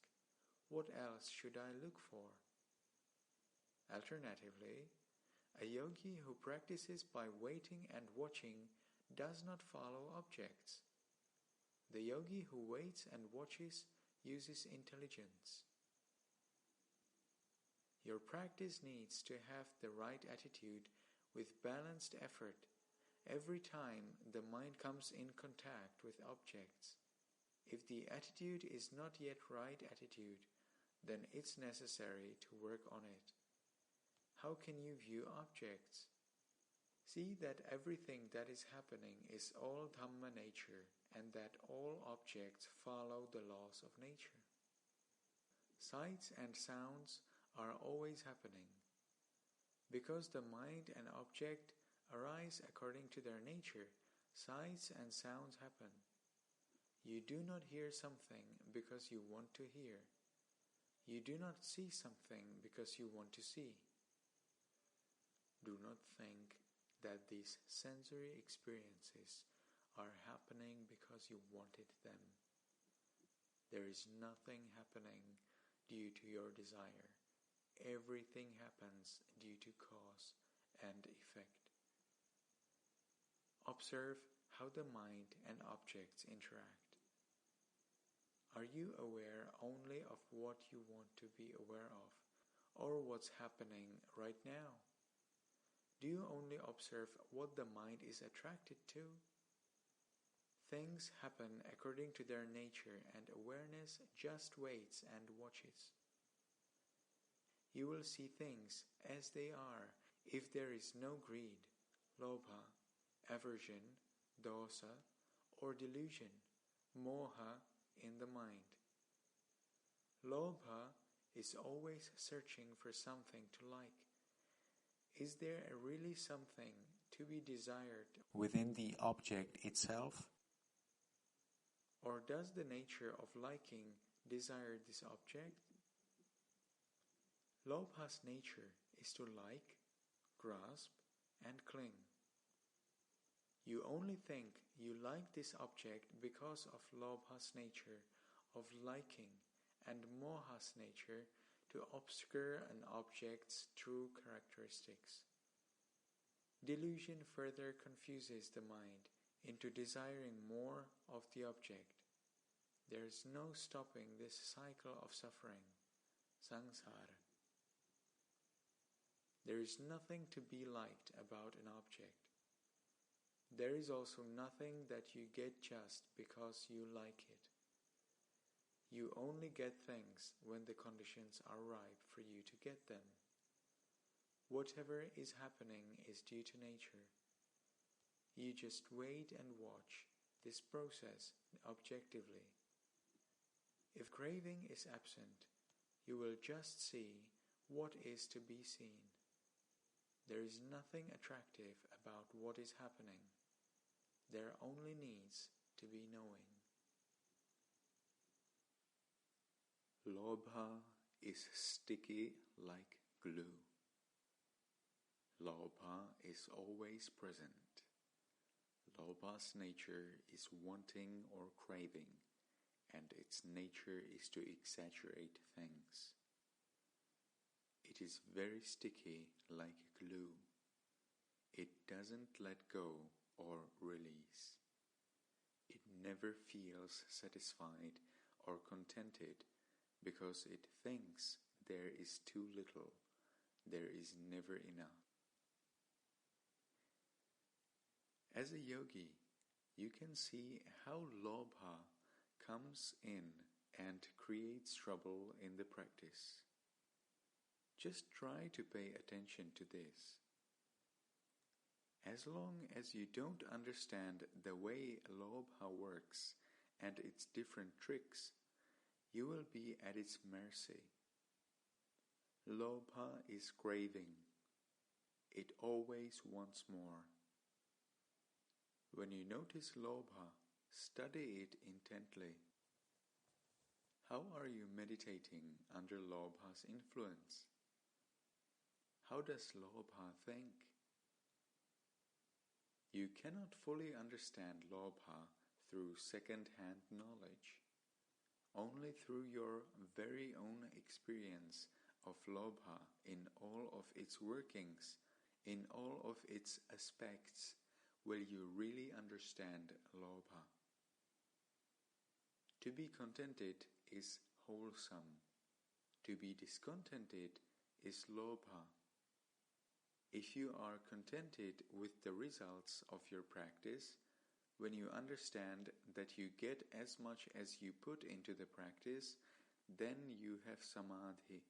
what else should I look for? Alternatively, a yogi who practices by waiting and watching does not follow objects. The yogi who waits and watches uses intelligence. Your practice needs to have the right attitude with balanced effort every time the mind comes in contact with objects. If the attitude is not yet right attitude, then it's necessary to work on it. How can you view objects? See that everything that is happening is all Dhamma nature and that all objects follow the laws of nature. Sights and sounds are always happening. Because the mind and object arise according to their nature, sights and sounds happen. You do not hear something because you want to hear. You do not see something because you want to see. Do not think that these sensory experiences are happening because you wanted them. There is nothing happening due to your desire. Everything happens due to cause and effect. Observe how the mind and objects interact. Are you aware only of what you want to be aware of, or what's happening right now? Do you only observe what the mind is attracted to? Things happen according to their nature, and awareness just waits and watches. You will see things as they are if there is no greed, lobha, aversion, dosa, or delusion, moha, in the mind. Lobha is always searching for something to like. Is there really something to be desired within the object itself? Or does the nature of liking desire this object? Lobha's nature is to like, grasp, and cling. You only think you like this object because of Lobha's nature of liking and Moha's nature to obscure an object's true characteristics. Delusion further confuses the mind into desiring more of the object. There is no stopping this cycle of suffering, samsara. There is nothing to be liked about an object. There is also nothing that you get just because you like it. You only get things when the conditions are ripe for you to get them. Whatever is happening is due to nature. You just wait and watch this process objectively. If craving is absent, you will just see what is to be seen. There is nothing attractive about what is happening. There only needs to be knowing.
Lobha is sticky like glue. Lobha is always present. Lobha's nature is wanting or craving, and its nature is to exaggerate things. It is very sticky like glue. It doesn't let go or release. It never feels satisfied or contented because it thinks there is too little, there is never enough. As a yogi, you can see how lobha comes in and creates trouble in the practice. Just try to pay attention to this. As long as you don't understand the way lobha works and its different tricks, you will be at its mercy. Lobha is craving. It always wants more. When you notice lobha, study it intently. How are you meditating under lobha's influence? How does lobha think? You cannot fully understand lobha through second-hand knowledge. Only through your very own experience of lobha in all of its workings, in all of its aspects, will you really understand lobha. To be contented is wholesome. To be discontented is lobha. If you are contented with the results of your practice, when you understand that you get as much as you put into the practice, then you have samadhi.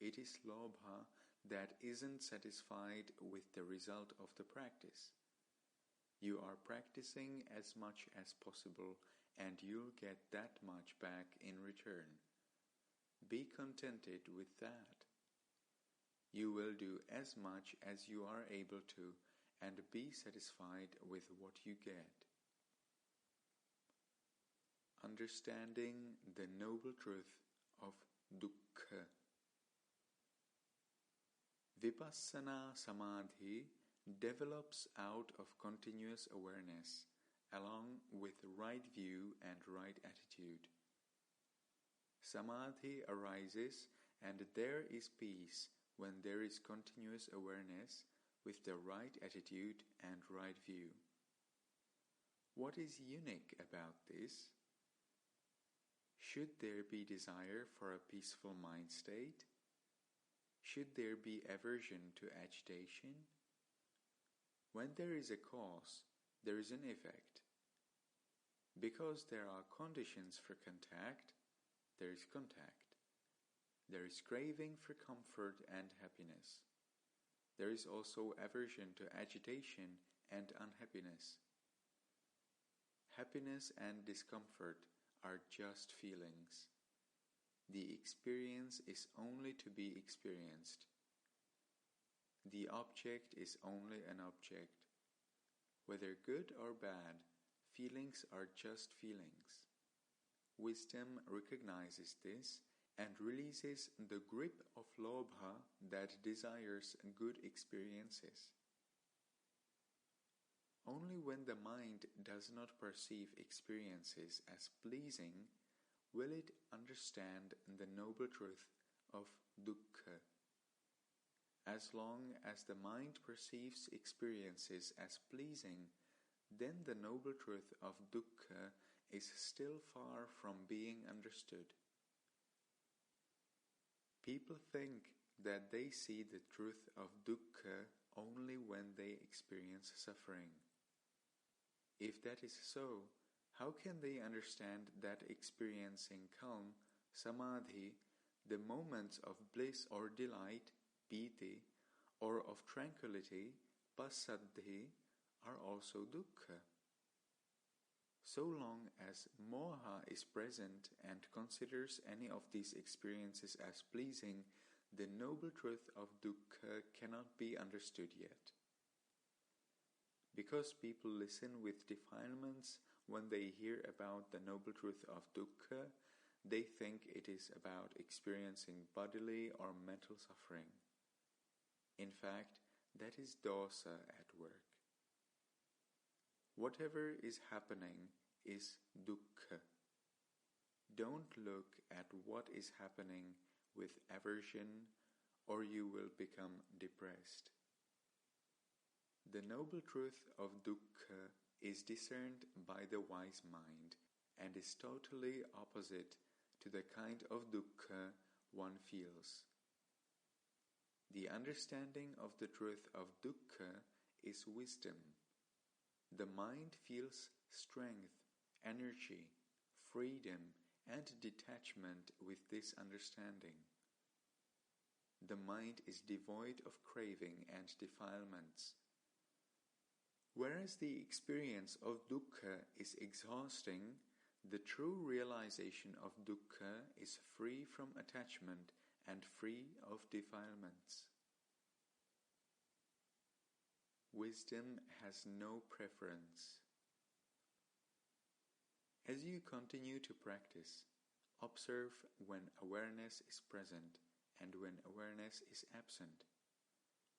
It is lobha that isn't satisfied with the result of the practice. You are practicing as much as possible and you'll get that much back in return. Be contented with that. You will do as much as you are able to and be satisfied with what you get. Understanding the noble truth of dukkha. Vipassana samadhi develops out of continuous awareness, along with right view and right attitude. Samadhi arises and there is peace when there is continuous awareness with the right attitude and right view. What is unique about this? Should there be desire for a peaceful mind state? Should there be aversion to agitation? When there is a cause, there is an effect. Because there are conditions for contact, there is contact. There is craving for comfort and happiness. There is also aversion to agitation and unhappiness. Happiness and discomfort are just feelings. The experience is only to be experienced. The object is only an object. Whether good or bad, feelings are just feelings. Wisdom recognizes this and releases the grip of lobha that desires good experiences. Only when the mind does not perceive experiences as pleasing will it understand the noble truth of dukkha. As long as the mind perceives experiences as pleasing, then the noble truth of dukkha is still far from being understood. People think that they see the truth of dukkha only when they experience suffering. If that is so, how can they understand that experiencing calm, samadhi, the moments of bliss or delight, piti, or of tranquility, passaddhi, are also dukkha? So long as moha is present and considers any of these experiences as pleasing, the noble truth of dukkha cannot be understood yet. Because people listen with defilements when they hear about the noble truth of dukkha, they think it is about experiencing bodily or mental suffering. In fact, that is dosa at work. Whatever is happening is dukkha. Don't look at what is happening with aversion, or you will become depressed. The noble truth of dukkha is discerned by the wise mind and is totally opposite to the kind of dukkha one feels. The understanding of the truth of dukkha is wisdom. The mind feels strength, energy, freedom, and detachment with this understanding. The mind is devoid of craving and defilements. Whereas the experience of dukkha is exhausting, the true realization of dukkha is free from attachment and free of defilements. Wisdom has no preference. As you continue to practice, observe when awareness is present and when awareness is absent,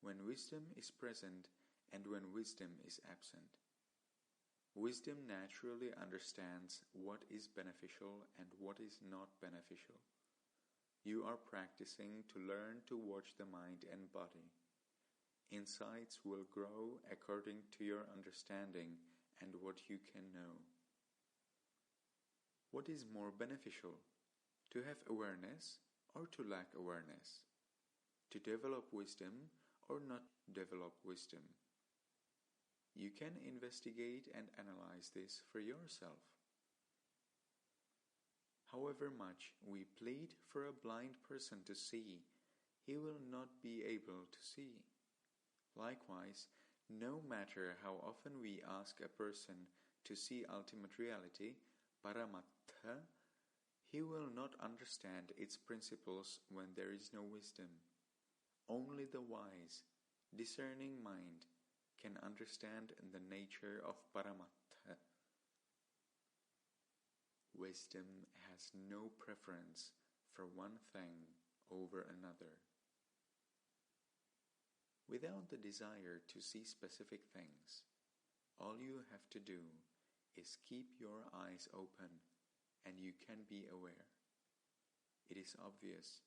when wisdom is present and when wisdom is absent. Wisdom naturally understands what is beneficial and what is not beneficial. You are practicing to learn to watch the mind and body. Insights will grow according to your understanding and what you can know. What is more beneficial, to have awareness or to lack awareness? to develop wisdom or not develop wisdom. You can investigate and analyze this for yourself. However much we plead for a blind person to see, he will not be able to see. Likewise, no matter how often we ask a person to see ultimate reality, Paramattha, he will not understand its principles when there is no wisdom. Only the wise, discerning mind can understand the nature of Paramattha. Wisdom has no preference for one thing over another. Without the desire to see specific things, all you have to do is keep your eyes open and you can be aware. It is obvious,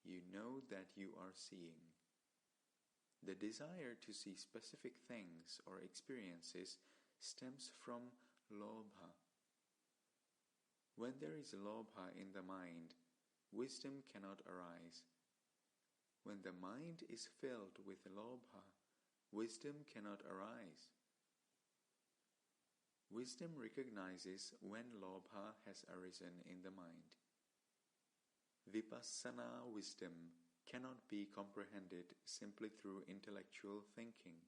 you know that you are seeing. The desire to see specific things or experiences stems from lobha. When there is lobha in the mind, wisdom cannot arise. When the mind is filled with lobha, wisdom cannot arise. Wisdom recognizes when lobha has arisen in the mind. Vipassana wisdom cannot be comprehended simply through intellectual thinking.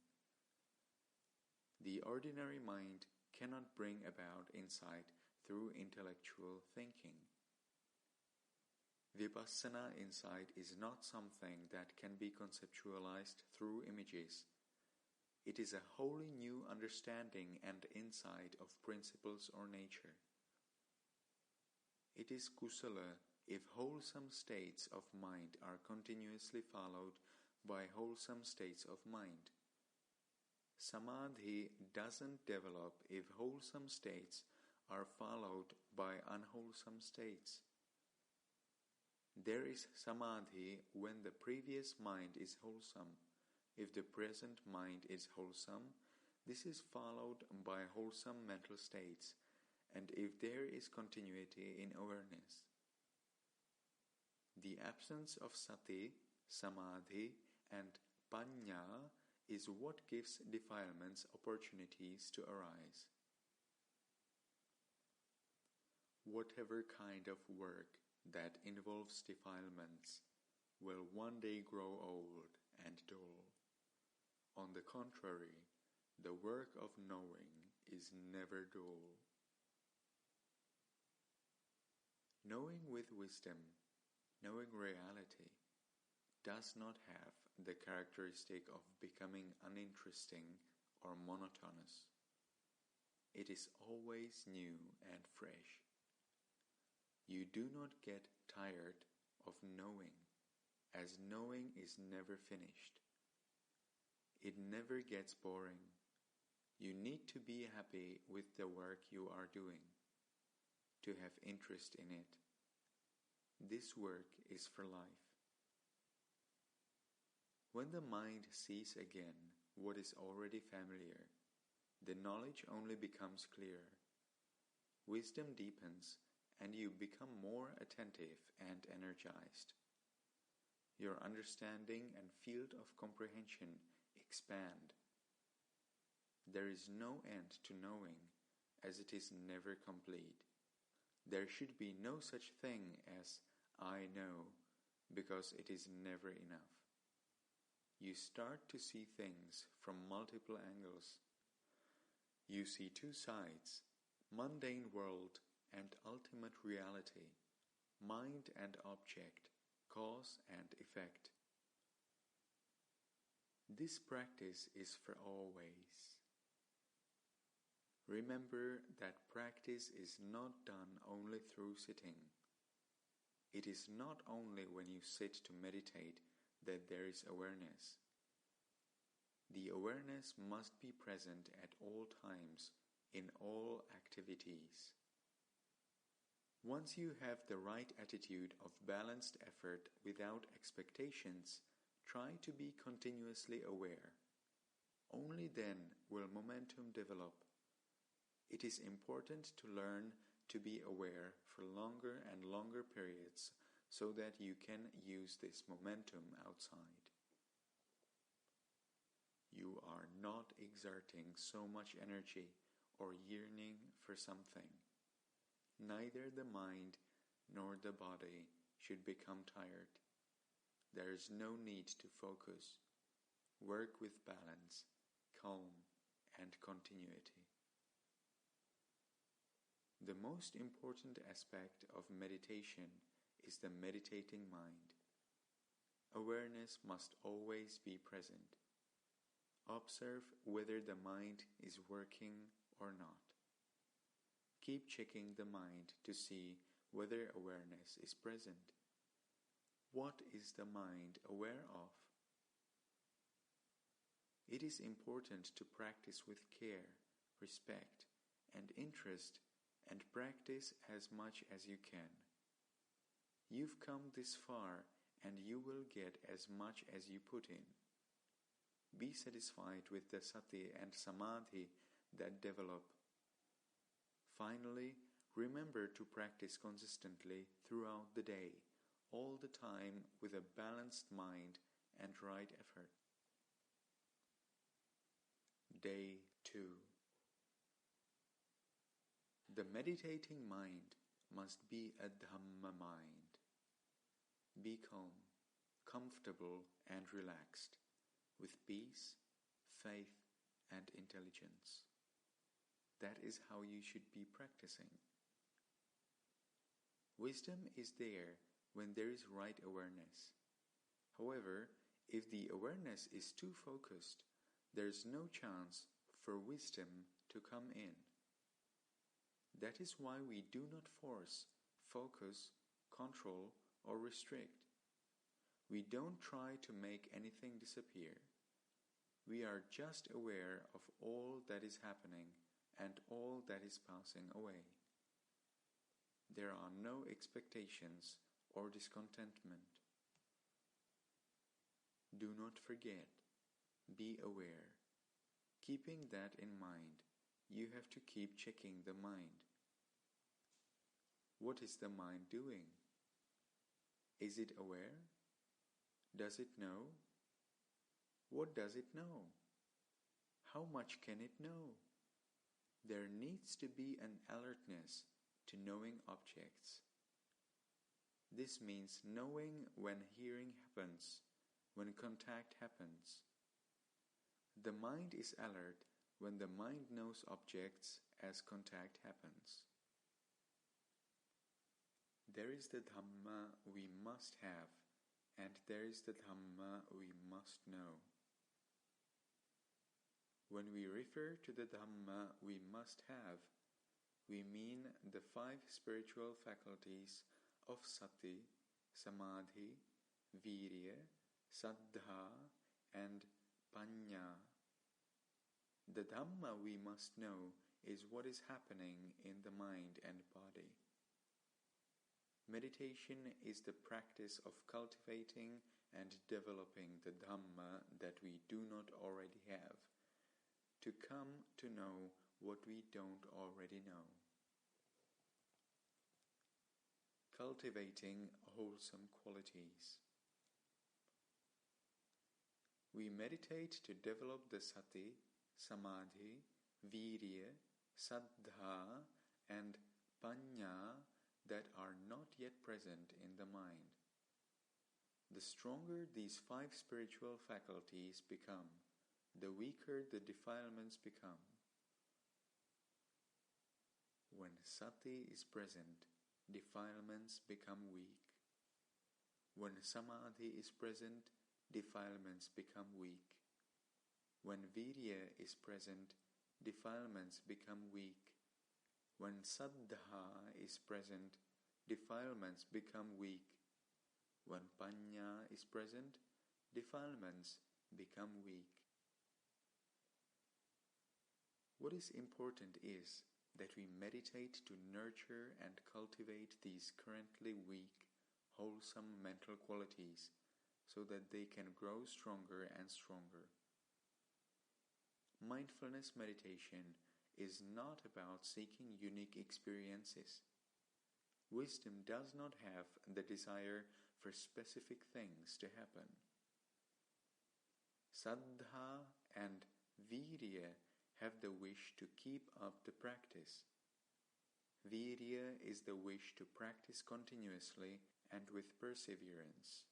The ordinary mind cannot bring about insight through intellectual thinking. Vipassana insight is not something that can be conceptualized through images. It is a wholly new understanding and insight of principles or nature. It is kusala if wholesome states of mind are continuously followed by wholesome states of mind. Samadhi doesn't develop if wholesome states are followed by unwholesome states. There is samadhi when the previous mind is wholesome. If the present mind is wholesome, this is followed by wholesome mental states, and if there is continuity in awareness. The absence of sati, samadhi, and panya is what gives defilements opportunities to arise. Whatever kind of work that involves defilements will one day grow old and dull. On the contrary, the work of knowing is never dull. Knowing with wisdom, knowing reality, does not have the characteristic of becoming uninteresting or monotonous. It is always new and fresh. You do not get tired of knowing, as knowing is never finished. It never gets boring. You need to be happy with the work you are doing, to have interest in it. This work is for life. When the mind sees again what is already familiar, the knowledge only becomes clear. Wisdom deepens, and you become more attentive and energized. Your understanding and field of comprehension expand. There is no end to knowing, as it is never complete. There should be no such thing as I know, because it is never enough. You start to see things from multiple angles. You see two sides, mundane world and ultimate reality, mind and object, cause and effect. This practice is for always. Remember that practice is not done only through sitting. It is not only when you sit to meditate that there is awareness. The awareness must be present at all times, in all activities. Once you have the right attitude of balanced effort without expectations, try to be continuously aware. Only then will momentum develop. It is important to learn to be aware for longer and longer periods so that you can use this momentum outside. You are not exerting so much energy or yearning for something. Neither the mind nor the body should become tired. There is no need to focus. Work with balance, calm, and continuity. The most important aspect of meditation is the meditating mind. Awareness must always be present. Observe whether the mind is working or not. Keep checking the mind to see whether awareness is present. What is the mind aware of? It is important to practice with care, respect, and interest, and practice as much as you can. You've come this far, and you will get as much as you put in. Be satisfied with the sati and samadhi that develop. Finally, remember to practice consistently throughout the day, all the time with a balanced mind and right effort. Day 2. The meditating mind must be a Dhamma mind. Be calm, comfortable and relaxed, with peace, faith and intelligence. That is how you should be practicing. Wisdom is there when there is right awareness. However, if the awareness is too focused, there is no chance for wisdom to come in. That is why we do not force, focus, control, or restrict. We don't try to make anything disappear. We are just aware of all that is happening and all that is passing away. There are no expectations or discontentment. Do not forget, be aware. Keeping that in mind, you have to keep checking the mind. What is the mind doing? Is it aware? Does it know? What does it know? How much can it know? There needs to be an alertness to knowing objects. This means knowing when hearing happens, when contact happens. The mind is alert when the mind knows objects as contact happens. There is the Dhamma we must have, and there is the Dhamma we must know. When we refer to the Dhamma we must have, we mean the 5 spiritual faculties of sati, samadhi, virya, saddha, and panya. The Dhamma we must know is what is happening in the mind and body. Meditation is the practice of cultivating and developing the Dhamma that we do not already have, to come to know what we don't already know. Cultivating wholesome qualities. We meditate to develop the sati, samadhi, virya, saddha, and panya that are not yet present in the mind. The stronger these 5 spiritual faculties become, the weaker the defilements become. When sati is present, defilements become weak. When samadhi is present, defilements become weak. When virya is present, defilements become weak. When saddha is present, defilements become weak. When panya is present, defilements become weak. What is important is that we meditate to nurture and cultivate these currently weak, wholesome mental qualities so that they can grow stronger and stronger. Mindfulness meditation is not about seeking unique experiences. Wisdom does not have the desire for specific things to happen. Saddha and Virya have the wish to keep up the practice. Virya is the wish to practice continuously and with perseverance.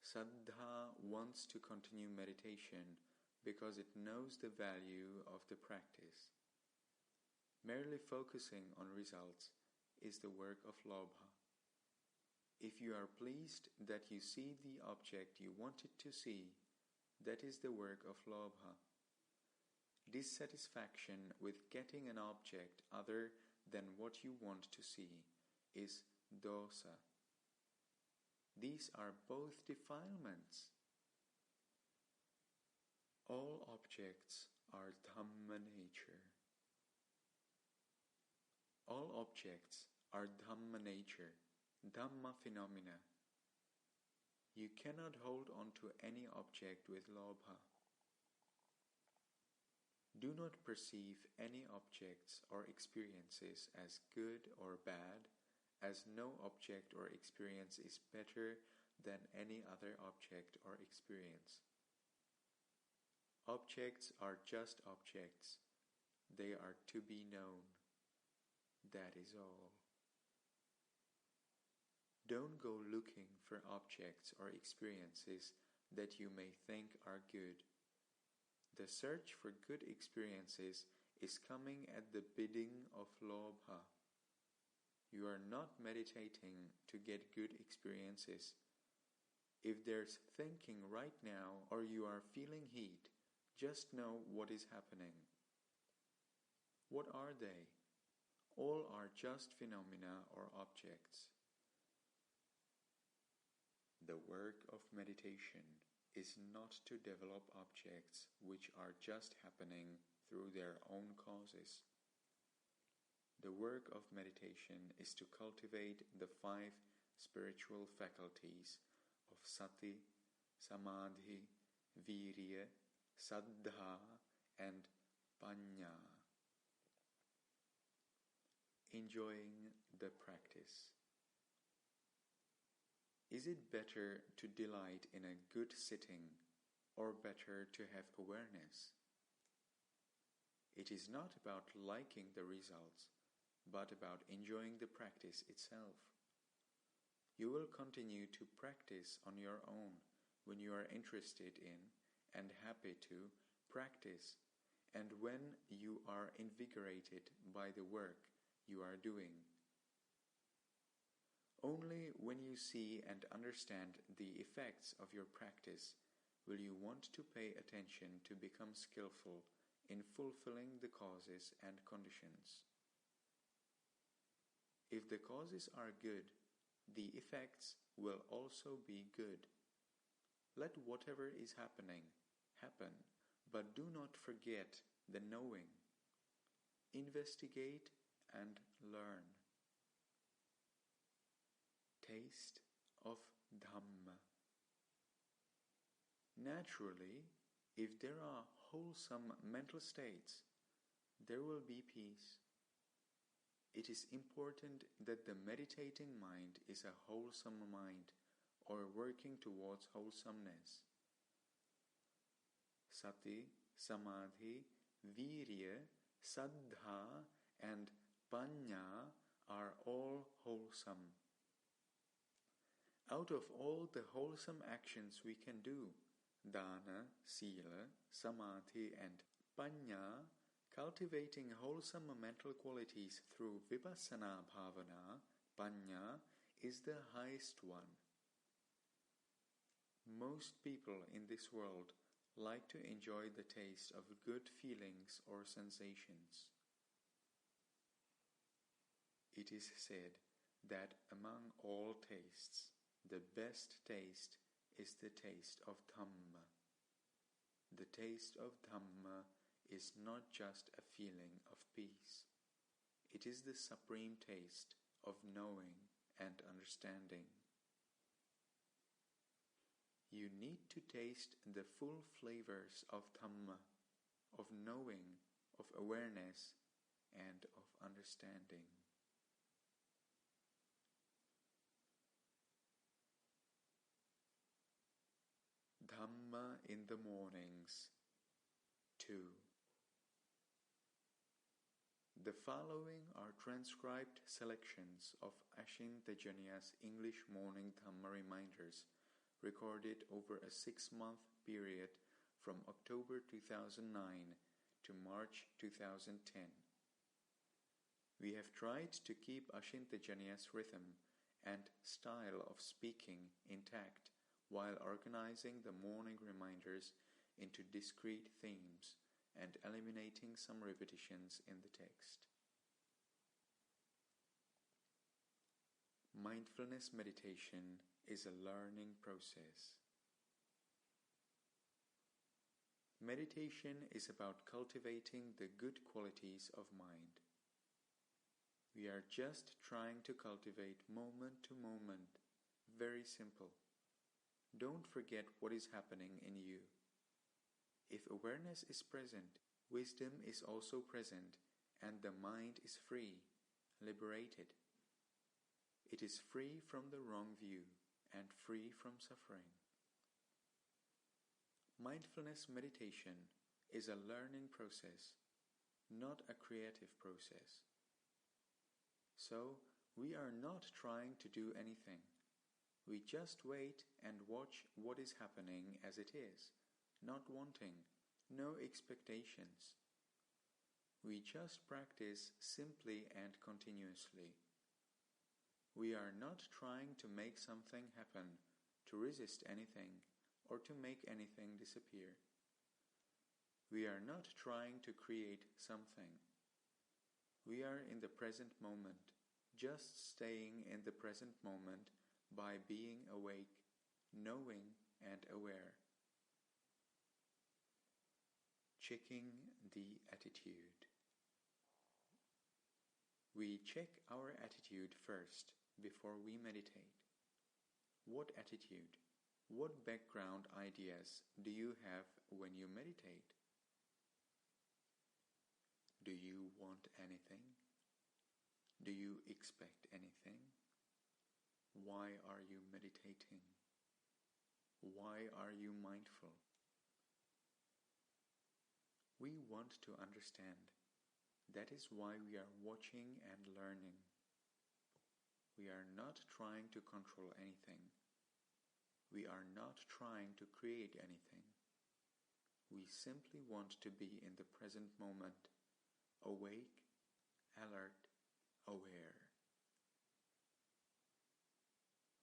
Saddha wants to continue meditation because it knows the value of the practice. Merely focusing on results is the work of lobha. If you are pleased that you see the object you wanted to see, that is the work of lobha. Dissatisfaction with getting an object other than what you want to see is dosa. These are both defilements. All objects are Dhamma nature. All objects are Dhamma nature, Dhamma phenomena. You cannot hold on to any object with lobha. Do not perceive any objects or experiences as good or bad, as no object or experience is better than any other object or experience. Objects are just objects. They are to be known. That is all. Don't go looking for objects or experiences that you may think are good. The search for good experiences is coming at the bidding of lobha. You are not meditating to get good experiences. If there's thinking right now or you are feeling heat, just know what is happening. What are they? All are just phenomena or objects. The work of meditation is not to develop objects which are just happening through their own causes. The work of meditation is to cultivate the 5 spiritual faculties of sati, samadhi, virya, saddha and panya. Enjoying the practice. Is it better to delight in a good sitting or better to have awareness? It is not about liking the results, but about enjoying the practice itself. You will continue to practice on your own when you are interested in and happy to practice, and when you are invigorated by the work you are doing. Only when you see and understand the effects of your practice will you want to pay attention to become skillful in fulfilling the causes and conditions. If the causes are good, the effects will also be good. Let whatever is happening happen, but do not forget the knowing. Investigate and learn. Taste of Dhamma. Naturally, if there are wholesome mental states, there will be peace. It is important that the meditating mind is a wholesome mind or working towards wholesomeness. Sati, Samadhi, Virya, Saddha and Panya are all wholesome. Out of all the wholesome actions we can do, Dana, Sila, Samadhi and Panya, cultivating wholesome mental qualities through Vipassana Bhavana, Panya, is the highest one. Most people in this world like to enjoy the taste of good feelings or sensations. It is said that among all tastes, the best taste is the taste of Dhamma. The taste of Dhamma is not just a feeling of peace. It is the supreme taste of knowing and understanding. You need to taste the full flavors of Dhamma, of knowing, of awareness, and of understanding. Dhamma in the mornings. 2. The following are transcribed selections of Ashin Tejaniya's English morning Dhamma reminders recorded over a 6-month period from October 2009 to March 2010. We have tried to keep Ashin Tejaniya's rhythm and style of speaking intact while organizing the morning reminders into discrete themes and eliminating some repetitions in the text. Mindfulness meditation is a learning process. Meditation is about cultivating the good qualities of mind. We are just trying to cultivate moment to moment, very simple. Don't forget what is happening in you. If awareness is present, wisdom is also present, and the mind is free, liberated. It is free from the wrong view and free from suffering. Mindfulness meditation is a learning process, not a creative process. So, we are not trying to do anything. We just wait and watch what is happening as it is, not wanting, no expectations. We just practice simply and continuously. We are not trying to make something happen, to resist anything, or to make anything disappear. We are not trying to create something. We are in the present moment, just staying in the present moment by being awake, knowing and aware. Checking the attitude. We check our attitude first before we meditate. What attitude? What background ideas do you have when you meditate? Do you want anything? Do you expect anything? Why are you meditating? Why are you mindful? We want to understand. That is why we are watching and learning. We are not trying to control anything. We are not trying to create anything. We simply want to be in the present moment, awake, alert, aware.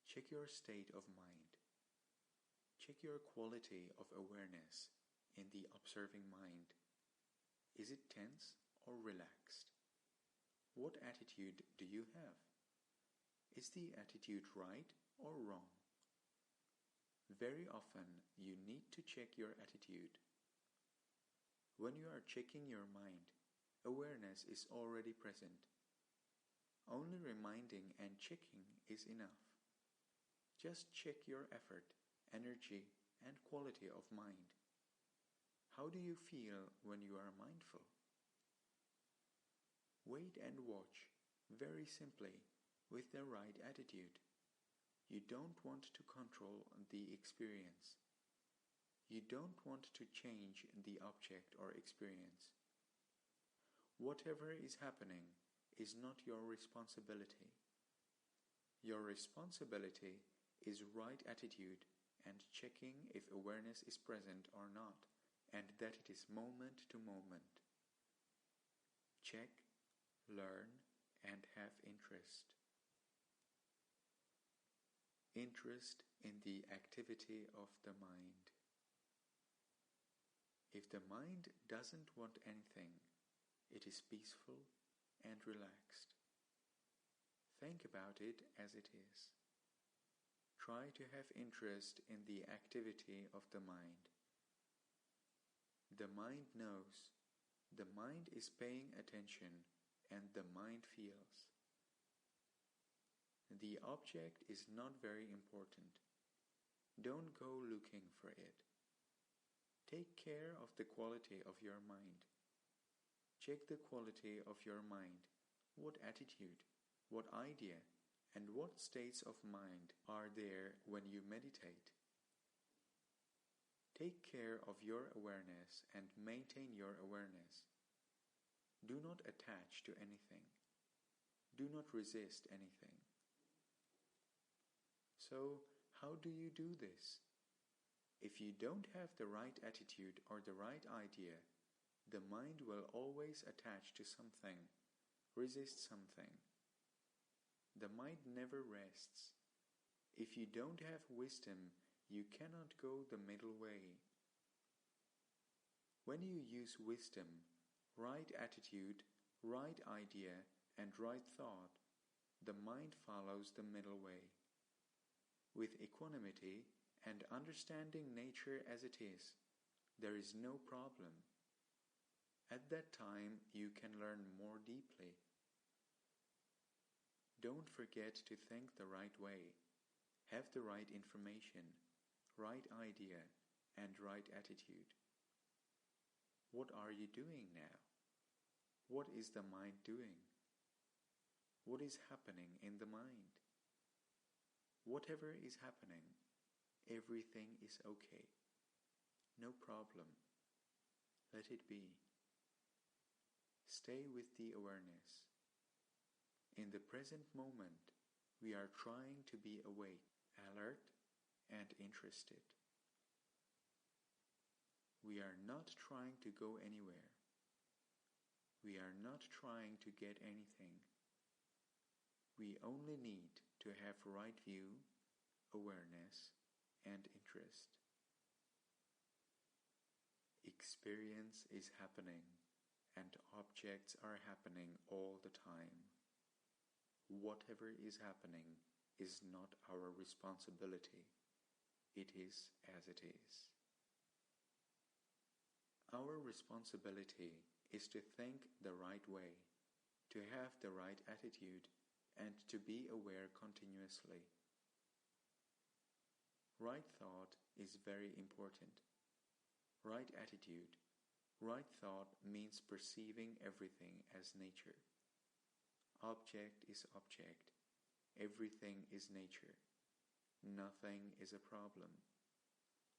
Check your state of mind. Check your quality of awareness in the observing mind. Is it tense or relaxed? What attitude do you have? Is the attitude right or wrong? Very often you need to check your attitude. When you are checking your mind, awareness is already present. Only reminding and checking is enough. Just check your effort, energy, and quality of mind. How do you feel when you are mindful? Wait and watch, very simply, with the right attitude. You don't want to control the experience. You don't want to change the object or experience. Whatever is happening is not your responsibility. Your responsibility is right attitude and checking if awareness is present or not, and that it is moment to moment. Check, learn, and have interest. Interest in the activity of the mind. If the mind doesn't want anything, it is peaceful and relaxed. Think about it as it is. Try to have interest in the activity of the mind. The mind knows, the mind is paying attention, and the mind feels. The object is not very important. Don't go looking for it. Take care of the quality of your mind. Check the quality of your mind. What attitude, what idea, and what states of mind are there when you meditate?
Take care of your awareness and maintain your awareness. Do not attach to anything. Do not resist anything. So, how do you do this? If you don't have the right attitude or the right idea, the mind will always attach to something, resist something. The mind never rests. If you don't have wisdom, you cannot go the middle way. When you use wisdom, right attitude, right idea, and right thought, the mind follows the middle way. With equanimity and understanding nature as it is, there is no problem. At that time, you can learn more deeply. Don't forget to think the right way, have the right information, right idea, and right attitude. What are you doing now? What is the mind doing? What is happening in the mind? Whatever is happening, everything is okay. No problem. Let it be. Stay with the awareness. In the present moment, we are trying to be awake, alert, and interested. We are not trying to go anywhere. We are not trying to get anything. We only need to have right view, awareness, and interest. Experience is happening, and objects are happening all the time. Whatever is happening is not our responsibility. It is as it is. Our responsibility is to think the right way, to have the right attitude, and to be aware continuously. Right thought is very important. Right attitude, right thought means perceiving everything as nature. Object is object. Everything is nature. Nothing is a problem.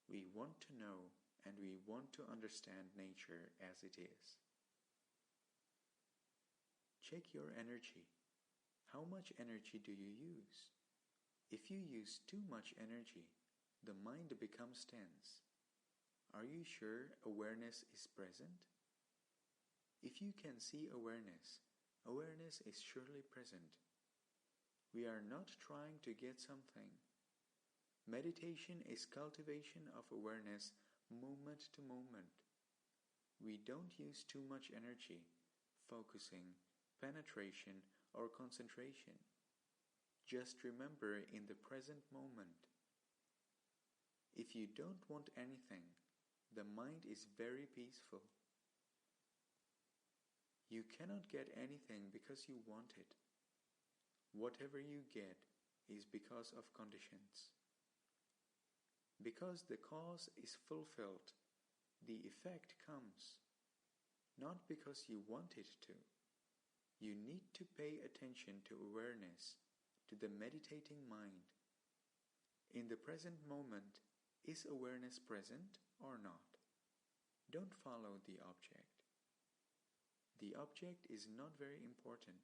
We want to know and we want to understand nature as it is. Check your energy. How much energy do you use? If you use too much energy, the mind becomes tense. Are you sure awareness is present? If you can see awareness, awareness is surely present. We are not trying to get something. Meditation is cultivation of awareness moment to moment. We don't use too much energy, focusing, penetration, or concentration. Just remember in the present moment. If you don't want anything, the mind is very peaceful. You cannot get anything because you want it. Whatever you get is because of conditions. Because the cause is fulfilled, the effect comes. Not because you want it to. You need to pay attention to awareness, to the meditating mind. In the present moment, is awareness present or not? Don't follow the object. The object is not very important.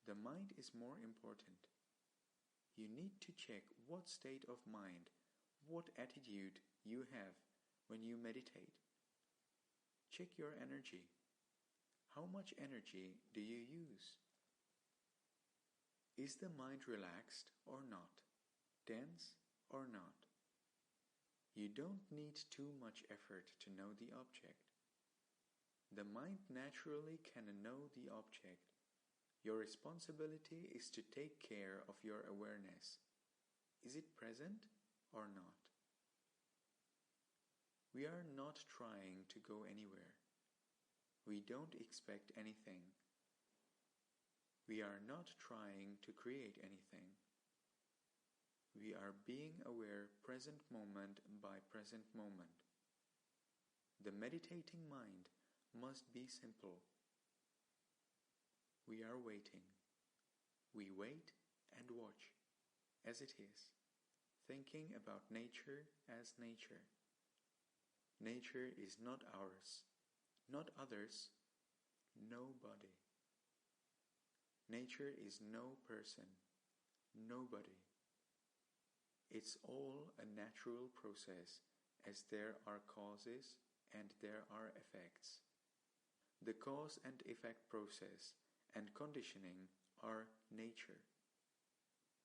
The mind is more important. You need to check what state of mind, what attitude you have when you meditate. Check your energy. How much energy do you use? Is the mind relaxed or not? Tense or not? You don't need too much effort to know the object. The mind naturally can know the object. Your responsibility is to take care of your awareness. Is it present or not? We are not trying to go anywhere. We don't expect anything. We are not trying to create anything. We are being aware present moment by present moment. The meditating mind must be simple. We are waiting. We wait and watch as it is, thinking about nature as nature.
Nature is not ours, not others, nobody. Nature is no person, nobody. It's all a natural process, as there are causes and there are effects. The cause and effect process and conditioning are nature.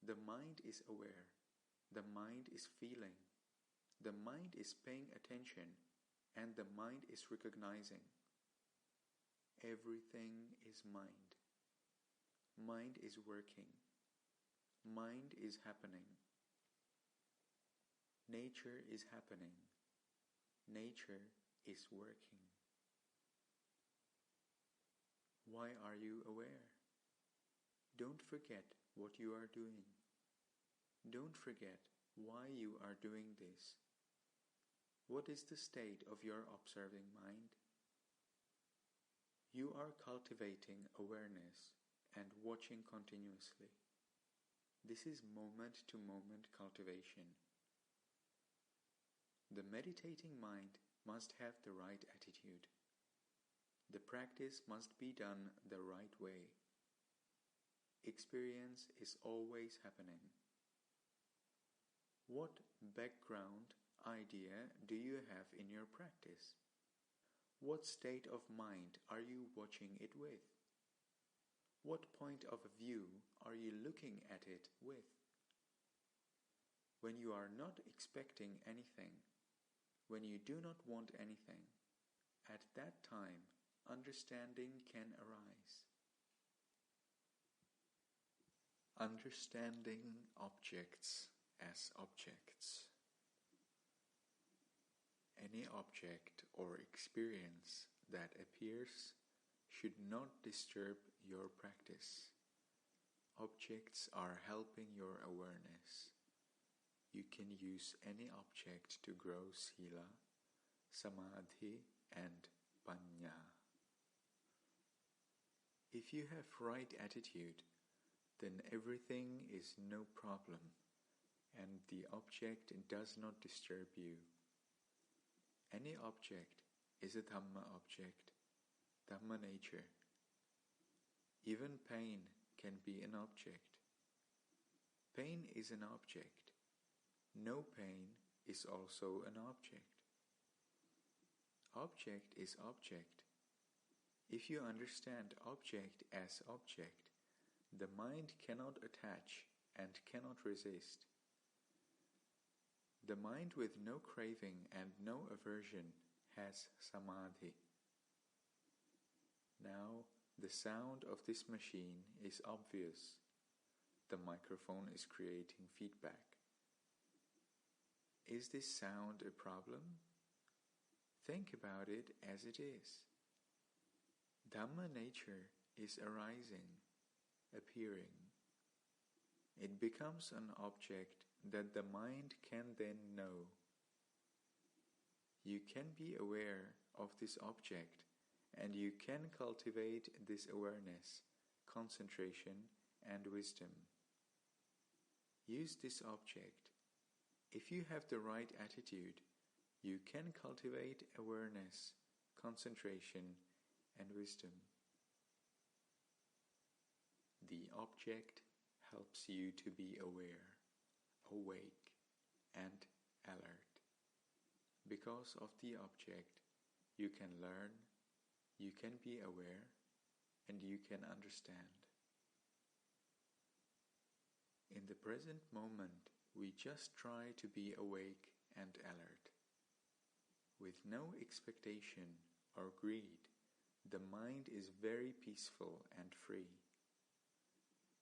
The mind is aware, the mind is feeling, the mind is paying attention, and the mind is recognizing. Everything is mind. Mind is working. Mind is happening. Nature is happening. Nature is working. Why are you aware? Don't forget what you are doing. Don't forget why you are doing this. What is the state of your observing mind? You are cultivating awareness and watching continuously. This is moment-to-moment cultivation. The meditating mind must have the right attitude. The practice must be done the right way. Experience is always happening. What background idea do you have in your practice? What state of mind are you watching it with? What point of view are you looking at it with? When you are not expecting anything, when you do not want anything, at that time understanding can arise. Understanding objects as objects. Any object or experience that appears should not disturb your practice. Objects are helping your awareness. You can use any object to grow sila, samadhi, and panya. If you have right attitude, then everything is no problem, and the object does not disturb you. Any object is a Dhamma object, Dhamma nature. Even pain can be an object. Pain is an object. No pain is also an object. Object is object. If you understand object as object, the mind cannot attach and cannot resist. The mind with no craving and no aversion has samadhi. Now, the sound of this machine is obvious. The microphone is creating feedback. Is this sound a problem? Think about it as it is. Dhamma nature is arising, appearing. It becomes an object that the mind can then know. You can be aware of this object, and you can cultivate this awareness, concentration, and wisdom. Use this object. If you have the right attitude, you can cultivate awareness, concentration, and wisdom. The object helps you to be aware, awake, and alert. Because of the object, you can learn, you can be aware, and you can understand. In the present moment, we just try to be awake and alert. With no expectation or greed, the mind is very peaceful and free.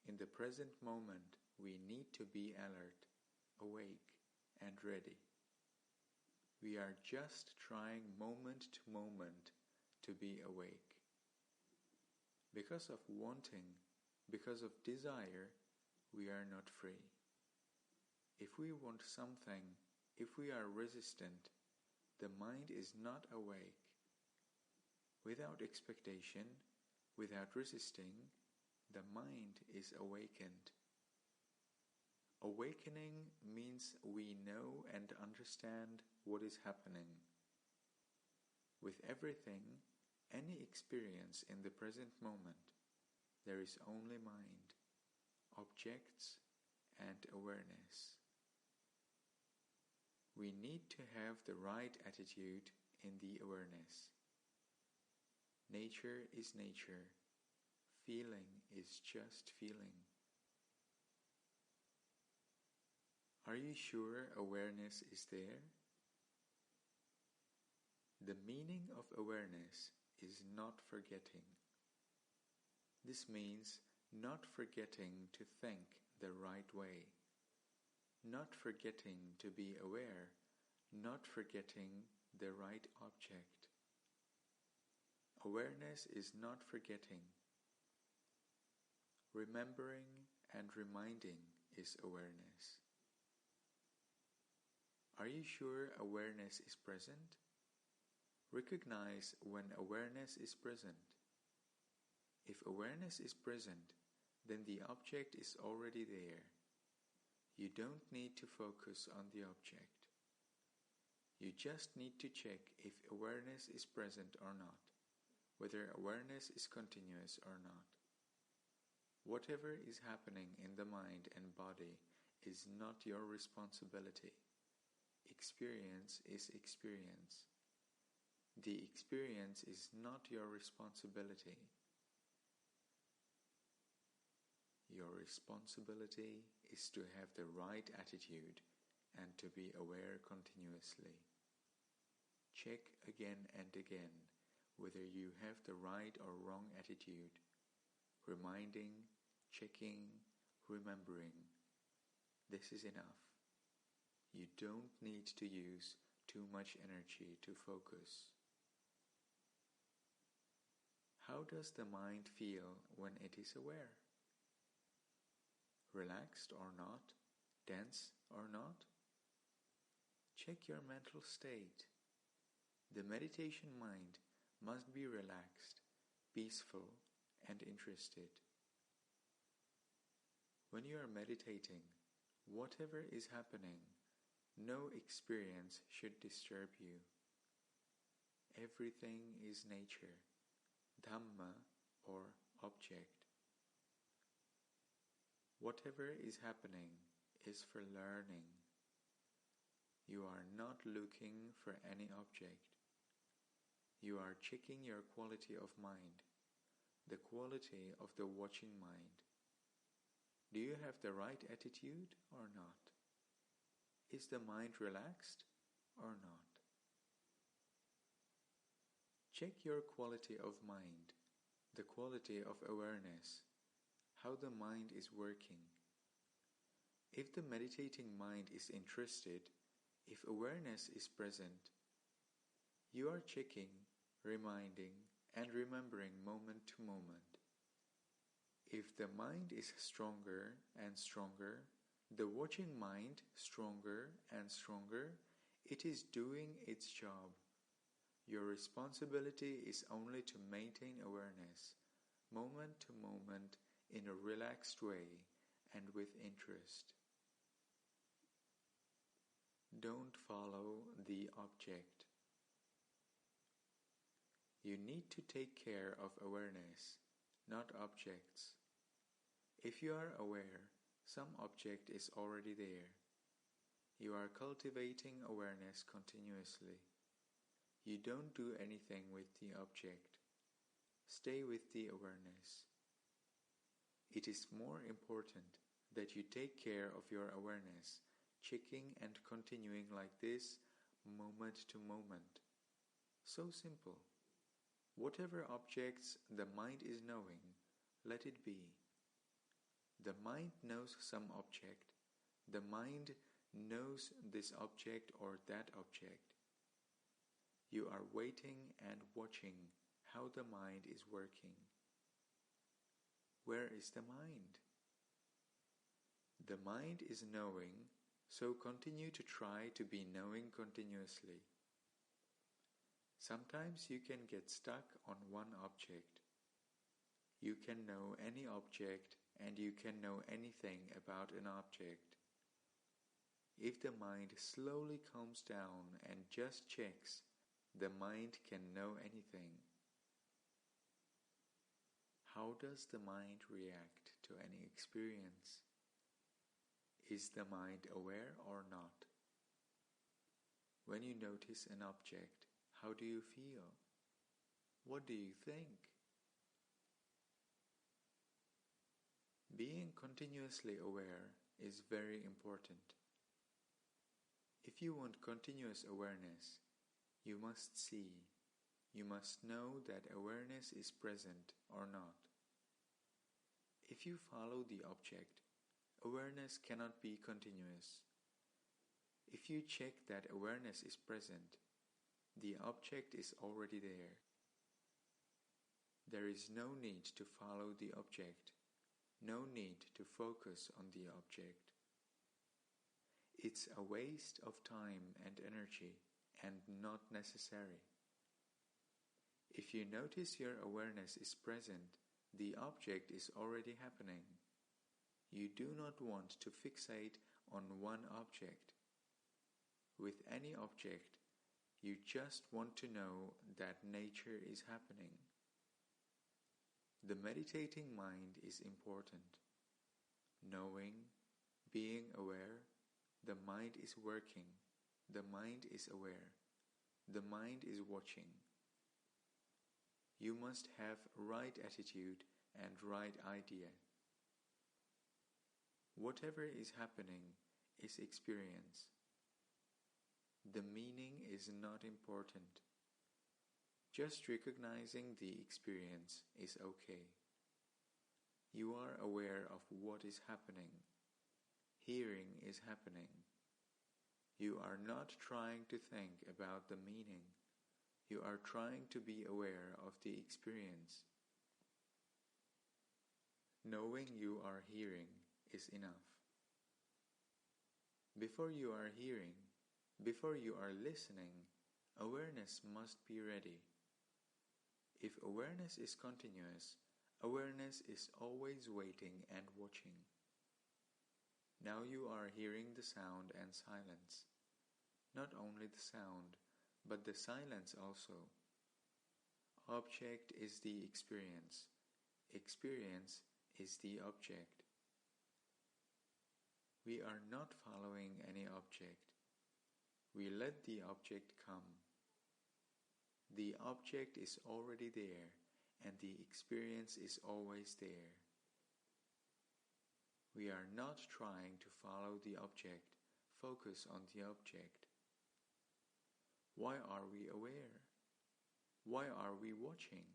In the present moment, we need to be alert, awake, and ready. We are just trying moment to moment to be awake. Because of wanting, because of desire, we are not free. If we want something, if we are resistant, the mind is not awake. Without expectation, without resisting, the mind is awakened. Awakening means we know and understand what is happening. With everything, any experience in the present moment, there is only mind, objects, and awareness. We need to have the right attitude in the awareness. Nature is nature. Feeling is just feeling. Are you sure awareness is there? The meaning of awareness is not forgetting. This means not forgetting to think the right way, not forgetting to be aware, not forgetting the right object. Awareness is not forgetting. Remembering and reminding is awareness. Are you sure awareness is present? Recognize when awareness is present. If awareness is present, then the object is already there. You don't need to focus on the object. You just need to check if awareness is present or not, whether awareness is continuous or not. Whatever is happening in the mind and body is not your responsibility. Experience is experience. The experience is not your responsibility. Your responsibility is to have the right attitude and to be aware continuously. Check again and again whether you have the right or wrong attitude, reminding, checking, remembering. This is enough. You don't need to use too much energy to focus. How does the mind feel when it is aware? Relaxed or not? Tense or not? Check your mental state. The meditation mind must be relaxed, peaceful, and interested. When you are meditating, whatever is happening, no experience should disturb you. Everything is nature, Dhamma or object. Whatever is happening is for learning. You are not looking for any object. You are checking your quality of mind, the quality of the watching mind. Do you have the right attitude or not? Is the mind relaxed or not? Check your quality of mind, the quality of awareness, how the mind is working. If the meditating mind is interested, if awareness is present, you are checking, reminding, and remembering moment to moment. If the mind is stronger and stronger, the watching mind stronger and stronger, it is doing its job. Your responsibility is only to maintain awareness, moment to moment, in a relaxed way and with interest. Don't follow the object. You need to take care of awareness, not objects. If you are aware, some object is already there. You are cultivating awareness continuously. You don't do anything with the object. Stay with the awareness. It is more important that you take care of your awareness, checking and continuing like this, moment to moment. So simple. Whatever objects the mind is knowing, let it be. The mind knows some object. The mind knows this object or that object. You are waiting and watching how the mind is working. Where is the mind? The mind is knowing, so continue to try to be knowing continuously. Sometimes you can get stuck on one object. You can know any object and you can know anything about an object. If the mind slowly calms down and just checks, the mind can know anything. How does the mind react to any experience? Is the mind aware or not? When you notice an object, how do you feel? What do you think? Being continuously aware is very important. If you want continuous awareness, you must see, you must know that awareness is present or not. If you follow the object, awareness cannot be continuous. If you check that awareness is present, the object is already there. There is no need to follow the object, no need to focus on the object. It's a waste of time and energy and not necessary. If you notice your awareness is present, the object is already happening. You do not want to fixate on one object. With any object, you just want to know that nature is happening. The meditating mind is important. Knowing, being aware, the mind is working, the mind is aware, the mind is watching. You must have right attitude and right idea. Whatever is happening is experience. The meaning is not important. Just recognizing the experience is okay. You are aware of what is happening. Hearing is happening. You are not trying to think about the meaning. You are trying to be aware of the experience. Knowing you are hearing is enough. Before you are hearing, before you are listening, awareness must be ready. If awareness is continuous, awareness is always waiting and watching. Now you are hearing the sound and silence. Not only the sound, but the silence also. Object is the experience. Experience is the object. We are not following any object. We let the object come. The object is already there, and the experience is always there. We are not trying to follow the object, focus on the object. Why are we aware? Why are we watching?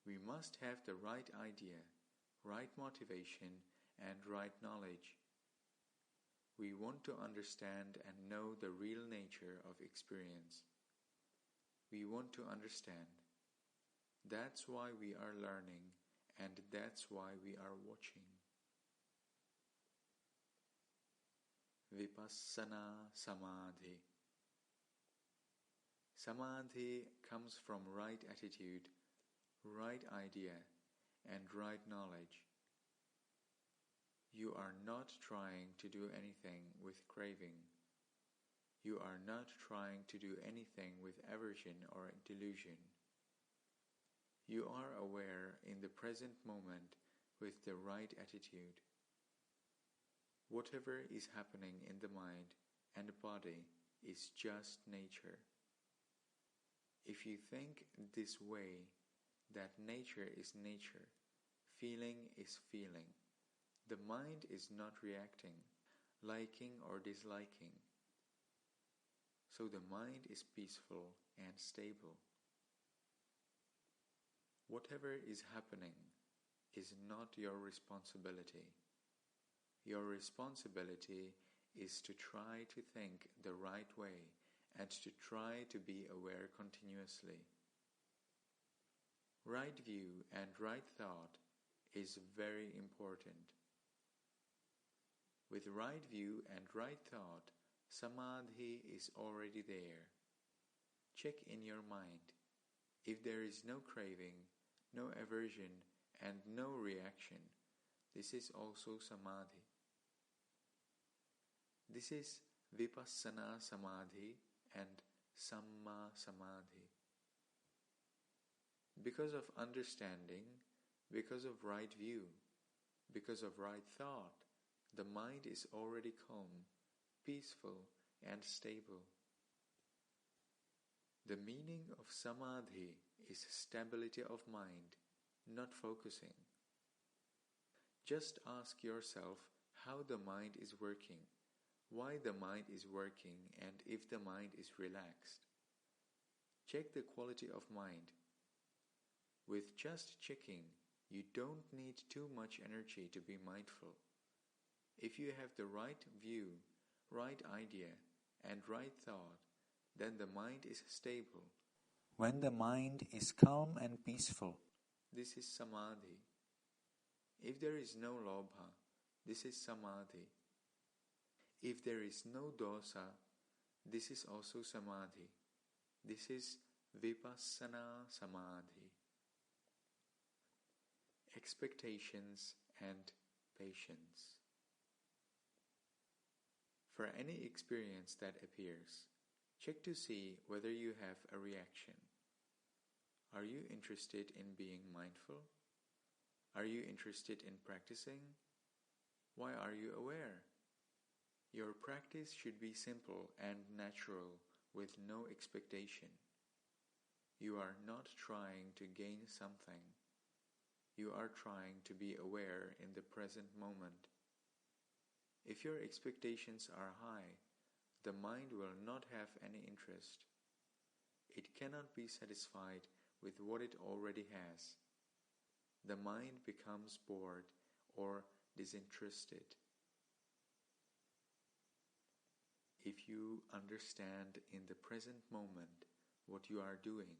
We must have the right idea, right motivation, and right knowledge. We want to understand and know the real nature of experience. We want to understand. That's why we are learning, and that's why we are watching. Vipassana Samadhi. Samadhi comes from right attitude, right idea, and right knowledge. You are not trying to do anything with craving. You are not trying to do anything with aversion or delusion. You are aware in the present moment with the right attitude. Whatever is happening in the mind and the body is just nature. If you think this way, that nature is nature, feeling is feeling, the mind is not reacting, liking or disliking. So the mind is peaceful and stable. Whatever is happening is not your responsibility. Your responsibility is to try to think the right way and to try to be aware continuously. Right view and right thought is very important. With right view and right thought, Samadhi is already there. Check in your mind. If there is no craving, no aversion, and no reaction, this is also Samadhi. This is Vipassana Samadhi and Samma Samadhi. Because of understanding, because of right view, because of right thought, the mind is already calm, peaceful, and stable. The meaning of Samadhi is stability of mind, not focusing. Just ask yourself how the mind is working, why the mind is working, and if the mind is relaxed. Check the quality of mind. With just checking, you don't need too much energy to be mindful. If you have the right view, right idea, and right thought, then the mind is stable. When the mind is calm and peaceful, this is Samadhi. If there is no lobha, this is Samadhi. If there is no dosa, this is also Samadhi. This is Vipassana Samadhi. Expectations and patience. For any experience that appears, check to see whether you have a reaction. Are you interested in being mindful? Are you interested in practicing? Why are you aware? Your practice should be simple and natural with no expectation. You are not trying to gain something. You are trying to be aware in the present moment. If your expectations are high, the mind will not have any interest. It cannot be satisfied with what it already has. The mind becomes bored or disinterested. If you understand in the present moment what you are doing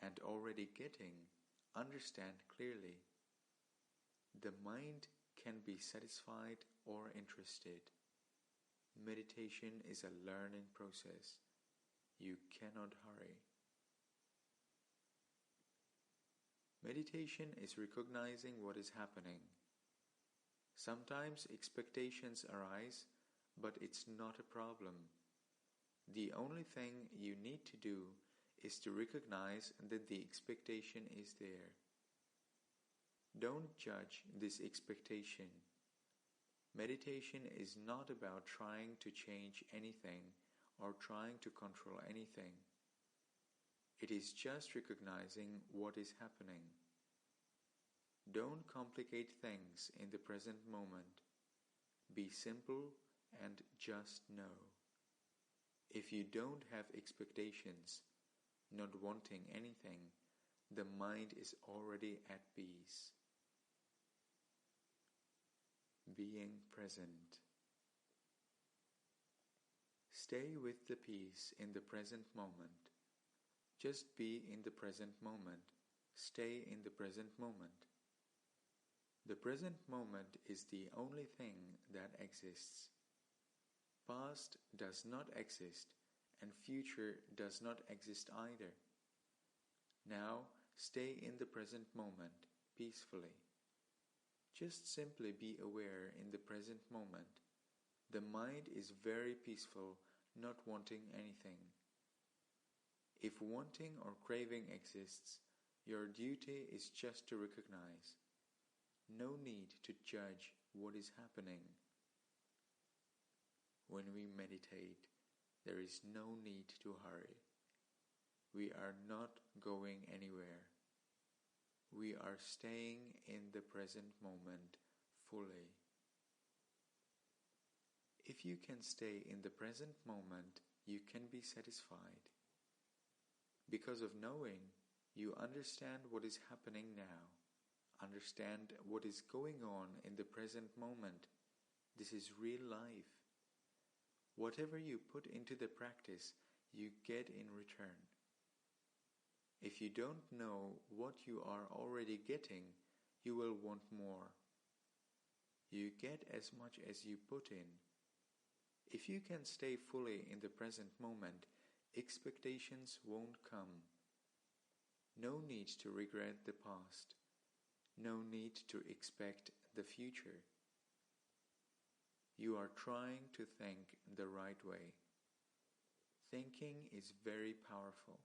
and already getting, understand clearly, the mind can be satisfied or interested. Meditation is a learning process. You cannot hurry. Meditation is recognizing what is happening. Sometimes expectations arise, but it's not a problem. The only thing you need to do is to recognize that the expectation is there. Don't judge this expectation. Meditation is not about trying to change anything or trying to control anything. It is just recognizing what is happening. Don't complicate things in the present moment. Be simple and just know. If you don't have expectations, not wanting anything, the mind is already at peace. Being present. Stay with the peace in the present moment. Just be in the present moment. Stay in the present moment. The present moment is the only thing that exists. Past does not exist, and future does not exist either. Now, stay in the present moment, peacefully. Just simply be aware in the present moment. The mind is very peaceful, not wanting anything. If wanting or craving exists, your duty is just to recognize. No need to judge what is happening. When we meditate, there is no need to hurry. We are not going anywhere. We are staying in the present moment fully. If you can stay in the present moment, you can be satisfied. Because of knowing, you understand what is happening now. Understand what is going on in the present moment. This is real life. Whatever you put into the practice, you get in return. If you don't know what you are already getting, you will want more. You get as much as you put in. If you can stay fully in the present moment, expectations won't come. No need to regret the past. No need to expect the future. You are trying to think the right way. Thinking is very powerful.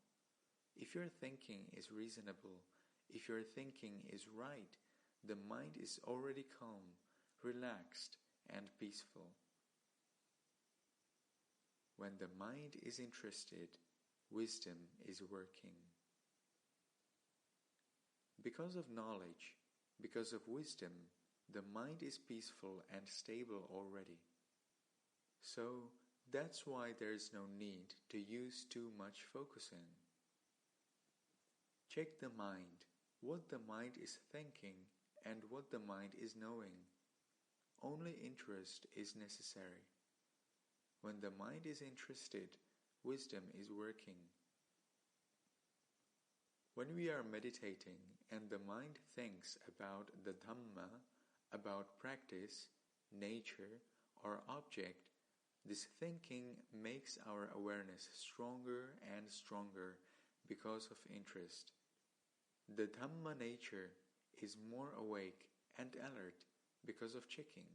If your thinking is reasonable, if your thinking is right, the mind is already calm, relaxed, and peaceful. When the mind is interested, wisdom is working. Because of knowledge, because of wisdom, the mind is peaceful and stable already. So, that's why there is no need to use too much focusing. Check the mind, what the mind is thinking and what the mind is knowing. Only interest is necessary. When the mind is interested, wisdom is working. When we are meditating and the mind thinks about the Dhamma, about practice, nature, or object, this thinking makes our awareness stronger and stronger because of interest. The Dhamma nature is more awake and alert because of checking.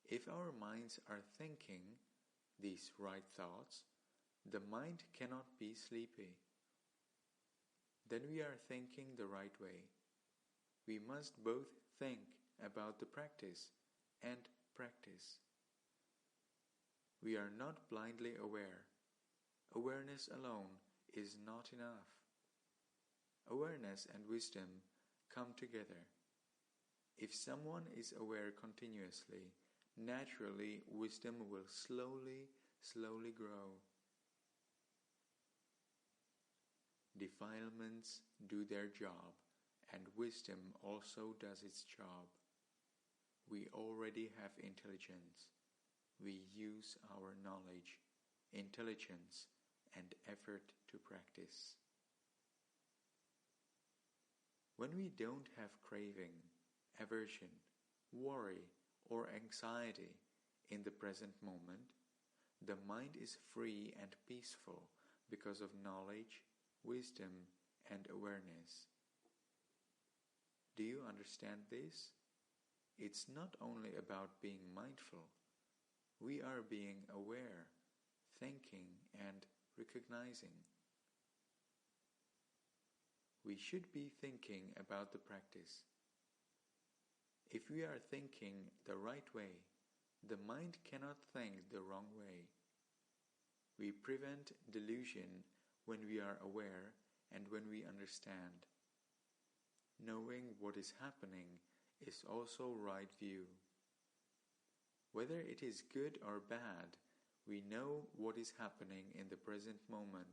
If our minds are thinking these right thoughts, the mind cannot be sleepy. Then we are thinking the right way. We must both think about the practice and practice. We are not blindly aware. Awareness alone is not enough. Awareness and wisdom come together. If someone is aware continuously, naturally wisdom will slowly grow. Defilements do their job, and wisdom also does its job. We already have intelligence. We use our knowledge, intelligence, and effort to practice. When we don't have craving, aversion, worry, or anxiety in the present moment, the mind is free and peaceful because of knowledge, wisdom, and awareness. Do you understand this? It's not only about being mindful. We are being aware, thinking, and recognizing. We should be thinking about the practice. If we are thinking the right way, the mind cannot think the wrong way. We prevent delusion when we are aware and when we understand. Knowing what is happening is also right view. Whether it is good or bad, we know what is happening in the present moment.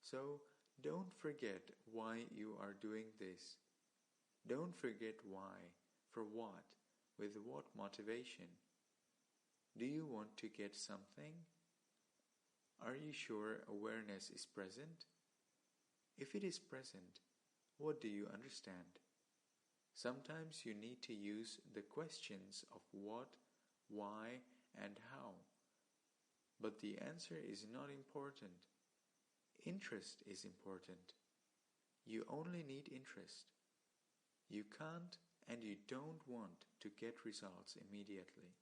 So, don't forget why you are doing this. Don't forget why, for what, with what motivation. Do you want to get something? Are you sure awareness is present? If it is present, what do you understand? Sometimes you need to use the questions of what, why, and how. But the answer is not important. Interest is important. You only need interest. You can't and you don't want to get results immediately.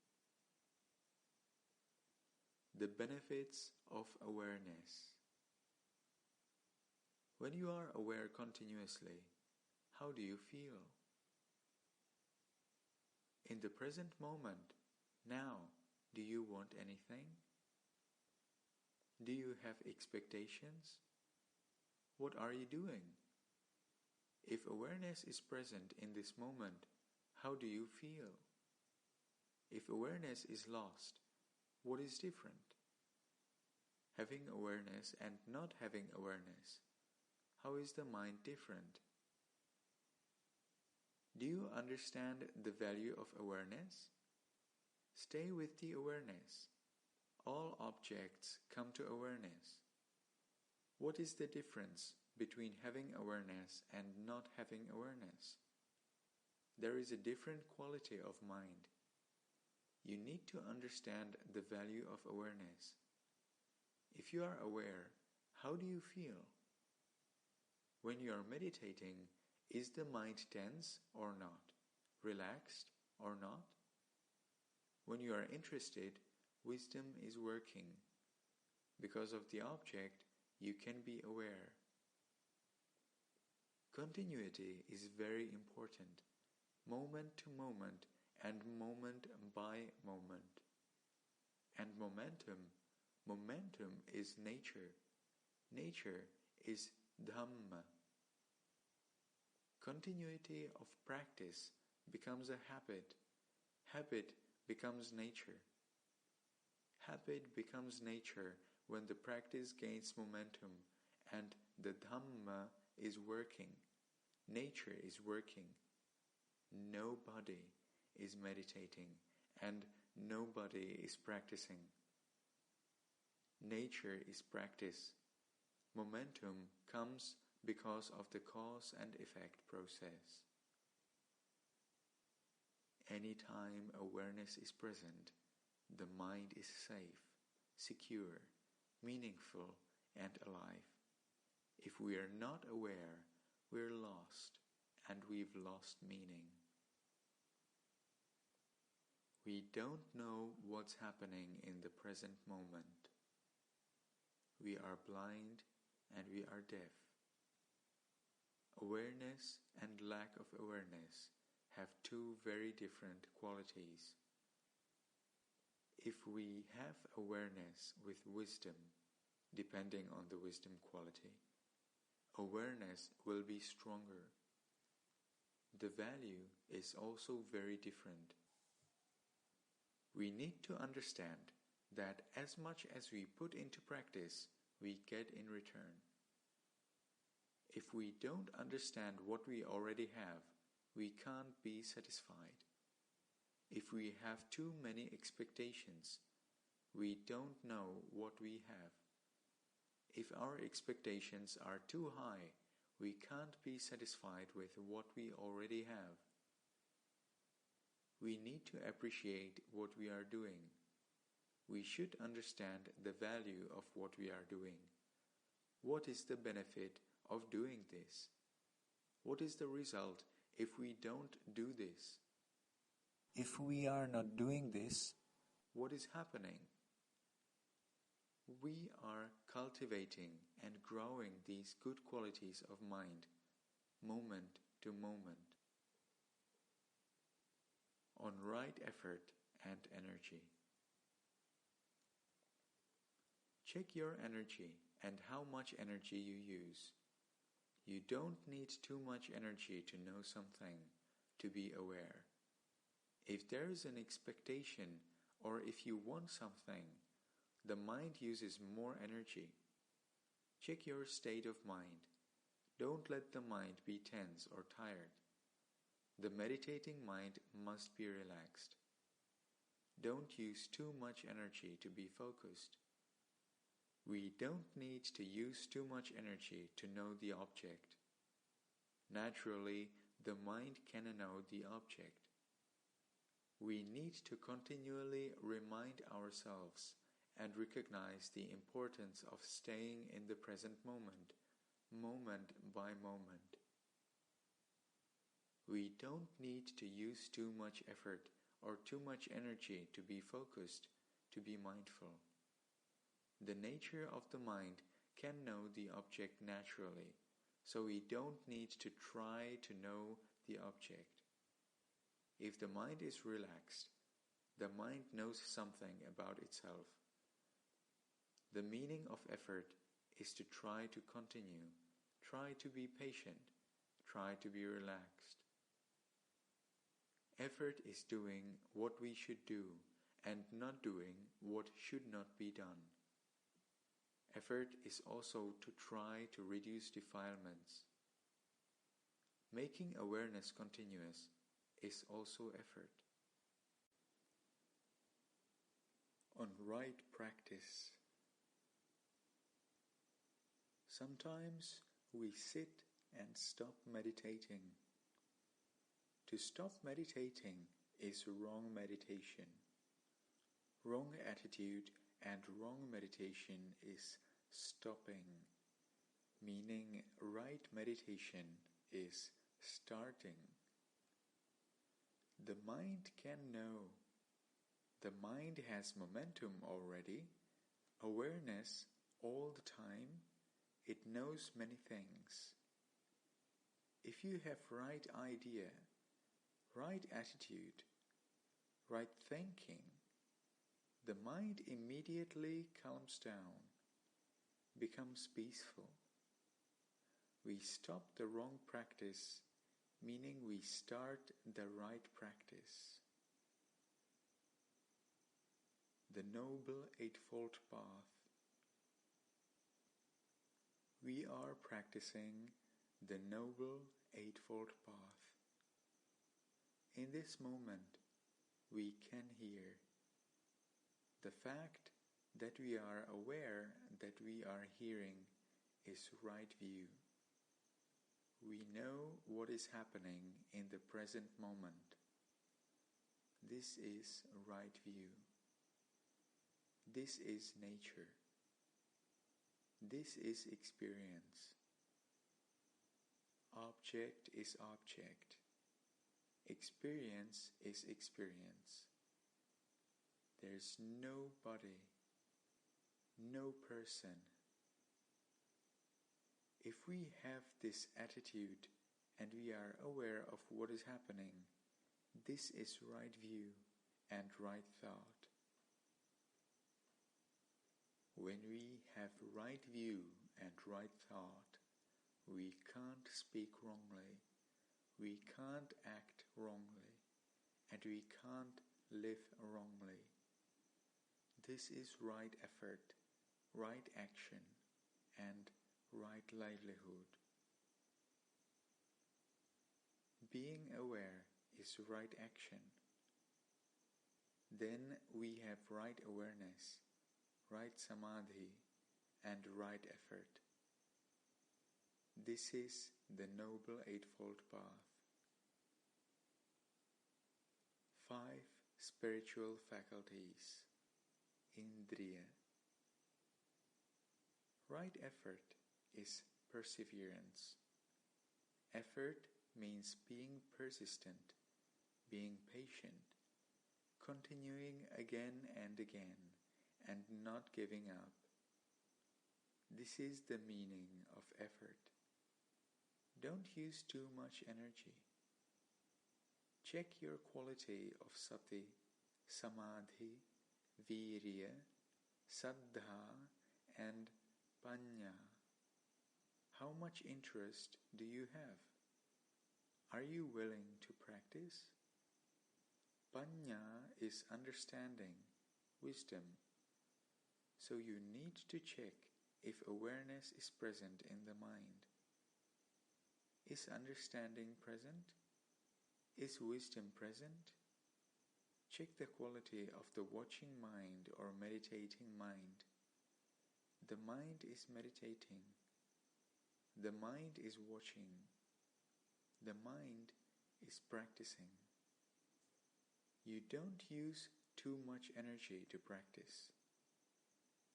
The benefits of awareness. When you are aware continuously, how do you feel? In the present moment, now, do you want anything? Do you have expectations? What are you doing? If awareness is present in this moment, how do you feel? If awareness is lost, what is different? Having awareness and not having awareness, how is the mind different? Do you understand the value of awareness? Stay with the awareness. All objects come to awareness. What is the difference between having awareness and not having awareness? There is a different quality of mind. You need to understand the value of awareness. If you are aware, how do you feel? When you are meditating, is the mind tense or not? Relaxed or not? When you are interested, wisdom is working. Because of the object, you can be aware. Continuity is very important, moment to moment and moment by moment. And momentum is nature. Nature is Dhamma. Continuity of practice becomes a habit. Habit becomes nature. Habit becomes nature when the practice gains momentum and the Dhamma is working. Nature is working. Nobody is meditating and nobody is practicing. Nature is practice. Momentum comes because of the cause and effect process. Anytime awareness is present, the mind is safe, secure, meaningful, and alive. If we are not aware, we're lost, and we've lost meaning. We don't know what's happening in the present moment. We are blind and we are deaf. Awareness and lack of awareness have two very different qualities. If we have awareness with wisdom, depending on the wisdom quality, awareness will be stronger. The value is also very different. We need to understand that as much as we put into practice, we get in return. If we don't understand what we already have, we can't be satisfied. If we have too many expectations, we don't know what we have. If our expectations are too high, we can't be satisfied with what we already have. We need to appreciate what we are doing. We should understand the value of what we are doing. What is the benefit of doing this? What is the result if we don't do this? If we are not doing this, what is happening? We are cultivating and growing these good qualities of mind, moment to moment, on right effort and energy. Check your energy and how much energy you use. You don't need too much energy to know something, to be aware. If there is an expectation or if you want something, the mind uses more energy. Check your state of mind. Don't let the mind be tense or tired. The meditating mind must be relaxed. Don't use too much energy to be focused. We don't need to use too much energy to know the object. Naturally, the mind can know the object. We need to continually remind ourselves and recognize the importance of staying in the present moment, moment by moment. We don't need to use too much effort or too much energy to be focused, to be mindful. The nature of the mind can know the object naturally, so we don't need to try to know the object. If the mind is relaxed, the mind knows something about itself. The meaning of effort is to try to continue, try to be patient, try to be relaxed. Effort is doing what we should do and not doing what should not be done. Effort is also to try to reduce defilements. Making awareness continuous is also effort. On right practice. Sometimes we sit and stop meditating. To stop meditating is wrong meditation. Wrong attitude and wrong meditation is stopping, meaning right meditation is starting. The mind can know. The mind has momentum already.
Awareness, all the time, it knows many things. If you have right idea, right attitude, right thinking, the mind immediately calms down, becomes peaceful. We stop the wrong practice, meaning we start the right practice. The Noble Eightfold Path. We are practicing the Noble Eightfold Path. In this moment, we can hear. The fact that we are aware that we are hearing is right view. We know what is happening in the present moment. This is right view. This is nature. This is experience. Object is object. Experience is experience. There's no body, no person. If we have this attitude and we are aware of what is happening, this is right view and right thought. When we have right view and right thought, we can't speak wrongly, we can't act wrongly, and we can't live wrongly. This is right effort, right action, and right livelihood. Being aware is right action. Then we have right awareness, right samadhi, and right effort. This is the Noble Eightfold Path. 5 spiritual faculties. Indriya. Right effort is perseverance. Effort means being persistent, being patient, continuing again and again, and not giving up. This is the meaning of effort. Don't use too much energy. Check your quality of sati, samadhi, virya, saddha, and panya. How much interest do you have? Are you willing to practice? Panya is understanding, wisdom. So you need to check if awareness is present in the mind. Is understanding present? Is wisdom present? Check the quality of the watching mind or meditating mind. The mind is meditating. The mind is watching. The mind is practicing. You don't use too much energy to practice.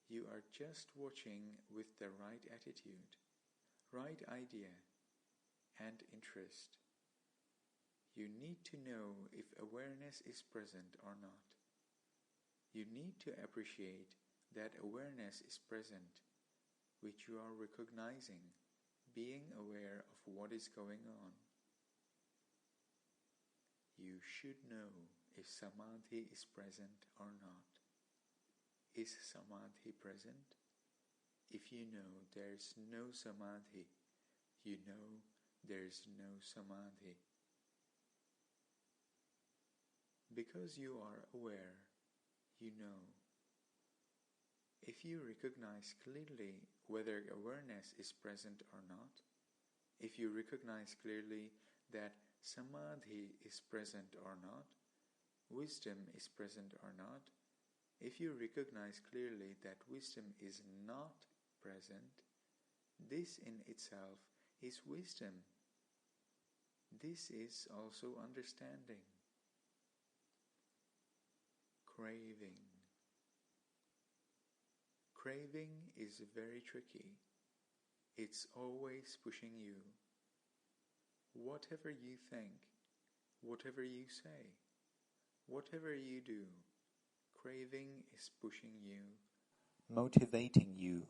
You are just watching with the right attitude, right idea, and interest. You need to know if awareness is present or not. You need to appreciate that awareness is present, which you are recognizing, being aware of what is going on. You should know if samadhi is present or not. Is samadhi present? If you know there's no samadhi, you know there's no samadhi. Because you are aware, you know. If you recognize clearly whether awareness is present or not, if you recognize clearly that samadhi is present or not, wisdom is present or not, if you recognize clearly that wisdom is not present, this in itself is wisdom. This is also understanding. Craving. Craving is very tricky. It's always pushing you. Whatever you think, whatever you say, whatever you do, craving is pushing you
motivating you.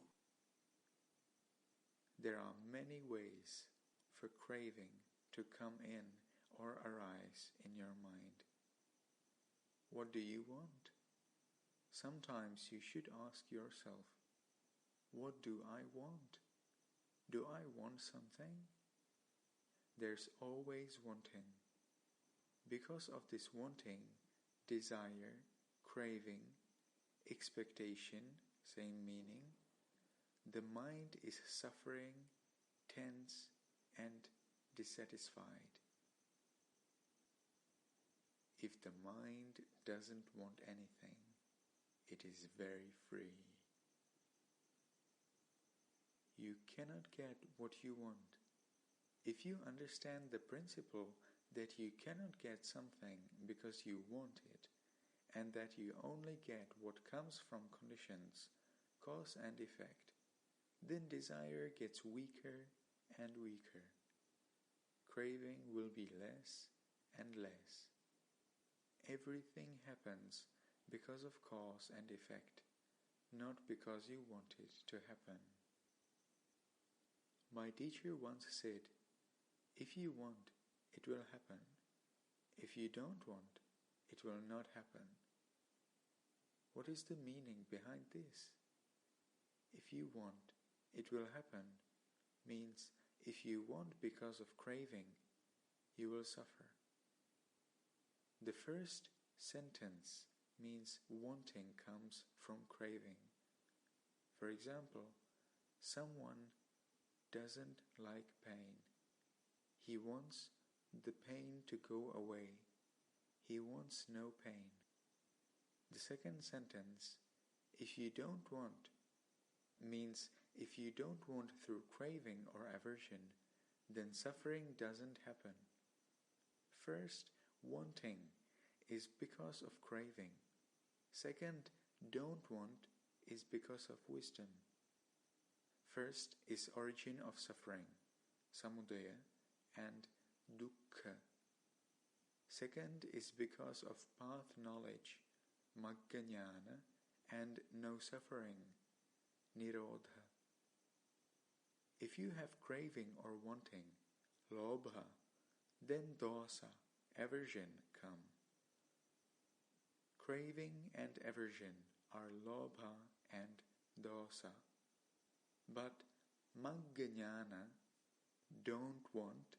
There are many ways for craving to come in or arise in your mind. What do you want? Sometimes you should ask yourself, what do I want? Do I want something? There's always wanting. Because of this wanting, desire, craving, expectation, same meaning, the mind is suffering, tense, and dissatisfied. If the mind doesn't want anything, it is very free. You cannot get what you want. If you understand the principle that you cannot get something because you want it, and that you only get what comes from conditions, cause and effect, then desire gets weaker and weaker. Craving will be less and less. Everything happens because of cause and effect, not because you want it to happen. My teacher once said, if you want, it will happen. If you don't want, it will not happen. What is the meaning behind this? If you want, it will happen means if you want because of craving, you will suffer. The first sentence means wanting comes from craving. For example, someone doesn't like pain. He wants the pain to go away. He wants no pain. The second sentence, if you don't want, means if you don't want through craving or aversion, then suffering doesn't happen. First, wanting is because of craving. Second, don't want is because of wisdom. First is origin of suffering, samudaya, and dukkha. Second is because of path knowledge, magga jnana, and no suffering, nirodha. If you have craving or wanting, lobha, then dosa, aversion, come. Craving and aversion are lobha and dosa. But magga jnana, don't want,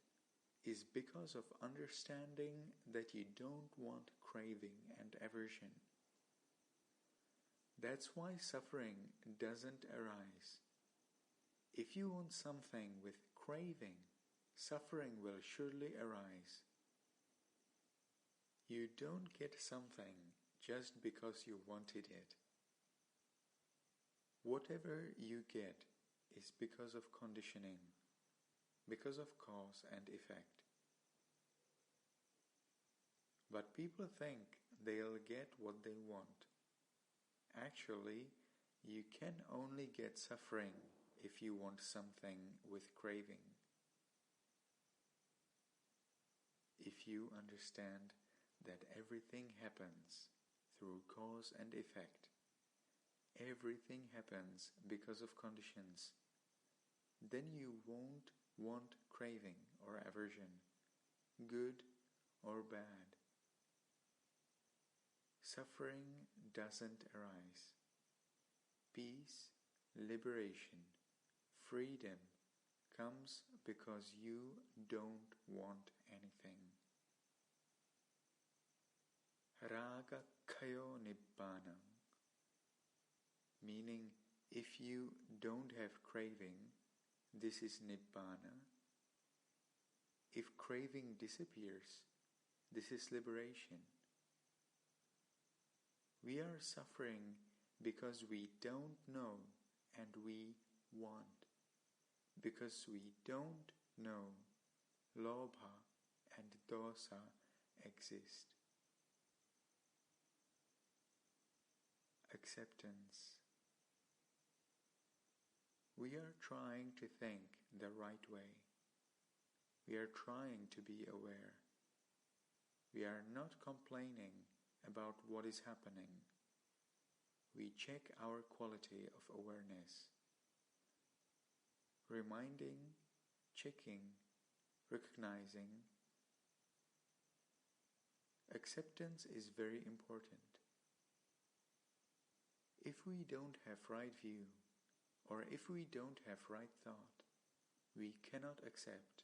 is because of understanding that you don't want craving and aversion. That's why suffering doesn't arise. If you want something with craving, suffering will surely arise. You don't get something just because you wanted it. Whatever you get is because of conditioning, because of cause and effect. But people think they'll get what they want. Actually, you can only get suffering if you want something with craving. If you understand that everything happens through cause and effect, everything happens because of conditions, then you won't want craving or aversion, good or bad. Suffering doesn't arise. Peace, liberation, freedom comes because you don't want anything. Raga khayo nibbanam, meaning if you don't have craving, this is nibbana. If craving disappears, this is liberation. We are suffering because we don't know and we want. Because we don't know lobha and dosa exist. Acceptance. We are trying to think the right way. We are trying to be aware. We are not complaining about what is happening. we check our quality of awareness. Reminding, checking, recognizing. Acceptance is very important. If we don't have right view, or if we don't have right thought, we cannot accept.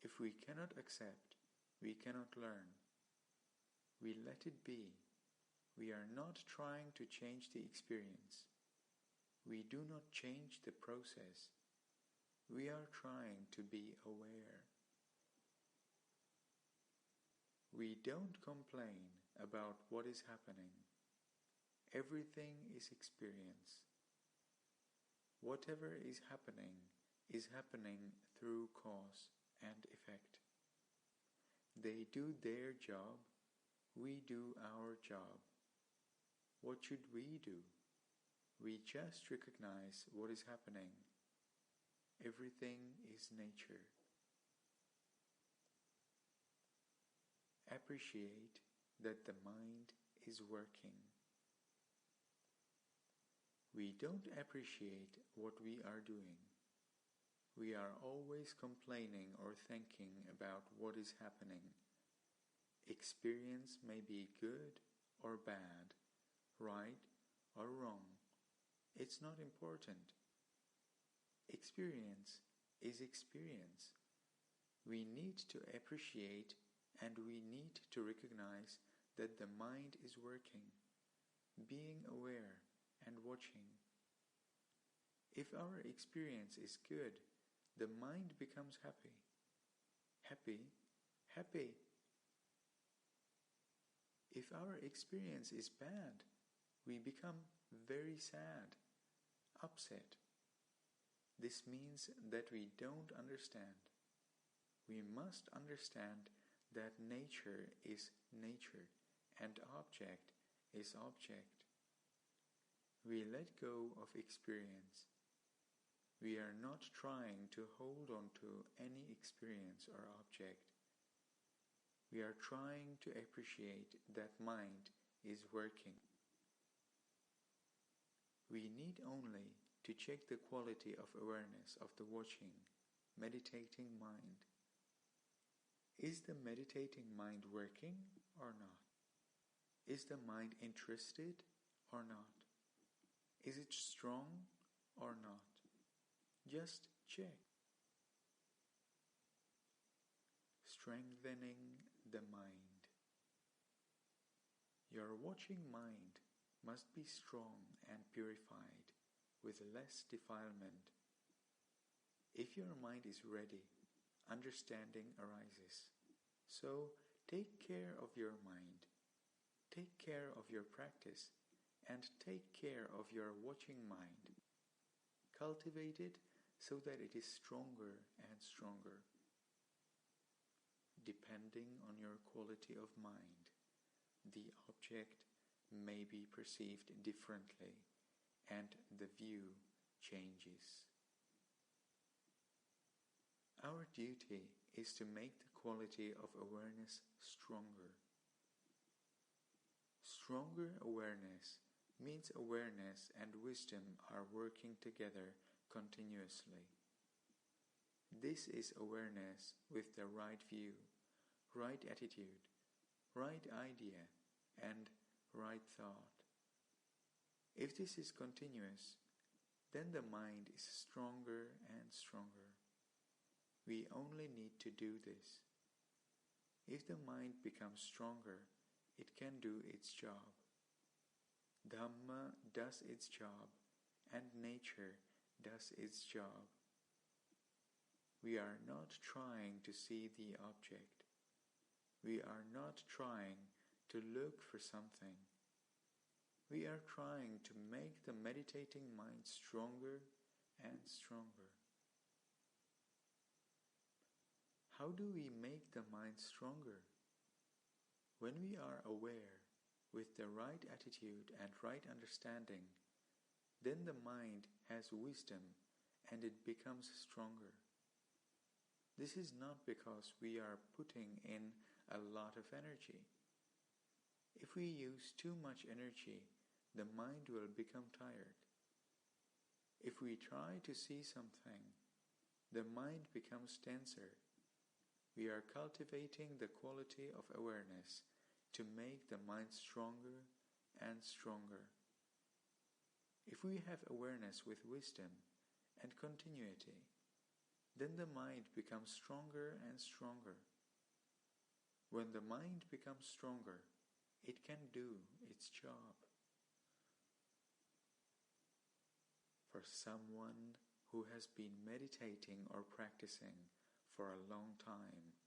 If we cannot accept, we cannot learn. We let it be. We are not trying to change the experience. We do not change the process. We are trying to be aware. We don't complain about what is happening. Everything is experience. Whatever is happening through cause and effect. They do their job, we do our job. What should we do? We just recognize what is happening. Everything is nature. Appreciate that the mind is working. We don't appreciate what we are doing. We are always complaining or thinking about what is happening. Experience may be good or bad, right or wrong. It's not important. Experience is experience. We need to appreciate and we need to recognize that the mind is working, being aware and watching. If our experience is good, the mind becomes happy. Happy, happy. If our experience is bad, we become very sad, upset. This means that we don't understand. We must understand that nature is nature and object is object. We let go of experience. We are not trying to hold on to any experience or object. We are trying to appreciate that mind is working. We need only to check the quality of awareness of the watching, meditating mind. Is the meditating mind working or not? Is the mind interested or not? Is it strong or not? Just check. Strengthening the mind. Your watching mind must be strong and purified, with less defilement. If your mind is ready, understanding arises. So take care of your mind, take care of your practice, and take care of your watching mind. Cultivate it so that it is stronger and stronger. Depending on your quality of mind, the object may be perceived differently and the view changes. Our duty is to make the quality of awareness stronger. Stronger awareness means awareness and wisdom are working together continuously. This is awareness with the right view, right attitude, right idea, and right thought. If this is continuous, then the mind is stronger and stronger. We only need to do this. If the mind becomes stronger, it can do its job. Dhamma does its job, and nature does its job. We are not trying to see the object. We are not trying to look for something. We are trying to make the meditating mind stronger and stronger. How do we make the mind stronger? When we are aware, with the right attitude and right understanding, then the mind has wisdom and it becomes stronger. This is not because we are putting in a lot of energy. If we use too much energy, the mind will become tired. If we try to see something, the mind becomes denser. We are cultivating the quality of awareness to make the mind stronger and stronger. If we have awareness with wisdom and continuity, then the mind becomes stronger and stronger. When the mind becomes stronger, it can do its job. For someone who has been meditating or practicing for a long time,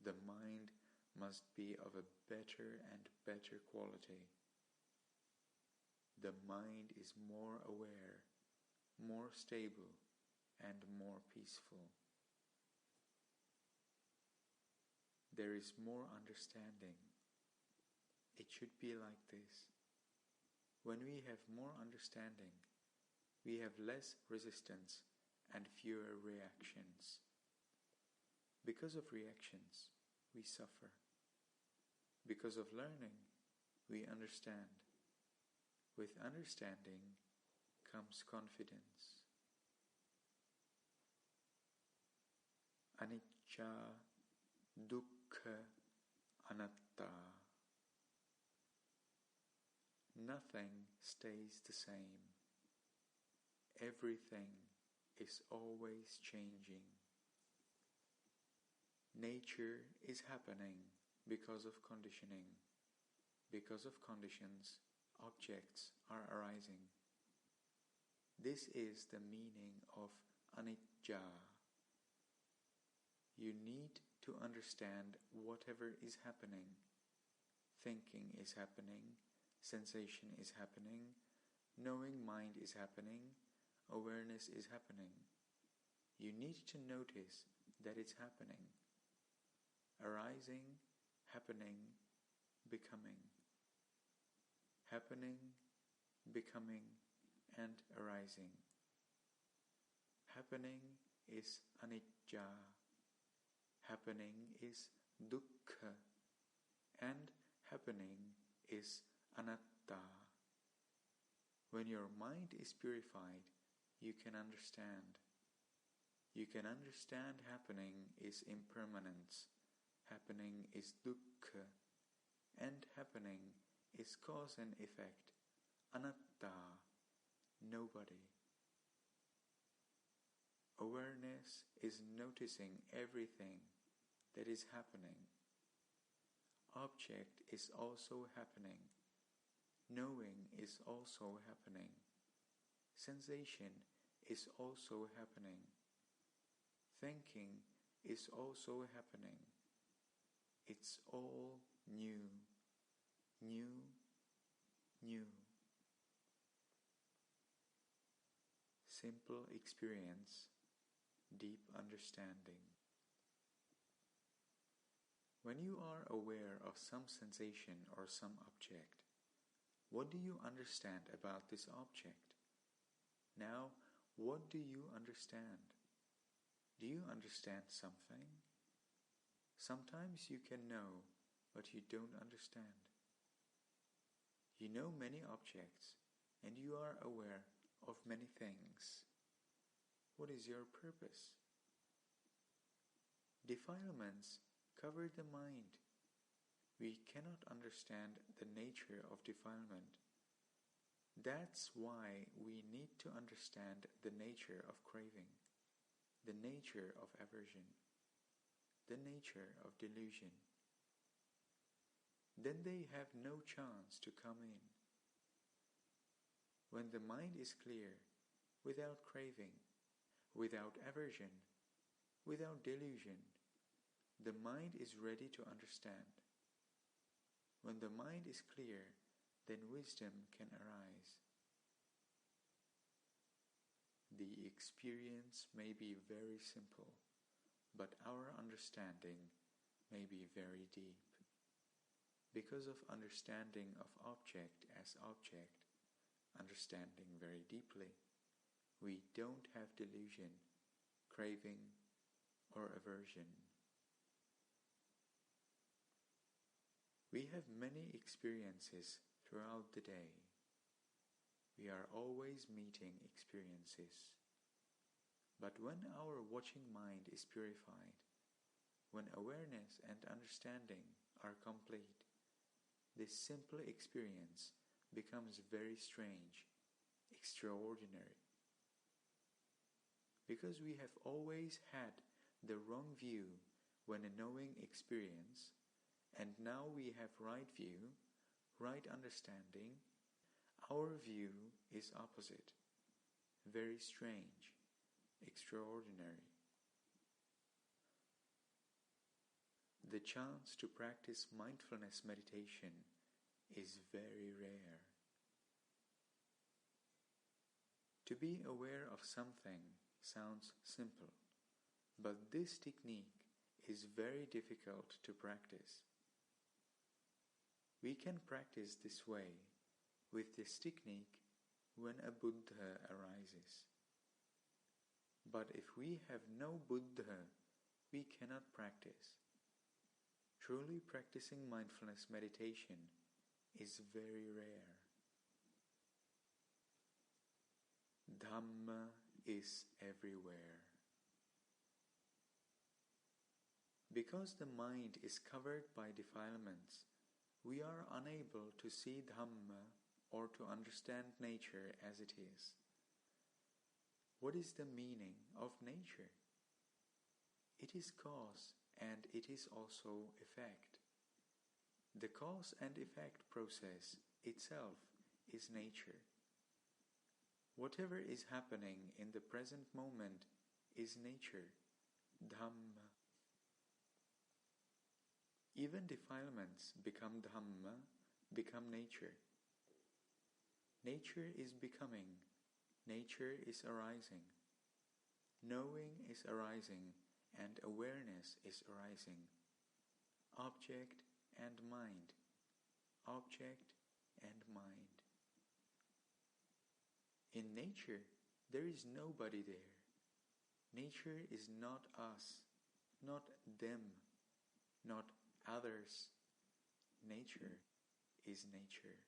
the mind must be of a better and better quality. The mind is more aware, more stable, and more peaceful. There is more understanding. It should be like this. When we have more understanding, we have less resistance and fewer reactions. Because of reactions, we suffer. Because of learning, we understand. With understanding comes confidence. Anicca, dukkha, anatta. Nothing stays the same. Everything is always changing. Nature is happening because of conditioning. Because of conditions, objects are arising. This is the meaning of anicca. You need to understand whatever is happening. Thinking is happening, sensation is happening, knowing mind is happening, awareness is happening. You need to notice that it's happening. Arising, happening, becoming. Happening, becoming, and arising. Happening is anicca. Happening is dukkha. And happening is anatta. When your mind is purified, you can understand. You can understand happening is impermanence, happening is dukkha, and happening is cause and effect, anatta, nobody. Awareness is noticing everything that is happening. Object is also happening. Knowing is also happening. Sensation is also happening. Thinking is also happening. It's all new, new, new. Simple experience, deep understanding. When you are aware of some sensation or some object, what do you understand about this object? Now, what do you understand? Do you understand something? Sometimes you can know, but you don't understand. You know many objects, and you are aware of many things. What is your purpose? Defilements cover the mind. We cannot understand the nature of defilement. That's why we need to understand the nature of craving, the nature of aversion, the nature of delusion. Then they have no chance to come in. When the mind is clear, without craving, without aversion, without delusion, the mind is ready to understand. When the mind is clear, then wisdom can arise. The experience may be very simple, but our understanding may be very deep. Because of understanding of object as object, understanding very deeply, we don't have delusion, craving, or aversion. We have many experiences throughout the day. We are always meeting experiences. But when our watching mind is purified, when awareness and understanding are complete, this simple experience becomes very strange, extraordinary. Because we have always had the wrong view when a knowing experience, and now we have right view, right understanding, our view is opposite, very strange, extraordinary. The chance to practice mindfulness meditation is very rare. To be aware of something sounds simple, but this technique is very difficult to practice. We can practice this way with this technique when a Buddha arises. But if we have no Buddha, we cannot practice. Truly practicing mindfulness meditation is very rare. Dhamma is everywhere. Because the mind is covered by defilements, we are unable to see Dhamma or to understand nature as it is. What is the meaning of nature? It is cause and it is also effect. The cause and effect process itself is nature. Whatever is happening in the present moment is nature, Dhamma. Even defilements become Dhamma, become nature. Nature is becoming, nature is arising. Knowing is arising and awareness is arising. Object and mind, object and mind. In nature, there is nobody there. Nature is not us, not them, not others. Nature is nature.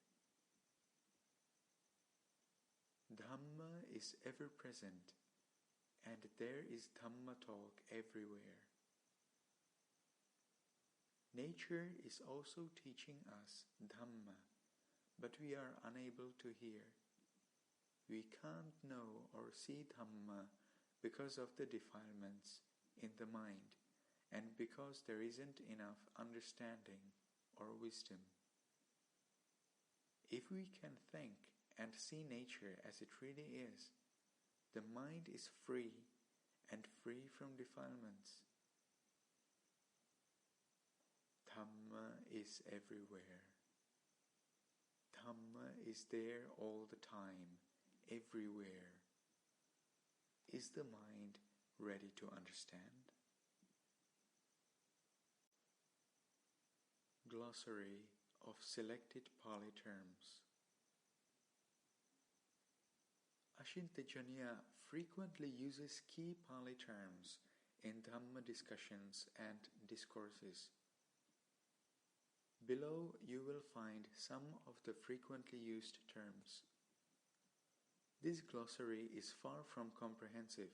Dhamma is ever present, and there is Dhamma talk everywhere. Nature is also teaching us Dhamma, but we are unable to hear. We can't know or see Dhamma because of the defilements in the mind, and because there isn't enough understanding or wisdom. If we can think and see nature as it really is, the mind is free and free from defilements. Dhamma is everywhere. Dhamma is there all the time, everywhere. Is the mind ready to understand? Glossary of selected Pali terms. Ashin Tejaniya frequently uses key Pali terms in Dhamma discussions and discourses. Below you will find some of the frequently used terms. This glossary is far from comprehensive,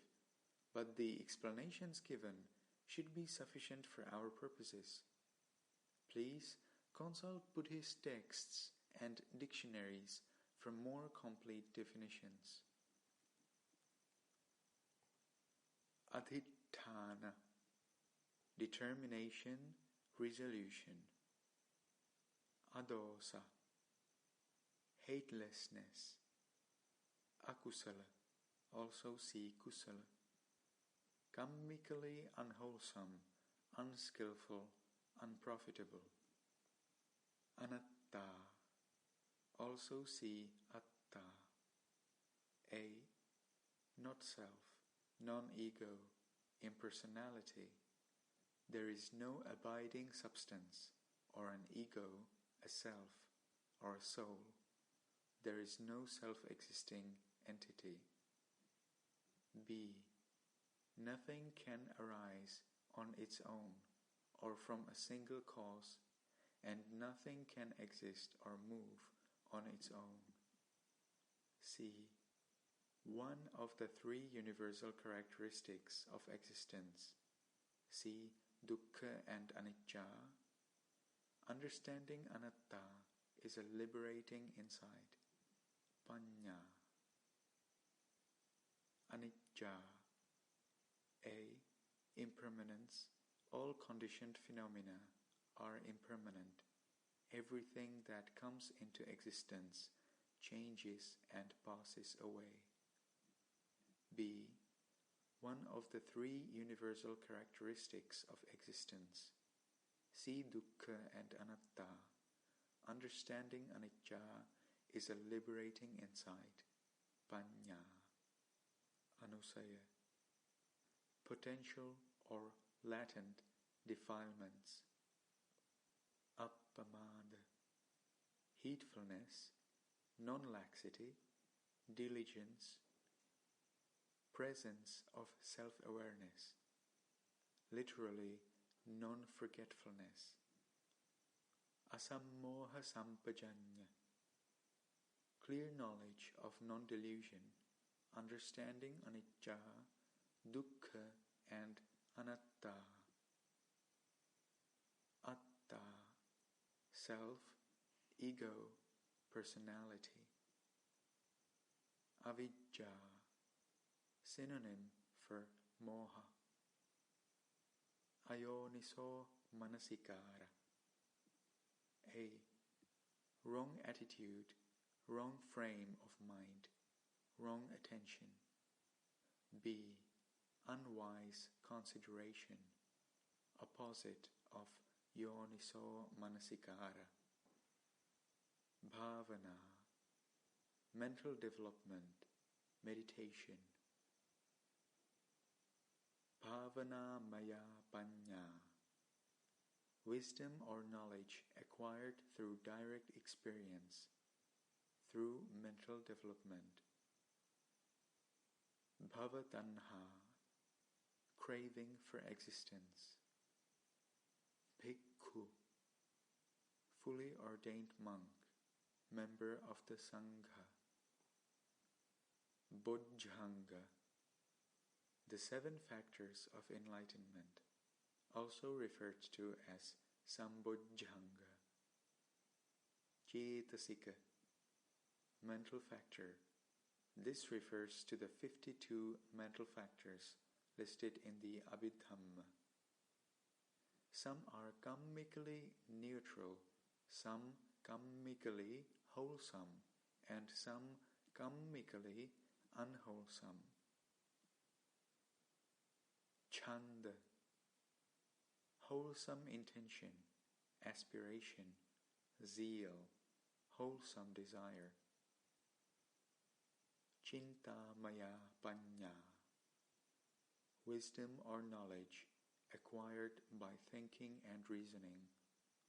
but the explanations given should be sufficient for our purposes. Please consult Buddhist texts and dictionaries for more complete definitions. Adhitthana, determination, resolution. Adosa, hatelessness. Akusala, also see kusala. Kammically unwholesome, unskillful, unprofitable. Anatta, also see atta. A, not self, non-ego, impersonality. There is no abiding substance, or an ego, a self, or a soul. There is no self-existing entity. B, nothing can arise on its own, or from a single cause, and nothing can exist or move on its own. See one of the three universal characteristics of existence. See dukkha and anicca. Understanding anatta is a liberating insight. Panya. Anicca. A. Impermanence. All conditioned phenomena are impermanent. Everything that comes into existence changes and passes away. B. One of the three universal characteristics of existence. See dukkha and anatta. Understanding anicca is a liberating insight. Panya. Anusaya. Potential or latent defilements. Appamada. Heedfulness, non-laxity, diligence, presence of self-awareness, literally non-forgetfulness. Asammoha sampajanya. Clear knowledge of non-delusion, understanding anicca, dukkha and anatta. Atta, self, ego, personality. Avijja, synonym for moha. Ayoniso manasikara. A. Wrong attitude, wrong frame of mind, wrong attention. B. Unwise consideration, opposite of yoniso manasikara. Bhavana, mental development, meditation. Bhavana maya panya, wisdom or knowledge acquired through direct experience, through mental development. Bhavatanha, craving for existence. Bhikkhu, fully ordained monk, member of the Sangha. Bodhjanga, the 7 factors of enlightenment, also referred to as Sambodhjanga. Cetasika, mental factor. This refers to the 52 mental factors listed in the Abhidhamma. Some are kammically neutral, some kammically wholesome, and some kammically unwholesome. Chanda, wholesome intention, aspiration, zeal, wholesome desire. Chintamaya panya, wisdom or knowledge acquired by thinking and reasoning,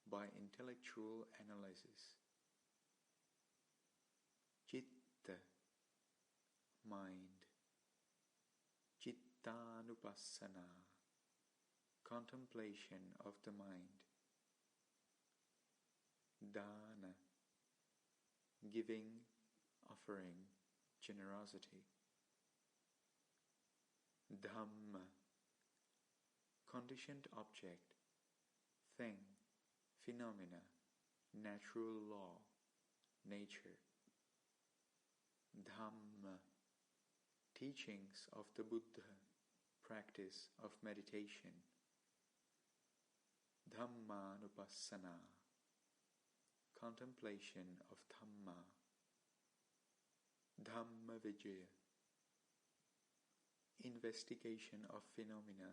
by intellectual analysis. Chitta, mind. Chittanupassana, contemplation of the mind. Dana, giving, offering, generosity. Dhamma, conditioned object, thing, phenomena, natural law, nature. Dhamma, teachings of the Buddha, practice of meditation. Dhammanupassana, contemplation of Dhamma. Dhamma Vijaya, investigation of phenomena,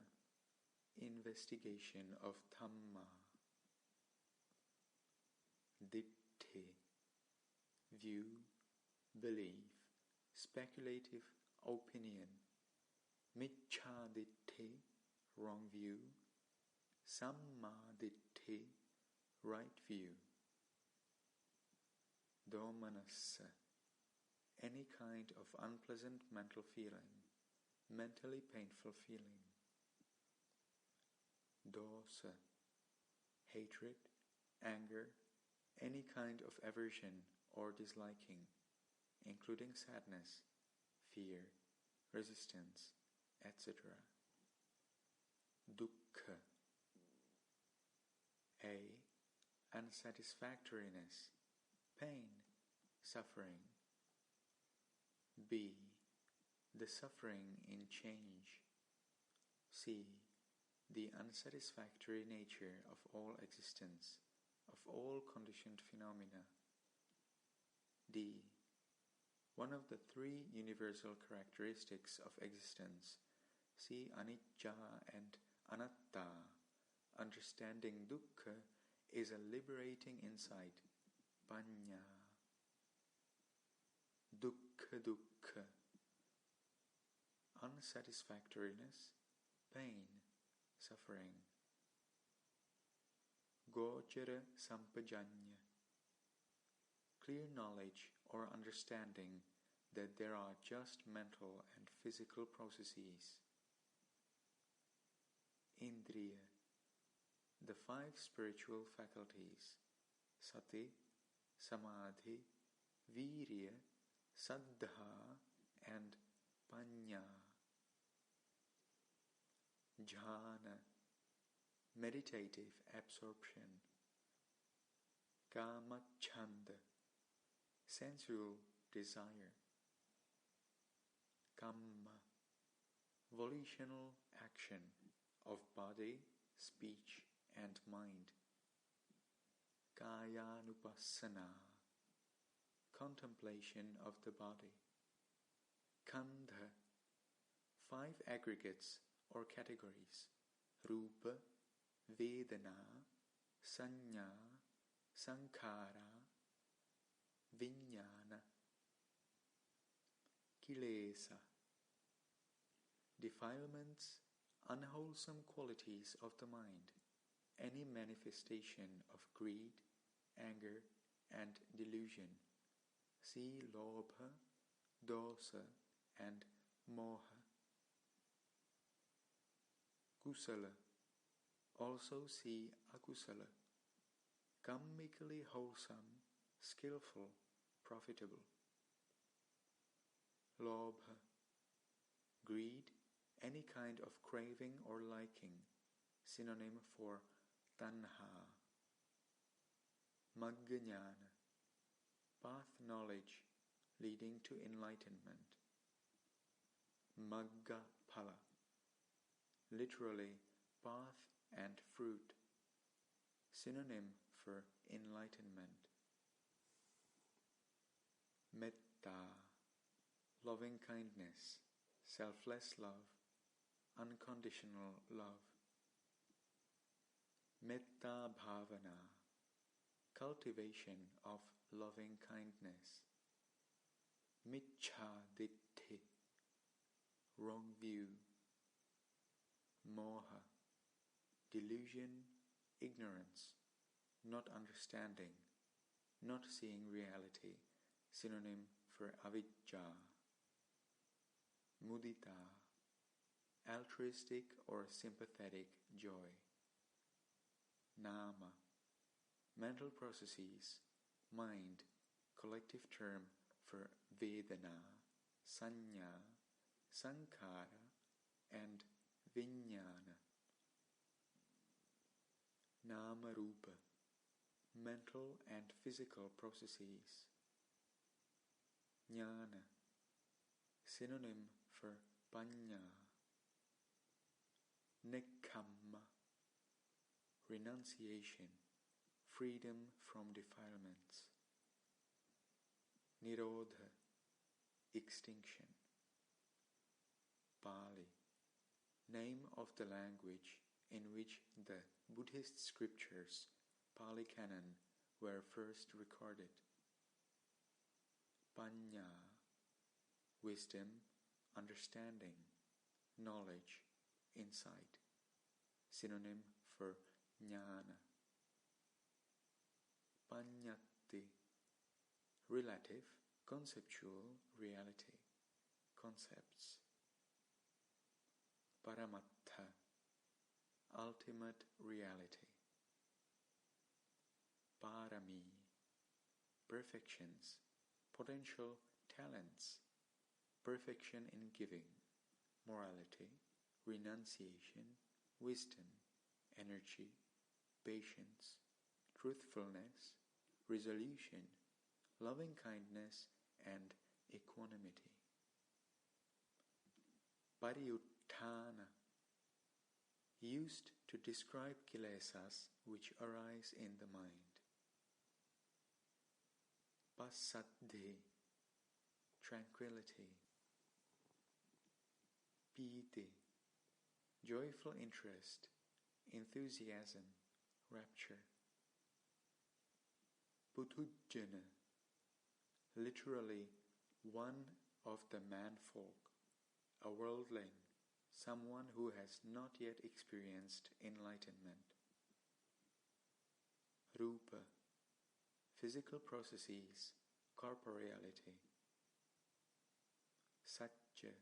investigation of Dhamma. Ditti, view, belief, speculative opinion. Miccha ditti, wrong view. Samma ditti, right view. Domanassa, any kind of unpleasant mental feeling, mentally painful feeling. Dosa, hatred, anger, any kind of aversion or disliking. including sadness, fear, resistance, etc. Dukkha. A. Unsatisfactoriness, pain, suffering. B. The suffering in change. C. The unsatisfactory nature of all existence, of all conditioned phenomena. D. One of the three universal characteristics of existence. See anicca and anatta. Understanding dukkha is a liberating insight. Panya. Dukkha dukkha. Unsatisfactoriness, pain, suffering. Gochara sampajanya. Clear knowledge or understanding that there are just mental and physical processes. Indriya. The five spiritual faculties. Sati, Samadhi, Virya, Saddha and Panya. Jhana. Meditative absorption. Kamachanda. Sensual desire. Kamma. Volitional action of body, speech and mind. Kayanupassana. Contemplation of the body. Khandha. Five aggregates or categories. Rupa, Vedana, Sanya, Sankhara, Vijnana. Kilesa. Defilements, unwholesome qualities of the mind, any manifestation of greed, anger and delusion. See Lobha, Dosa and Moha. Kusala. Also see Akusala. Kammically wholesome, skillful, profitable. Lobha. Greed, any kind of craving or liking, synonym for tanha. Magganyana. Path knowledge leading to enlightenment. Magga phala. Literally, path and fruit, synonym for enlightenment. Metta. Loving kindness, selfless love, unconditional love. Metta bhavana. Cultivation of loving kindness. Miccha ditti. Wrong view. Moha. Delusion, ignorance, not understanding, not seeing reality, synonym for avijja. Mudita. Altruistic or sympathetic joy. Nama. Mental processes, mind, collective term for Vedana, Sanya, Sankhara and Vijnana. Nama Rupa. Mental and physical processes. Jnana. Synonym for Panya. Nekkhamma. Renunciation, freedom from defilements. Nirodha. Extinction. Pali. Name of the language in which the Buddhist scriptures, Pali Canon, were first recorded. Panya. Wisdom, understanding, knowledge, insight. Synonym for jnana. Panyatti. Relative, conceptual reality, concepts. Paramattha. Ultimate reality. Parami. Perfections, potential talents, perfection in giving, morality, renunciation, wisdom, energy, patience, truthfulness, resolution, loving-kindness, and equanimity. Pariyutthana, used to describe kilesas which arise in the mind. Passaddhi, tranquility. Piti, joyful interest, enthusiasm, rapture. Putujjana, literally one of the manfolk, a worldling, someone who has not yet experienced enlightenment. Rupa, physical processes, corporeality. Satya,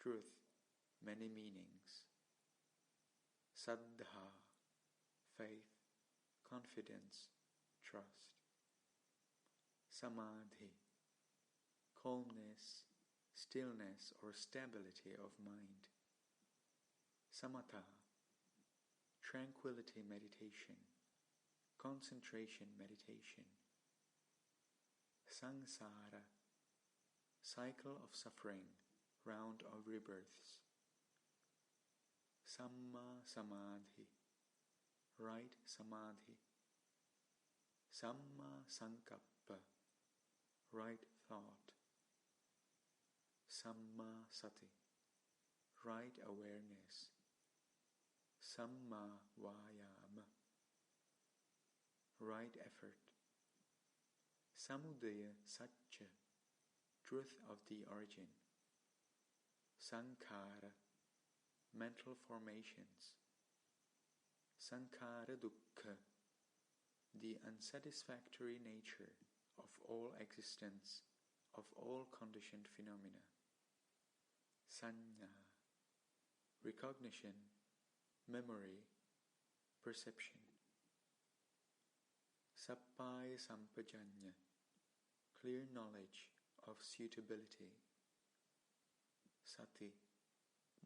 truth, many meanings. Saddha, faith, confidence, trust. Samadhi, calmness, stillness or stability of mind. Samatha, tranquility meditation, concentration meditation. Samsara, cycle of suffering, round of rebirths. Samma Samadhi, right samadhi. Samma Sankappa, right thought. Samma Sati, right awareness. Samma Vayama, right effort. Samudaya Satya, truth of the origin. Sankhara, mental formations. Sankhara Dukkha, the unsatisfactory nature of all existence, of all conditioned phenomena. Sanya, recognition, memory, perception. Sappaya Sampajanya, clear knowledge of suitability. Sati,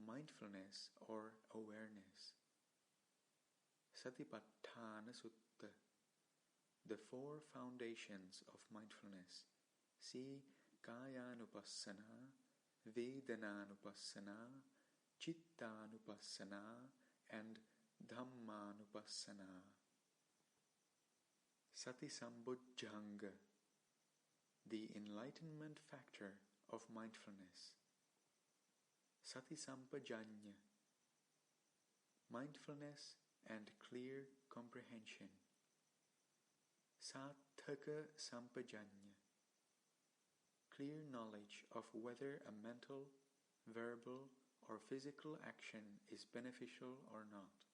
mindfulness or awareness. Satipatthana Sutta, the four foundations of mindfulness. See Kayanupassana, Vedananupassana, Chittanupassana, and Dhammanupassana. Sati Sambojjhanga, the enlightenment factor of mindfulness. Sati Sampajanya, mindfulness and clear comprehension. Sattaka Sampajanya, clear knowledge of whether a mental, verbal, or physical action is beneficial or not.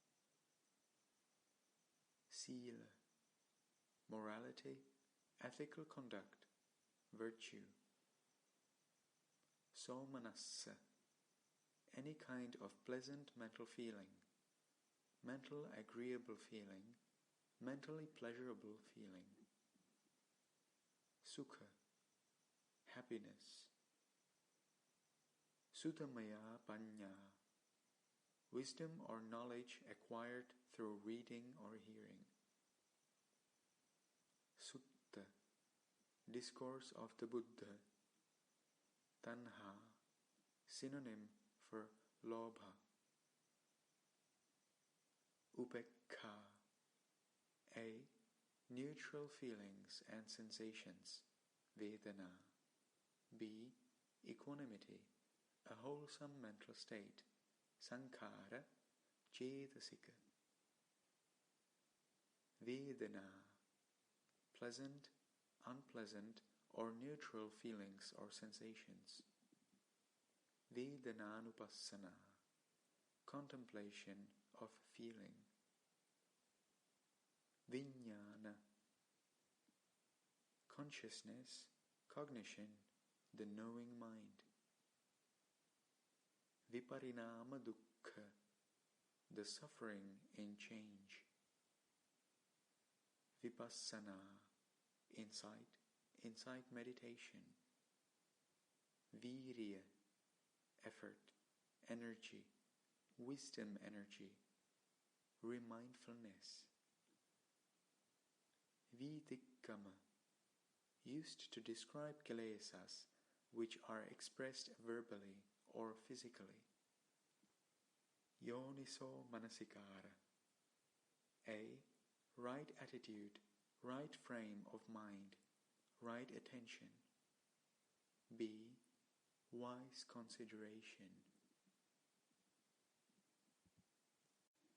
Sila, morality, ethical conduct, virtue. Somanassa, any kind of pleasant mental feeling, mental agreeable feeling, mentally pleasurable feeling. Sukha, happiness. Sutamaya Panya, wisdom or knowledge acquired through reading or hearing. Sutta, discourse of the Buddha. Tanha, synonym for lobha. Upekha, A, neutral feelings and sensations. Vedana. B, equanimity, a wholesome mental state. Sankhara, Cetasika. Vedana, pleasant, unpleasant, or neutral feelings or sensations. Vedananupassana, contemplation of feeling. Vijnana, consciousness, cognition, the knowing mind. Viparinama dukkha, the suffering in change. Vipassana, insight meditation.
virya, effort, energy, wisdom energy, remindfulness. Vitikkama, used to describe kilesas which are expressed verbally or physically. Yoniso manasikara, A. Right attitude, right frame of mind, right attention. B. Wise consideration.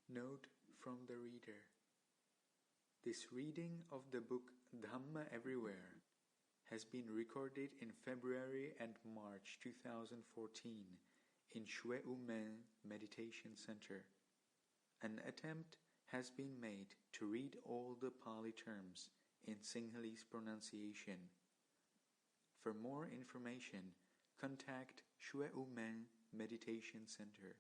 Note from the reader. This reading of the book Dhamma Everywhere has been recorded in February and March 2014 in Shwe U Men Meditation Center. An attempt has been made to read all the Pali terms in Sinhalese pronunciation. For more information, contact Shwe U Men Meditation Center.